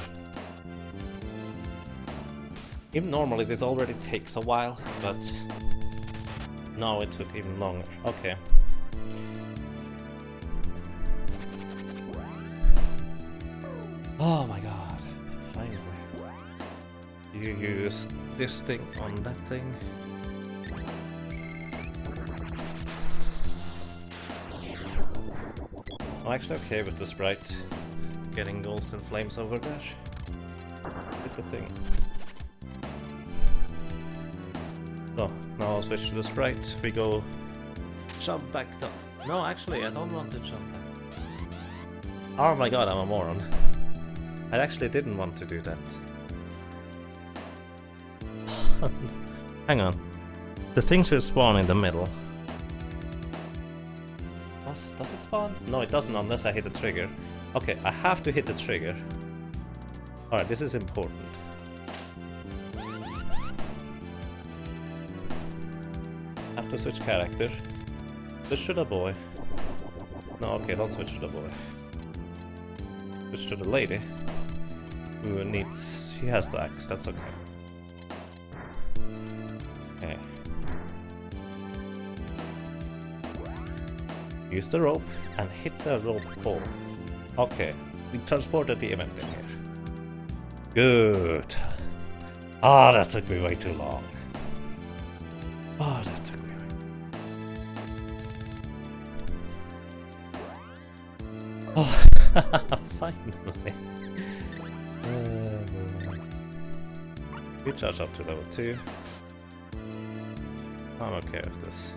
S1: Even normally this already takes a while, but now it took even longer. Okay. Oh my god. Finally. You use this thing on that thing. I'm actually okay with the sprite getting golden flames over dash. Hit the thing. So, now I'll switch to the sprite. We go jump back down. No, actually, I don't want to jump back. Oh my god, I'm a moron. I actually didn't want to do that. Hang on. The thing should spawn in the middle. Does it spawn? No, it doesn't unless I hit the trigger. Okay, I have to hit the trigger. Alright, this is important. Have to switch character. Switch to the boy. No, okay, don't switch to the boy. Switch to the lady. Who needs... She has the axe, that's okay. Okay. Use the rope and hit the rope pole. Okay, we transported the event in here. Good. Ah, that took me way too long. Oh, that took me way. Oh, finally. We charge up to level 2. I'm okay with this.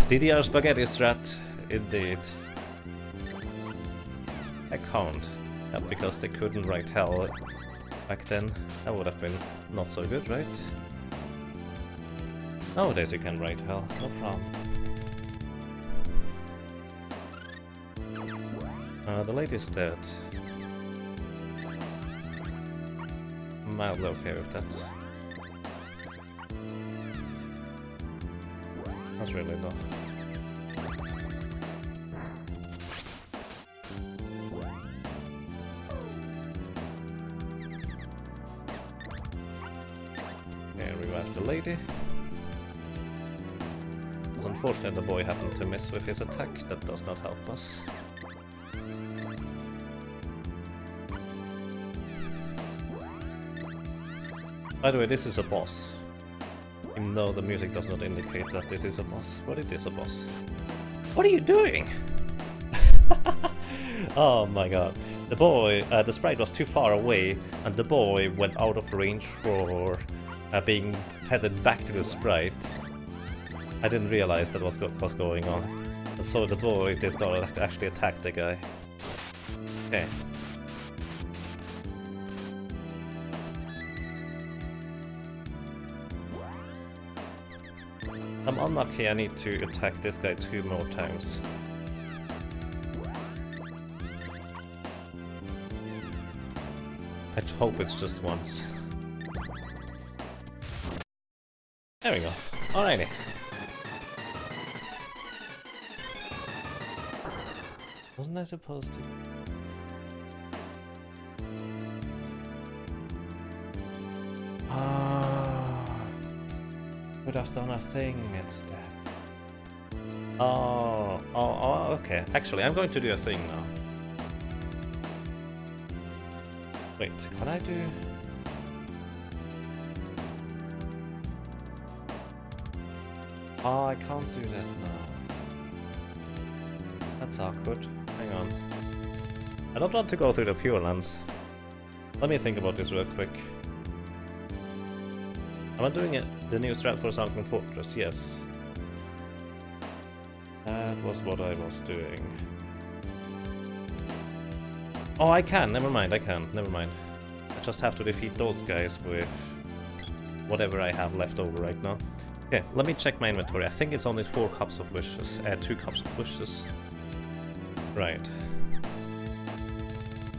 S1: DDR spaghetti strat, indeed. I can't. Yeah, because they couldn't write hell back then. That would have been not so good, right? Nowadays you can write hell, no problem. The lady's dead. I'm mildly okay with that. Not really, though. Okay, revive the lady. It's unfortunate the boy happened to miss with his attack. That does not help us. By the way, this is a boss. Even though the music does not indicate that this is a boss, but it is a boss. What are you doing? Oh my god. The boy, the sprite was too far away, and the boy went out of range for being headed back to the sprite. I didn't realize that was was going on. And so the boy did not actually attack the guy. Okay. I'm unlucky, I need to attack this guy 2 more times. I hope it's just once. There we go. Alrighty. Wasn't I supposed to? Could have done a thing instead. Oh, okay. Actually, I'm going to do a thing now. Wait, can I do... Oh, I can't do that now. That's awkward. Hang on. I don't want to go through the Pure Lands. Let me think about this real quick. Am I doing it? The new strat for Sunken Fortress? Yes. That was what I was doing. Oh, I can. Never mind. I can. Never mind. I just have to defeat those guys with whatever I have left over right now. Okay, let me check my inventory. I think it's only 4 cups of wishes. 2 cups of wishes. Right.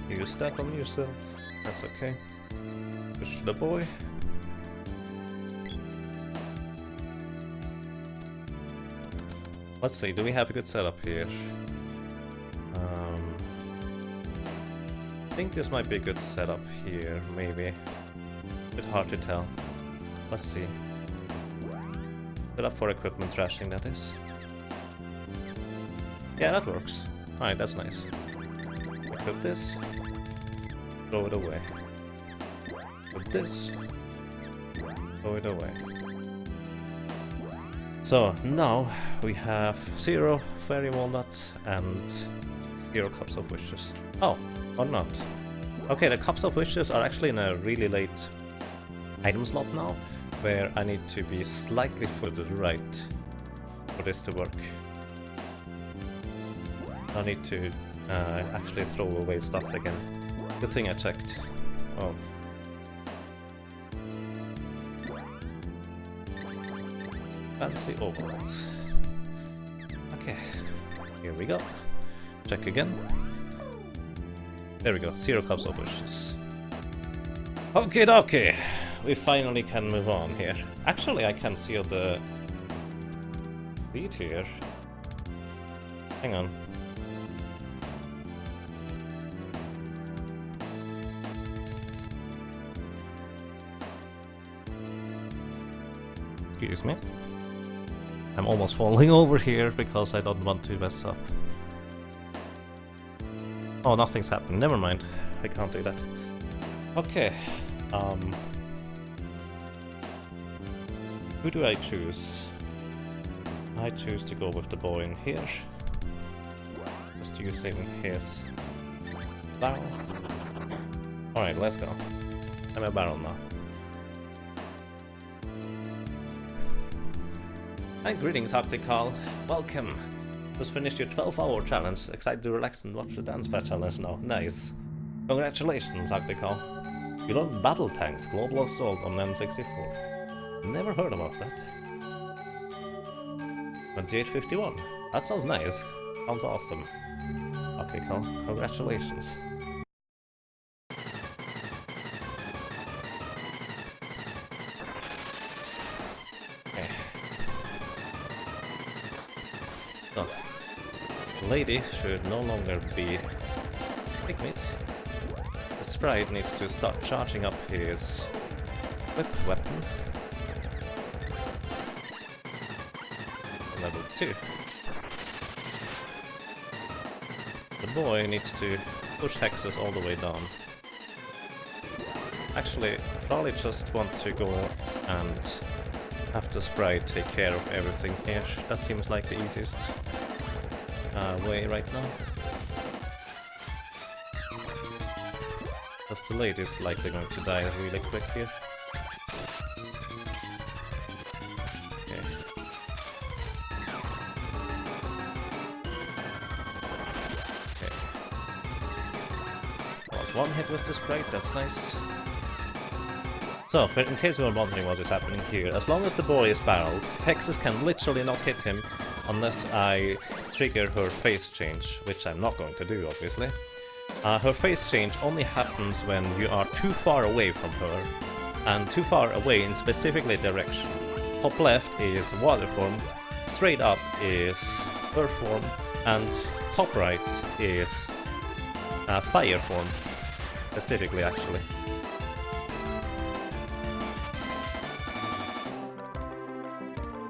S1: Use that on yourself. That's okay. Push the boy. Let's see, do we have a good setup here? I think this might be a good setup here, maybe. A bit hard to tell. Let's see. Set up for equipment trashing, that is. Yeah, that works. Alright, that's nice. Equip this. Throw it away. Put this. Throw it away. So now we have 0 fairy walnuts and 0 cups of wishes. Oh, or not. Okay, the cups of wishes are actually in a really late item slot now, where I need to be slightly footed right. for this to work. I need to actually throw away stuff again. Good thing I checked. Oh. Fancy overalls. Okay, here we go. Check again. There we go, 0 cups of wishes. Okay, dokie. We finally can move on here. Actually, I can see the lead here. Hang on. Excuse me. I'm almost falling over here because I don't want to mess up. Oh, nothing's happening. Never mind. I can't do that. Okay. Who do I choose? I choose to go with the boy in here. Just using his barrel. Alright, let's go. I'm a barrel now. Hi, greetings, Optical. Welcome. Just finished your 12-hour challenge. Excited to relax and watch the Dancepad challenge now. Nice. Congratulations, Optical. You learned battle tanks, global assault on N64. Never heard about that. 2851. That sounds nice. Sounds awesome. Optical, congratulations. So, the lady should no longer be picnic. The sprite needs to start charging up his whip weapon. Level 2. The boy needs to push hexes all the way down. Actually, probably just want to go and have the sprite take care of everything here. That seems like the easiest way right now. Because the lady's likely going to die really quick here. Okay. Okay. Was one hit with the sprite, that's nice. So, in case you were wondering what is happening here, as long as the boy is barreled, hexes can literally not hit him unless I trigger her phase change, which I'm not going to do, obviously. Her phase change only happens when you are too far away from her, and too far away in specifically direction. Top left is water form, straight up is earth form, and top right is fire form, specifically actually.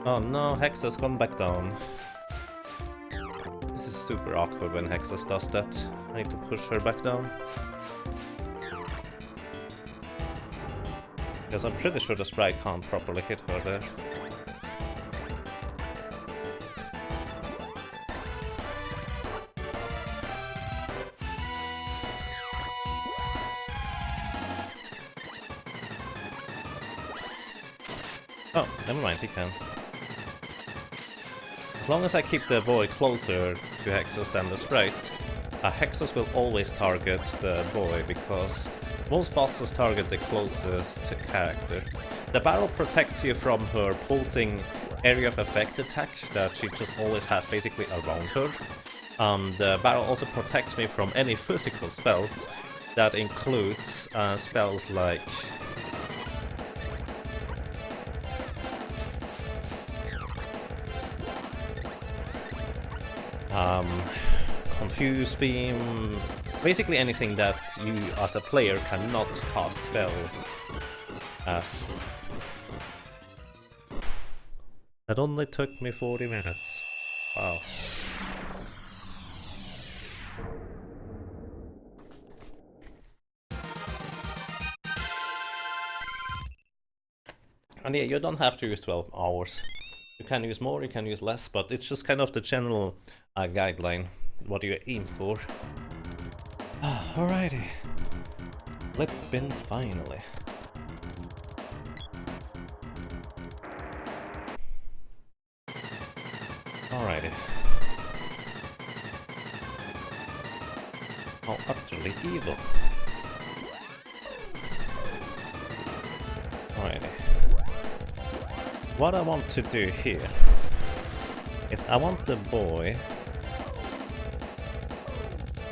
S1: Oh no, Hexus, come back down. This is super awkward when Hexus does that. I need to push her back down. Because I'm pretty sure the sprite can't properly hit her there. Oh, never mind, he can. As long as I keep the boy closer to Hexus than the sprite, Hexus will always target the boy, because most bosses target the closest character. The barrel protects you from her pulsing area of effect attack that she just always has basically around her. The barrel also protects me from any physical spells. That includes spells like Confuse Beam, basically anything that you as a player cannot cast spell as. That only took me 40 minutes. Wow. And yeah, you don't have to use 12 hours. You can use more, you can use less, but it's just kind of the general guideline, what you aim for. Alrighty. Flippin' finally. Alrighty. How utterly evil. Alrighty. What I want to do here is I want the boy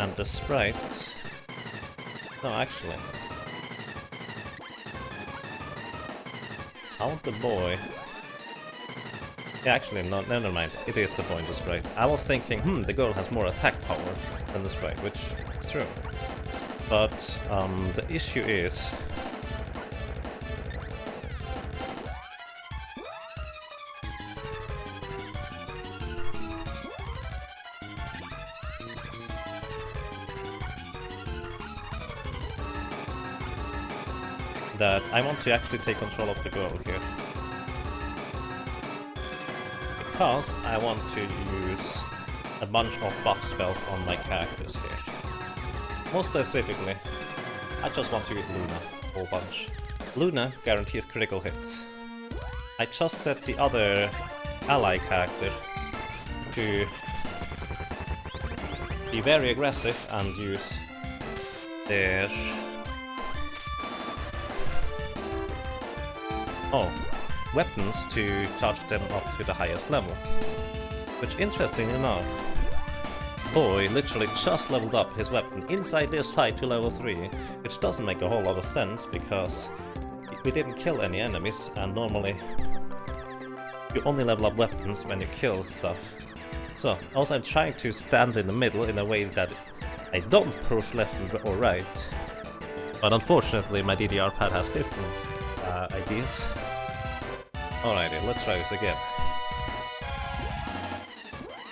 S1: and the sprite. No, actually. I want the boy. Yeah, actually, no, never mind. It is the boy and the sprite. I was thinking, the girl has more attack power than the sprite, which is true. But the issue is that I want to actually take control of the girl here. Because I want to use a bunch of buff spells on my characters here. Most specifically, I just want to use Luna a whole bunch. Luna guarantees critical hits. I just set the other ally character to be very aggressive and use their... weapons to charge them up to the highest level. Which, interestingly enough, Boy literally just leveled up his weapon inside this fight to level 3, which doesn't make a whole lot of sense because we didn't kill any enemies, and normally you only level up weapons when you kill stuff. So, also I'm trying to stand in the middle in a way that I don't push left or right, but unfortunately my DDR pad has different ideas. Alrighty, let's try this again.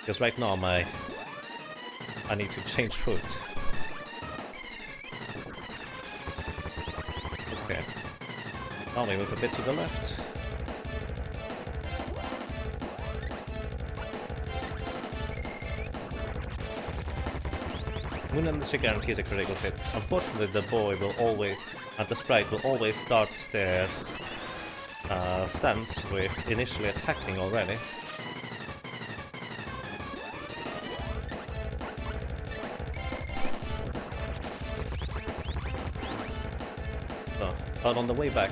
S1: Because right now I need to change foot. Okay. Now we move a bit to the left. Moon Energy guarantees a critical hit. Unfortunately, the boy will always, and the sprite will always start their stance with initially attacking already. So, but on the way back,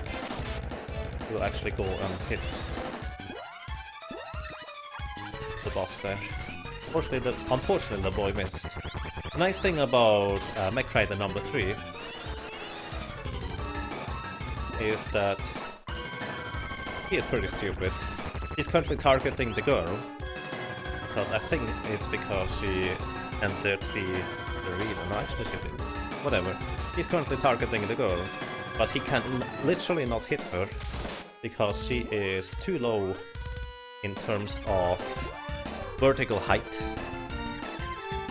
S1: we'll actually go and hit the boss there. Unfortunately, the boy missed. The nice thing about Mech Rider number 3 is that he is pretty stupid. He's currently targeting the girl, because I think it's because she entered the arena. No, actually she didn't. Whatever. He's currently targeting the girl, but he can literally not hit her, because she is too low in terms of vertical height.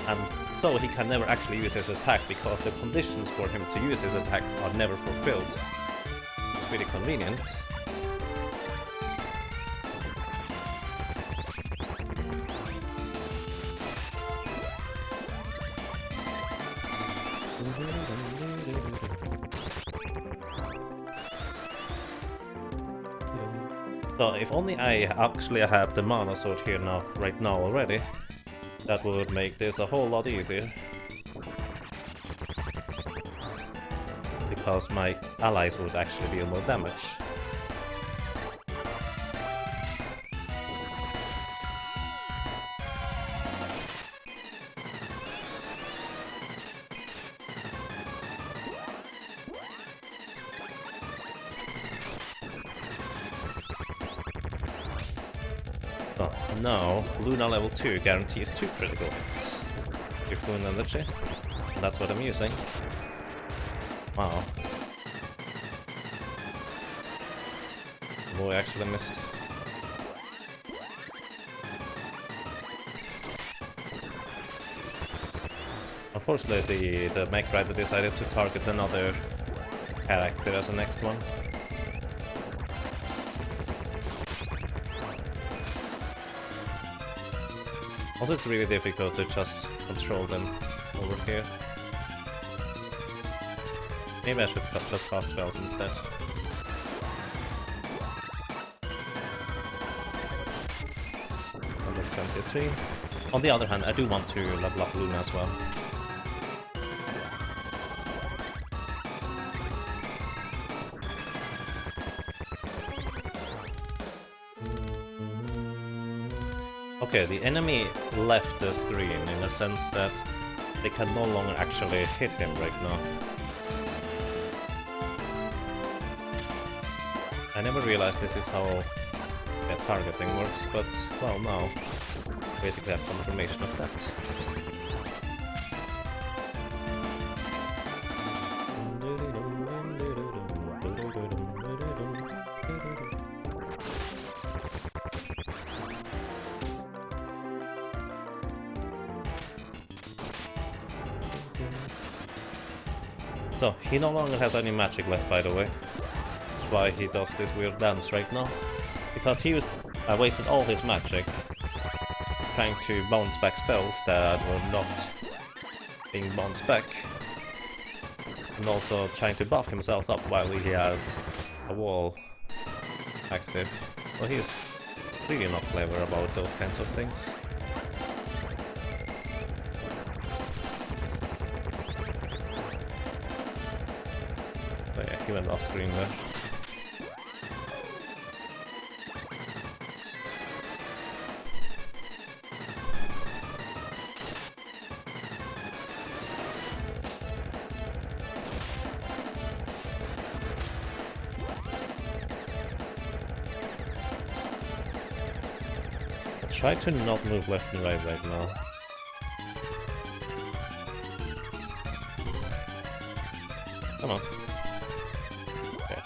S1: And so he can never actually use his attack, because the conditions for him to use his attack are never fulfilled. It's really convenient. So if only I actually had the mana sword here right now already, that would make this a whole lot easier. Because my allies would actually deal more damage. So now, Luna level 2 guarantees 2 critical hits with Moon Energy, and that's what I'm using. Wow. The boy actually missed. Unfortunately, the Mech Rider decided to target another character as the next one. Also, it's really difficult to just control them over here. Maybe I should just cast spells instead. 3. On the other hand, I do want to level up Luna as well. Okay, the enemy left the screen in the sense that they can no longer actually hit him right now. I never realized this is how targeting works, but well, now basically have confirmation of that. So, he no longer has any magic left, by the way. That's why he does this weird dance right now. Because he wasted all his magic trying to bounce back spells that were not being bounced back. And also trying to buff himself up while he has a wall active. Well, he's really not clever about those kinds of things. So yeah, he went off screen there. Try to not move left and right now. Come on. Okay.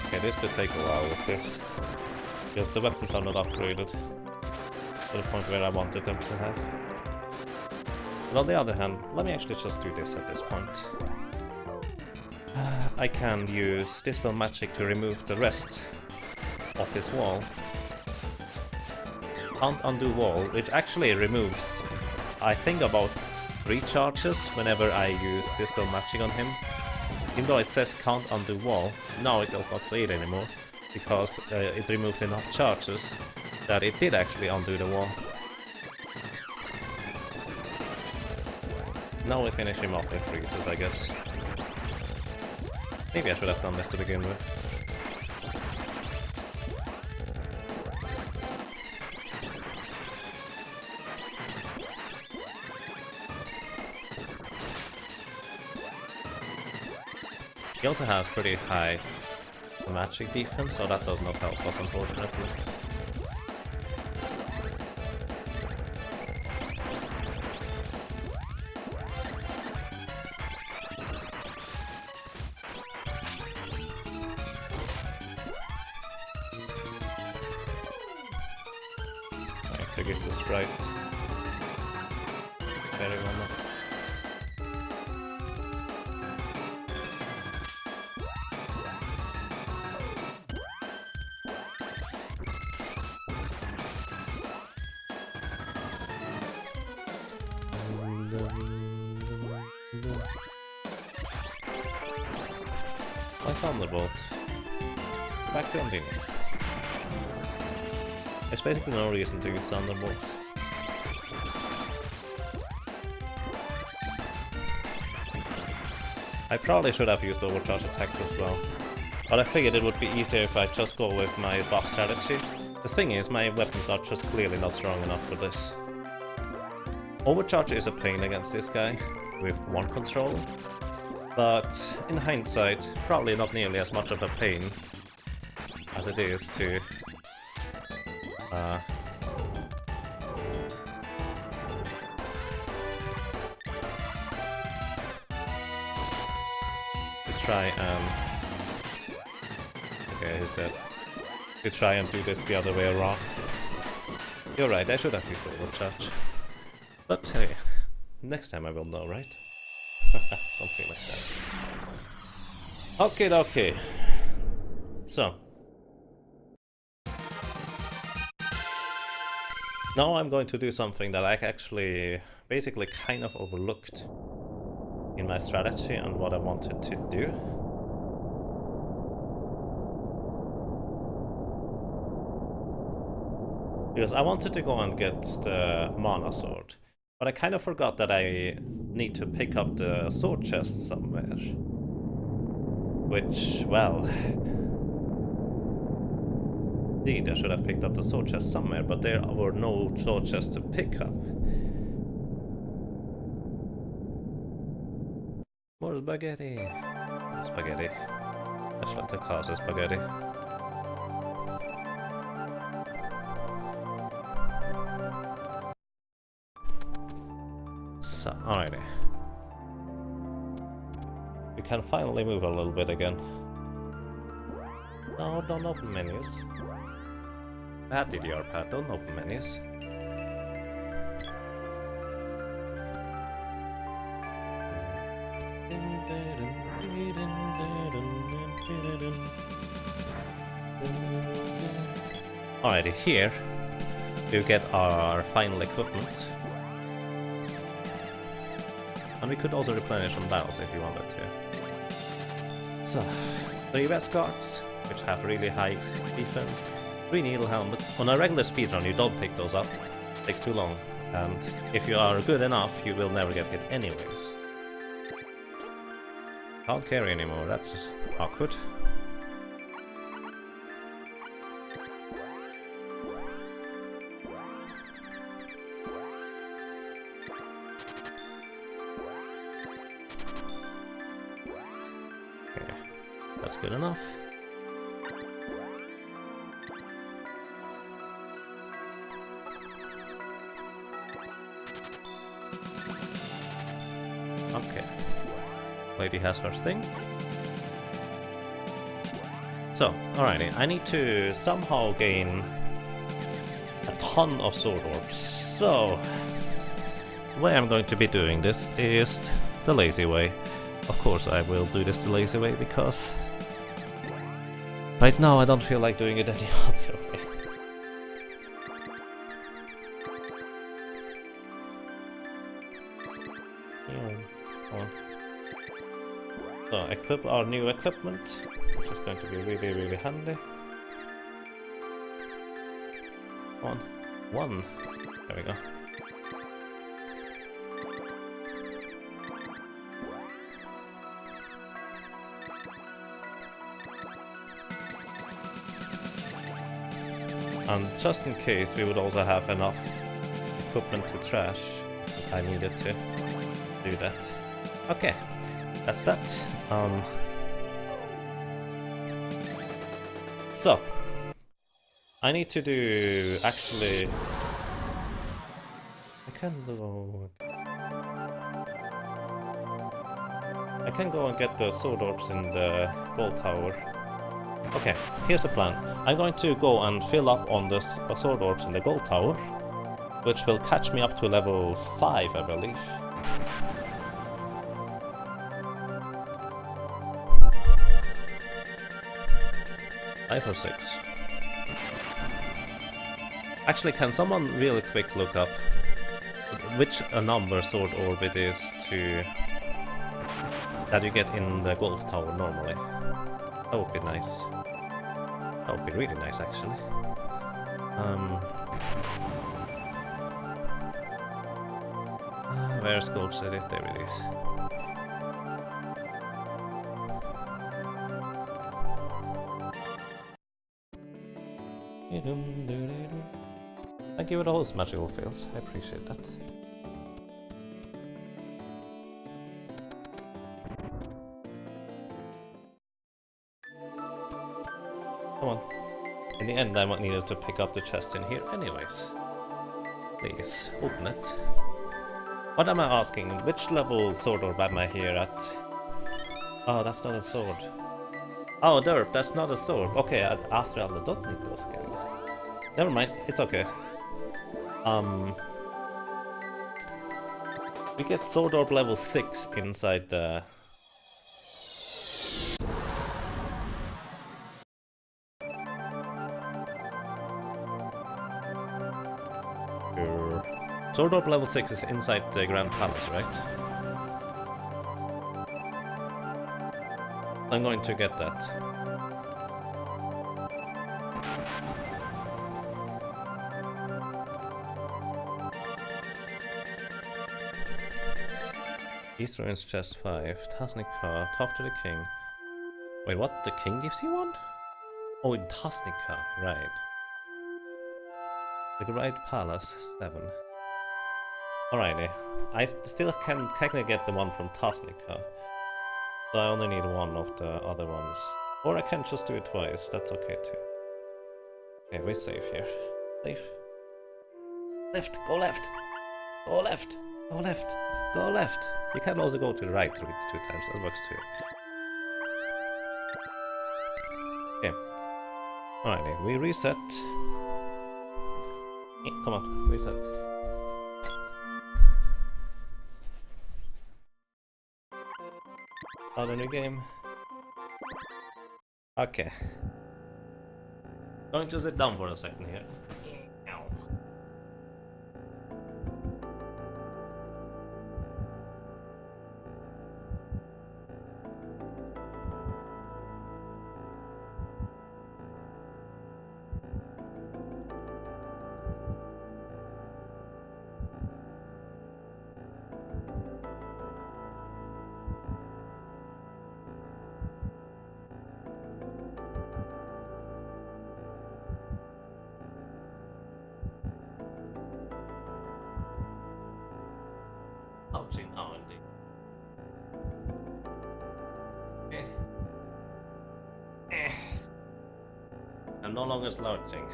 S1: Okay, this could take a while with this, because the weapons are not upgraded to the point where I wanted them to have. But on the other hand, let me actually just do this at this point. I can use Dispel Magic to remove the rest of his wall. Can't undo wall, which actually removes, I think, about 3 charges whenever I use Dispel Magic on him. Even though it says can't undo wall, now it does not say it anymore, because it removed enough charges that it did actually undo the wall. Now we finish him off with freezes, I guess. Maybe I should have done this to begin with. He also has pretty high magic defense, so that does not help us, unfortunately. I to get this right. Very well. My Thunderbolt. Back to continue. There's basically no reason to use Thunderbolt. I probably should have used overcharge attacks as well, but I figured it would be easier if I just go with my buff strategy. The thing is, my weapons are just clearly not strong enough for this. Overcharge is a pain against this guy, with one controller, but in hindsight, probably not nearly as much of a pain as it is to try and... Okay, he's dead. To try and do this the other way around. You're right, I should at least overcharge. But hey, next time I will know, right? Something like that. Okay. So. Now I'm going to do something that I actually basically kind of overlooked in my strategy and what I wanted to do. Because I wanted to go and get the mana sword, but I kind of forgot that I need to pick up the sword chest somewhere. Which, well... Indeed, I should have picked up the sword chest somewhere, but there were no sword chests to pick up. More spaghetti. Spaghetti. I should have called it spaghetti. So, alrighty. We can finally move a little bit again. No, don't open menus. Pad DDR pad, don't open menus. Alrighty, here you get our final equipment. And we could also replenish some battles if you wanted to. So, 3 vest guards, which have really high defense, 3 needle helmets. On a regular speedrun you don't pick those up, it takes too long, and if you are good enough you will never get hit anyways. Can't carry anymore, that's awkward. Okay, that's good enough. Okay. Lady has her thing. So, alrighty, I need to somehow gain a ton of sword orbs. So, the way I'm going to be doing this is the lazy way. Of course I will do this the lazy way because right now I don't feel like doing it any other way. So, equip our new equipment, which is going to be really, really handy. One. There we go. And just in case, we would also have enough equipment to trash if I needed to do that. Okay. That's that. So, I need to do actually. I can go and get the sword orbs in the gold tower. Okay, here's the plan. I'm going to go and fill up on the sword orbs in the gold tower, which will catch me up to level 5, I believe. 5 or 6. Actually, can someone really quick look up which number sword orb it is that you get in the gold tower normally? That would be nice. That would be really nice, actually. Where's Gold City? There it is. Thank you for all those magical fails. I appreciate that. Come on. In the end, I might need to pick up the chest in here anyways. Please, open it. What am I asking? Which level sword orb am I here at? Oh, that's not a sword. Oh, derp, that's not a sword. Okay, after all, I don't need those guys. Never mind, it's okay. We get sword orb level 6 inside the... Sword orb level 6 is inside the Grand Palace, right? I'm going to get that. East Ruins Chest 5, Tasnica, talk to the king. Wait, what? The king gives you one? Oh, in Tasnica, right. The Great Palace 7. Alrighty. I still can technically get the one from Tasnica. So I only need one of the other ones. Or I can just do it twice, that's okay too. Okay, we're safe here. Safe. Left, go left! Go left! Go left! Go left! You can also go to the right 2 times, that works too. Okay. Alrighty, we reset. Come on, reset. Other new game. Okay. Going to sit down for a second here. Ouchie, now indeed. I'm no longer slouching.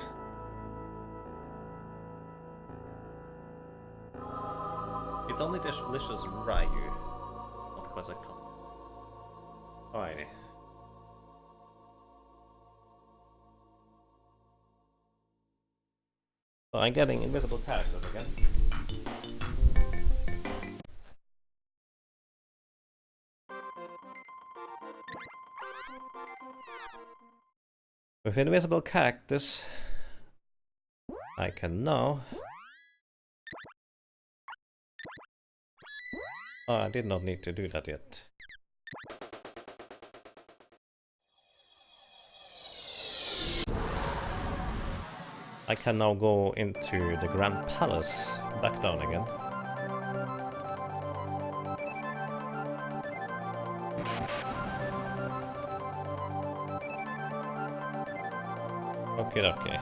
S1: It's only delicious Ryu. Not quite a color. Alrighty. So I'm getting invisible characters again. With invisible characters, I can now... Oh, I did not need to do that yet. I can now go into the Grand Palace, back down again. Okay.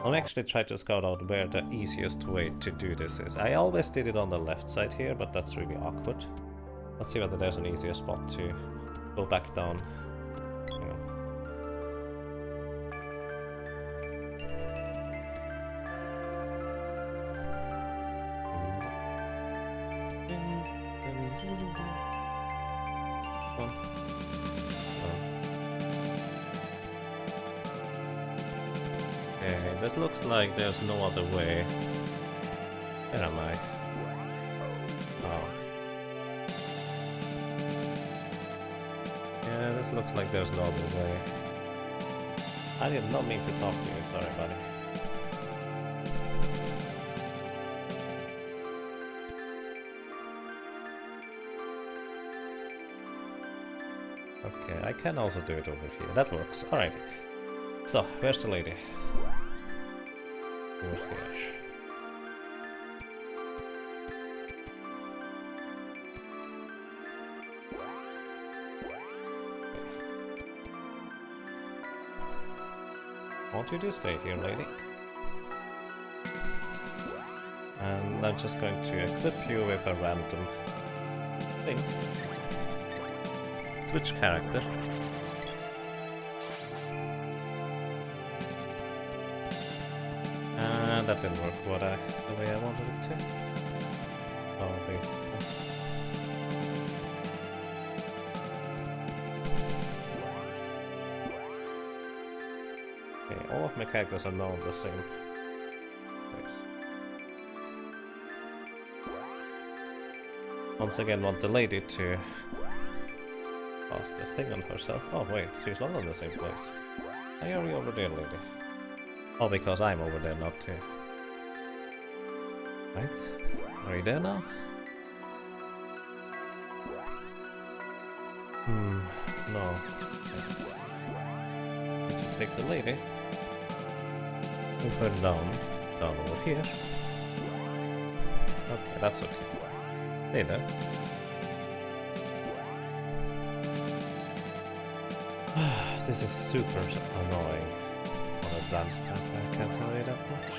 S1: I'll actually try to scout out where the easiest way to do this is. I always did it on the left side here, but that's really awkward. Let's see whether there's an easier spot to go back down. You know. Okay, this looks like there's no other way. Where am I? Oh. Yeah, this looks like there's no other way. I did not mean to talk to you, sorry buddy. Okay, I can also do it over here. That works. Alright. So, where's the lady? Over here. Won't you just stay here, lady? And I'm just going to equip you with a random thing. Switch character. And that didn't work the way I wanted it to. Oh, basically. all of my characters are now the same place. Once again, want the lady to pass the thing on herself. Oh wait, she's not on the same place. Why are you over there, lady? Oh, because I'm over there, not too. Right? Are you there now? No. Okay. Need to take the lady. And put her down over here. Okay, that's okay. Stay there. This is super annoying on a Dancepad, I can't tell you that much.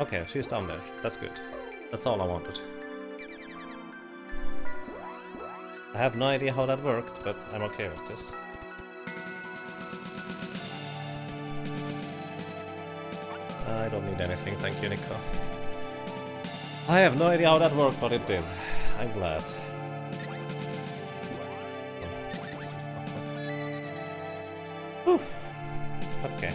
S1: Okay, she's down there. That's good. That's all I wanted. I have no idea how that worked, but I'm okay with this. I don't need anything, thank you, Nico. I have no idea how that worked, but it did. I'm glad. Whew. Okay.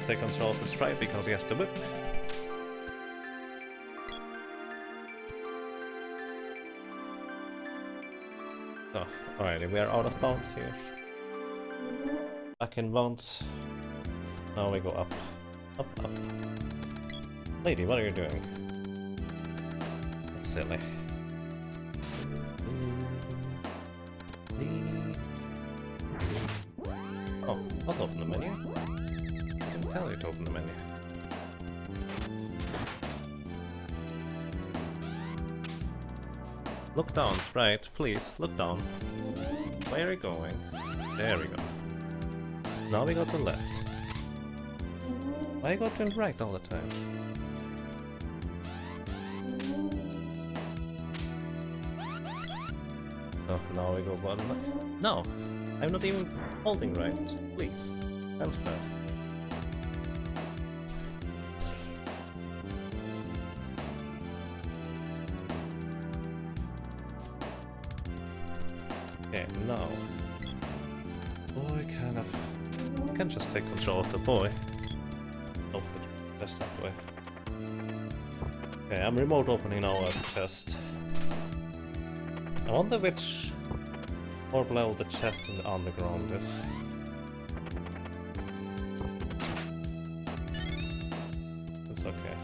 S1: Take control of the sprite because he has the whip. So, alrighty, we are out of bounds here. Back in bounds. Now we go up. Up, up. Lady, what are you doing? That's silly. Oh, let's open the menu. Tell you to open the menu. Look down, sprite, please, look down. Where are you going? There we go. Now we go to left. Why go to right all the time? Oh, now we go bottom left. No! I'm not even holding right. Please. That's bad. Okay, now boy can just take control of the boy. Oh, that's that way. Okay, I'm remote opening now at the chest. I wonder which orb level the chest in the underground is. That's okay.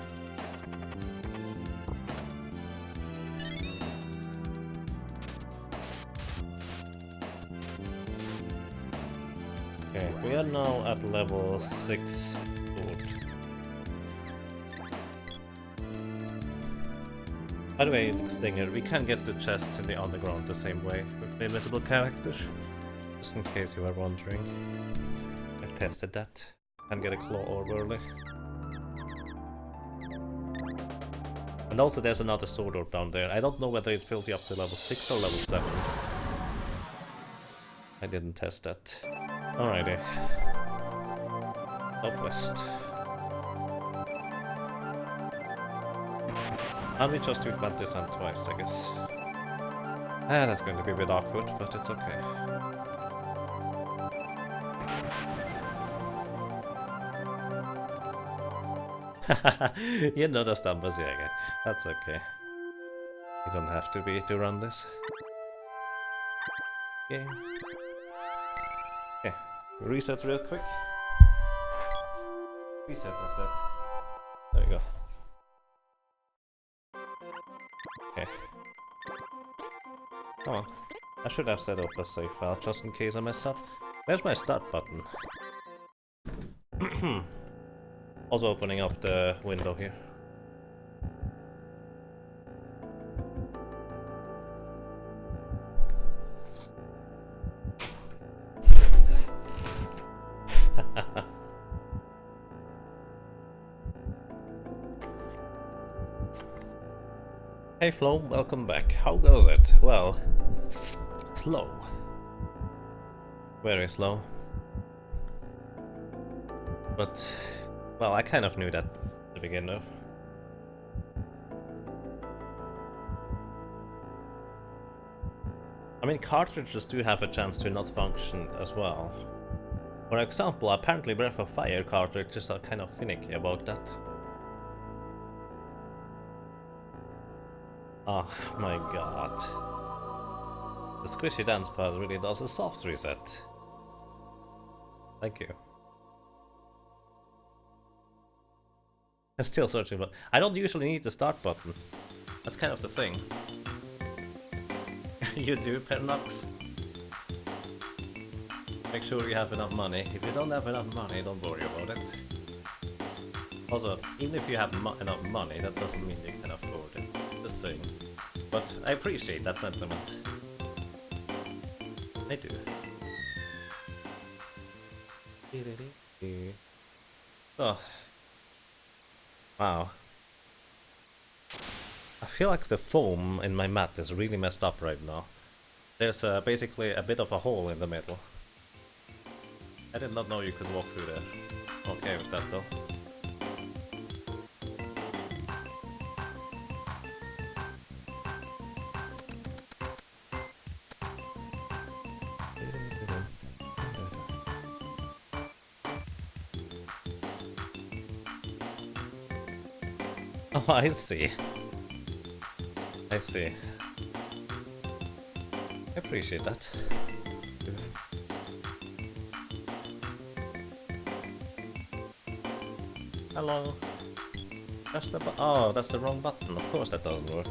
S1: Okay, we are now at level 6 sword. By the way, Stinger, we can get the chests in the underground the same way with the invisible characters. Just in case you are wondering. I've tested that. Can get a claw orb early. And also there's another sword orb down there. I don't know whether it fills you up to level 6 or level 7. I didn't test that. Alrighty. Southwest. And we just do Atlantis and twice, I guess. Ah, that's going to be a bit awkward, but it's okay. You know the Stampers, yeah, that's okay. You don't have to be to run this. Okay. Okay, reset real quick. Reset, that's it. There you go. Okay. Come on. I should have set up a save file just in case I mess up. Where's my start button? Also opening up the window here. Hey Flo, welcome back. How goes it? Well, slow. Very slow. But, well, I kind of knew that to begin with. I mean, cartridges do have a chance to not function as well. For example, apparently Breath of Fire cartridges are kind of finicky about that. Oh my god. The squishy Dancepad really does a soft reset. Thank you. I'm still searching, but I don't usually need the start button. That's kind of the thing. You do, Pernox? Make sure you have enough money. If you don't have enough money, don't worry about it. Also, even if you have enough money, that doesn't mean you can afford it. Just saying. But I appreciate that sentiment. I do. Oh. Wow. I feel like the foam in my mat is really messed up right now. There's basically a bit of a hole in the middle. I did not know you could walk through there. Okay with that though. Oh, I see. I see. I appreciate that. Hello. That's the oh, that's the wrong button. Of course that doesn't work.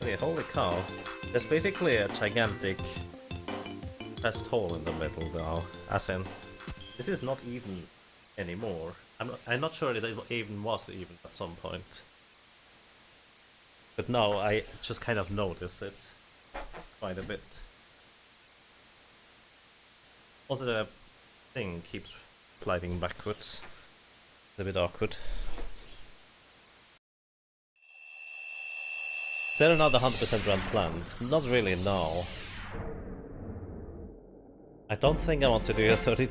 S1: Wait, holy cow. There's basically a gigantic pressed hole in the middle now. As in, this is not even anymore. I'm not sure that it even was even at some point. But now I just kind of notice it quite a bit. Also the thing keeps sliding backwards. It's a bit awkward. Is there another 100% run planned? Not really, no. I don't think I want to do a 30...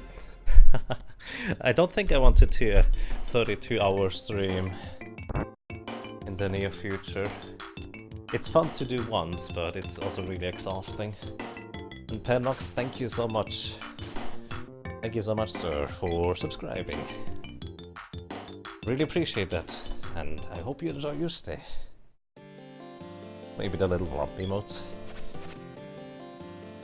S1: I don't think I want to do a 32-hour stream in the near future. It's fun to do once, but it's also really exhausting. And Pernox, thank you so much. Thank you so much, sir, for subscribing. Really appreciate that, and I hope you enjoy your stay. Maybe the little rump emotes.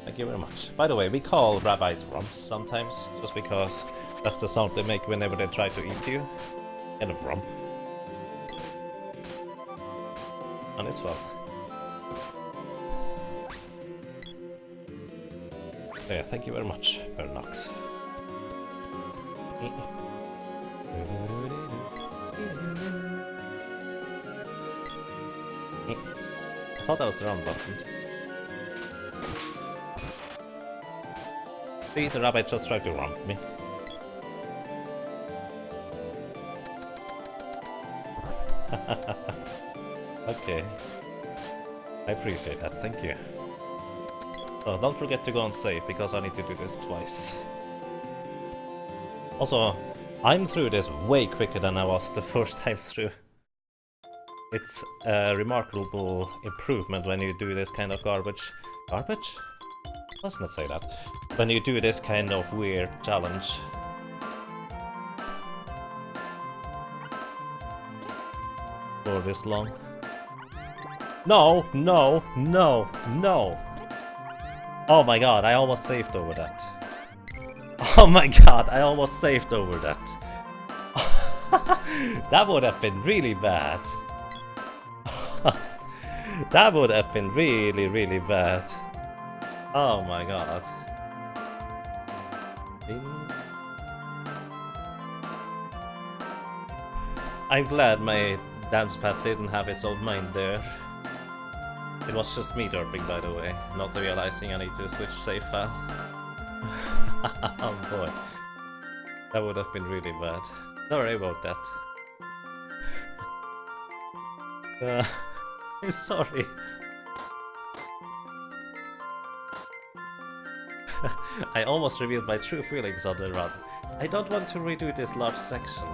S1: Thank you very much. By the way, we call rabbits rumps sometimes, just because that's the sound they make whenever they try to eat you. Kind of rump. And it's fun. So yeah, thank you very much, Pernox. I thought that was the wrong button. See, the rabbit just tried to rump me. Okay. I appreciate that, thank you. So don't forget to go on save, because I need to do this twice. Also, I'm through this way quicker than I was the first time through. It's a remarkable improvement when you do this kind of garbage. Garbage? Let's not say that. When you do this kind of weird challenge. For this long. No, no, no, no. Oh my god, I almost saved over that. Oh my god, I almost saved over that. That would have been really bad. That would have been really, really bad. Oh my god. I'm glad my Dancepad didn't have its own mind there. It was just me derping, by the way, not realizing I need to switch save file. Oh boy. That would have been really bad. Sorry about that. I'm sorry. I almost revealed my true feelings on the run. I don't want to redo this large section.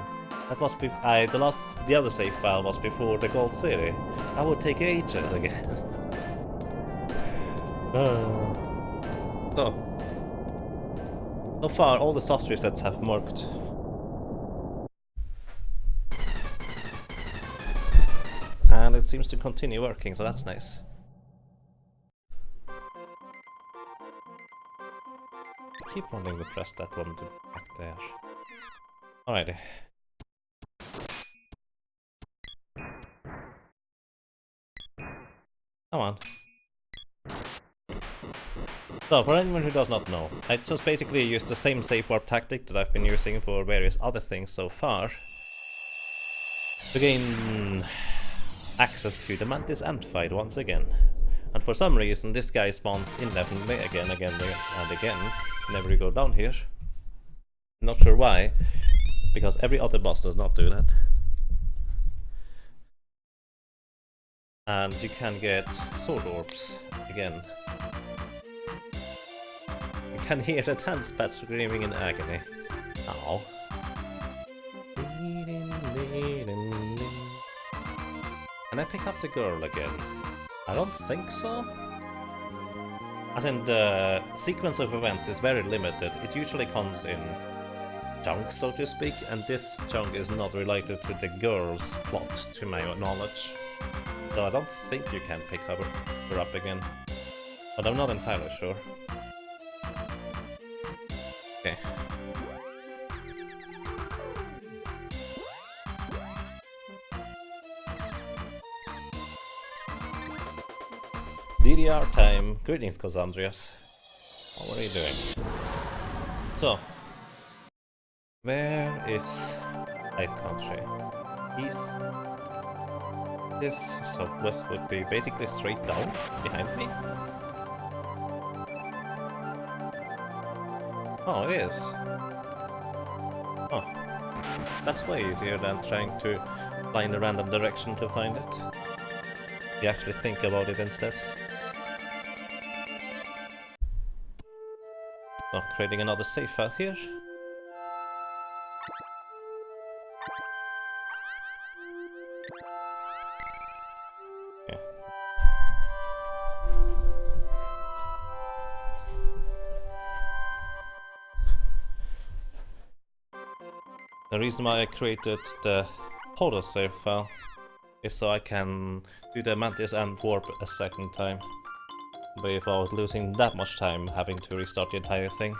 S1: That was the other save file was before the Gold City. That would take ages again. So far all the soft resets have marked. And it seems to continue working, so that's nice. I keep wanting to press that one back there. Alrighty. Come on. So, for anyone who does not know, I just basically used the same safe warp tactic that I've been using for various other things so far to gain access to the Mantis Ant fight once again. And for some reason this guy spawns indefinitely again and again whenever you go down here. Not sure why, because every other boss does not do that. And you can get sword orbs again. You can hear the Dancepad screaming in agony. Ow. Can I pick up the girl again? I don't think so. As in, the sequence of events is very limited. It usually comes in chunks, so to speak, and this chunk is not related to the girl's plot, to my knowledge. So I don't think you can pick her up again. But I'm not entirely sure. Okay. DDR time. Greetings, Cosandrias. What are you doing? So, where is Ice Country? East. This southwest would be basically straight down behind me. Oh, it is. Oh, that's way easier than trying to fly in a random direction to find it. You actually think about it instead. So, creating another save file here. Okay. The reason why I created the Portal save file is so I can do the Mantis and Warp a second time. But if I was losing that much time having to restart the entire thing.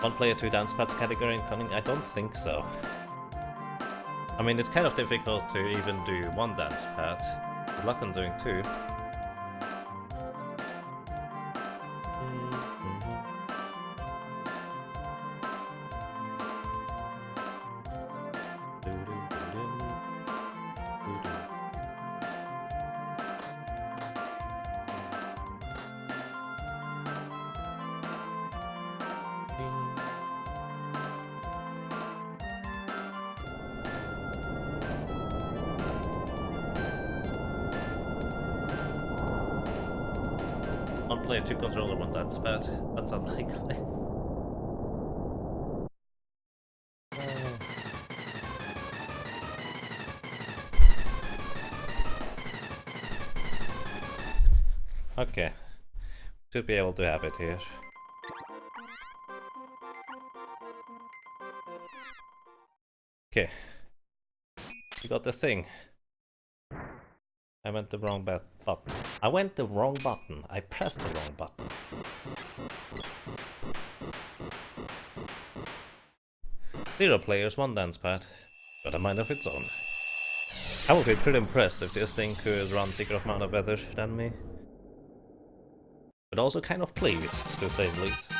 S1: One player, two Dancepads category incoming? I don't think so. I mean, it's kind of difficult to even do one Dancepad. Good luck on doing two. One player, two controller, one Dancepad. That's unlikely. Okay. Should be able to have it here. Okay. You got the thing. I went the wrong button. I went the wrong button. I pressed the wrong button. Zero players, one Dancepad. Got a mind of its own. I would be pretty impressed if this thing could run Secret of Mana better than me. But also kind of pleased, to say the least.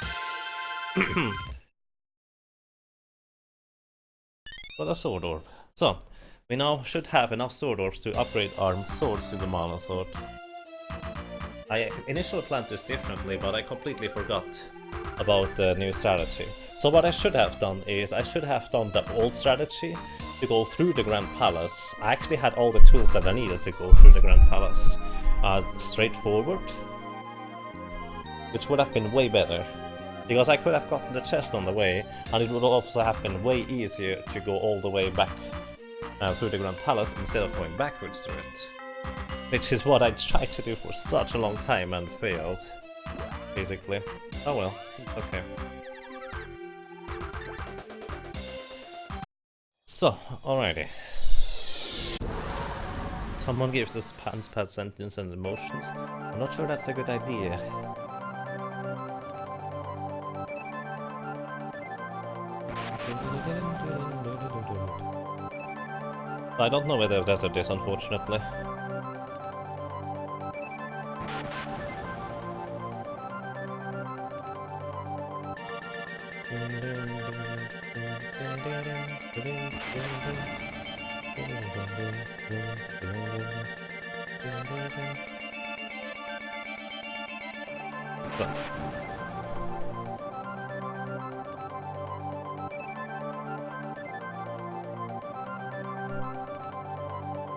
S1: What a sword orb. So, we now should have enough sword orbs to upgrade our swords to the Mana sword. I initially planned this differently, but I completely forgot about the new strategy. So what I should have done is I should have done the old strategy to go through the Grand Palace. I actually had all the tools that I needed to go through the Grand Palace straightforward, which would have been way better. Because I could have gotten the chest on the way, and it would also have been way easier to go all the way back through the Grand Palace instead of going backwards through it. Which is what I tried to do for such a long time and failed, basically. Oh well, okay. So, alrighty. Someone gives this Dancepad sentience and emotions. I'm not sure that's a good idea. I don't know where the desert is, unfortunately.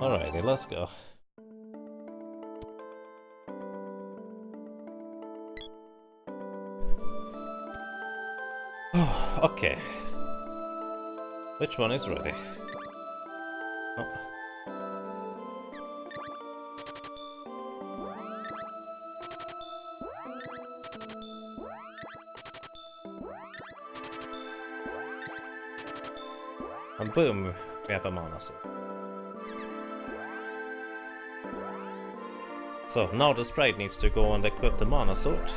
S1: Alrighty, let's go. Oh, okay. Which one is ready? Oh. And boom, we have a mana sword. So now the sprite needs to go and equip the mana sword.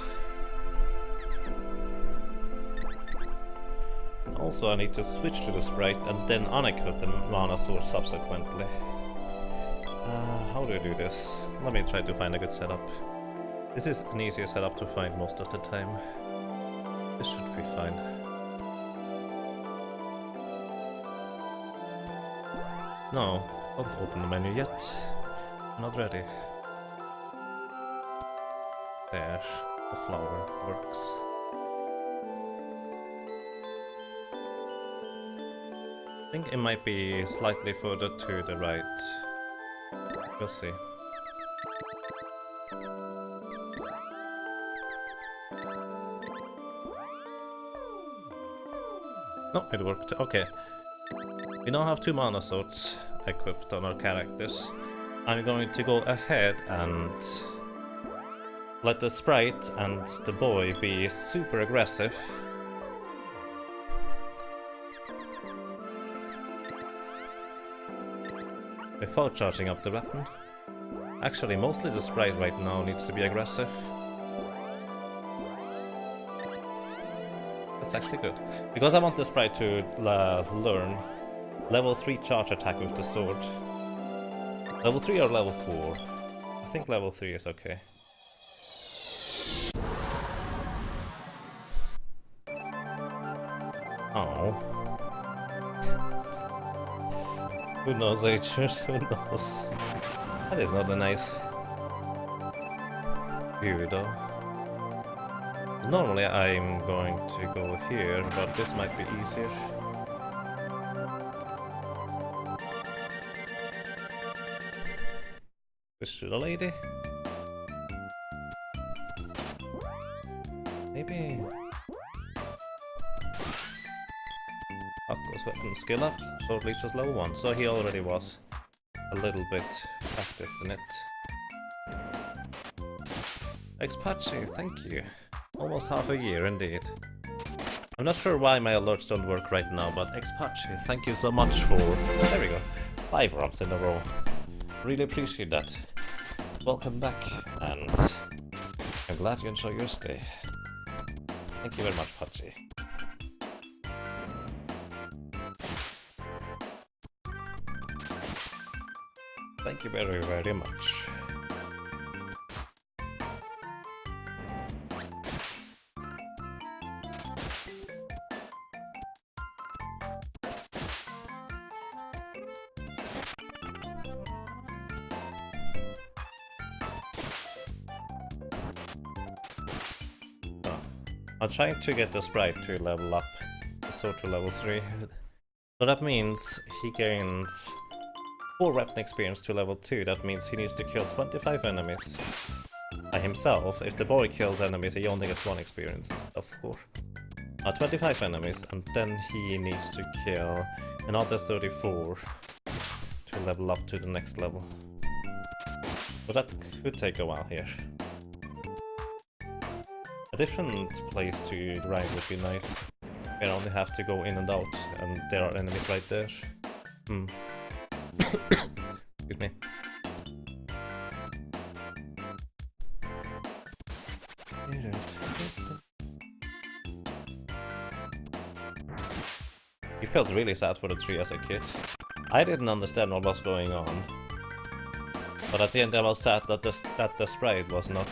S1: And also I need to switch to the sprite and then unequip the mana sword subsequently. How do I do this? Let me try to find a good setup. This is an easier setup to find most of the time. This should be fine. No, don't open the menu yet. I'm not ready. There, the flower works. I think it might be slightly further to the right. We'll see. No, it worked. Okay. We now have 2 mana swords equipped on our characters. I'm going to go ahead and let the sprite and the boy be super aggressive. Without charging up the weapon. Actually, mostly the sprite right now needs to be aggressive. That's actually good. Because I want the sprite to learn level 3 charge attack with the sword. Level 3 or level 4? I think level 3 is okay. Oh. Who knows, Agers? Who knows? That is not a nice view, though. Normally I'm going to go here, but this might be easier. This to the lady? Maybe... Akko's weapon skill up, sword leeches level 1, so he already was a little bit practiced in it. Expachi, thank you. Almost half a year indeed. I'm not sure why my alerts don't work right now, but Expachi, thank you so much for... There we go. 5 rubs in a row. Really appreciate that. Welcome back, and I'm glad you enjoy your stay. Thank you very much, Pachi. Thank you very, very much. I'm trying to get the sprite to level up, so to level 3. So that means he gains 4 weapon experience to level 2. That means he needs to kill 25 enemies by himself. If the boy kills enemies, he only gets 1 experience of 4. 25 enemies, and then he needs to kill another 34 to level up to the next level. So that could take a while here. A different place to ride would be nice. I only have to go in and out, and there are enemies right there. Excuse me. He felt really sad for the tree as a kid. I didn't understand what was going on. But at the end I was sad that the sprite was not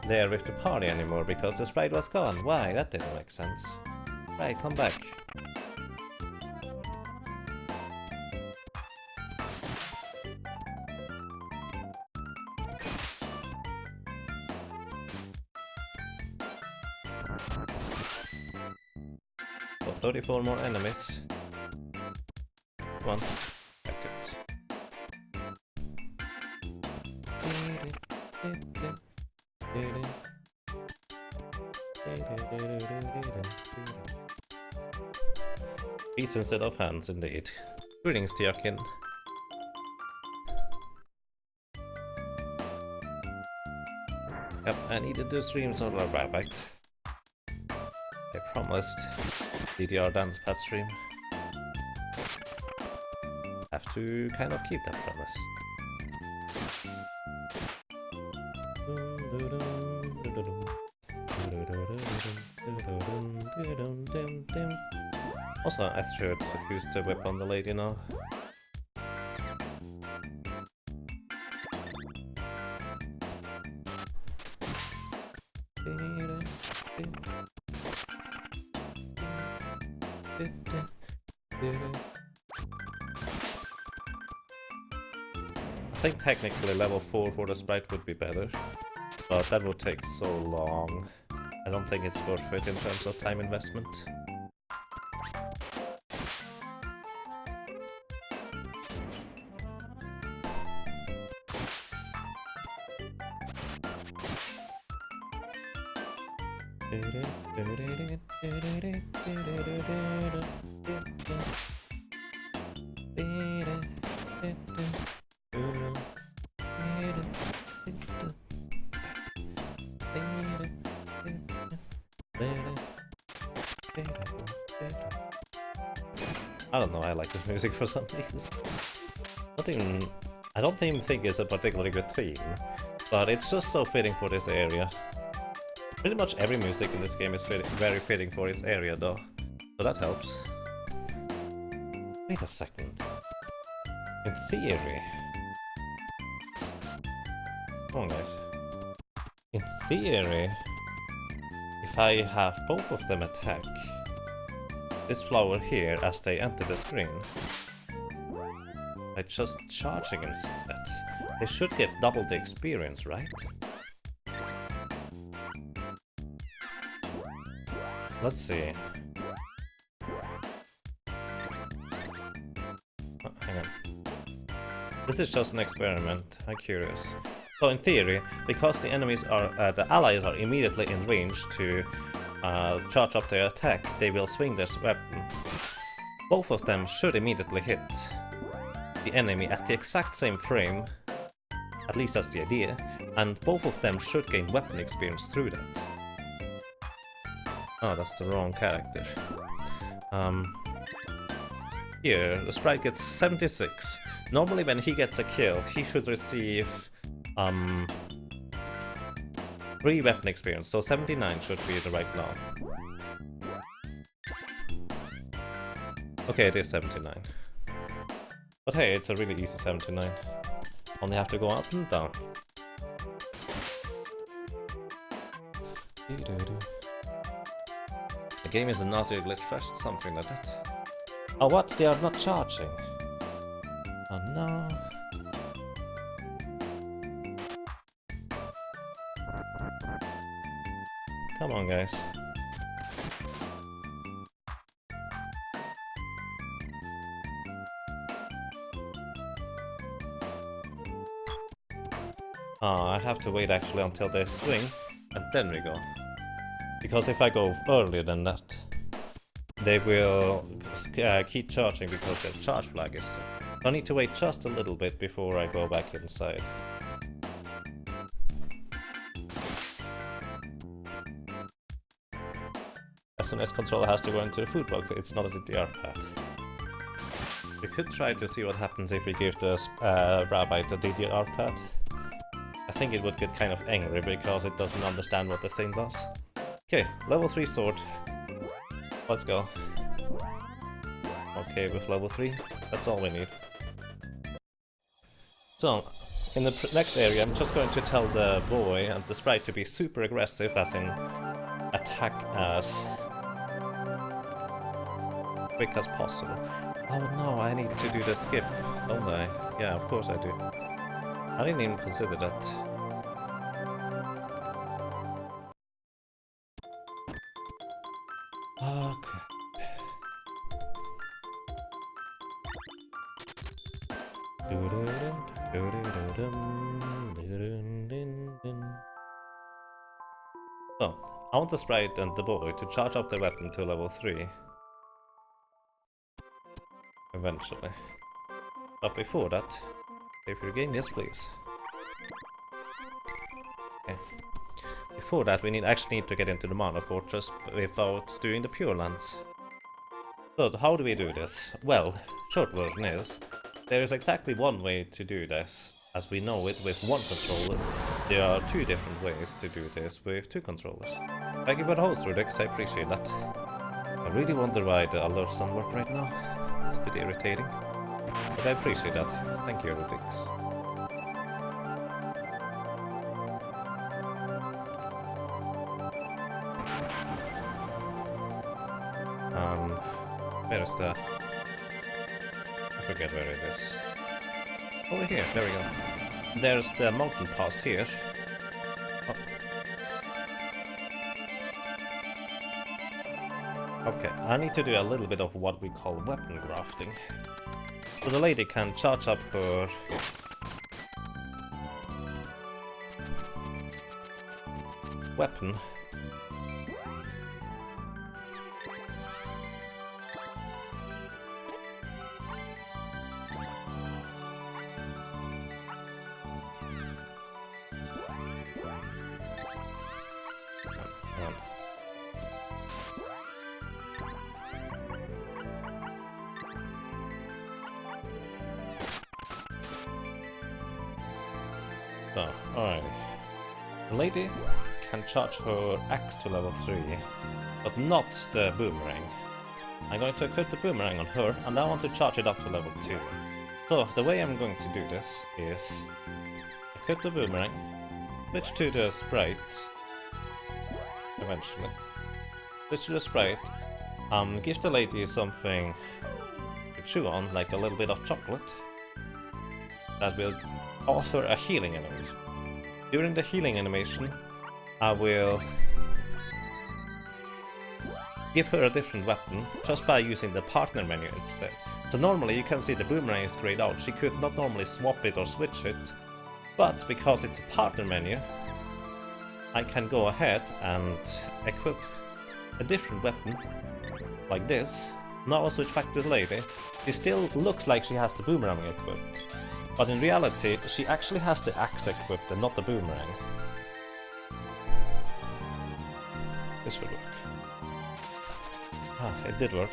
S1: there with the party anymore, because the sprite was gone. Why? That didn't make sense. Right, come back. So 34 more enemies. Come on. Back it. Feet instead of hands, indeed. Greetings, Tiakin. Yep, I needed to stream Solar Rabbit. I promised DDR Dancepad stream. Have to kind of keep that promise. Also, I should use the whip on the lady now. I think technically level 4 for the sprite would be better, but that would take so long. I don't think it's worth it in terms of time investment. I don't know, I like this music for some reason. I don't even think it's a particularly good theme, but it's just so fitting for this area. Pretty much every music in this game is very fitting for its area though, so that helps. Wait a second. In theory... Come on guys. In theory, if I have both of them attack this flower here as they enter the screen, by just charging instead, they should get double the experience, right? Let's see. Oh, hang on. This is just an experiment, I'm curious. So in theory, because the enemies are, the allies are immediately in range to charge up their attack, they will swing their weapon. Both of them should immediately hit the enemy at the exact same frame, at least that's the idea, and both of them should gain weapon experience through that. Oh, that's the wrong character. Here, the sprite gets 76. Normally when he gets a kill, he should receive 3 weapon experience, so 79 should be the right now. Okay, it is 79. But hey, it's a really easy 79. Only have to go up and down. The game is a nausea glitch fest, something like that. Oh what? They are not charging. Oh no. Come on, guys. I have to wait actually until they swing, and then we go. Because if I go earlier than that, they will keep charging because their charge flag is set. I need to wait just a little bit before I go back inside. SNS controller has to go into the food box, it's not a DDR pad. We could try to see what happens if we give the rabbit a DDR pad. I think it would get kind of angry because it doesn't understand what the thing does. Okay, level 3 sword. Let's go. Okay, with level 3, that's all we need. So, in the next area I'm just going to tell the boy and the sprite to be super aggressive, as in attack as quick as possible. Oh no, I need to do the skip, don't I? Yeah, of course I do. I didn't even consider that. Okay. So, I want the sprite and the boy to charge up their weapon to level 3. Eventually. But before that, save your game, yes please. Okay. Before that, we actually need to get into the Mana Fortress without doing the Pure Lands. So, how do we do this? Well, short version is, there is exactly one way to do this, as we know it with one controller. There are 2 different ways to do this with 2 controllers. Thank you for the host, Rudix, I appreciate that. I really wonder why the alerts don't work right now. It's a bit irritating. But I appreciate that. Thank you, Rudix. Where is the... I forget where it is. Over here, there we go. There's the mountain pass here. Oh. Okay, I need to do a little bit of what we call weapon grafting. So the lady can charge up her weapon. So, alright. The lady can charge her axe to level 3, but not the boomerang. I'm going to equip the boomerang on her, and I want to charge it up to level 2. So, the way I'm going to do this is equip the boomerang, switch to the sprite, eventually. Switch to the sprite, give the lady something to chew on, like a little bit of chocolate. That will offer a healing animation. During the healing animation, I will give her a different weapon just by using the partner menu instead. So normally you can see the boomerang is grayed out. She could not normally swap it or switch it, but because it's a partner menu, I can go ahead and equip a different weapon like this. Now I'll switch back to the lady. She still looks like she has the boomerang equipped, but in reality she actually has the axe equipped and not the boomerang. This should work. Ah, it did work.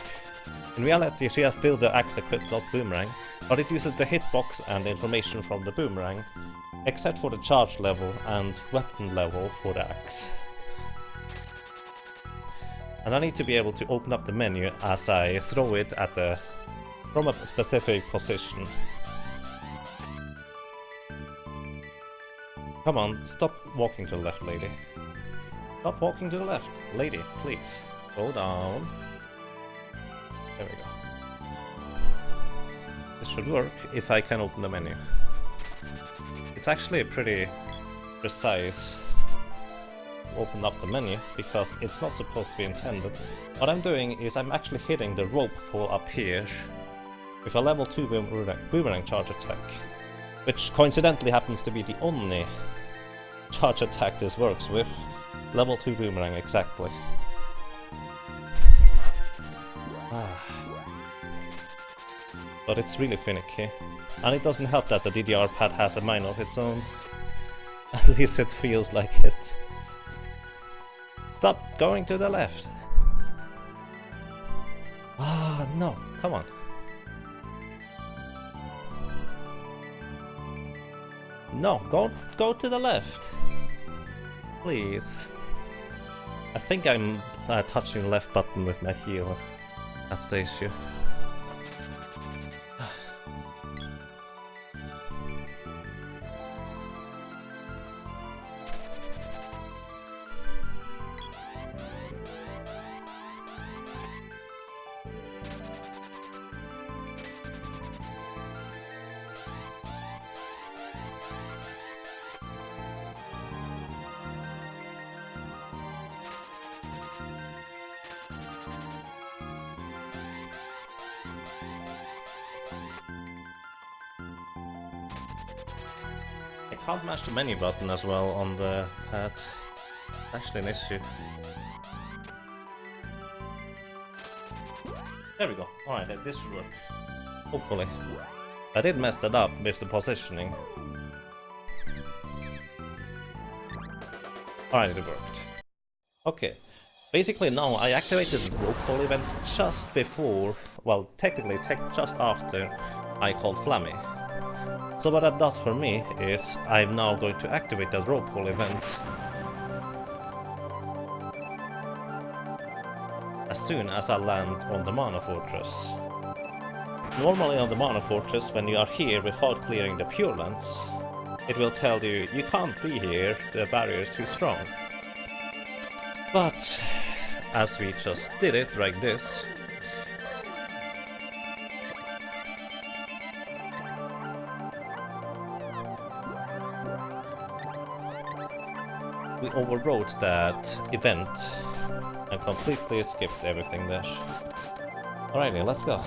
S1: In reality she has still the axe equipped, not boomerang, but it uses the hitbox and the information from the boomerang, except for the charge level and weapon level for the axe. And I need to be able to open up the menu as I throw it at from a specific position. Come on, stop walking to the left, lady. Stop walking to the left. Lady, please. Go down. There we go. This should work if I can open the menu. It's actually a pretty precise opened up the menu, because it's not supposed to be intended. What I'm doing is I'm actually hitting the rope pole up here with a level 2 boomerang charge attack, which coincidentally happens to be the only charge attack this works with. Level 2 boomerang, exactly. But it's really finicky. And it doesn't help that the DDR pad has a mind of its own. At least it feels like it. Stop going to the left! Ah, no, come on. No, go to the left! Please. I think I'm touching the left button with my heel. That's the issue. I can't mash the menu button as well on the pad. Actually an issue. There we go. Alright, this should work. Hopefully. I did mess that up with the positioning. Alright, it worked. Okay. Basically now I activated the rope call event just before, well technically just after I called Flammy. So what that does for me is I'm now going to activate that rope call event as soon as I land on the Mana Fortress. Normally on the Mana Fortress, when you are here without clearing the Pure Lands, it will tell you you can't be here, the barrier is too strong. But as we just did it like this, we overrode that event and completely skipped everything there. Alrighty, let's go.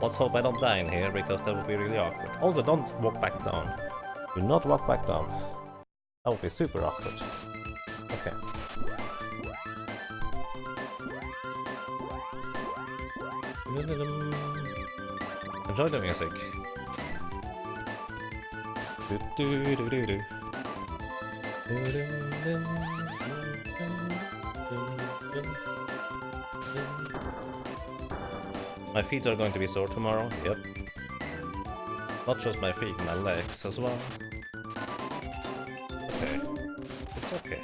S1: Let's hope I don't die in here, because that would be really awkward. Also, don't walk back down. Do not walk back down. That would be super awkward. Okay. Enjoy the music. Do-do-do-do-do. My feet are going to be sore tomorrow, yep. Not just my feet, my legs as well. Okay, it's okay.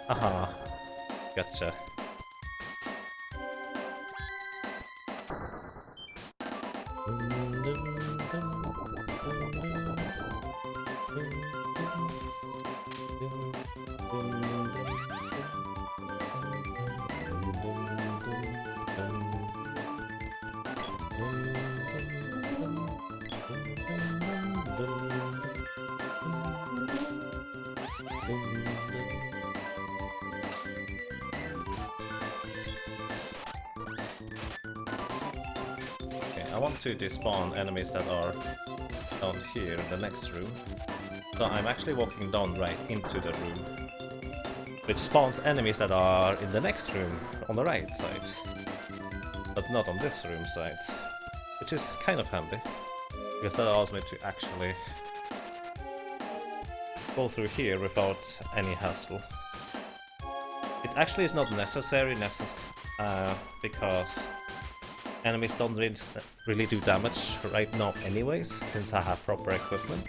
S1: Aha, gotcha. I want to despawn enemies that are down here in the next room. So I'm actually walking down right into the room, which spawns enemies that are in the next room on the right side, but not on this room side, which is kind of handy, because that allows me to actually go through here without any hassle. It actually is not necessary because enemies don't really do damage right now anyways, since I have proper equipment.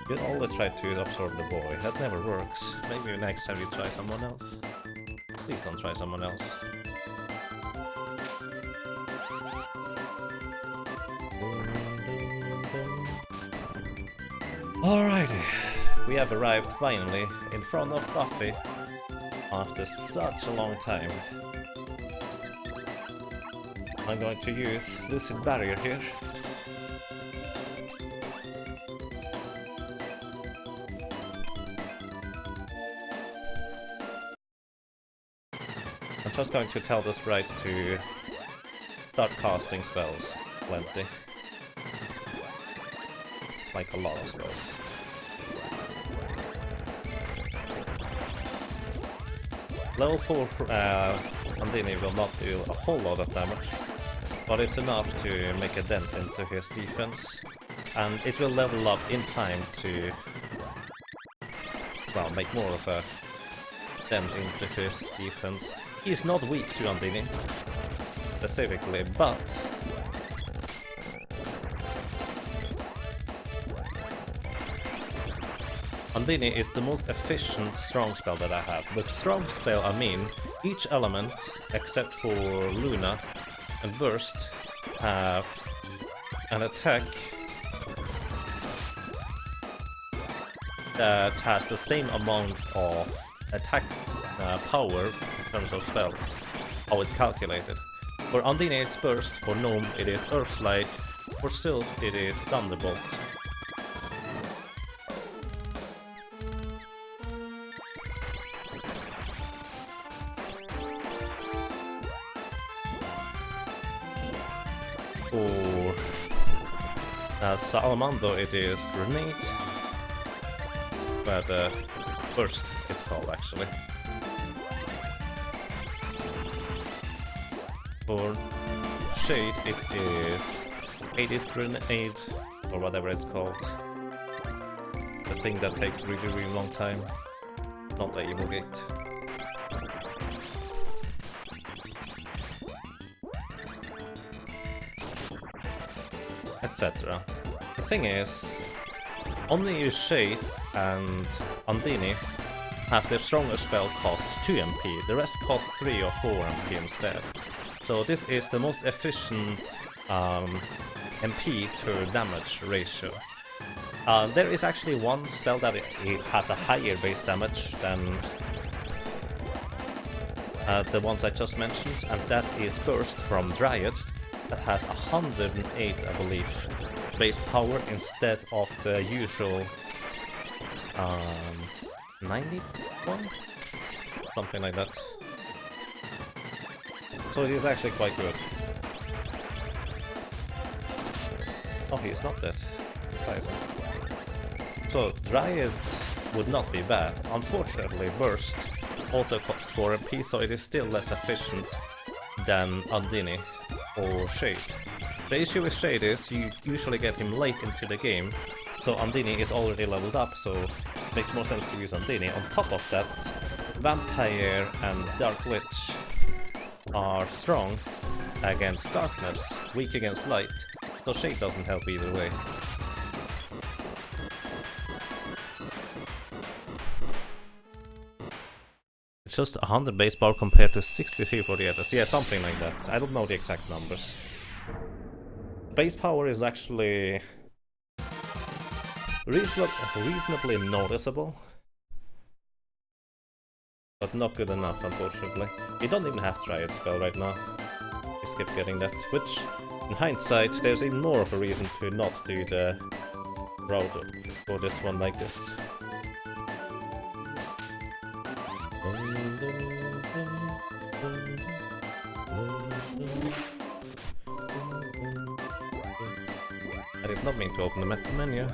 S1: You can always try to absorb the boy, that never works. Maybe next time you try someone else. Please don't try someone else. Alrighty, we have arrived finally in front of Buffy after such a long time. I'm going to use Lucid Barrier here. I'm just going to tell the sprites to start casting spells. Plenty. Like a lot of spells. Level 4 Andini will not do a whole lot of damage, but it's enough to make a dent into his defense, and it will level up in time to, well, make more of a dent into his defense. He's not weak to Andini, specifically, but Andini is the most efficient strong spell that I have. With strong spell I mean each element, except for Luna and Burst, have an attack that has the same amount of attack power in terms of spells, how it's calculated. For Andini it's Burst, for Gnome it is Earthslide, for Sylph it is Thunderbolt. For Salamando it is Grenade, but Burst it's called actually. For Shade it is Hades Grenade, or whatever it's called. The thing that takes really long time, not the Evil Gate. Etc. The thing is, only Shade and Andini have their strongest spell costs 2 MP, the rest costs 3 or 4 MP instead. So this is the most efficient MP to damage ratio. There is actually one spell that it has a higher base damage than the ones I just mentioned, and that is Burst from Dryad, that has 108, I believe, base power instead of the usual 91? Something like that. So it is actually quite good. Oh, he's not dead. So Dryad would not be bad. Unfortunately, Burst also costs 4 MP, so it is still less efficient than Andini or Shade. The issue with Shade is you usually get him late into the game, so Andini is already leveled up, so it makes more sense to use Andini. On top of that, Vampire and Dark Witch are strong against darkness, weak against light, so Shade doesn't help either way. It's just 100 base power compared to 63 for the others. Yeah, something like that. I don't know the exact numbers. Base power is actually reasonably noticeable, but not good enough, unfortunately. You don't even have Dryad spell right now. You skip getting that, which, in hindsight, there's even more of a reason to not do the route for this one like this. I did not mean to open the menu.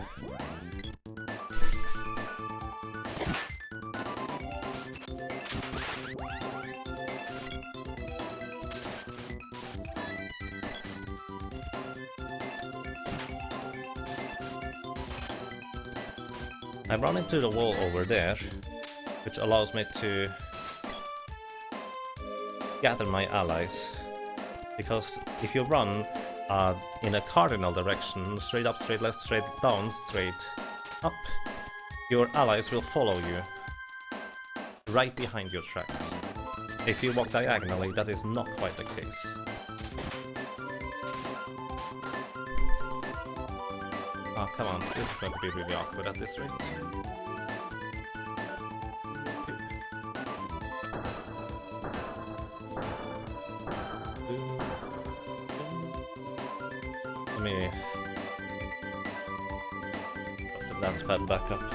S1: I run into the wall over there, which allows me to gather my allies. Because if you run in a cardinal direction, straight up, straight left, straight down, straight up, your allies will follow you right behind your tracks. If you walk diagonally, that is not quite the case. Oh, come on, this is going to be really awkward at this rate. Let me put the Dancepad back up.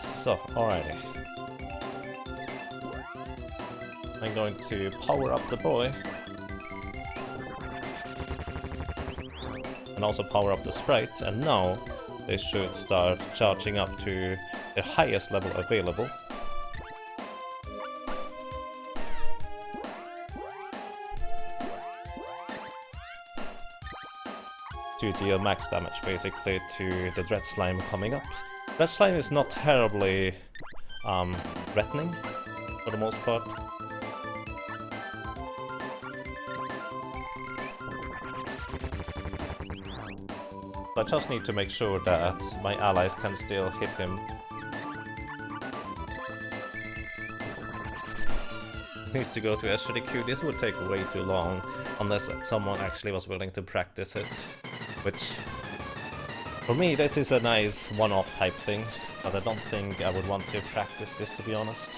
S1: So, alrighty. I'm going to power up the boy. And also power up the sprite, and now they should start charging up to the highest level available. To deal max damage basically to the Dread Slime coming up. Dread Slime is not terribly threatening for the most part. I just need to make sure that my allies can still hit him. This needs to go to SGDQ. This would take way too long unless someone actually was willing to practice it. Which, for me, this is a nice one-off type thing, but I don't think I would want to practice this, to be honest.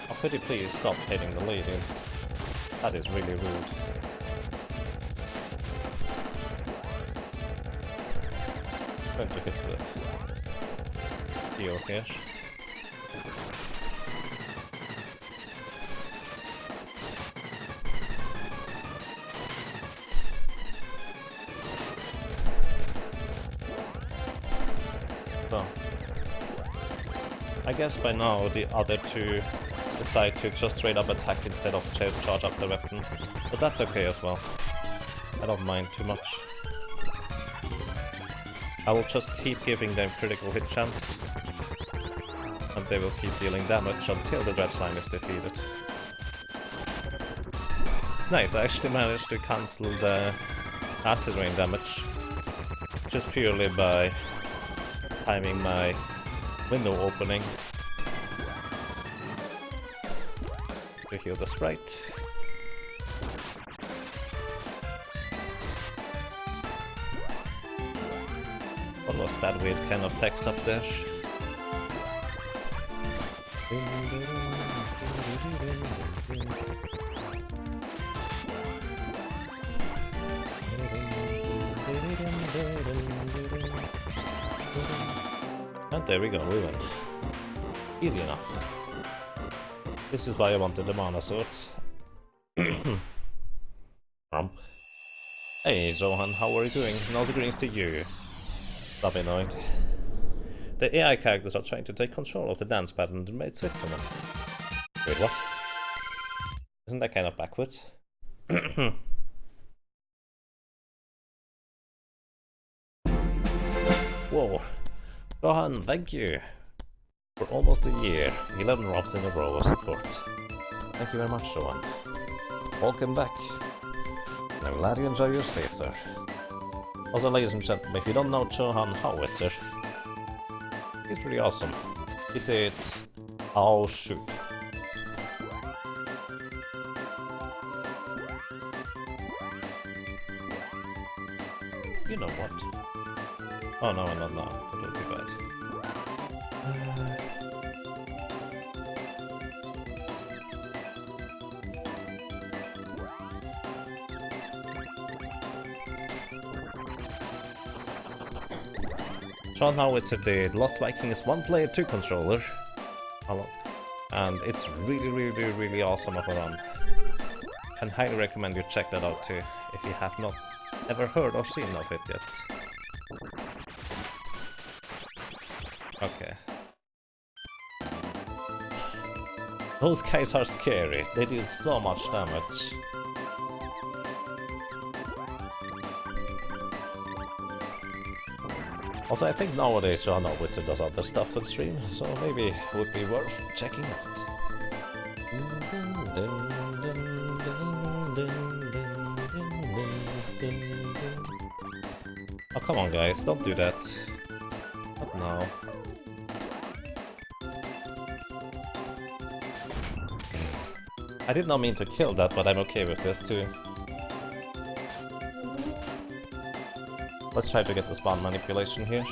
S1: Oh, could you please stop hitting the lady? That is really rude. I'm going to hit the deal here. So, I guess by now the other two decide to just straight up attack instead of charge up the weapon, but that's okay as well. I don't mind too much. I will just keep giving them critical hit chance, and they will keep dealing damage until the Dread Slime is defeated. Nice, I actually managed to cancel the acid rain damage, just purely by timing my window opening to heal the sprite. What was that weird kind of text up there? And there we go, we win. Easy enough. This is why I wanted the mana swords. Hey Johan, how are you doing? And also greetings to you. Stop annoyed. The AI characters are trying to take control of the Dancepad and made Switzerland. Wait, what? Isn't that kind of backwards? Whoa. Johan, thank you for almost a year. 11 robs in a row of support. Thank you very much, Johan. Welcome back. And I'm glad you enjoy your stay, sir. Also, ladies and gentlemen, if you don't know Johan Howitzer, he's pretty awesome. He did... Oh, shoot. You know what? Oh, no, no, no. That would be bad. John Howitzer did Lost Vikings 1-player 2-controller. And it's really awesome of a run. Can highly recommend you check that out too, if you have not ever heard or seen of it yet. Okay. Those guys are scary. They did so much damage. Also, I think nowadays John Howitzer does other stuff on stream, so maybe it would be worth checking out. Oh, come on guys, don't do that. Not now. I did not mean to kill that, but I'm okay with this too. Let's try to get the spawn manipulation here.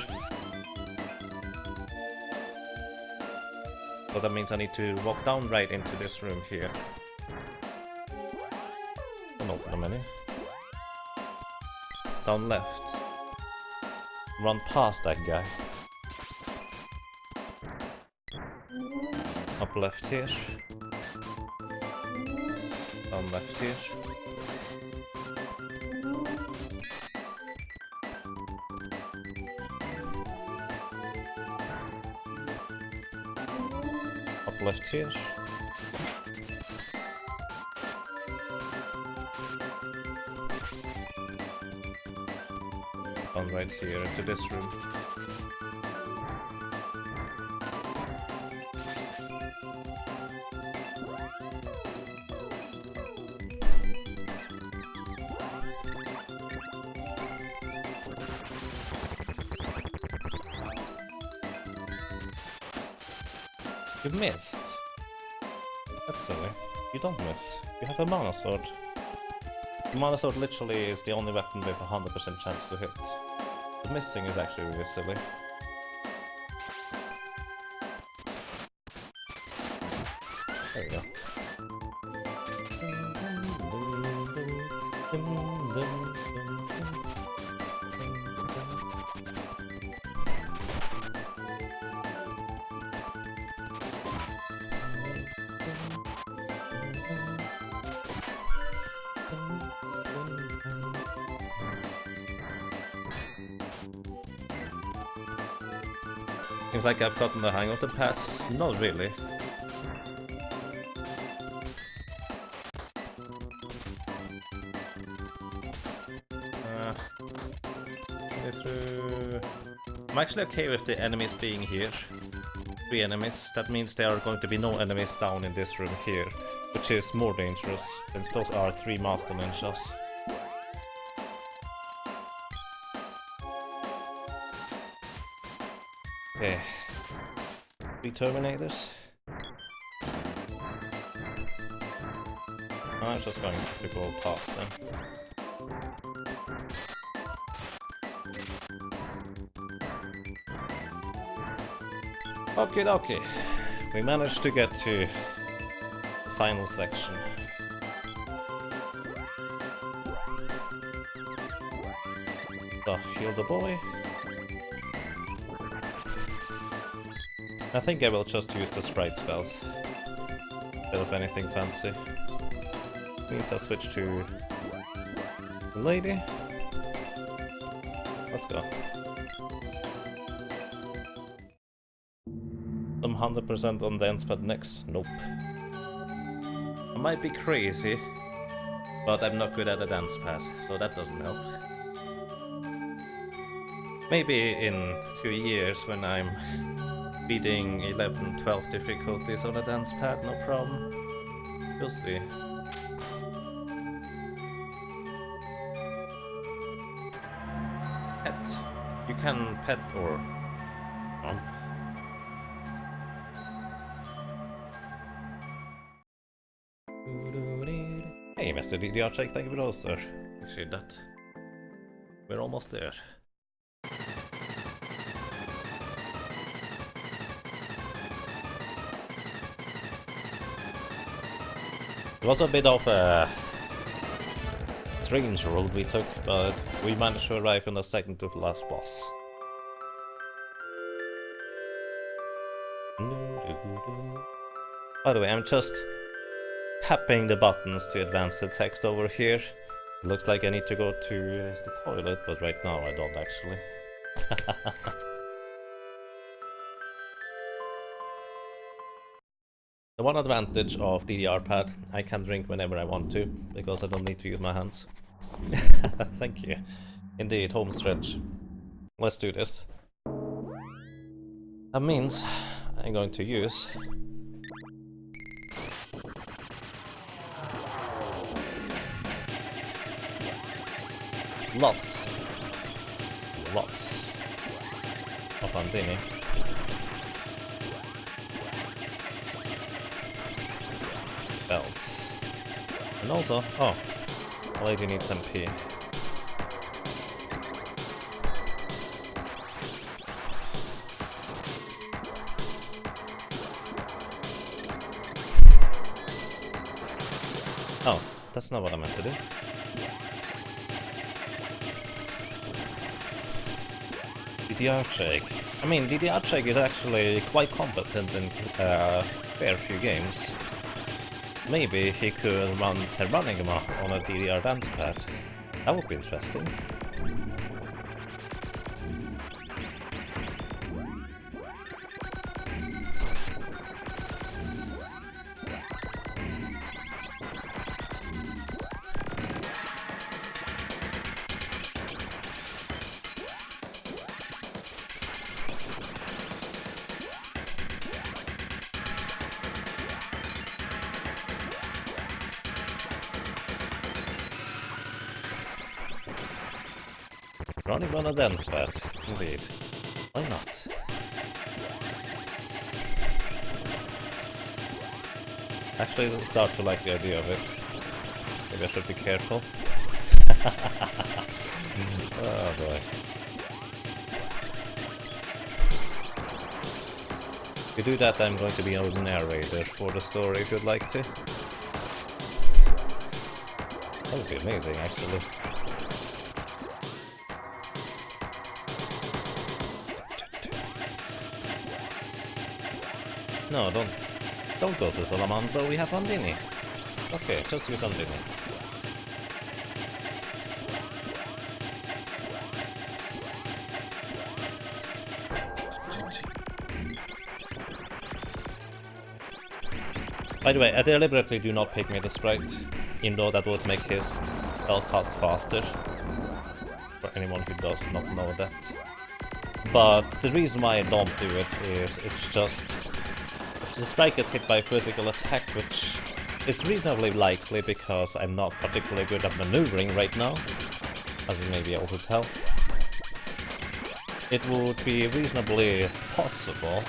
S1: So that means I need to walk down right into this room here. Don't open the menu. Down left. Run past that guy. Up left here. Down left here. Up left here. Down right here into this room. You missed. That's silly. You don't miss. You have a mana sword. The mana sword literally is the only weapon with a 100% chance to hit. The missing is actually really silly. There we go. Seems like I've gotten the hang of the paths. Not really. I'm actually okay with the enemies being here. 3 enemies. That means there are going to be no enemies down in this room here, which is more dangerous, since those are 3 master ninjas. Okay. 3 Terminators. I'm just going to go past them. Okay, we managed to get to the final section. So, heal the boy. I think I will just use the sprite spells instead of anything fancy. Means I switch to the lady. Let's go. Some 100% on Dancepad next? Nope. I might be crazy, but I'm not good at a Dancepad, so that doesn't help. Maybe in 2 years when I'm beating 11, 12 difficulties on a Dancepad, no problem. You'll see. Pet. You can pet or... No. Hey, Mr. DDR check, thank you for those, sir. Appreciate that. We're almost there. It was a bit of a strange road we took, but we managed to arrive on the second to the last boss. By the way, I'm just tapping the buttons to advance the text over here. It looks like I need to go to the toilet, but right now I don't actually. The one advantage of DDR-pad, I can drink whenever I want to, because I don't need to use my hands. Thank you. Indeed, home stretch. Let's do this. That means I'm going to use lots of Andini. Bells. And also, oh, the lady needs MP. Oh, that's not what I meant to do. DDR check. I mean, DDR check is actually quite competent in a fair few games. Maybe he could run Terranigma on a DDR Dancepad. That would be interesting. Running on a Dancepad, indeed. Why not? Actually, I start to like the idea of it. Maybe I should be careful. Oh boy. If you do that, I'm going to be a narrator for the story if you'd like to. That would be amazing, actually. No, don't go to Salamandro, we have Andini. Okay, just use Andini. By the way, I deliberately do not pick me the sprite, even though that would make his spell cast faster. For anyone who does not know that. But the reason why I don't do it is it's just... the sprite gets hit by a physical attack, which is reasonably likely because I'm not particularly good at maneuvering right now, as you may be able to tell. It would be reasonably possible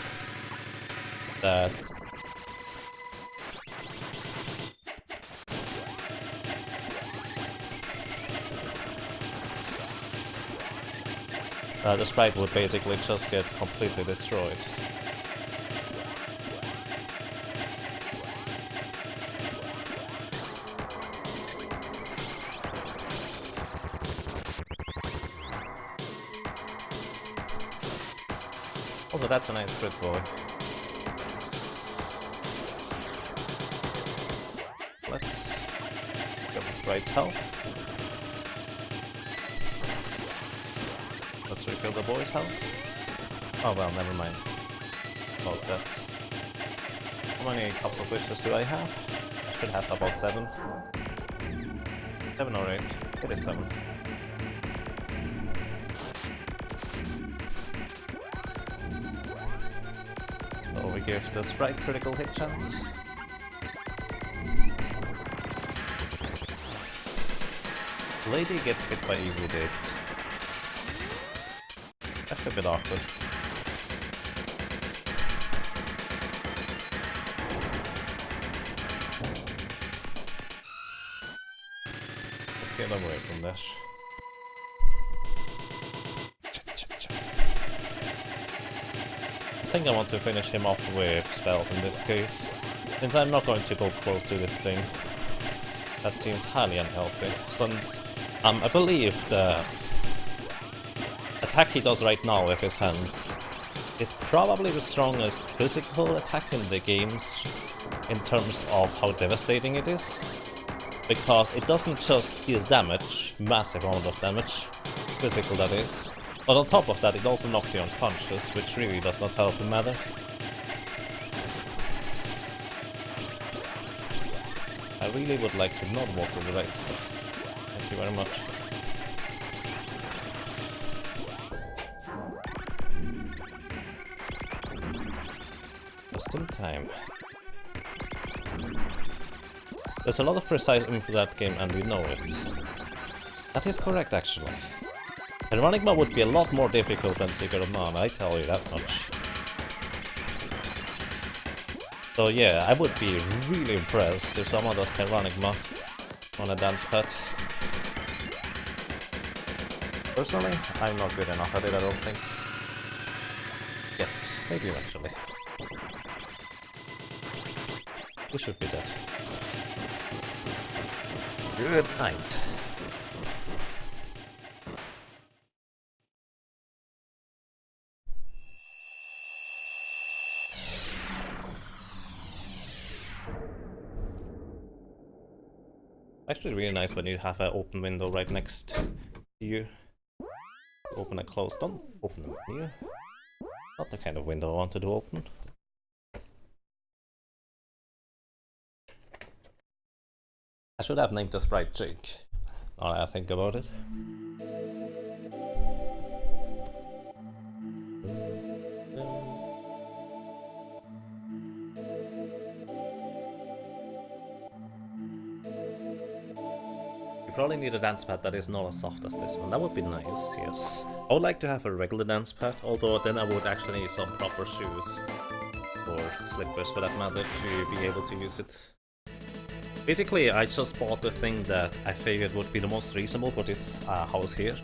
S1: that the sprite would basically just get completely destroyed. Also, that's a nice crit boy. Let's get the sprite's health. Let's refill the boy's health. Oh well, never mind about that. How many cups of wishes do I have? I should have about 7. 7 or 8. It is 7. So we give the sprite critical hit chance. Lady gets hit by evil date. That's a bit awkward. Let's get away from this. I think I want to finish him off with spells in this case, since I'm not going to go close to this thing. That seems highly unhealthy, since I believe the attack he does right now with his hands is probably the strongest physical attack in the games in terms of how devastating it is, because it doesn't just deal damage, massive amount of damage, physical that is, but on top of that it also knocks you unconscious, which really does not help the matter. I really would like to not walk with the right stuff. Thank you very much. Just in time. There's a lot of precise aim for that game and we know it. That is correct actually. Terranigma would be a lot more difficult than Secret of Mana, I tell you that much. So yeah, I would be really impressed if someone does Terranigma on a Dancepad. Personally, I'm not good enough at it, I don't think. Yet. Maybe eventually. We should be dead. Good night. Actually really nice when you have an open window right next to you. Open and close, don't open the menu. Not the kind of window I wanted to open. I should have named the sprite Jake, now that I think about it. You probably need a Dancepad that is not as soft as this one. That would be nice, yes. I would like to have a regular Dancepad, although then I would actually need some proper shoes, or slippers for that matter, to be able to use it. Basically, I just bought the thing that I figured would be the most reasonable for this house here,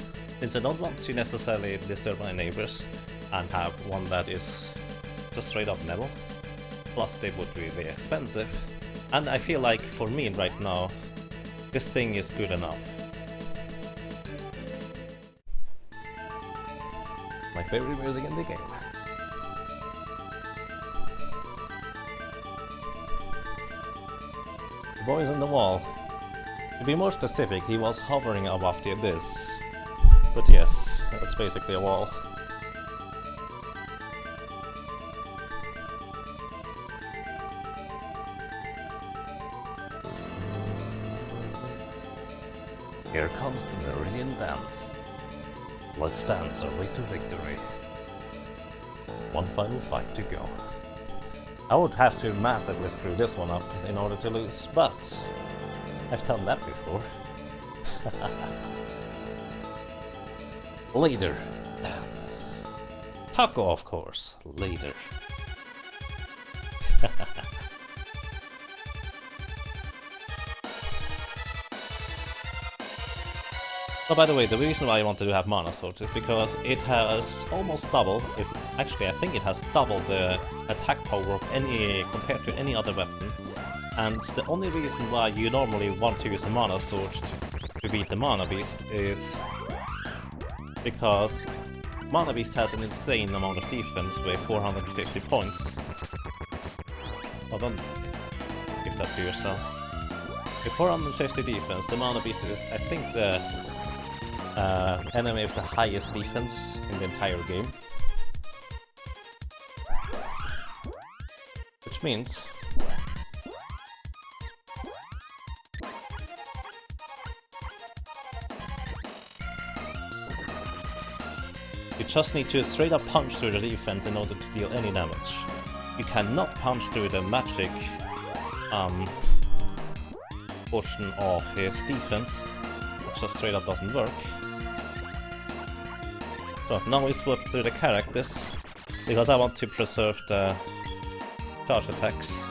S1: since I don't want to necessarily disturb my neighbors and have one that is just straight up metal. Plus they would be really expensive, and I feel like for me right now, this thing is good enough. My favorite music in the game. The boy's on the wall. To be more specific, he was hovering above the abyss. But yes, that's basically a wall. Here comes the Meridian Dance. Let's dance our way to victory. One final fight to go. I would have to massively screw this one up in order to lose, but I've done that before. Later, dance. Taco, of course, later. So by the way, the reason why I wanted to have Mana Sword is because it has almost double, actually I think it has double the attack power of any, compared to any other weapon. And the only reason why you normally want to use a Mana Sword to beat the Mana Beast is because Mana Beast has an insane amount of defense with 450 points. Oh, don't give that to yourself. With 450 defense, the Mana Beast is, I think, the enemy with the highest defense in the entire game. Which means you just need to straight up punch through the defense in order to deal any damage. You cannot punch through the magic portion of his defense, which just straight up doesn't work. So now we swap through the characters, because I want to preserve the charge attacks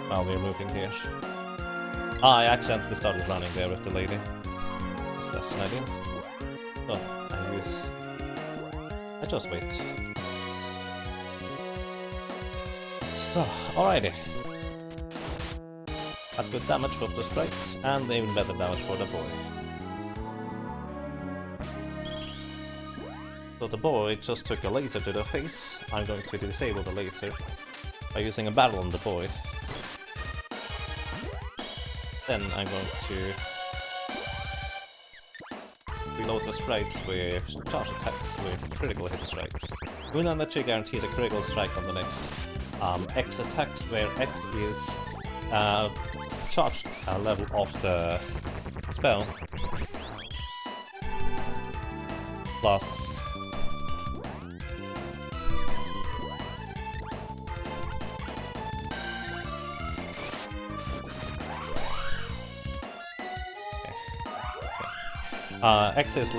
S1: while we're moving here. Ah, I accidentally started running there with the lady. That's an idea. So, I just wait. So, alrighty. That's good damage for the sprites, and even better damage for the boy. So the boy just took a laser to the face. I'm going to disable the laser by using a battle on the boy. Then I'm going to reload the sprites with charge attacks with critical hit strikes. Moon Energy guarantees a critical strike on the next X attacks, where X is charge level of the spell plus X is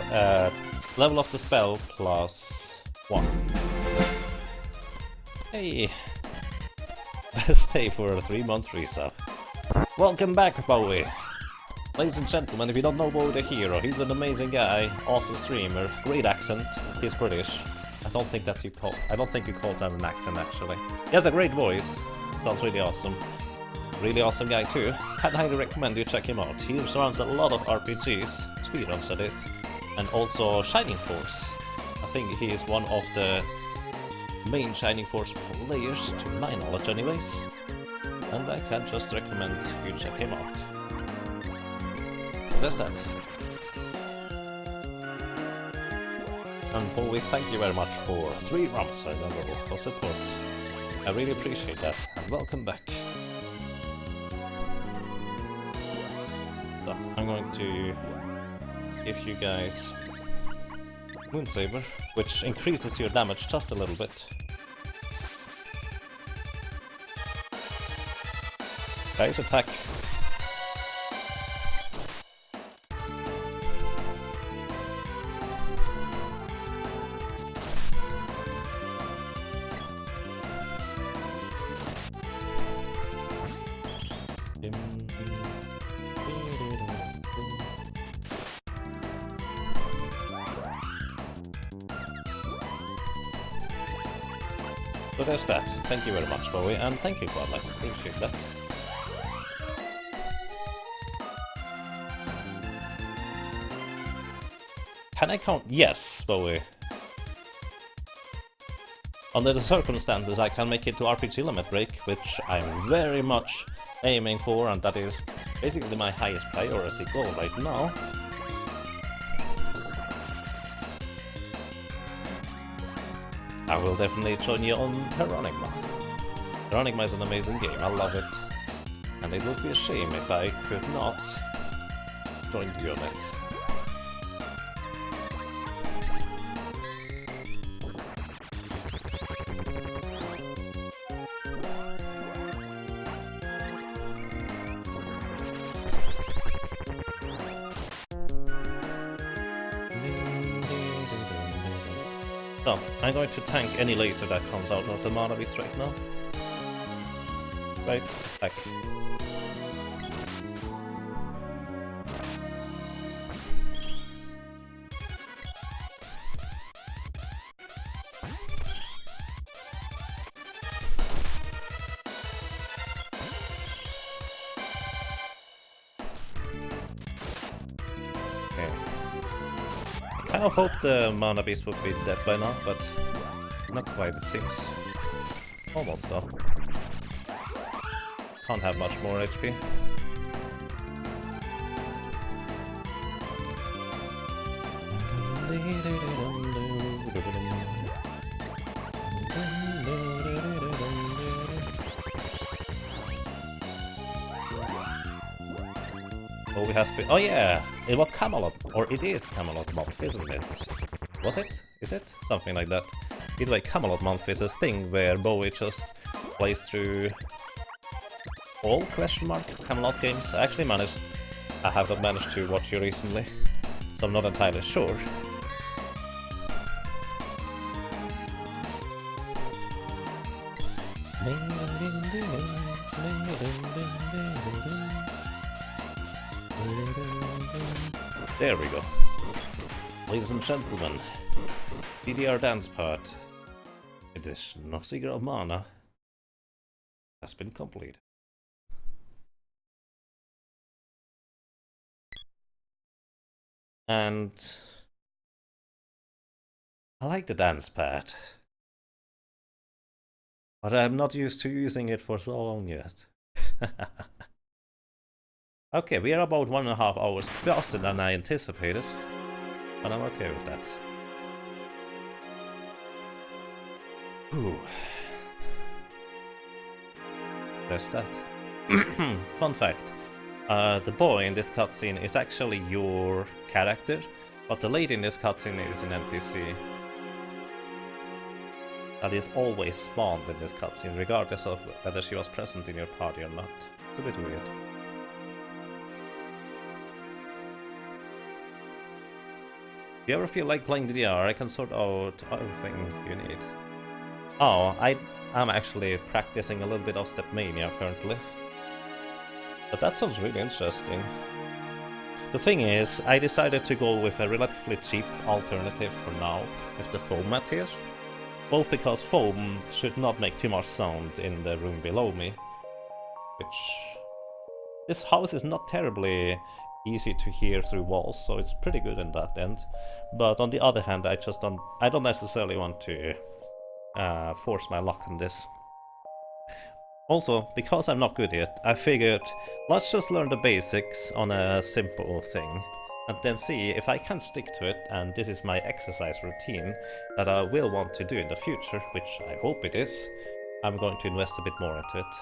S1: level of the spell plus 1. Hey! Best day for a 3-month resub. Welcome back, Bowie! Ladies and gentlemen, if you don't know Bo the Hero, he's an amazing guy, awesome streamer, great accent, he's British. I don't think you call that an accent actually. He has a great voice, sounds really awesome. Really awesome guy too. I'd highly recommend you check him out. He runs a lot of RPGs, speedruns that is, and also Shining Force. I think he is one of the main Shining Force players, to my knowledge anyways. And I can just recommend you check him out. So there's that. And Bowie, thank you very much for 3 months for support. I really appreciate that, and welcome back. So, I'm going to give you guys Moonsaber, which increases your damage just a little bit. Guys, attack. So there's that. Thank you very much, Bowie, and thank you, Godlike. Appreciate that. Can I count? Yes, Bowie. Under the circumstances, I can make it to RPG limit break, which I'm very much aiming for, and that is basically my highest priority goal right now. I will definitely join you on Heronigma. Heronigma is an amazing game, I love it. And it would be a shame if I could not join you on it. So, I'm going to tank any laser that comes out of the mana beast right now. Right, attack. I kind of hope the mana beast would be dead by now, but not quite, it seems. Almost though. Can't have much more HP. Oh, we have to. Oh yeah, it was Camelot, or it is Camelot month, isn't it? Was it? Is it? Something like that. Either way, Camelot month is a thing where Bowie just plays through all Camelot games. I have not managed to watch you recently, so I'm not entirely sure. There we go. Ladies and gentlemen, DDR Dancepad edition of Seeker of Mana has been completed. And I like the Dancepad, but I'm not used to using it for so long yet. Okay, we are about 1.5 hours faster than I anticipated, but I'm okay with that. Ooh. There's that. Fun fact. The boy in this cutscene is actually your character, but the lady in this cutscene is an NPC. That is always spawned in this cutscene, regardless of whether she was present in your party or not. It's a bit weird. If you ever feel like playing DDR, I can sort out everything you need. Oh, I'm actually practicing a little bit of Stepmania currently. But that sounds really interesting. The thing is, I decided to go with a relatively cheap alternative for now, with the foam mat here. Both because foam should not make too much sound in the room below me, which... This house is not terribly easy to hear through walls, so it's pretty good in that end. But on the other hand, I don't necessarily want to force my luck on this. Also, because I'm not good yet, I figured let's just learn the basics on a simple thing, and then see if I can stick to it, and this is my exercise routine that I will want to do in the future, which I hope it is. I'm going to invest a bit more into it.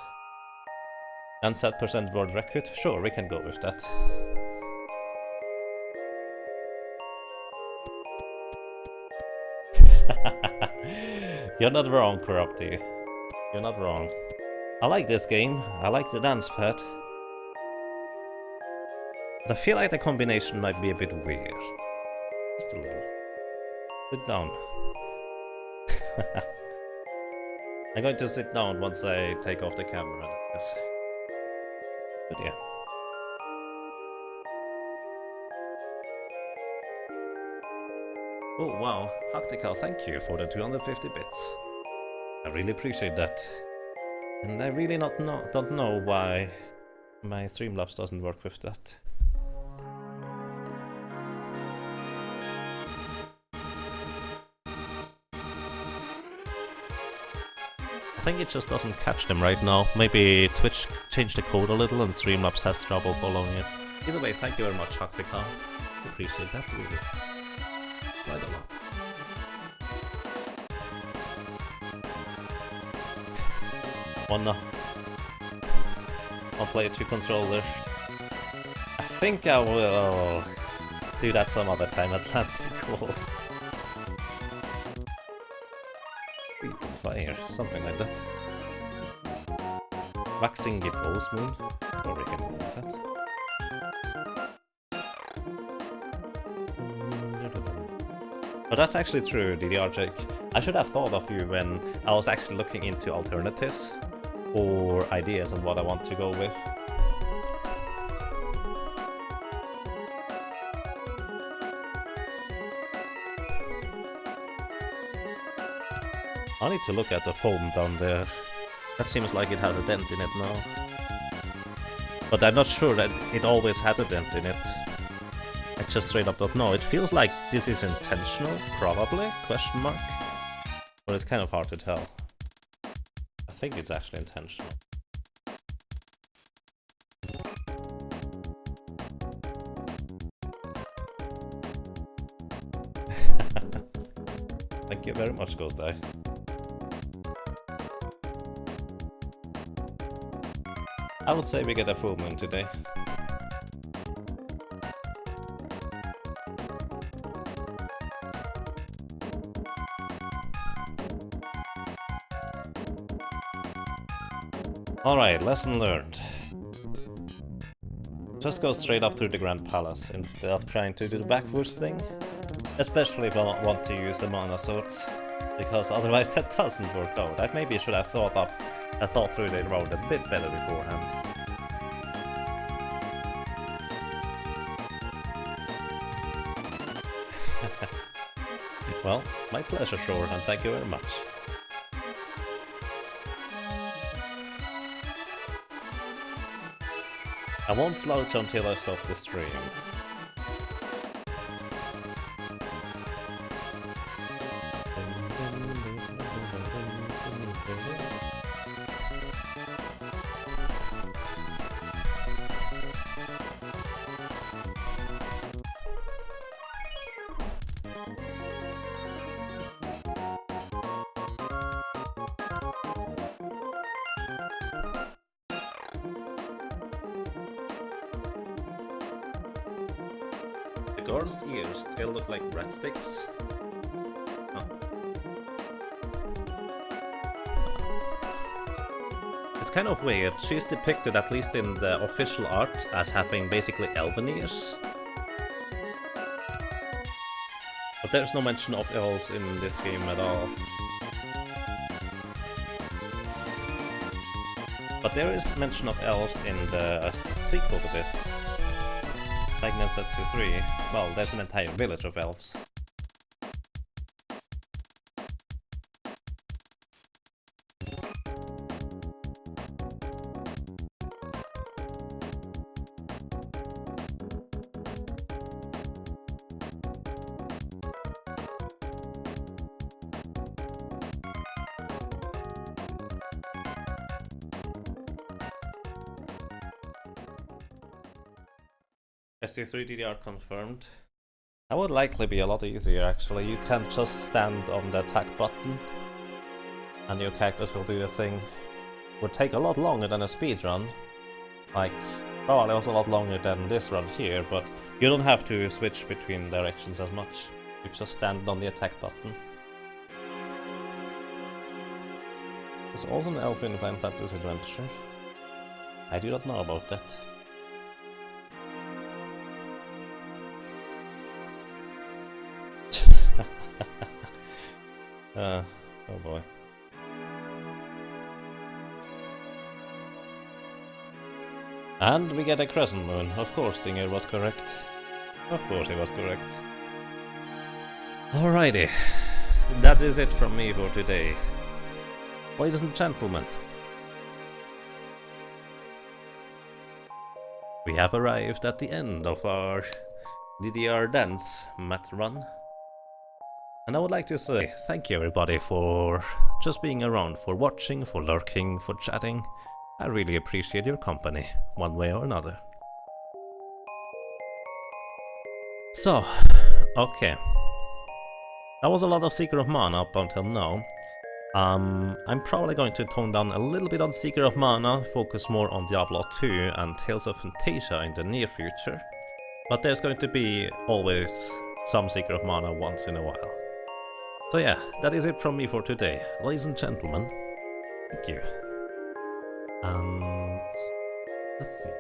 S1: Dancepad % world record? Sure, we can go with that. You're not wrong, Corrupty. You're not wrong. I like this game. I like the Dancepad. But I feel like the combination might be a bit weird. Just a little. Sit down. I'm going to sit down once I take off the camera, I guess. But yeah. Oh wow, Hactical, thank you for the 250 bits. I really appreciate that. And I really don't know why my Streamlabs doesn't work with that. I think it just doesn't catch them right now. Maybe Twitch changed the code a little and Streamlabs has trouble following it. Either way, thank you very much, Hactical. Appreciate that really. Quite a lot. I'll play 2 controllers. I think I will do that some other time, Atlantic Wall. Feet on fire, something like that. Waxing the pose moon, or we can do that. But that's actually true, DDR Jake. I should have thought of you when I was actually looking into alternatives or ideas on what I want to go with. I need to look at the foam down there. That seems like it has a dent in it now. But I'm not sure that it always had a dent in it. I just straight up don't know. It feels like this is intentional, probably, question mark. But it's kind of hard to tell. I think it's actually intentional. Thank you very much, Ghost Eye. I would say we get a full moon today. Alright, lesson learned. Just go straight up through the Grand Palace instead of trying to do the backwards thing. Especially if I want to use the mana swords, because otherwise that doesn't work out. I maybe should have thought through the road a bit better beforehand. Well, my pleasure, Shore, and thank you very much. I won't slouch until I stop the stream. The girl's ears still look like breadsticks. Oh. It's kind of weird. She's depicted, at least in the official art, as having basically elven ears. But there's no mention of elves in this game at all. But there is mention of elves in the sequel to this. Like Dancepad 3, well, there's an entire village of elves. SC3 DDR confirmed. That would likely be a lot easier actually. You can just stand on the attack button and your characters will do the thing. Would take a lot longer than a speed run. Like, probably also a lot longer than this run here, but you don't have to switch between directions as much. You just stand on the attack button. There's also an elf in Final Fantasy Adventure. I do not know about that. Oh boy. And we get a crescent moon. Of course Stinger was correct. Of course he was correct. Alrighty. That is it from me for today. Ladies and gentlemen, we have arrived at the end of our DDR Dance Mat run. And I would like to say thank you everybody for just being around, for watching, for lurking, for chatting. I really appreciate your company, one way or another. So, okay. That was a lot of Seeker of Mana up until now. I'm probably going to tone down a little bit on Seeker of Mana, focus more on Diablo 2 and Tales of Fantasia in the near future. But there's going to be always some Seeker of Mana once in a while. So yeah, that is it from me for today. Ladies and gentlemen, thank you. And let's see.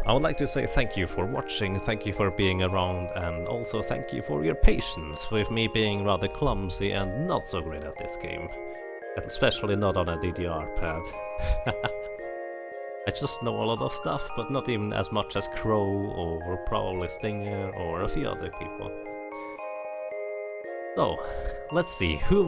S1: I would like to say thank you for watching, thank you for being around, and also thank you for your patience with me being rather clumsy and not so great at this game. Especially not on a DDR pad. I just know a lot of stuff, but not even as much as Crow or probably Stinger or a few other people. So, let's see, who